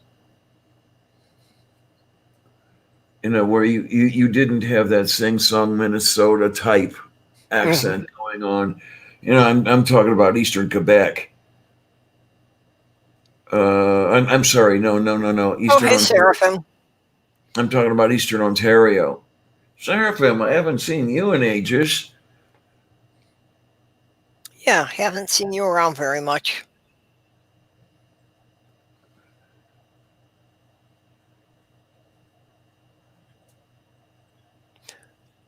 Where you didn't have that sing-song Minnesota type accent going on. I'm talking about Eastern Quebec. I'm sorry, no, oh, Eastern hey, Ontario. Seraphim. I'm talking about Eastern Ontario. Seraphim, I haven't seen you in ages. Yeah, haven't seen you around very much.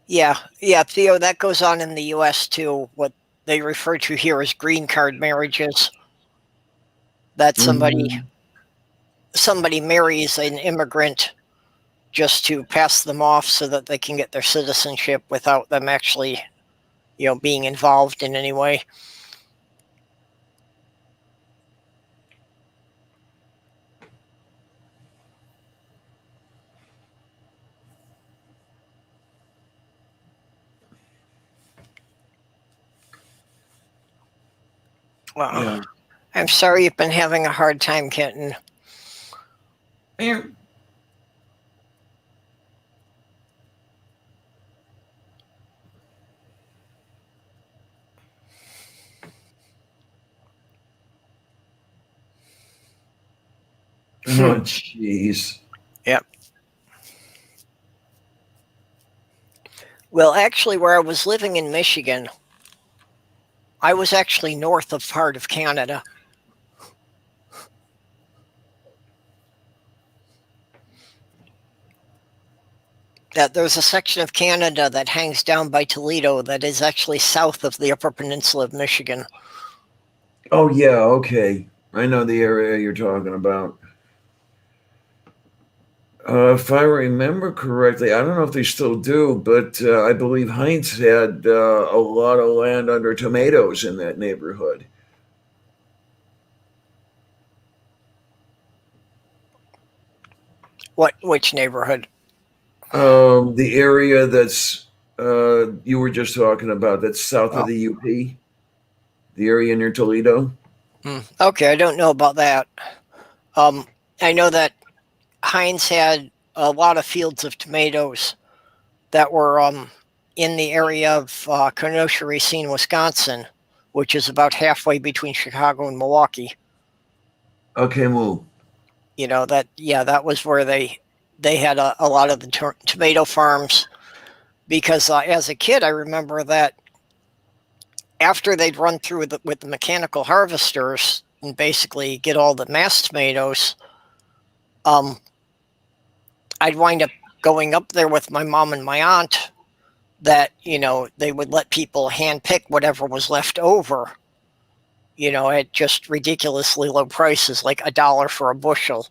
Yeah, Theo, that goes on in the U.S. too. What they refer to here as green card marriages. That Mhm. somebody marries an immigrant just to pass them off so that they can get their citizenship without them actually, being involved in any way. Well, Yeah. I'm sorry you've been having a hard time, Kenton. Oh, jeez. Yep. Well, actually, where I was living in Michigan, I was actually north of part of Canada. There's a section of Canada that hangs down by Toledo that is actually south of the Upper Peninsula of Michigan. Oh, yeah, okay. I know the area you're talking about. If I remember correctly, I don't know if they still do, but I believe Heinz had a lot of land under tomatoes in that neighborhood. Which neighborhood? The area that's you were just talking about, that's south of the UP, the area near Toledo. Okay, I don't know about that. I know that Heinz had a lot of fields of tomatoes that were in the area of Kenosha, Racine, Wisconsin, which is about halfway between Chicago and Milwaukee. Okay, well, that was where they had a lot of the tomato farms. Because as a kid, I remember that after they'd run through with the mechanical harvesters and basically get all the mass tomatoes, I'd wind up going up there with my mom and my aunt that, they would let people handpick whatever was left over, at just ridiculously low prices, like $1 for a bushel.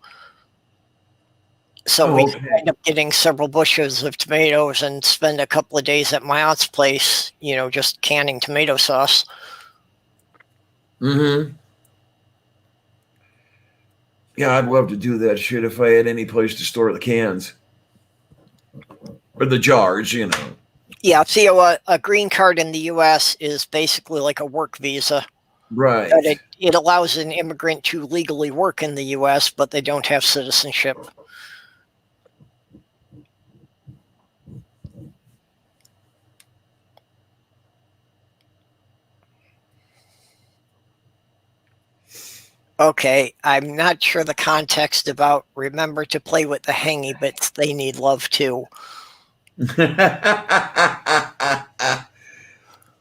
So we end up getting several bushels of tomatoes and spend a couple of days at my aunt's place, just canning tomato sauce. Mm-hmm. Yeah, I'd love to do that shit if I had any place to store the cans. Or the jars, Yeah, see, a green card in the U.S. is basically like a work visa. Right. But it allows an immigrant to legally work in the U.S., but they don't have citizenship. Okay, I'm not sure the context about remember to play with the hangy bits. They need love too.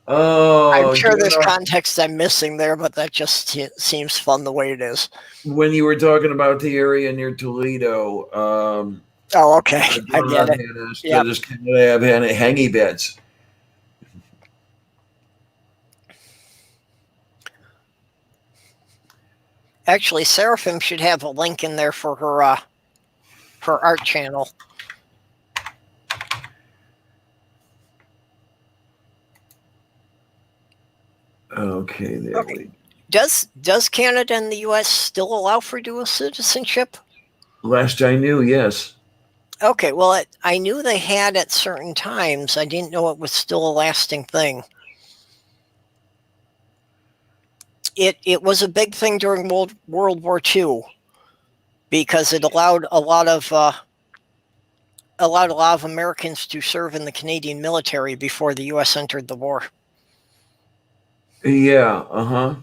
Oh, I'm sure there's context I'm missing there, but that just seems fun the way it is. When you were talking about the area near Toledo, oh, okay, I get it. Yeah, just kind of have hangy beds. Actually, Seraphim should have a link in there for her art channel. Okay, there okay. Does Canada and the U.S. still allow for dual citizenship? Last I knew, yes. Okay, well, I knew they had at certain times. I didn't know it was still a lasting thing. It was a big thing during World War II because it allowed a lot of Americans to serve in the Canadian military before the U.S. entered the war. Yeah, uh-huh.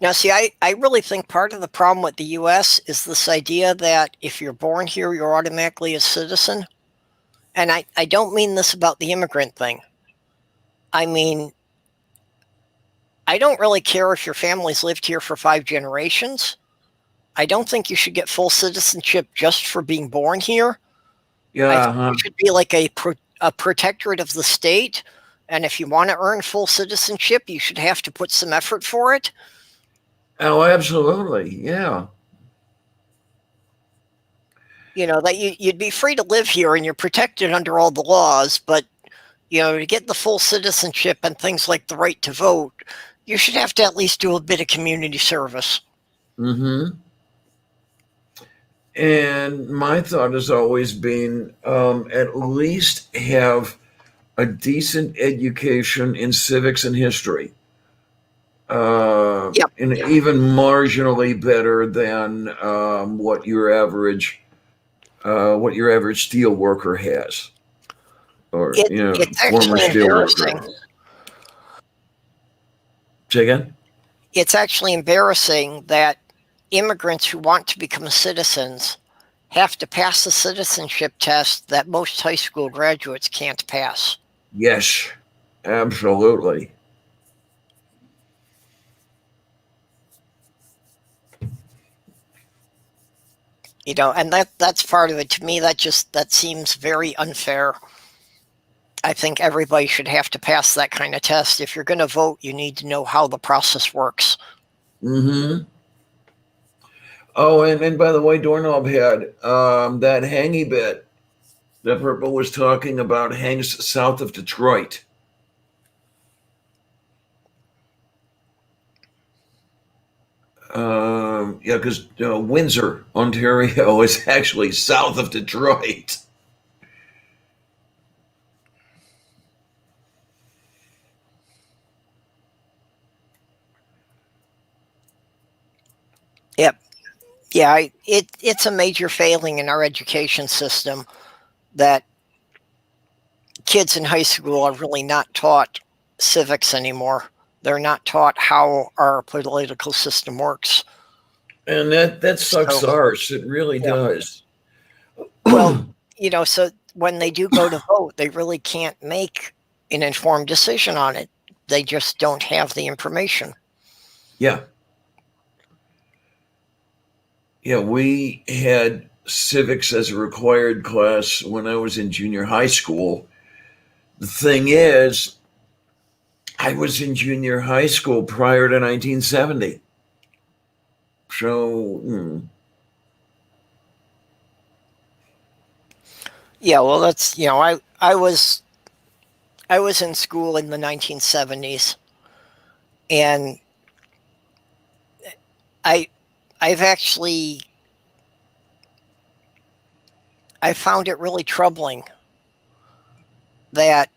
Now, see, I really think part of the problem with the U.S. is this idea that if you're born here, you're automatically a citizen. And I don't mean this about the immigrant thing. I mean, I don't really care if your family's lived here for 5 generations. I don't think you should get full citizenship just for being born here. Yeah, I think it should be like a protectorate of the state. And if you want to earn full citizenship, you should have to put some effort for it. Oh, absolutely. Yeah. That you'd be free to live here and you're protected under all the laws, but to get the full citizenship and things like the right to vote, you should have to at least do a bit of community service. Mm-hmm. And my thought has always been at least have a decent education in civics and history. Yep. And even marginally better than what your average steel worker has, or it's former actually steel embarrassing. worker. Say again? It's actually embarrassing that immigrants who want to become citizens have to pass the citizenship test that most high school graduates can't pass. Yes, absolutely. And that's part of it. To me, that seems very unfair. I think everybody should have to pass that kind of test. If you're going to vote, you need to know how the process works. Mm-hmm. Oh, and by the way, Doorknob had that hangy bit that Purple was talking about hangs south of Detroit. Yeah, because Windsor, Ontario is actually south of Detroit. Yep. Yeah, it's a major failing in our education system that kids in high school are really not taught civics anymore. They're not taught how our political system works. And that sucks arse. It really does. Well, so when they do go to vote, they really can't make an informed decision on it. They just don't have the information. Yeah. Yeah, we had civics as a required class when I was in junior high school. The thing is, I was in junior high school prior to 1970. So, Yeah, well, that's, I was in school in the 1970s, and I've actually I found it really troubling that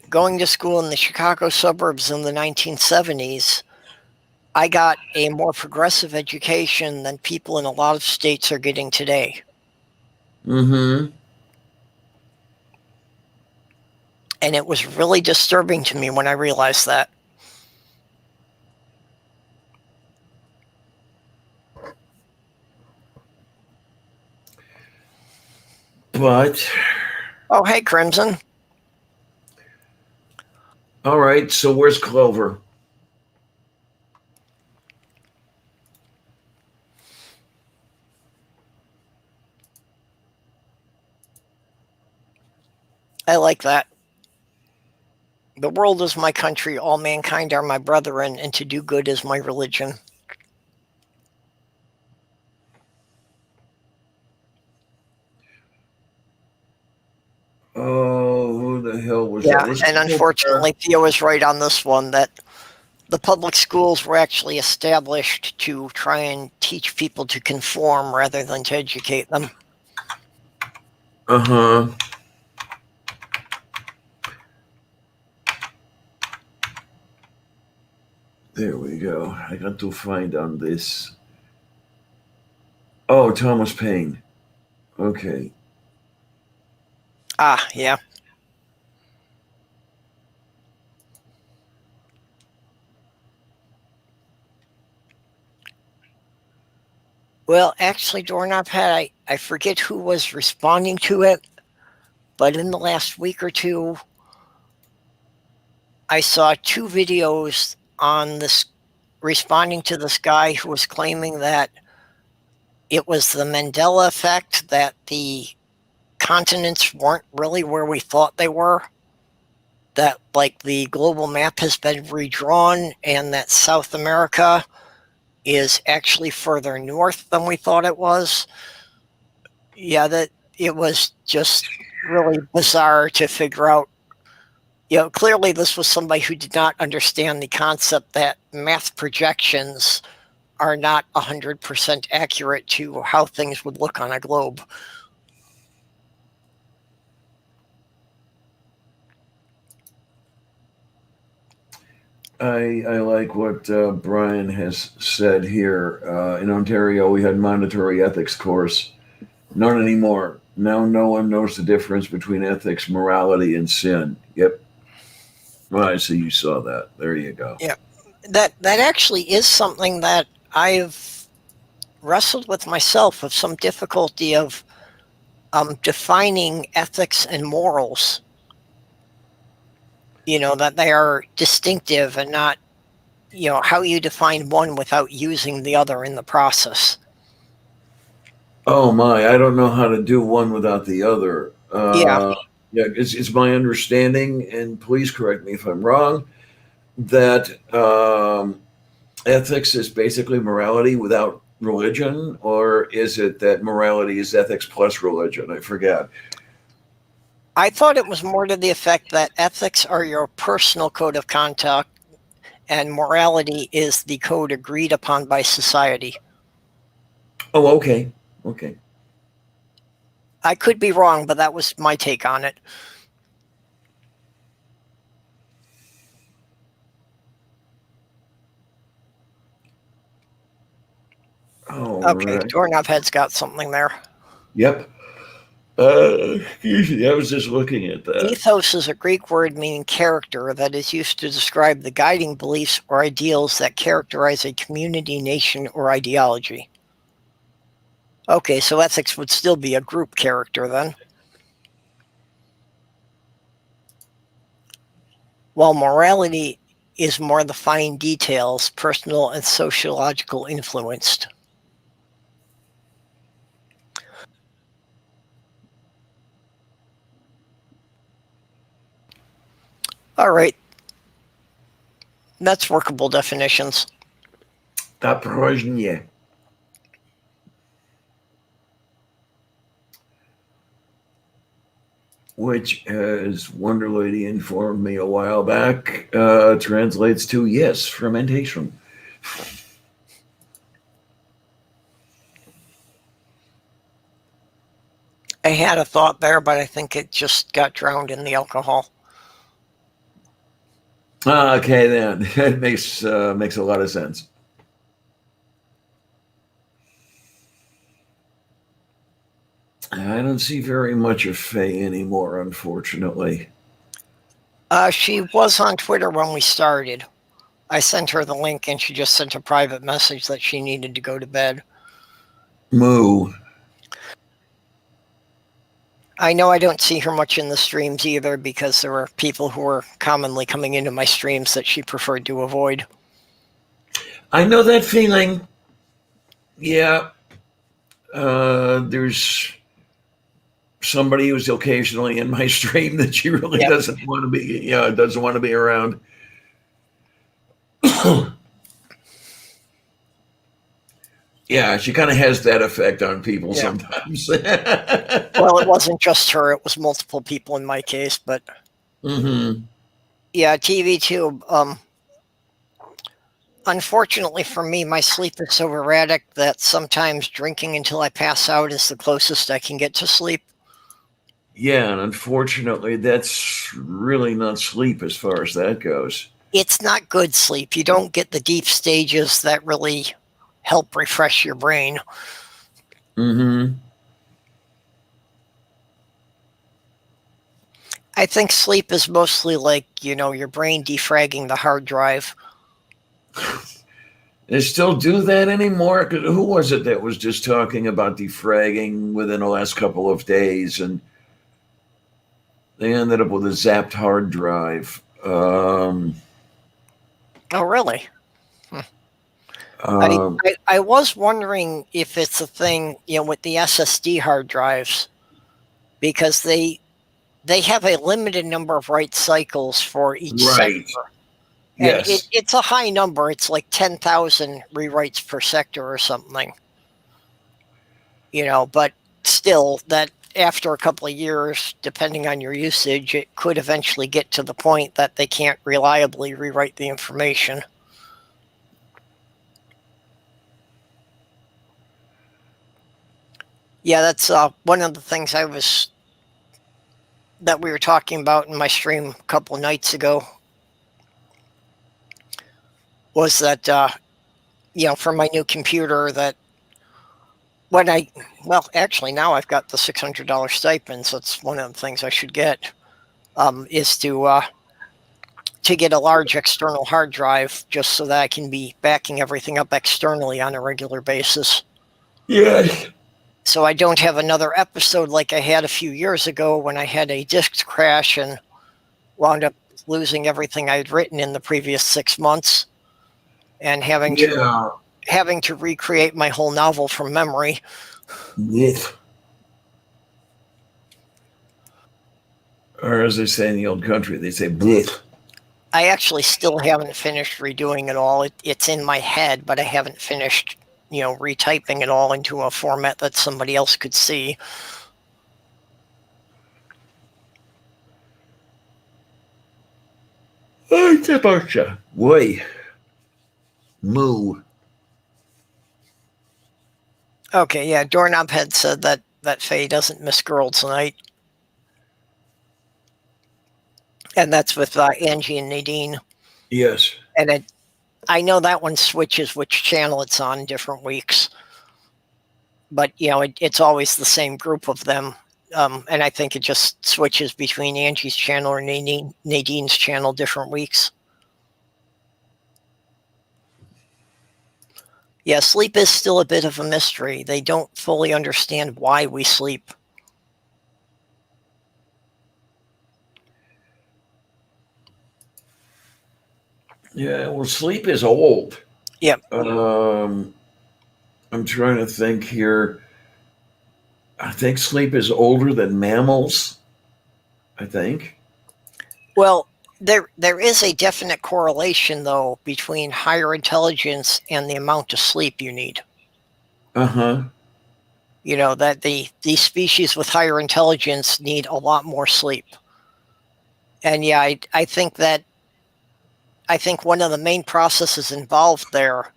going to school in the Chicago suburbs in the 1970s, I got a more progressive education than people in a lot of states are getting today. mm-hmm. And it was really disturbing to me when I realized that. But, Oh, hey, Crimson. all right, so where's Clover? I like that. The world is my country, all mankind are my brethren, and to do good is my religion. Oh, who the hell was Yeah, that? and unfortunately, Theo was right on this one, that the public schools were actually established to try and teach people to conform rather than to educate them. Uh-huh. There we go. I got to find on this. Oh, Thomas Paine. Okay. Ah, yeah. Well, actually, Doorknob had, I forget who was responding to it, but in the last week or two, I saw 2 videos on this responding to this guy who was claiming that it was the Mandela effect, that the continents weren't really where we thought they were, that like the global map has been redrawn and that South America is actually further north than we thought it was. Yeah, that it was just really bizarre to figure out. Clearly this was somebody who did not understand the concept that math projections are not 100% accurate to how things would look on a globe. I like what Brian has said here. In Ontario, we had mandatory ethics course. None anymore. Now no one knows the difference between ethics, morality, and sin. Yep. Right, so you saw that. There you go. Yeah, that actually is something that I've wrestled with myself, of some difficulty of defining ethics and morals. That they are distinctive and not, how you define one without using the other in the process. Oh my, I don't know how to do one without the other. Yeah. Yeah, it's my understanding, and please correct me if I'm wrong, that ethics is basically morality without religion, or is it that morality is ethics plus religion? I forget. I thought it was more to the effect that ethics are your personal code of conduct and morality is the code agreed upon by society. Oh, okay. Okay. I could be wrong, but that was my take on it. Okay, Right. Doorknobhead's got something there. Yep. Excuse me, I was just looking at that. Ethos is a Greek word meaning character that is used to describe the guiding beliefs or ideals that characterize a community, nation, or ideology. Okay, so ethics would still be a group character then. While morality is more the fine details, personal and sociological influenced. All right. That's workable definitions. Naprożnie. Which, as Wonder Lady informed me a while back, translates to yes, fermentation. I had a thought there, but I think it just got drowned in the alcohol. Okay, then it makes a lot of sense. I don't see very much of Faye anymore, unfortunately. She was on Twitter when we started. I sent her the link, and she just sent a private message that she needed to go to bed. Moo. I know I don't see her much in the streams either, because there were people who were commonly coming into my streams that she preferred to avoid. I know that feeling. Yeah. There's somebody who's occasionally in my stream that she really doesn't want to be. Doesn't want to be around. Yeah, she kind of has that effect on people sometimes. Well, it wasn't just her; it was multiple people in my case. But yeah, TV too. Unfortunately for me, my sleep is so erratic that sometimes drinking until I pass out is the closest I can get to sleep. Yeah, and unfortunately, that's really not sleep as far as that goes. It's not good sleep. You don't get the deep stages that really help refresh your brain. I think sleep is mostly like, your brain defragging the hard drive. They still do that anymore? 'Cause who was it that was just talking about defragging within the last couple of days, and they ended up with a zapped hard drive? Oh, really? I was wondering if it's a thing, with the SSD hard drives, because they have a limited number of write cycles for each sector. And Yes. it's a high number. It's like 10,000 rewrites per sector or something. But still, that after a couple of years, depending on your usage, it could eventually get to the point that they can't reliably rewrite the information. Yeah, that's one of the things that we were talking about in my stream a couple of nights ago, was that, for my new computer, that actually now I've got the $600 stipend, so it's one of the things I should get, is to get a large external hard drive, just so that I can be backing everything up externally on a regular basis. Yes. So I don't have another episode like I had a few years ago when I had a disk crash and wound up losing everything I'd written in the previous 6 months, and having to recreate my whole novel from memory. Yes. Or as they say in the old country, they say blith. I actually still haven't finished redoing it all. It's in my head, but I haven't finished, retyping it all into a format that somebody else could see. Boy. Moo. Okay, yeah, Doorknob had said that Faye doesn't miss Girls Night. And that's with Angie and Nadine. Yes. And I know that one switches which channel it's on different weeks. But, it's always the same group of them. And I think it just switches between Angie's channel or Nadine's channel different weeks. Yeah, sleep is still a bit of a mystery. They don't fully understand why we sleep. Yeah, well, sleep is old. Yep. I'm trying to think here. I think sleep is older than mammals. I think. Well, There is a definite correlation though between higher intelligence and the amount of sleep you need. Uh-huh. You know, that these species with higher intelligence need a lot more sleep. And yeah, I think one of the main processes involved there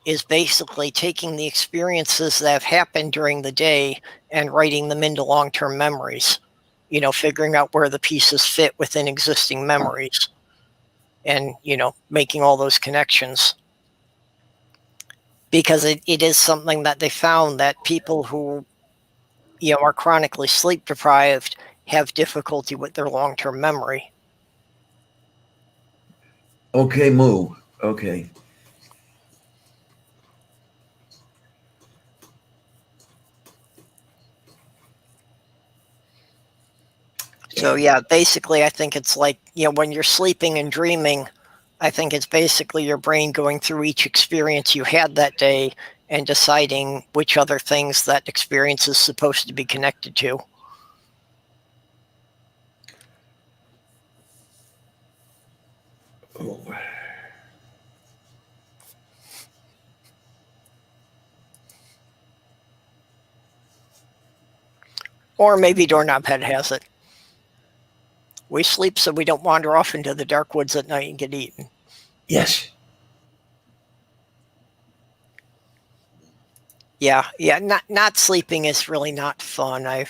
is basically taking the experiences that have happened during the day and writing them into long-term memories. You know, figuring out where the pieces fit within existing memories and, you know, making all those connections. Because it is something that they found that people who, you know, are chronically sleep deprived have difficulty with their long-term memory. Okay, Moo. Okay. So yeah, basically I think it's like, you know, when you're sleeping and dreaming, I think it's basically your brain going through each experience you had that day and deciding which other things that experience is supposed to be connected to. Oh. Or maybe Doorknob Head has it. We sleep so we don't wander off into the dark woods at night and get eaten. Yes. Yeah, not sleeping is really not fun.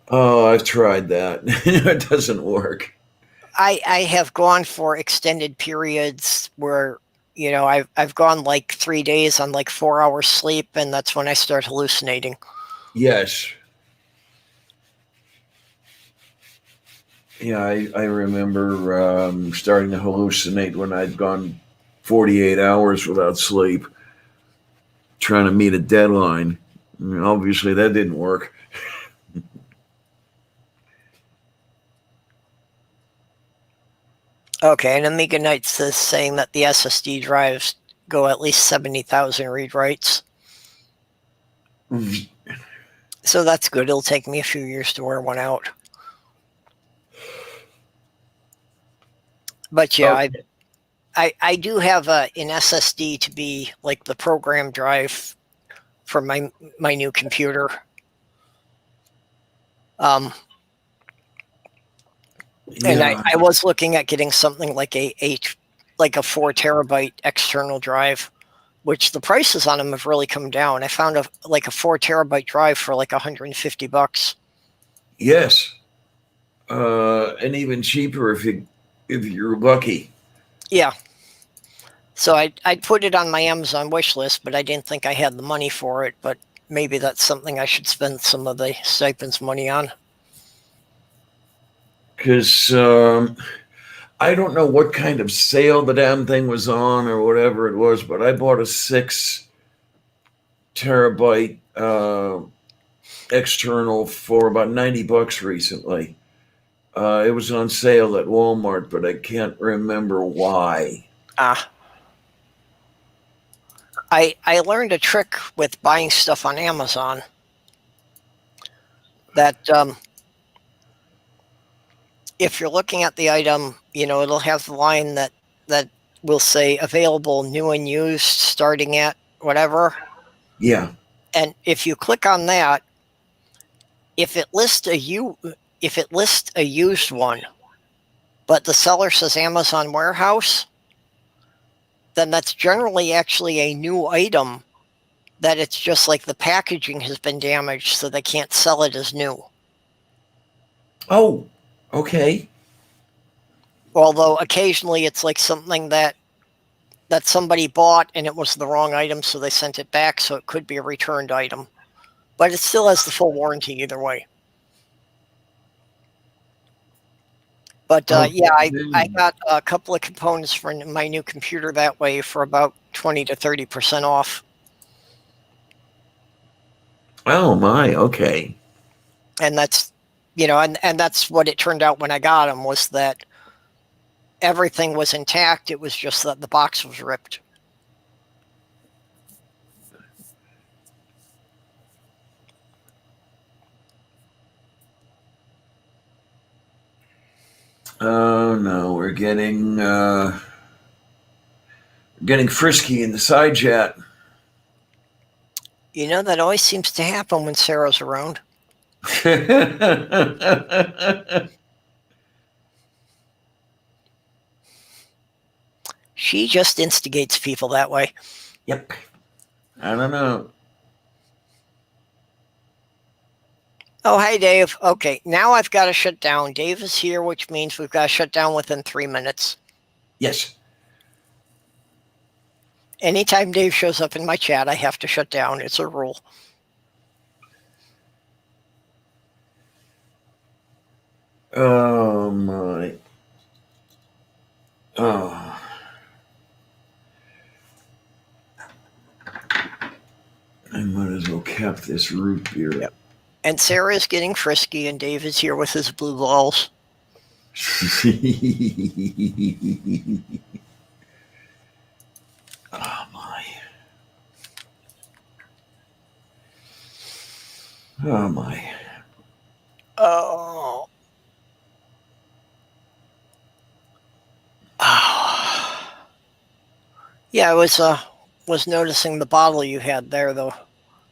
Oh, I've tried that. It doesn't work. I have gone for extended periods where, you know, I've gone like 3 days on like 4 hours sleep, and that's when I start hallucinating. Yes. Yeah, I remember starting to hallucinate when I'd gone 48 hours without sleep, trying to meet a deadline. Obviously, that didn't work. Okay, and Amiga Knights is saying that the SSD drives go at least 70,000 read writes. So that's good. It'll take me a few years to wear one out. But yeah, Okay. I do have an SSD to be like the program drive for my new computer. And Yeah. I was looking at getting something like a 4 terabyte external drive, which the prices on them have really come down. I found a 4 terabyte drive for like $150. Yes. And even cheaper if you're lucky. Yeah. So I'd put it on my Amazon wish list, but I didn't think I had the money for it. But maybe that's something I should spend some of the stipends money on. Because I don't know what kind of sale the damn thing was on or whatever it was, but I bought a 6 terabyte external for about $90 recently. It was on sale at Walmart, but I can't remember why. I learned a trick with buying stuff on Amazon that if you're looking at the item, you know, it'll have the line that will say available new and used starting at whatever. Yeah. And if you click on that, if it lists a used one, but the seller says Amazon warehouse, then that's generally actually a new item, that it's just like the packaging has been damaged, so they can't sell it as new. Oh, okay. Although occasionally it's like something that somebody bought and it was the wrong item, so they sent it back, so it could be a returned item. But it still has the full warranty either way. But yeah, I got a couple of components for my new computer that way for about 20 to 30% off. Oh my, okay. And that's, you know, and that's what it turned out when I got them, was that everything was intact. It was just that the box was ripped. Oh no, we're getting frisky in the side chat. You know, that always seems to happen when Sarah's around. She just instigates people that way. Yep. I don't know. Oh, hey, Dave. Okay, now I've got to shut down. Dave is here, which means we've got to shut down within 3 minutes. Yes. Anytime Dave shows up in my chat, I have to shut down. It's a rule. Oh my. Oh. I might as well cap this root beer. Yep. And Sarah is getting frisky, and Dave is here with his blue balls. Oh my. Oh my. Oh. Oh. Yeah, I was noticing the bottle you had there, though.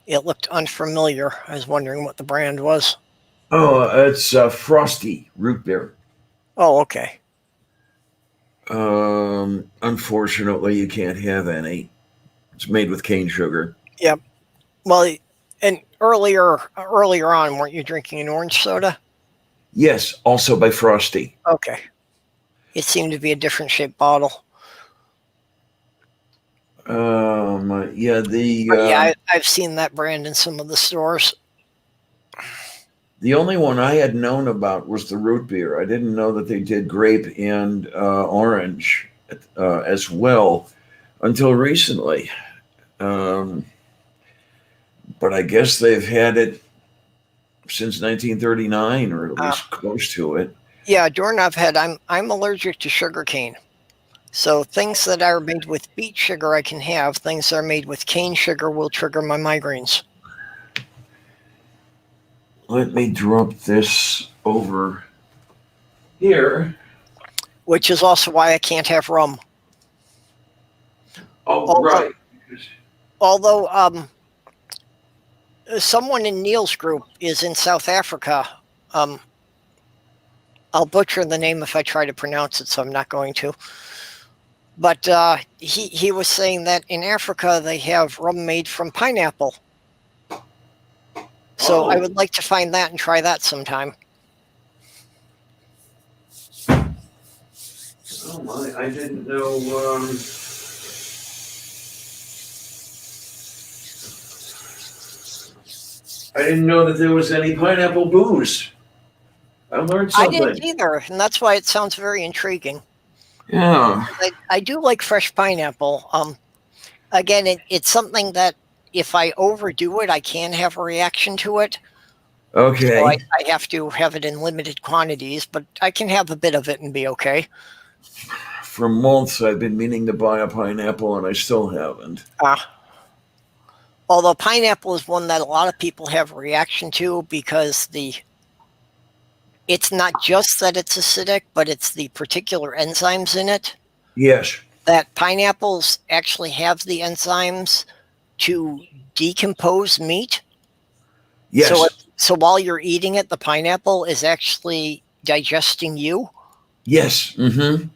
It looked unfamiliar. I was wondering what the brand was. Oh, it's Frosty root beer. Oh, okay. Unfortunately, you can't have any. It's made with cane sugar. Yep. Well, and earlier on, weren't you drinking an orange soda? Yes, also by Frosty. Okay. It seemed to be a different shaped bottle. Yeah, I've seen that brand in some of the stores. The only one I had known about was the root beer. I didn't know that they did grape and orange as well until recently. But I guess they've had it since 1939, or at least close to it. Yeah, doorknob head. I'm allergic to sugar cane. So things that are made with beet sugar I can have. Things that are made with cane sugar will trigger my migraines. Let me drop this over here. Which is also why I can't have rum. Oh, right. Although someone in Neil's group is in South Africa. I'll butcher the name if I try to pronounce it, so I'm not going to. But he was saying that in Africa they have rum made from pineapple. So I would like to find that and try that sometime. Oh my, I didn't know. I didn't know that there was any pineapple booze. I learned something. I didn't either, and that's why it sounds very intriguing. Yeah. I do like fresh pineapple. Again, it's something that if I overdo it, I can have a reaction to it. Okay. So I have to have it in limited quantities, but I can have a bit of it and be okay. For months, I've been meaning to buy a pineapple, and I still haven't. Although pineapple is one that a lot of people have a reaction to because it's not just that it's acidic, but it's the particular enzymes in it. Yes. That pineapples actually have the enzymes to decompose meat. Yes. So while you're eating it, the pineapple is actually digesting you. Yes. Mm-hmm.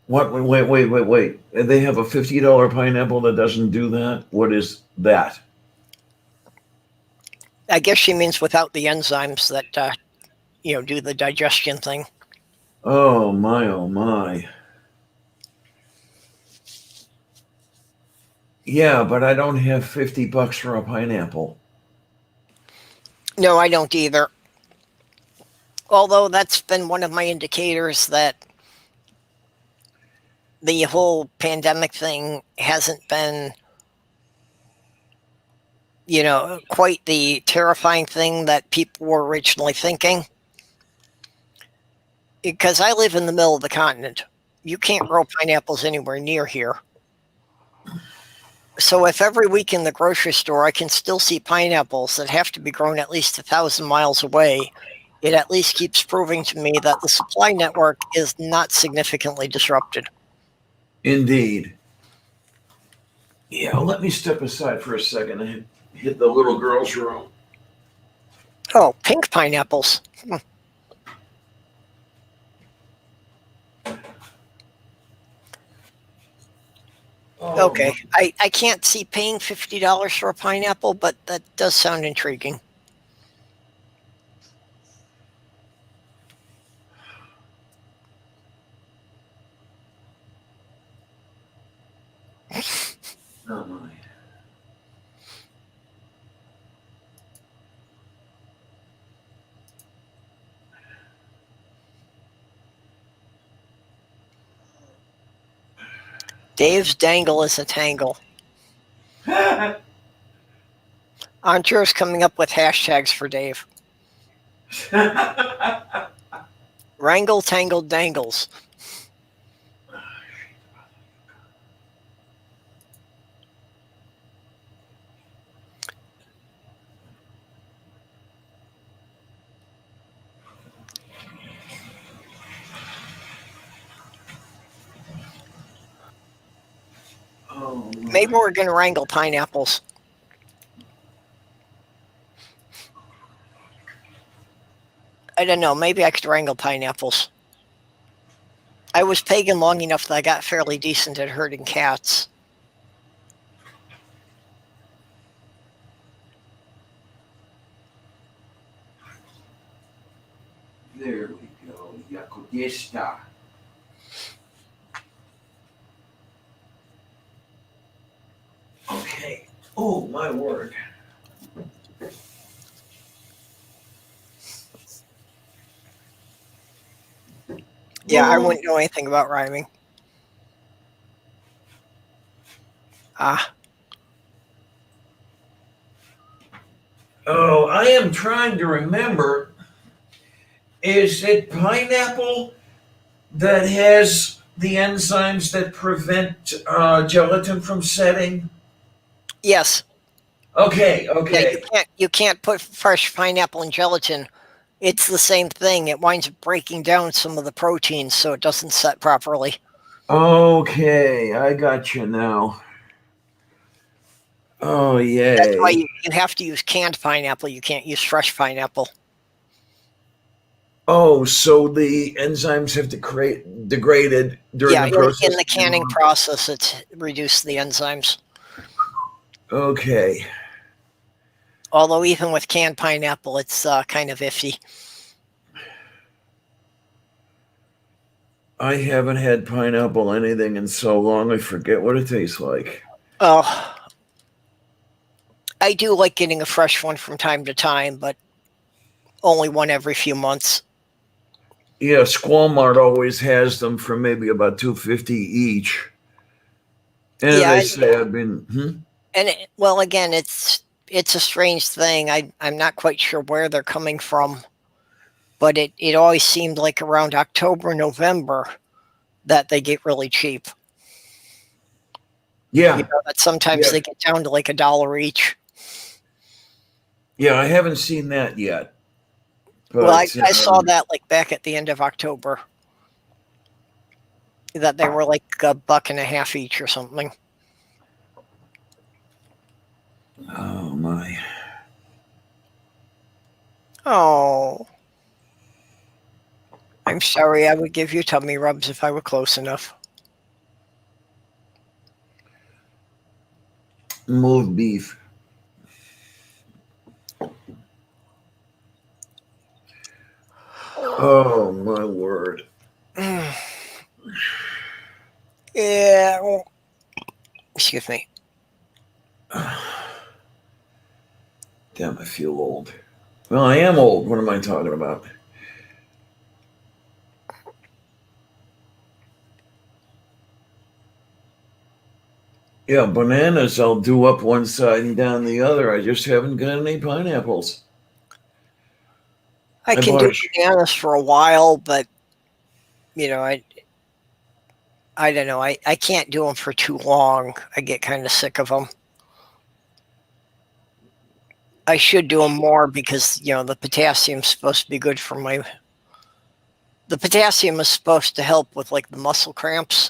What? Wait. And they have a $50 pineapple that doesn't do that? What is that? I guess she means without the enzymes that do the digestion thing. Oh my. Yeah, but I don't have $50 for a pineapple. No, I don't either. Although that's been one of my indicators that the whole pandemic thing hasn't been, quite the terrifying thing that people were originally thinking. Because I live in the middle of the continent. You can't grow pineapples anywhere near here. So if every week in the grocery store I can still see pineapples that have to be grown at least 1,000 miles away, it at least keeps proving to me that the supply network is not significantly disrupted. Indeed. Yeah, let me step aside for a second and hit the little girl's room. Oh, pink pineapples. Oh, Okay, I can't see paying $50 for a pineapple, but that does sound intriguing. oh my. Dave's dangle is a tangle. Aren't yours coming up with hashtags for Dave? Wrangle, tangled, dangles. Oh, Maybe we're going to wrangle pineapples. I don't know. Maybe I could wrangle pineapples. I was pagan long enough that I got fairly decent at herding cats. there we go. Yakodista. Okay. Oh, my word. Yeah, I wouldn't know anything about rhyming. Ah. Oh, I am trying to remember. Is it pineapple that has the enzymes that prevent gelatin from setting? Yes. Okay, Yeah, okay. you can't put fresh pineapple in gelatin. It's the same thing. It winds up breaking down some of the proteins so it doesn't set properly. Okay, I got you now. Oh, That's why yay. you have to use canned pineapple. You can't use fresh pineapple. Oh, so the enzymes have degraded during Yeah, the process. in the canning process, it's reduced the enzymes. Okay. Although even with canned pineapple, it's kind of iffy. I haven't had pineapple anything in so long, I forget what it tastes like. Oh, I do like getting a fresh one from time to time, but only one every few months. Yeah, Squall Mart always has them for maybe about $2.50 each. And Yeah, they say I've been. and well, again, it's a strange thing. I'm not quite sure where they're coming from, but it always seemed like around October, November that they get really cheap. Yeah. You know, that sometimes Yeah. they get down to like $1 each. Yeah, I haven't seen that yet. But, Well, I saw that like back at the end of October. That they were like $1.50 each or something. Oh my. Oh. I'm sorry, I would give you tummy rubs if I were close enough. Moved beef. Oh my word. Yeah. Well, excuse me. Damn, I feel old. Well, I am old. What am I talking about? Yeah, bananas I'll do up one side and down the other. I just haven't got any pineapples. I can do bananas for a while, but you know, I don't know. I can't do them for too long. I get kind of sick of them. I should do them more because, the potassium's supposed to be good for my. The potassium is supposed to help with like the muscle cramps.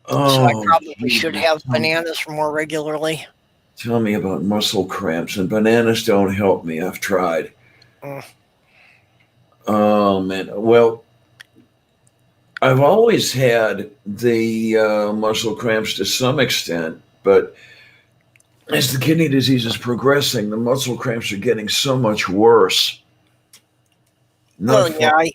So I Oh, probably should Jesus. have bananas more regularly. Tell me about muscle cramps, and bananas don't help me. I've tried. Mm. Oh, man. Well, I've always had the muscle cramps to some extent, but as the kidney disease is progressing, the muscle cramps are getting so much worse. Not Well, yeah, fun.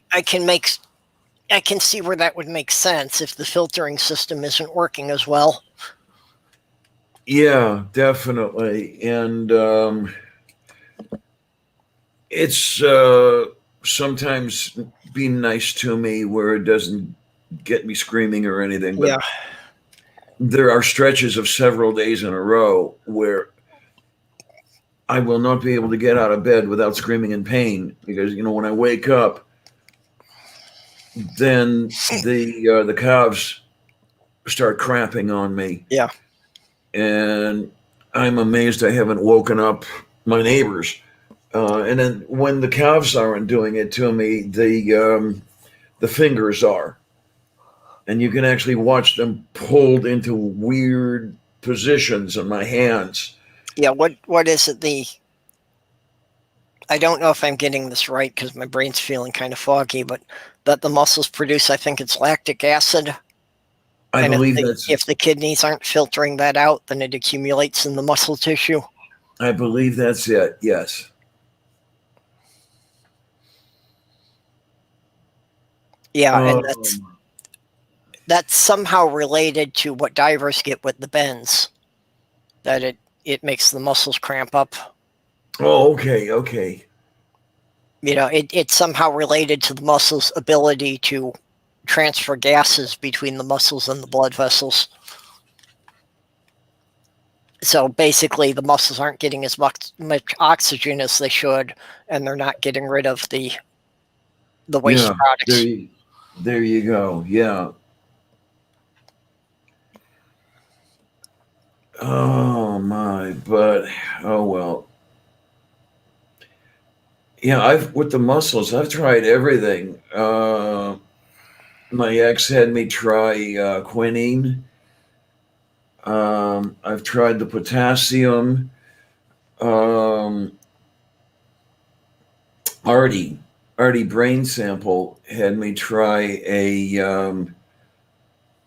I can see where that would make sense if the filtering system isn't working as well. Yeah, definitely. And it's sometimes being nice to me where it doesn't get me screaming or anything, but Yeah. there are stretches of several days in a row where I will not be able to get out of bed without screaming in pain because when I wake up, then the calves start cramping on me, Yeah. and I'm amazed I haven't woken up my neighbors. And then when the calves aren't doing it to me, the fingers are, and you can actually watch them pulled into weird positions in my hands. Yeah. What is it? I don't know if I'm getting this right because my brain's feeling kind of foggy, but that the muscles produce, I think it's lactic acid. I And believe that's if the kidneys aren't filtering that out, then it accumulates in the muscle tissue. I believe that's it. Yes. Yeah, and Um, that's somehow related to what divers get with the bends. That it makes the muscles cramp up. oh, okay, okay. It's somehow related to the muscles' ability to transfer gases between the muscles and the blood vessels. So basically, the muscles aren't getting as much oxygen as they should, and they're not getting rid of the waste Yeah, products. there you go. Yeah. Oh my, but oh well. Yeah, I've with the muscles, I've tried everything. My ex had me try quinine. I've tried the potassium. Um, Artie, Artie Brain Sample had me try an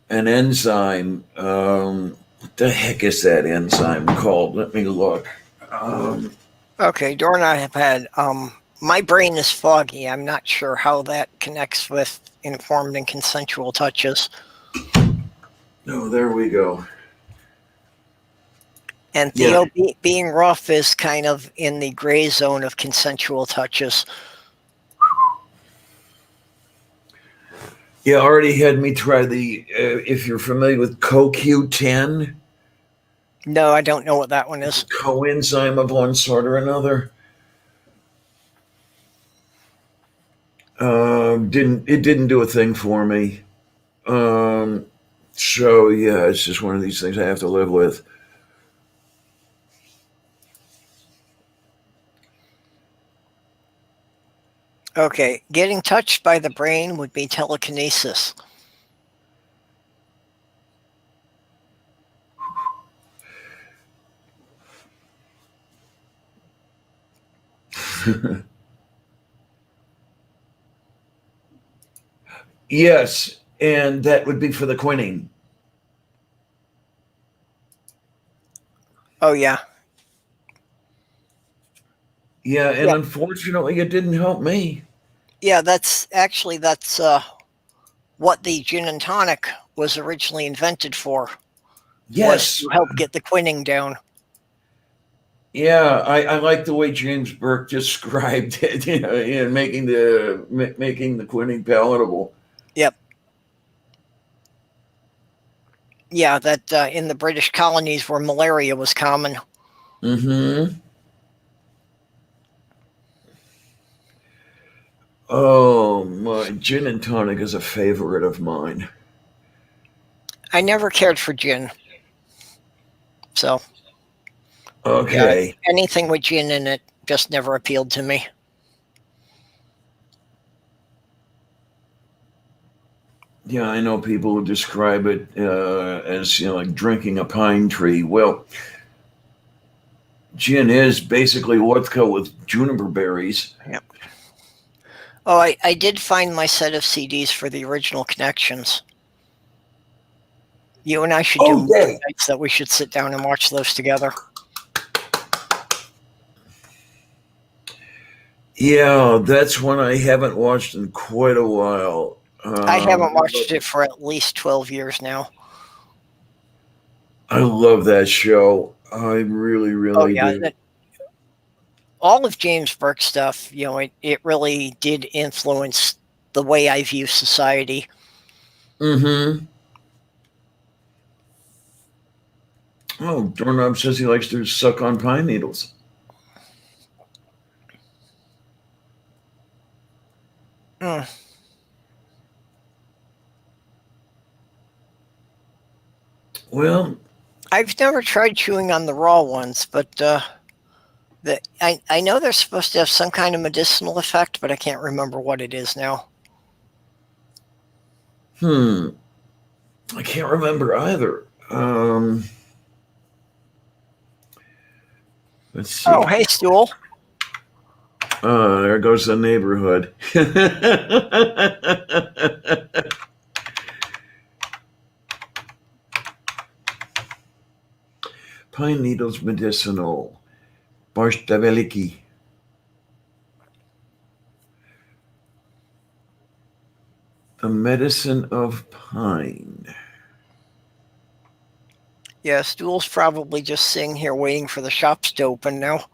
enzyme. What the heck is that enzyme called? Let me look. Um, Okay, Dora and I have had. My brain is foggy. I'm not sure how that connects with informed and consensual touches. oh, there we go. And Yeah, Theo being rough is kind of in the gray zone of consensual touches. yeah. Artie had me try the. If you're familiar with CoQ10, No, I don't know what that one it's a is. coenzyme of one sort or another. Didn't do a thing for me. Um, so yeah, it's just one of these things I have to live with. Okay, getting touched by the brain would be telekinesis. Yes, and that would be for the quinine. Oh yeah, Yeah, and yeah, unfortunately, it didn't help me. yeah. That's what the gin and tonic was originally invented for. Was Yes, to help get the quinine down. yeah, I like the way James Burke described it. In making the quinine palatable. Yep. Yeah, that in the British colonies where malaria was common. Mm-hmm. Oh, my gin and tonic is a favorite of mine. I never cared for gin. So, Okay. yeah, anything with gin in it just never appealed to me. Yeah, I know people who describe it as like drinking a pine tree. Well, gin is basically vodka with juniper berries. Yep. Oh, I did find my set of CDs for the original Connections. You and I should do movie nights that we should sit down and watch those together. Yeah, that's one I haven't watched in quite a while. I haven't watched it for at least 12 years now. I love that show. I really, really do. All of James Burke's stuff, it really did influence the way I view society. Mm-hmm. Oh, Doorknob says he likes to suck on pine needles. Mm. Well, I've never tried chewing on the raw ones, but I know they're supposed to have some kind of medicinal effect, but I can't remember what it is now. I can't remember either. Let's see. Oh, hey, Stool. There goes the neighborhood. Pine needles medicinal. Barszta veliki. The medicine of pine. Yeah, Stool's probably just sitting here waiting for the shops to open now.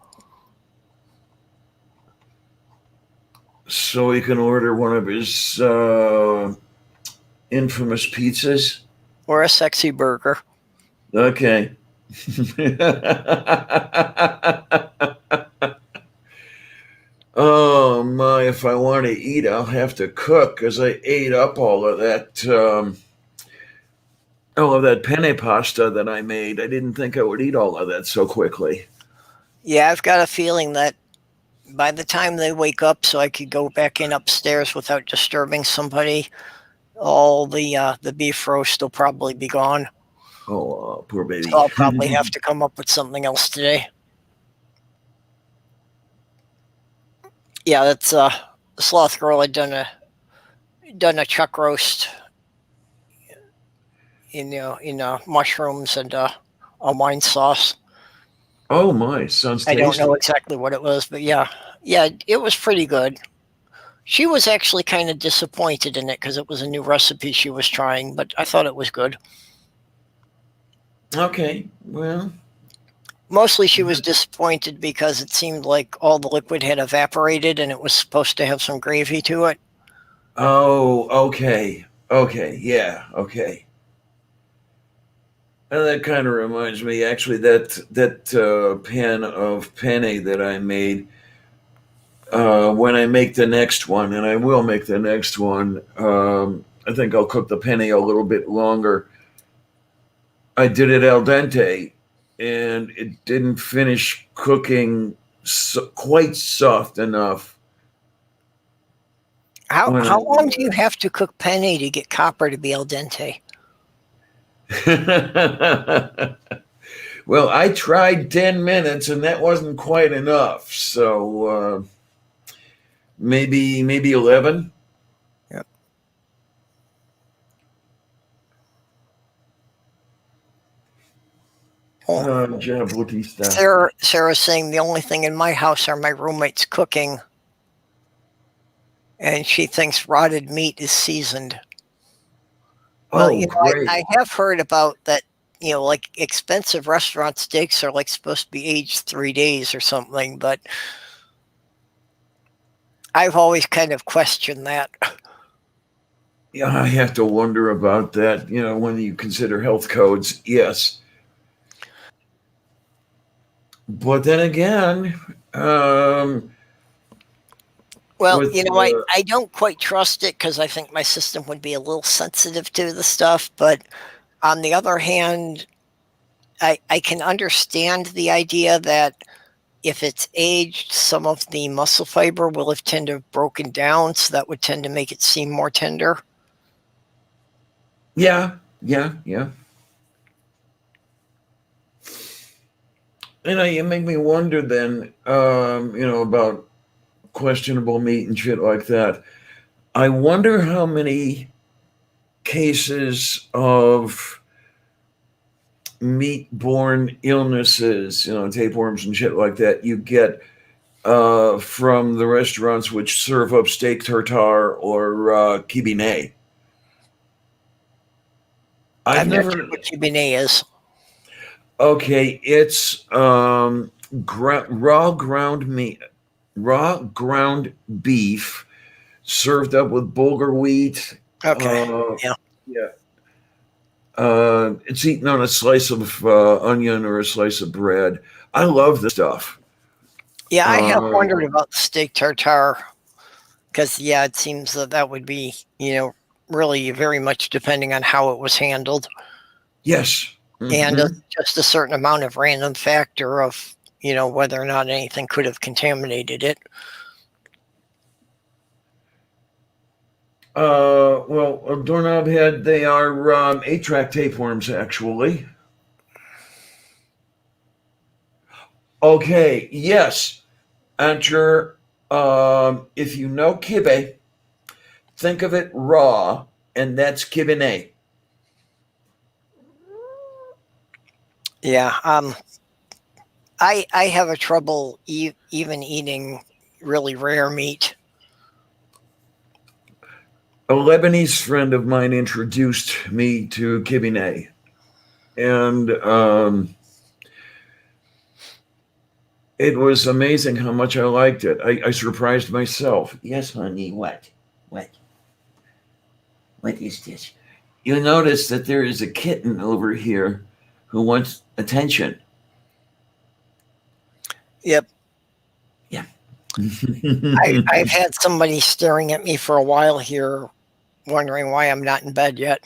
So he can order one of his infamous pizzas? Or a sexy burger. Okay. Oh my, if I want to eat, I'll have to cook because I ate up all of that penne pasta that I made. I didn't think I would eat all of that so quickly. Yeah, I've got a feeling that by the time they wake up so I could go back in upstairs without disturbing somebody, all the beef roast will probably be gone. Oh, poor baby. So I'll probably have to come up with something else today. Yeah, that's the Sloth Girl had done a chuck roast in mushrooms and a wine sauce. Oh my, sounds tasty. I don't know exactly what it was, but yeah, it was pretty good. She was actually kind of disappointed in it because it was a new recipe she was trying, but I thought it was good. Okay, well. Mostly she was disappointed because it seemed like all the liquid had evaporated and it was supposed to have some gravy to it. Oh, okay. Okay, yeah, okay. And that kind of reminds me, actually, that pan of penne that I made, when I make the next one, and I will make the next one, I think I'll cook the penne a little bit longer. I did it al dente, and it didn't finish cooking quite soft enough. How long do you have to cook penne to get copper to be al dente? Well, I tried 10 minutes, and that wasn't quite enough. So maybe 11. Yep. Sarah's saying the only thing in my house are my roommates cooking, and she thinks rotted meat is seasoned. Well, I have heard about that. Like expensive restaurant steaks are like supposed to be aged 3 days or something, but I've always kind of questioned that. Yeah, I have to wonder about that. When you consider health codes, yes. But then again, I don't quite trust it because I think my system would be a little sensitive to the stuff, but on the other hand, I can understand the idea that if it's aged, some of the muscle fiber will have tend to have broken down, so that would tend to make it seem more tender. Yeah. And it make me wonder then, about questionable meat and shit like that. I wonder how many cases of meat-borne illnesses, tapeworms and shit like that, you get from the restaurants which serve up steak tartare or kibine. I've never sure what kibine is. Okay, it's raw ground beef served up with bulgur wheat. Okay. Yeah. It's eaten on a slice of onion or a slice of bread. I love this stuff. Yeah, I have wondered about the steak tartare because, it seems that would be, really very much depending on how it was handled. Yes. And just a certain amount of random factor of, whether or not anything could have contaminated it. Well, doorknob head, they are 8-track tapeworms, actually. Okay, yes. Enter, if you know kibe, think of it raw, and that's kibine. Yeah, I have a trouble even eating really rare meat. A Lebanese friend of mine introduced me to kibine, and it was amazing how much I liked it. I surprised myself. Yes, honey, what? What is this? You'll notice that there is a kitten over here who wants attention. Yep. Yeah. I've had somebody staring at me for a while here, wondering why I'm not in bed yet.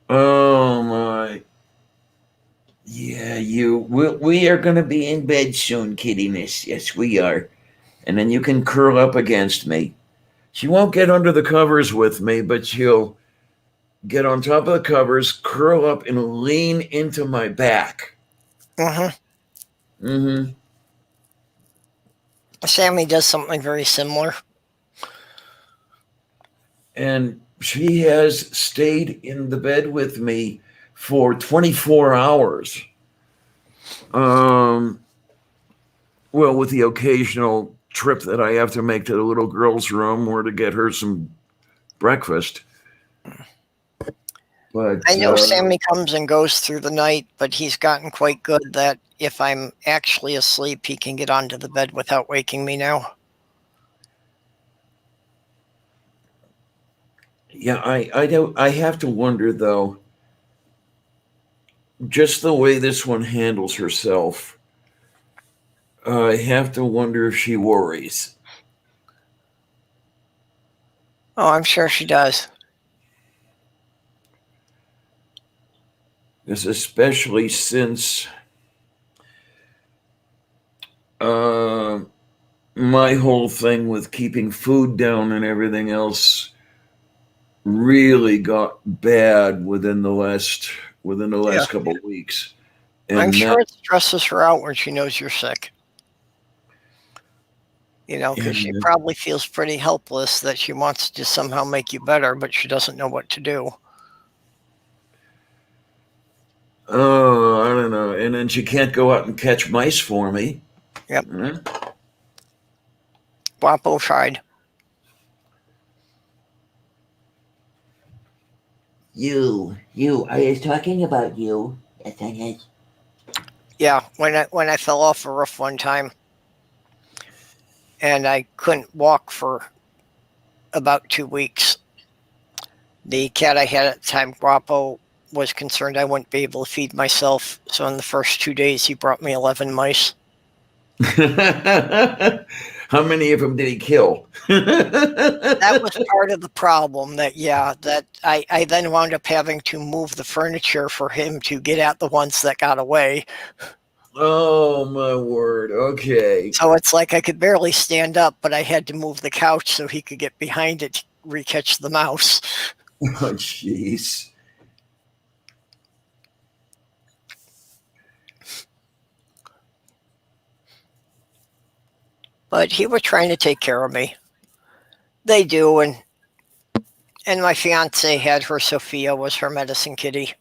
Oh my. Yeah, we are going to be in bed soon, kittiness. Yes, we are. And then you can curl up against me. She won't get under the covers with me, but she'll get on top of the covers, curl up, and lean into my back. Sammy does something very similar. And she has stayed in the bed with me for 24 hours. Well, with the occasional trip that I have to make to the little girl's room or to get her some breakfast. But I know Sammy comes and goes through the night, but he's gotten quite good that if I'm actually asleep, he can get onto the bed without waking me now. Yeah, I have to wonder though, just the way this one handles herself. I have to wonder if she worries. Oh, I'm sure she does. Because especially since my whole thing with keeping food down and everything else really got bad within the last couple of weeks. And I'm sure it stresses her out when she knows you're sick. Because she probably feels pretty helpless that she wants to somehow make you better, but she doesn't know what to do. Oh, I don't know. And then she can't go out and catch mice for me. Yep. Guapo tried. You. I was talking about you. Yes, I did. Yeah, when I fell off a roof one time, and I couldn't walk for about 2 weeks. The cat I had at the time, Guapo, was concerned I wouldn't be able to feed myself. So in the first 2 days, he brought me 11 mice. How many of them did he kill? That was part of the problem. That I then wound up having to move the furniture for him to get at the ones that got away. Oh my word! Okay. So it's like I could barely stand up, but I had to move the couch so he could get behind it to recatch the mouse. Oh jeez. But he was trying to take care of me. They do, and my fiance had her. Sophia was her medicine kitty.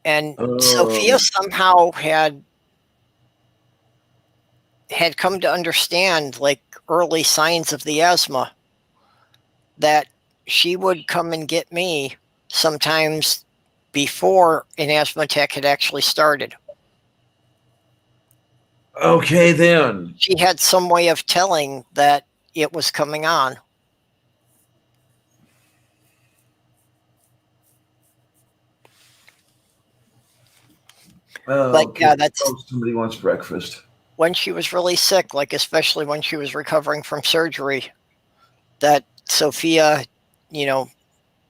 And Sophia somehow had come to understand, like, early signs of the asthma, that she would come and get me sometimes before an asthma attack had actually started. Okay, then. She had some way of telling that it was coming on. But Okay. yeah, that's Somebody wants breakfast. when she was really sick, like especially when she was recovering from surgery, that Sophia,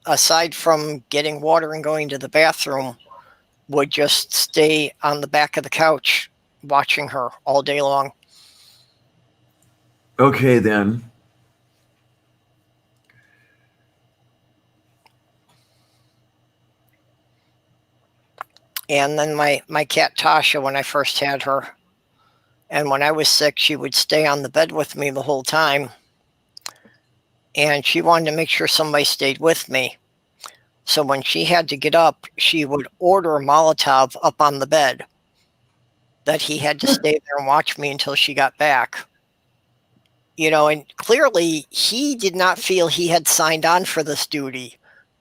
aside from getting water and going to the bathroom, would just stay on the back of the couch watching her all day long. Okay, then. And then my cat Tasha, when I first had her, and when I was sick, she would stay on the bed with me the whole time. And she wanted to make sure somebody stayed with me. So when she had to get up, she would order Molotov up on the bed that he had to stay there and watch me until she got back. And clearly he did not feel he had signed on for this duty,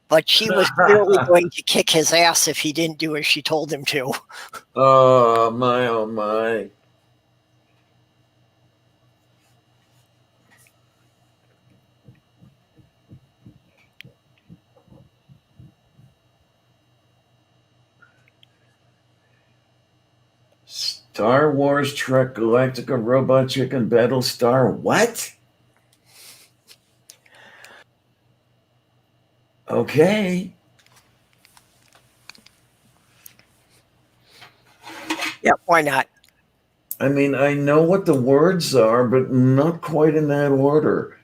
but she was clearly going to kick his ass if he didn't do as she told him to. Oh my, oh my. Star Wars, Trek, Galactica, Robot Chicken, Battlestar. What? Okay. Yeah, why not? I mean, I know what the words are, but not quite in that order.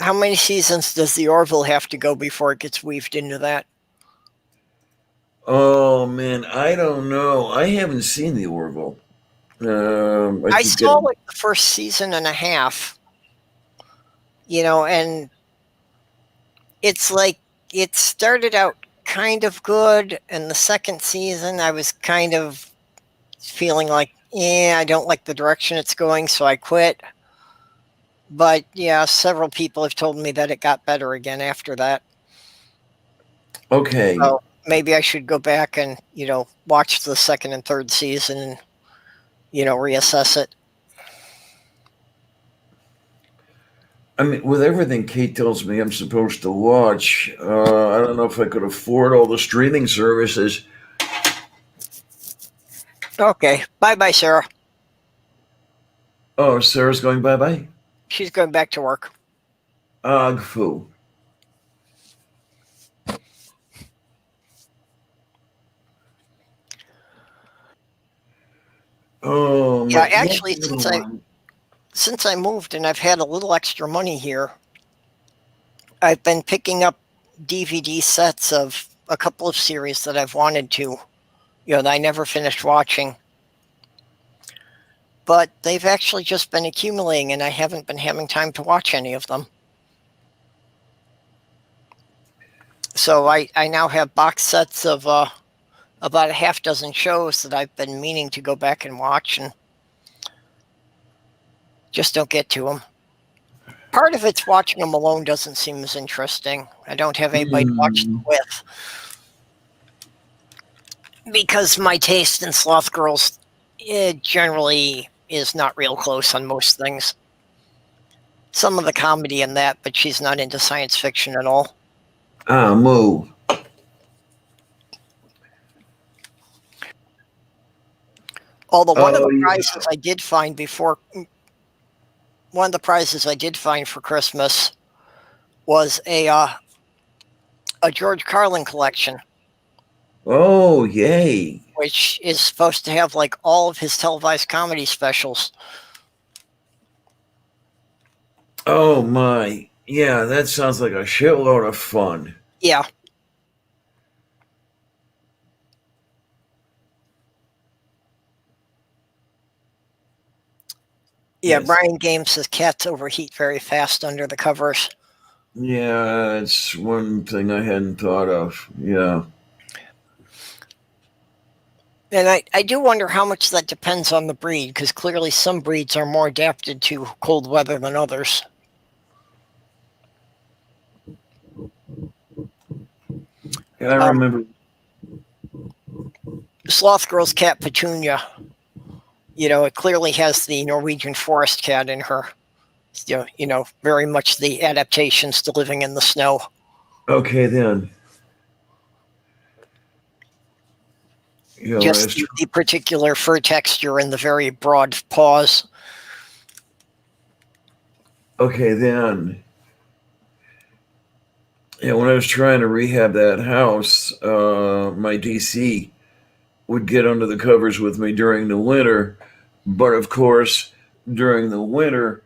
How many seasons does the Orville have to go before it gets weaved into that? Oh man, I don't know. I haven't seen the Orville. I saw like the first season and a half, and it's like it started out kind of good, and the second season I was kind of feeling like, I don't like the direction it's going, so I quit. But yeah, several people have told me that it got better again after that. Okay. So maybe I should go back and, watch the second and third season and, reassess it. I mean, with everything Kate tells me I'm supposed to watch, I don't know if I could afford all the streaming services. Okay. Bye-bye, Sarah. Oh, Sarah's going bye-bye? She's going back to work. Ag foo. Oh, yeah, actually, since I moved and I've had a little extra money here, I've been picking up DVD sets of a couple of series that I've wanted to, that I never finished watching. But they've actually just been accumulating, and I haven't been having time to watch any of them. So I now have box sets of about a half dozen shows that I've been meaning to go back and watch, and just don't get to them. Part of it's watching them alone doesn't seem as interesting. I don't have anybody to watch them with. Because my taste in Sloth Girls, it generally is not real close on most things. Some of the comedy in that, but she's not into science fiction at all. Ah, moo. Although one of Oh, the yeah. prizes I did find one of the prizes I did find for Christmas was a George Carlin collection, Oh, yay. which is supposed to have like all of his televised comedy specials. Oh, my. Yeah, that sounds like a shitload of fun. Yeah. Yeah, Yes. Brian Game says cats overheat very fast under the covers. Yeah, it's one thing I hadn't thought of. Yeah. And I do wonder how much that depends on the breed, because clearly some breeds are more adapted to cold weather than others. Yeah, I remember. Sloth Girl's cat Petunia, it clearly has the Norwegian forest cat in her. Very much the adaptations to living in the snow. Okay, then. Yeah, Just the particular fur texture and the very broad paws. Okay, then. Yeah, when I was trying to rehab that house, my DC would get under the covers with me during the winter. But of course, during the winter,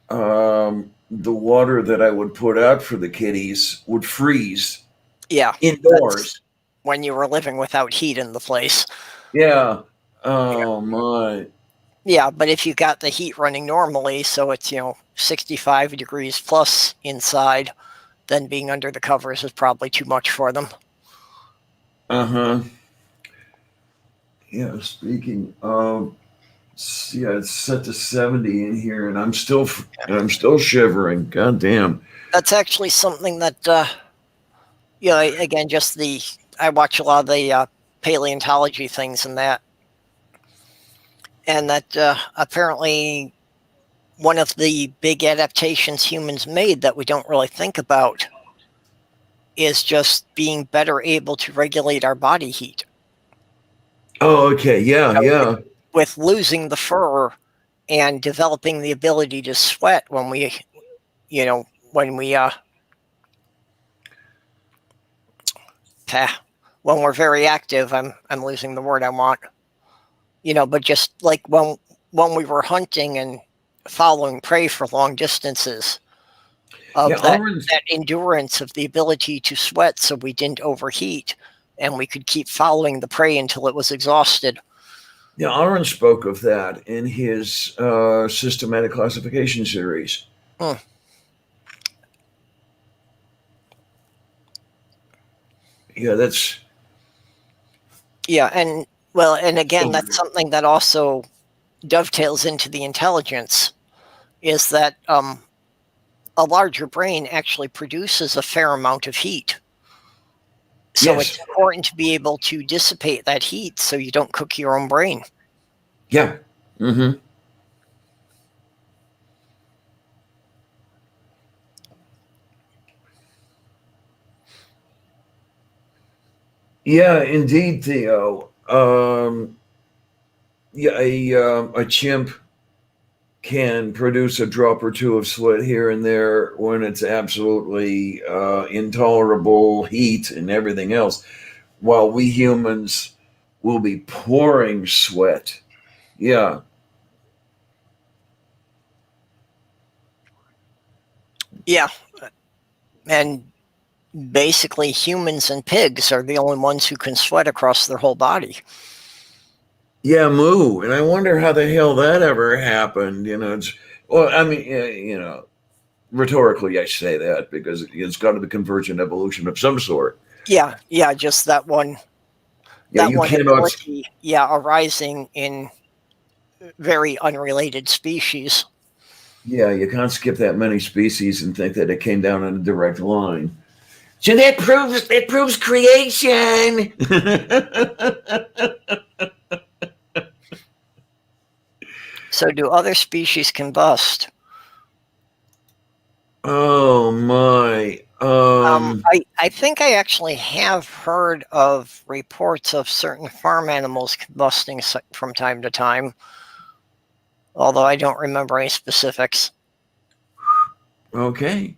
the water that I would put out for the kitties would freeze. Yeah. Indoors. When you were living without heat in the place. Yeah. Oh, my. Yeah, but if you got the heat running normally, so it's, 65 degrees plus inside, then being under the covers is probably too much for them. Uh-huh. Yeah, speaking of, yeah, it's set to 70 in here, and I'm still shivering. God damn. That's actually something that, again, I watch a lot of the paleontology things and that apparently one of the big adaptations humans made that we don't really think about is just being better able to regulate our body heat. Oh, okay. Yeah, yeah. With losing the fur and developing the ability to sweat when we're very active. I'm losing the word I want. But just like when we were hunting and following prey for long distances, that endurance of the ability to sweat so we didn't overheat and we could keep following the prey until it was exhausted. Yeah, Aaron spoke of that in his systematic classification series. Yeah, that's... Yeah, and again, that's something that also dovetails into the intelligence, is that a larger brain actually produces a fair amount of heat. So It's important to be able to dissipate that heat so you don't cook your own brain. Yeah. Mm-hmm. Yeah, indeed, Theo. Yeah, a chimp can produce a drop or two of sweat here and there when it's absolutely intolerable heat and everything else, while we humans will be pouring sweat. Yeah. Yeah. And basically humans and pigs are the only ones who can sweat across their whole body. Yeah, moo. And I wonder how the hell that ever happened. Rhetorically I say that because it's got to be convergent evolution of some sort. Yeah, just that one. Yeah, you cannot. Ability, arising in very unrelated species. Yeah, you can't skip that many species and think that it came down in a direct line. So that proves creation. So do other species combust? Oh my. I think I actually have heard of reports of certain farm animals combusting from time to time, although I don't remember any specifics. Okay.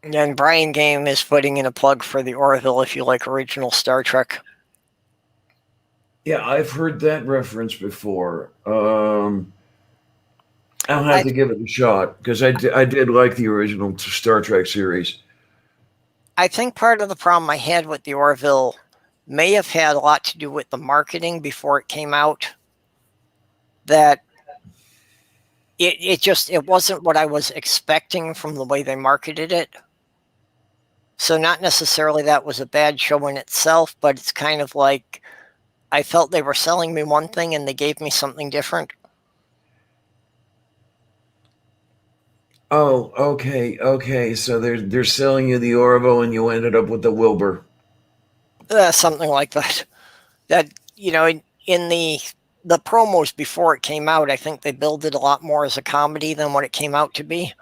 And Brian Game is putting in a plug for the Orville if you like original Star Trek. Yeah, I've heard that reference before. I'll have to give it a shot because I did like the original Star Trek series. I think part of the problem I had with the Orville may have had a lot to do with the marketing before it came out. That it wasn't what I was expecting from the way they marketed it. So not necessarily that was a bad show in itself, but it's kind of like I felt they were selling me one thing and they gave me something different. Oh, okay. So they're selling you the Orville, and you ended up with the Wilbur. Something like that. That in the promos before it came out, I think they billed it a lot more as a comedy than what it came out to be.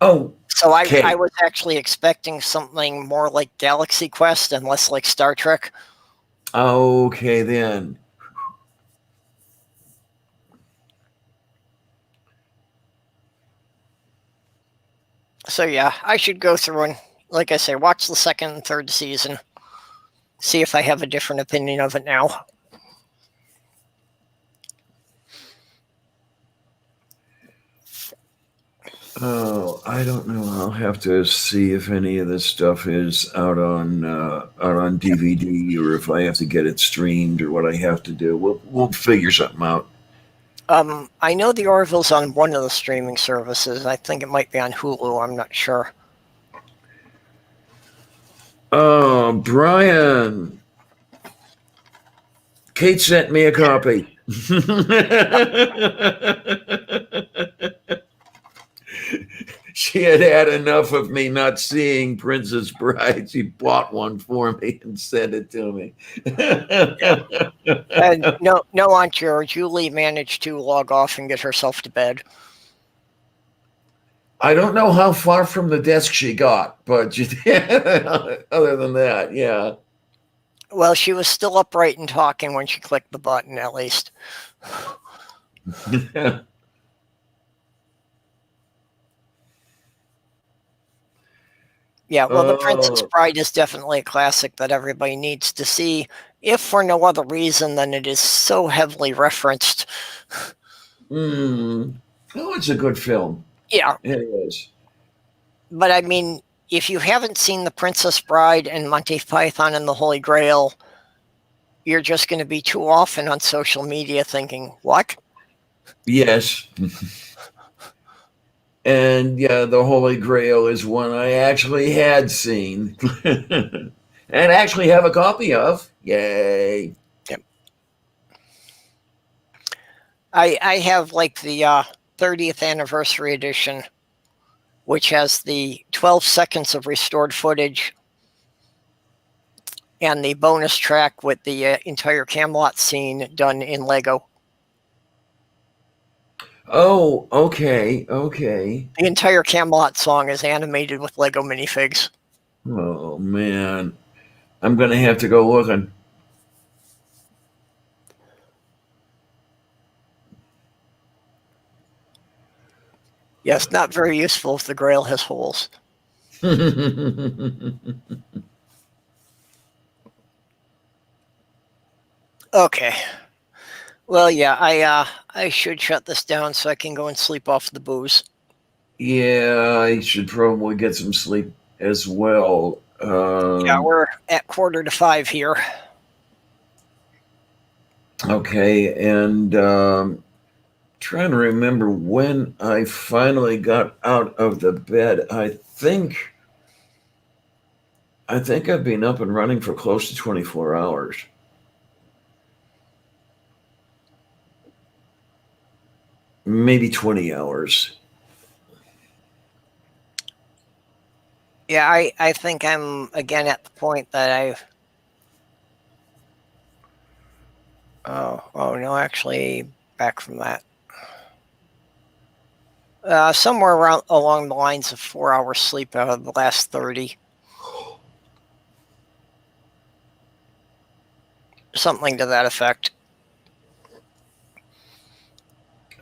Oh, so okay. I was actually expecting something more like Galaxy Quest and less like Star Trek. Okay, then. So yeah, I should go through and, like I say, watch the second and third season. See if I have a different opinion of it now. Oh, I don't know. I'll have to see if any of this stuff is out on DVD, or if I have to get it streamed, or what I have to do. We'll figure something out. I know the Orville's on one of the streaming services. I think it might be on Hulu. I'm not sure. Oh, Brian. Kate sent me a copy. She had enough of me not seeing Princess Bride. She bought one for me and sent it to me. And no, Aunt George, Julie managed to log off and get herself to bed. I don't know how far from the desk she got, but she did. Other than that, yeah. Well, she was still upright and talking when she clicked the button, at least. Yeah, well, The Princess Bride is definitely a classic that everybody needs to see, if for no other reason than it is so heavily referenced. Oh, it's a good film. Yeah. It is. But I mean, if you haven't seen The Princess Bride and Monty Python and the Holy Grail, you're just going to be too often on social media thinking, what? Yes. And yeah, the Holy Grail is one I actually had seen and actually have a copy of. Yay. Yep. I have like the 30th anniversary edition, which has the 12 seconds of restored footage and the bonus track with the entire Camelot scene done in Lego. Oh, okay. The entire Camelot song is animated with Lego minifigs. Oh, man. I'm going to have to go looking. Yes, not very useful if the Grail has holes. Okay. Well, yeah, I should shut this down so I can go and sleep off the booze. Yeah, I should probably get some sleep as well. Yeah, we're at 4:45 here. Okay, and trying to remember when I finally got out of the bed. I think I've been up and running for close to 24 hours. Maybe 20 hours. Yeah, I think I'm again at the point that oh no, actually back from that. Somewhere around along the lines of 4 hours sleep out of the last 30. Something to that effect.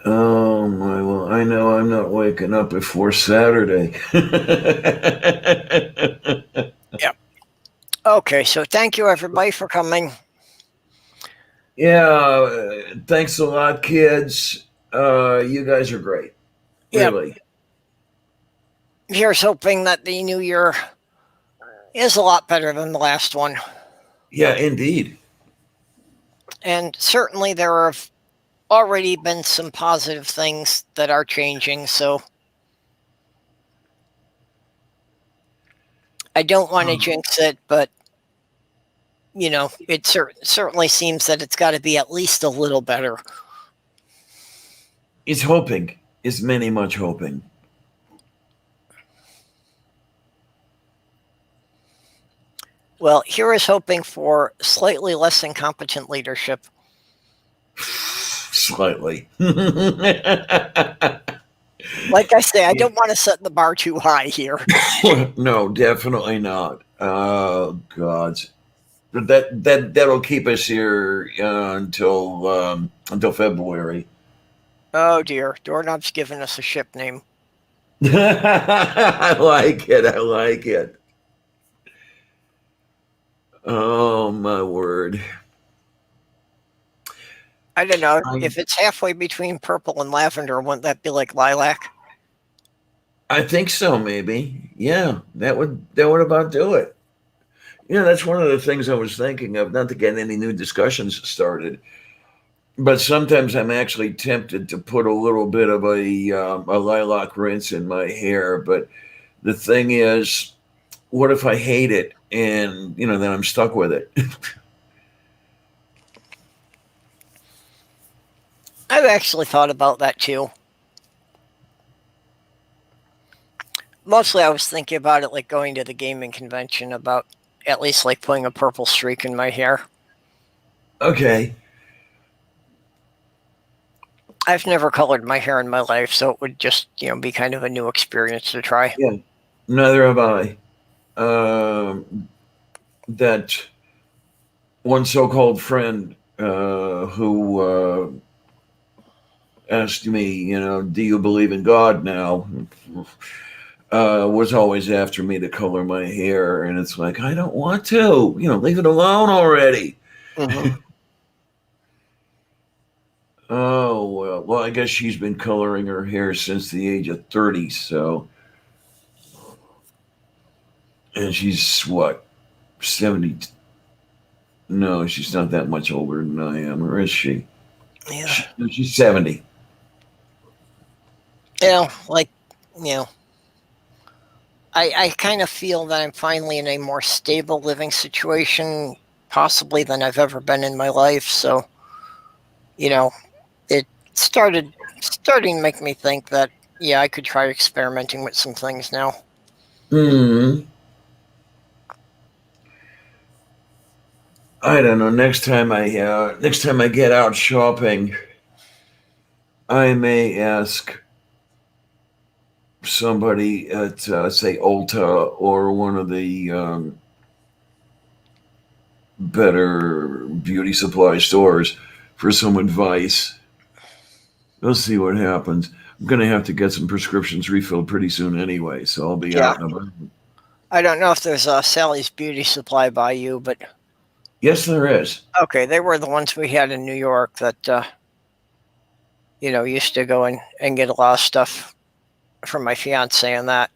Oh my! Well, I know I'm not waking up before Saturday. Yep. Okay, so thank you everybody for coming. Yeah, thanks a lot, kids. You guys are great. Yep. Really. Here's hoping that the new year is a lot better than the last one. Yeah, indeed. And certainly there have already been some positive things that are changing, so I don't want to jinx it, but it certainly seems that it's got to be at least a little better. It's hoping. It's many much hoping. Well, here is hoping for slightly less incompetent leadership. Slightly. Like I say, I don't want to set the bar too high here. No, definitely not. Oh God. But that'll keep us here until February. Oh dear, Doorknob's given us a ship name. I like it. I like it. Oh my word. I don't know. If it's halfway between purple and lavender, wouldn't that be like lilac? I think so, maybe. Yeah, that would about do it. That's one of the things I was thinking of, not to get any new discussions started, but sometimes I'm actually tempted to put a little bit of a lilac rinse in my hair. But the thing is, what if I hate it and then I'm stuck with it? I've actually thought about that too. Mostly I was thinking about it like going to the gaming convention, about at least like putting a purple streak in my hair. Okay. I've never colored my hair in my life, so it would just, be kind of a new experience to try. Yeah, neither have I. That one so-called friend who asked me, do you believe in God now? Was always after me to color my hair, and it's like, I don't want to, leave it alone already. Mm-hmm. Oh well, I guess she's been coloring her hair since the age of 30, so, and she's what, 70? No, she's not that much older than I am, or is she? Yeah. She's 70. Like, I kind of feel that I'm finally in a more stable living situation, possibly than I've ever been in my life. So, it starting to make me think that, I could try experimenting with some things now. Hmm. I don't know. Next time I get out shopping, I may ask somebody at say Ulta or one of the better beauty supply stores for some advice. We'll see what happens. I'm gonna have to get some prescriptions refilled pretty soon anyway, so I'll be out and about. I don't know if there's a Sally's Beauty Supply by you, but Yes, there is. okay, they were the ones we had in New York that used to go and get a lot of stuff from my fiance and that.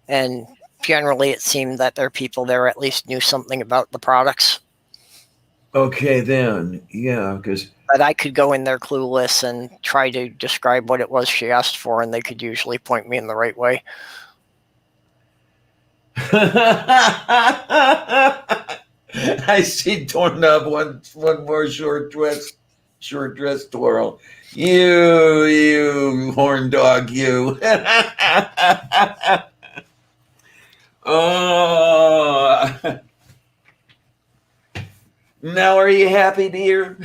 And generally it seemed that their people there at least knew something about the products. Okay, then. Yeah, because But I could go in there clueless and try to describe what it was she asked for, and they could usually point me in the right way. I see Doorknob one more short dress twirl. You horn dog, you. Oh. Now are you happy, dear?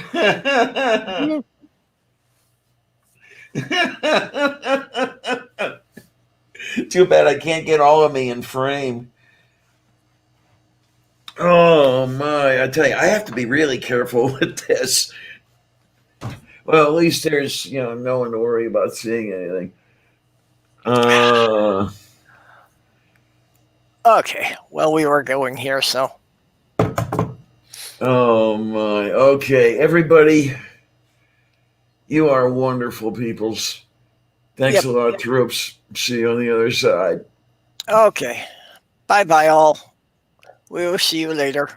Too bad I can't get all of me in frame. Oh my, I tell you, I have to be really careful with this. Well, at least there's, no one to worry about seeing anything. Okay, well, we were going here, so. Oh my. Okay, everybody, you are wonderful peoples. Thanks Yep. a lot, troops. See you on the other side. Okay. Bye-bye, all. We will see you later.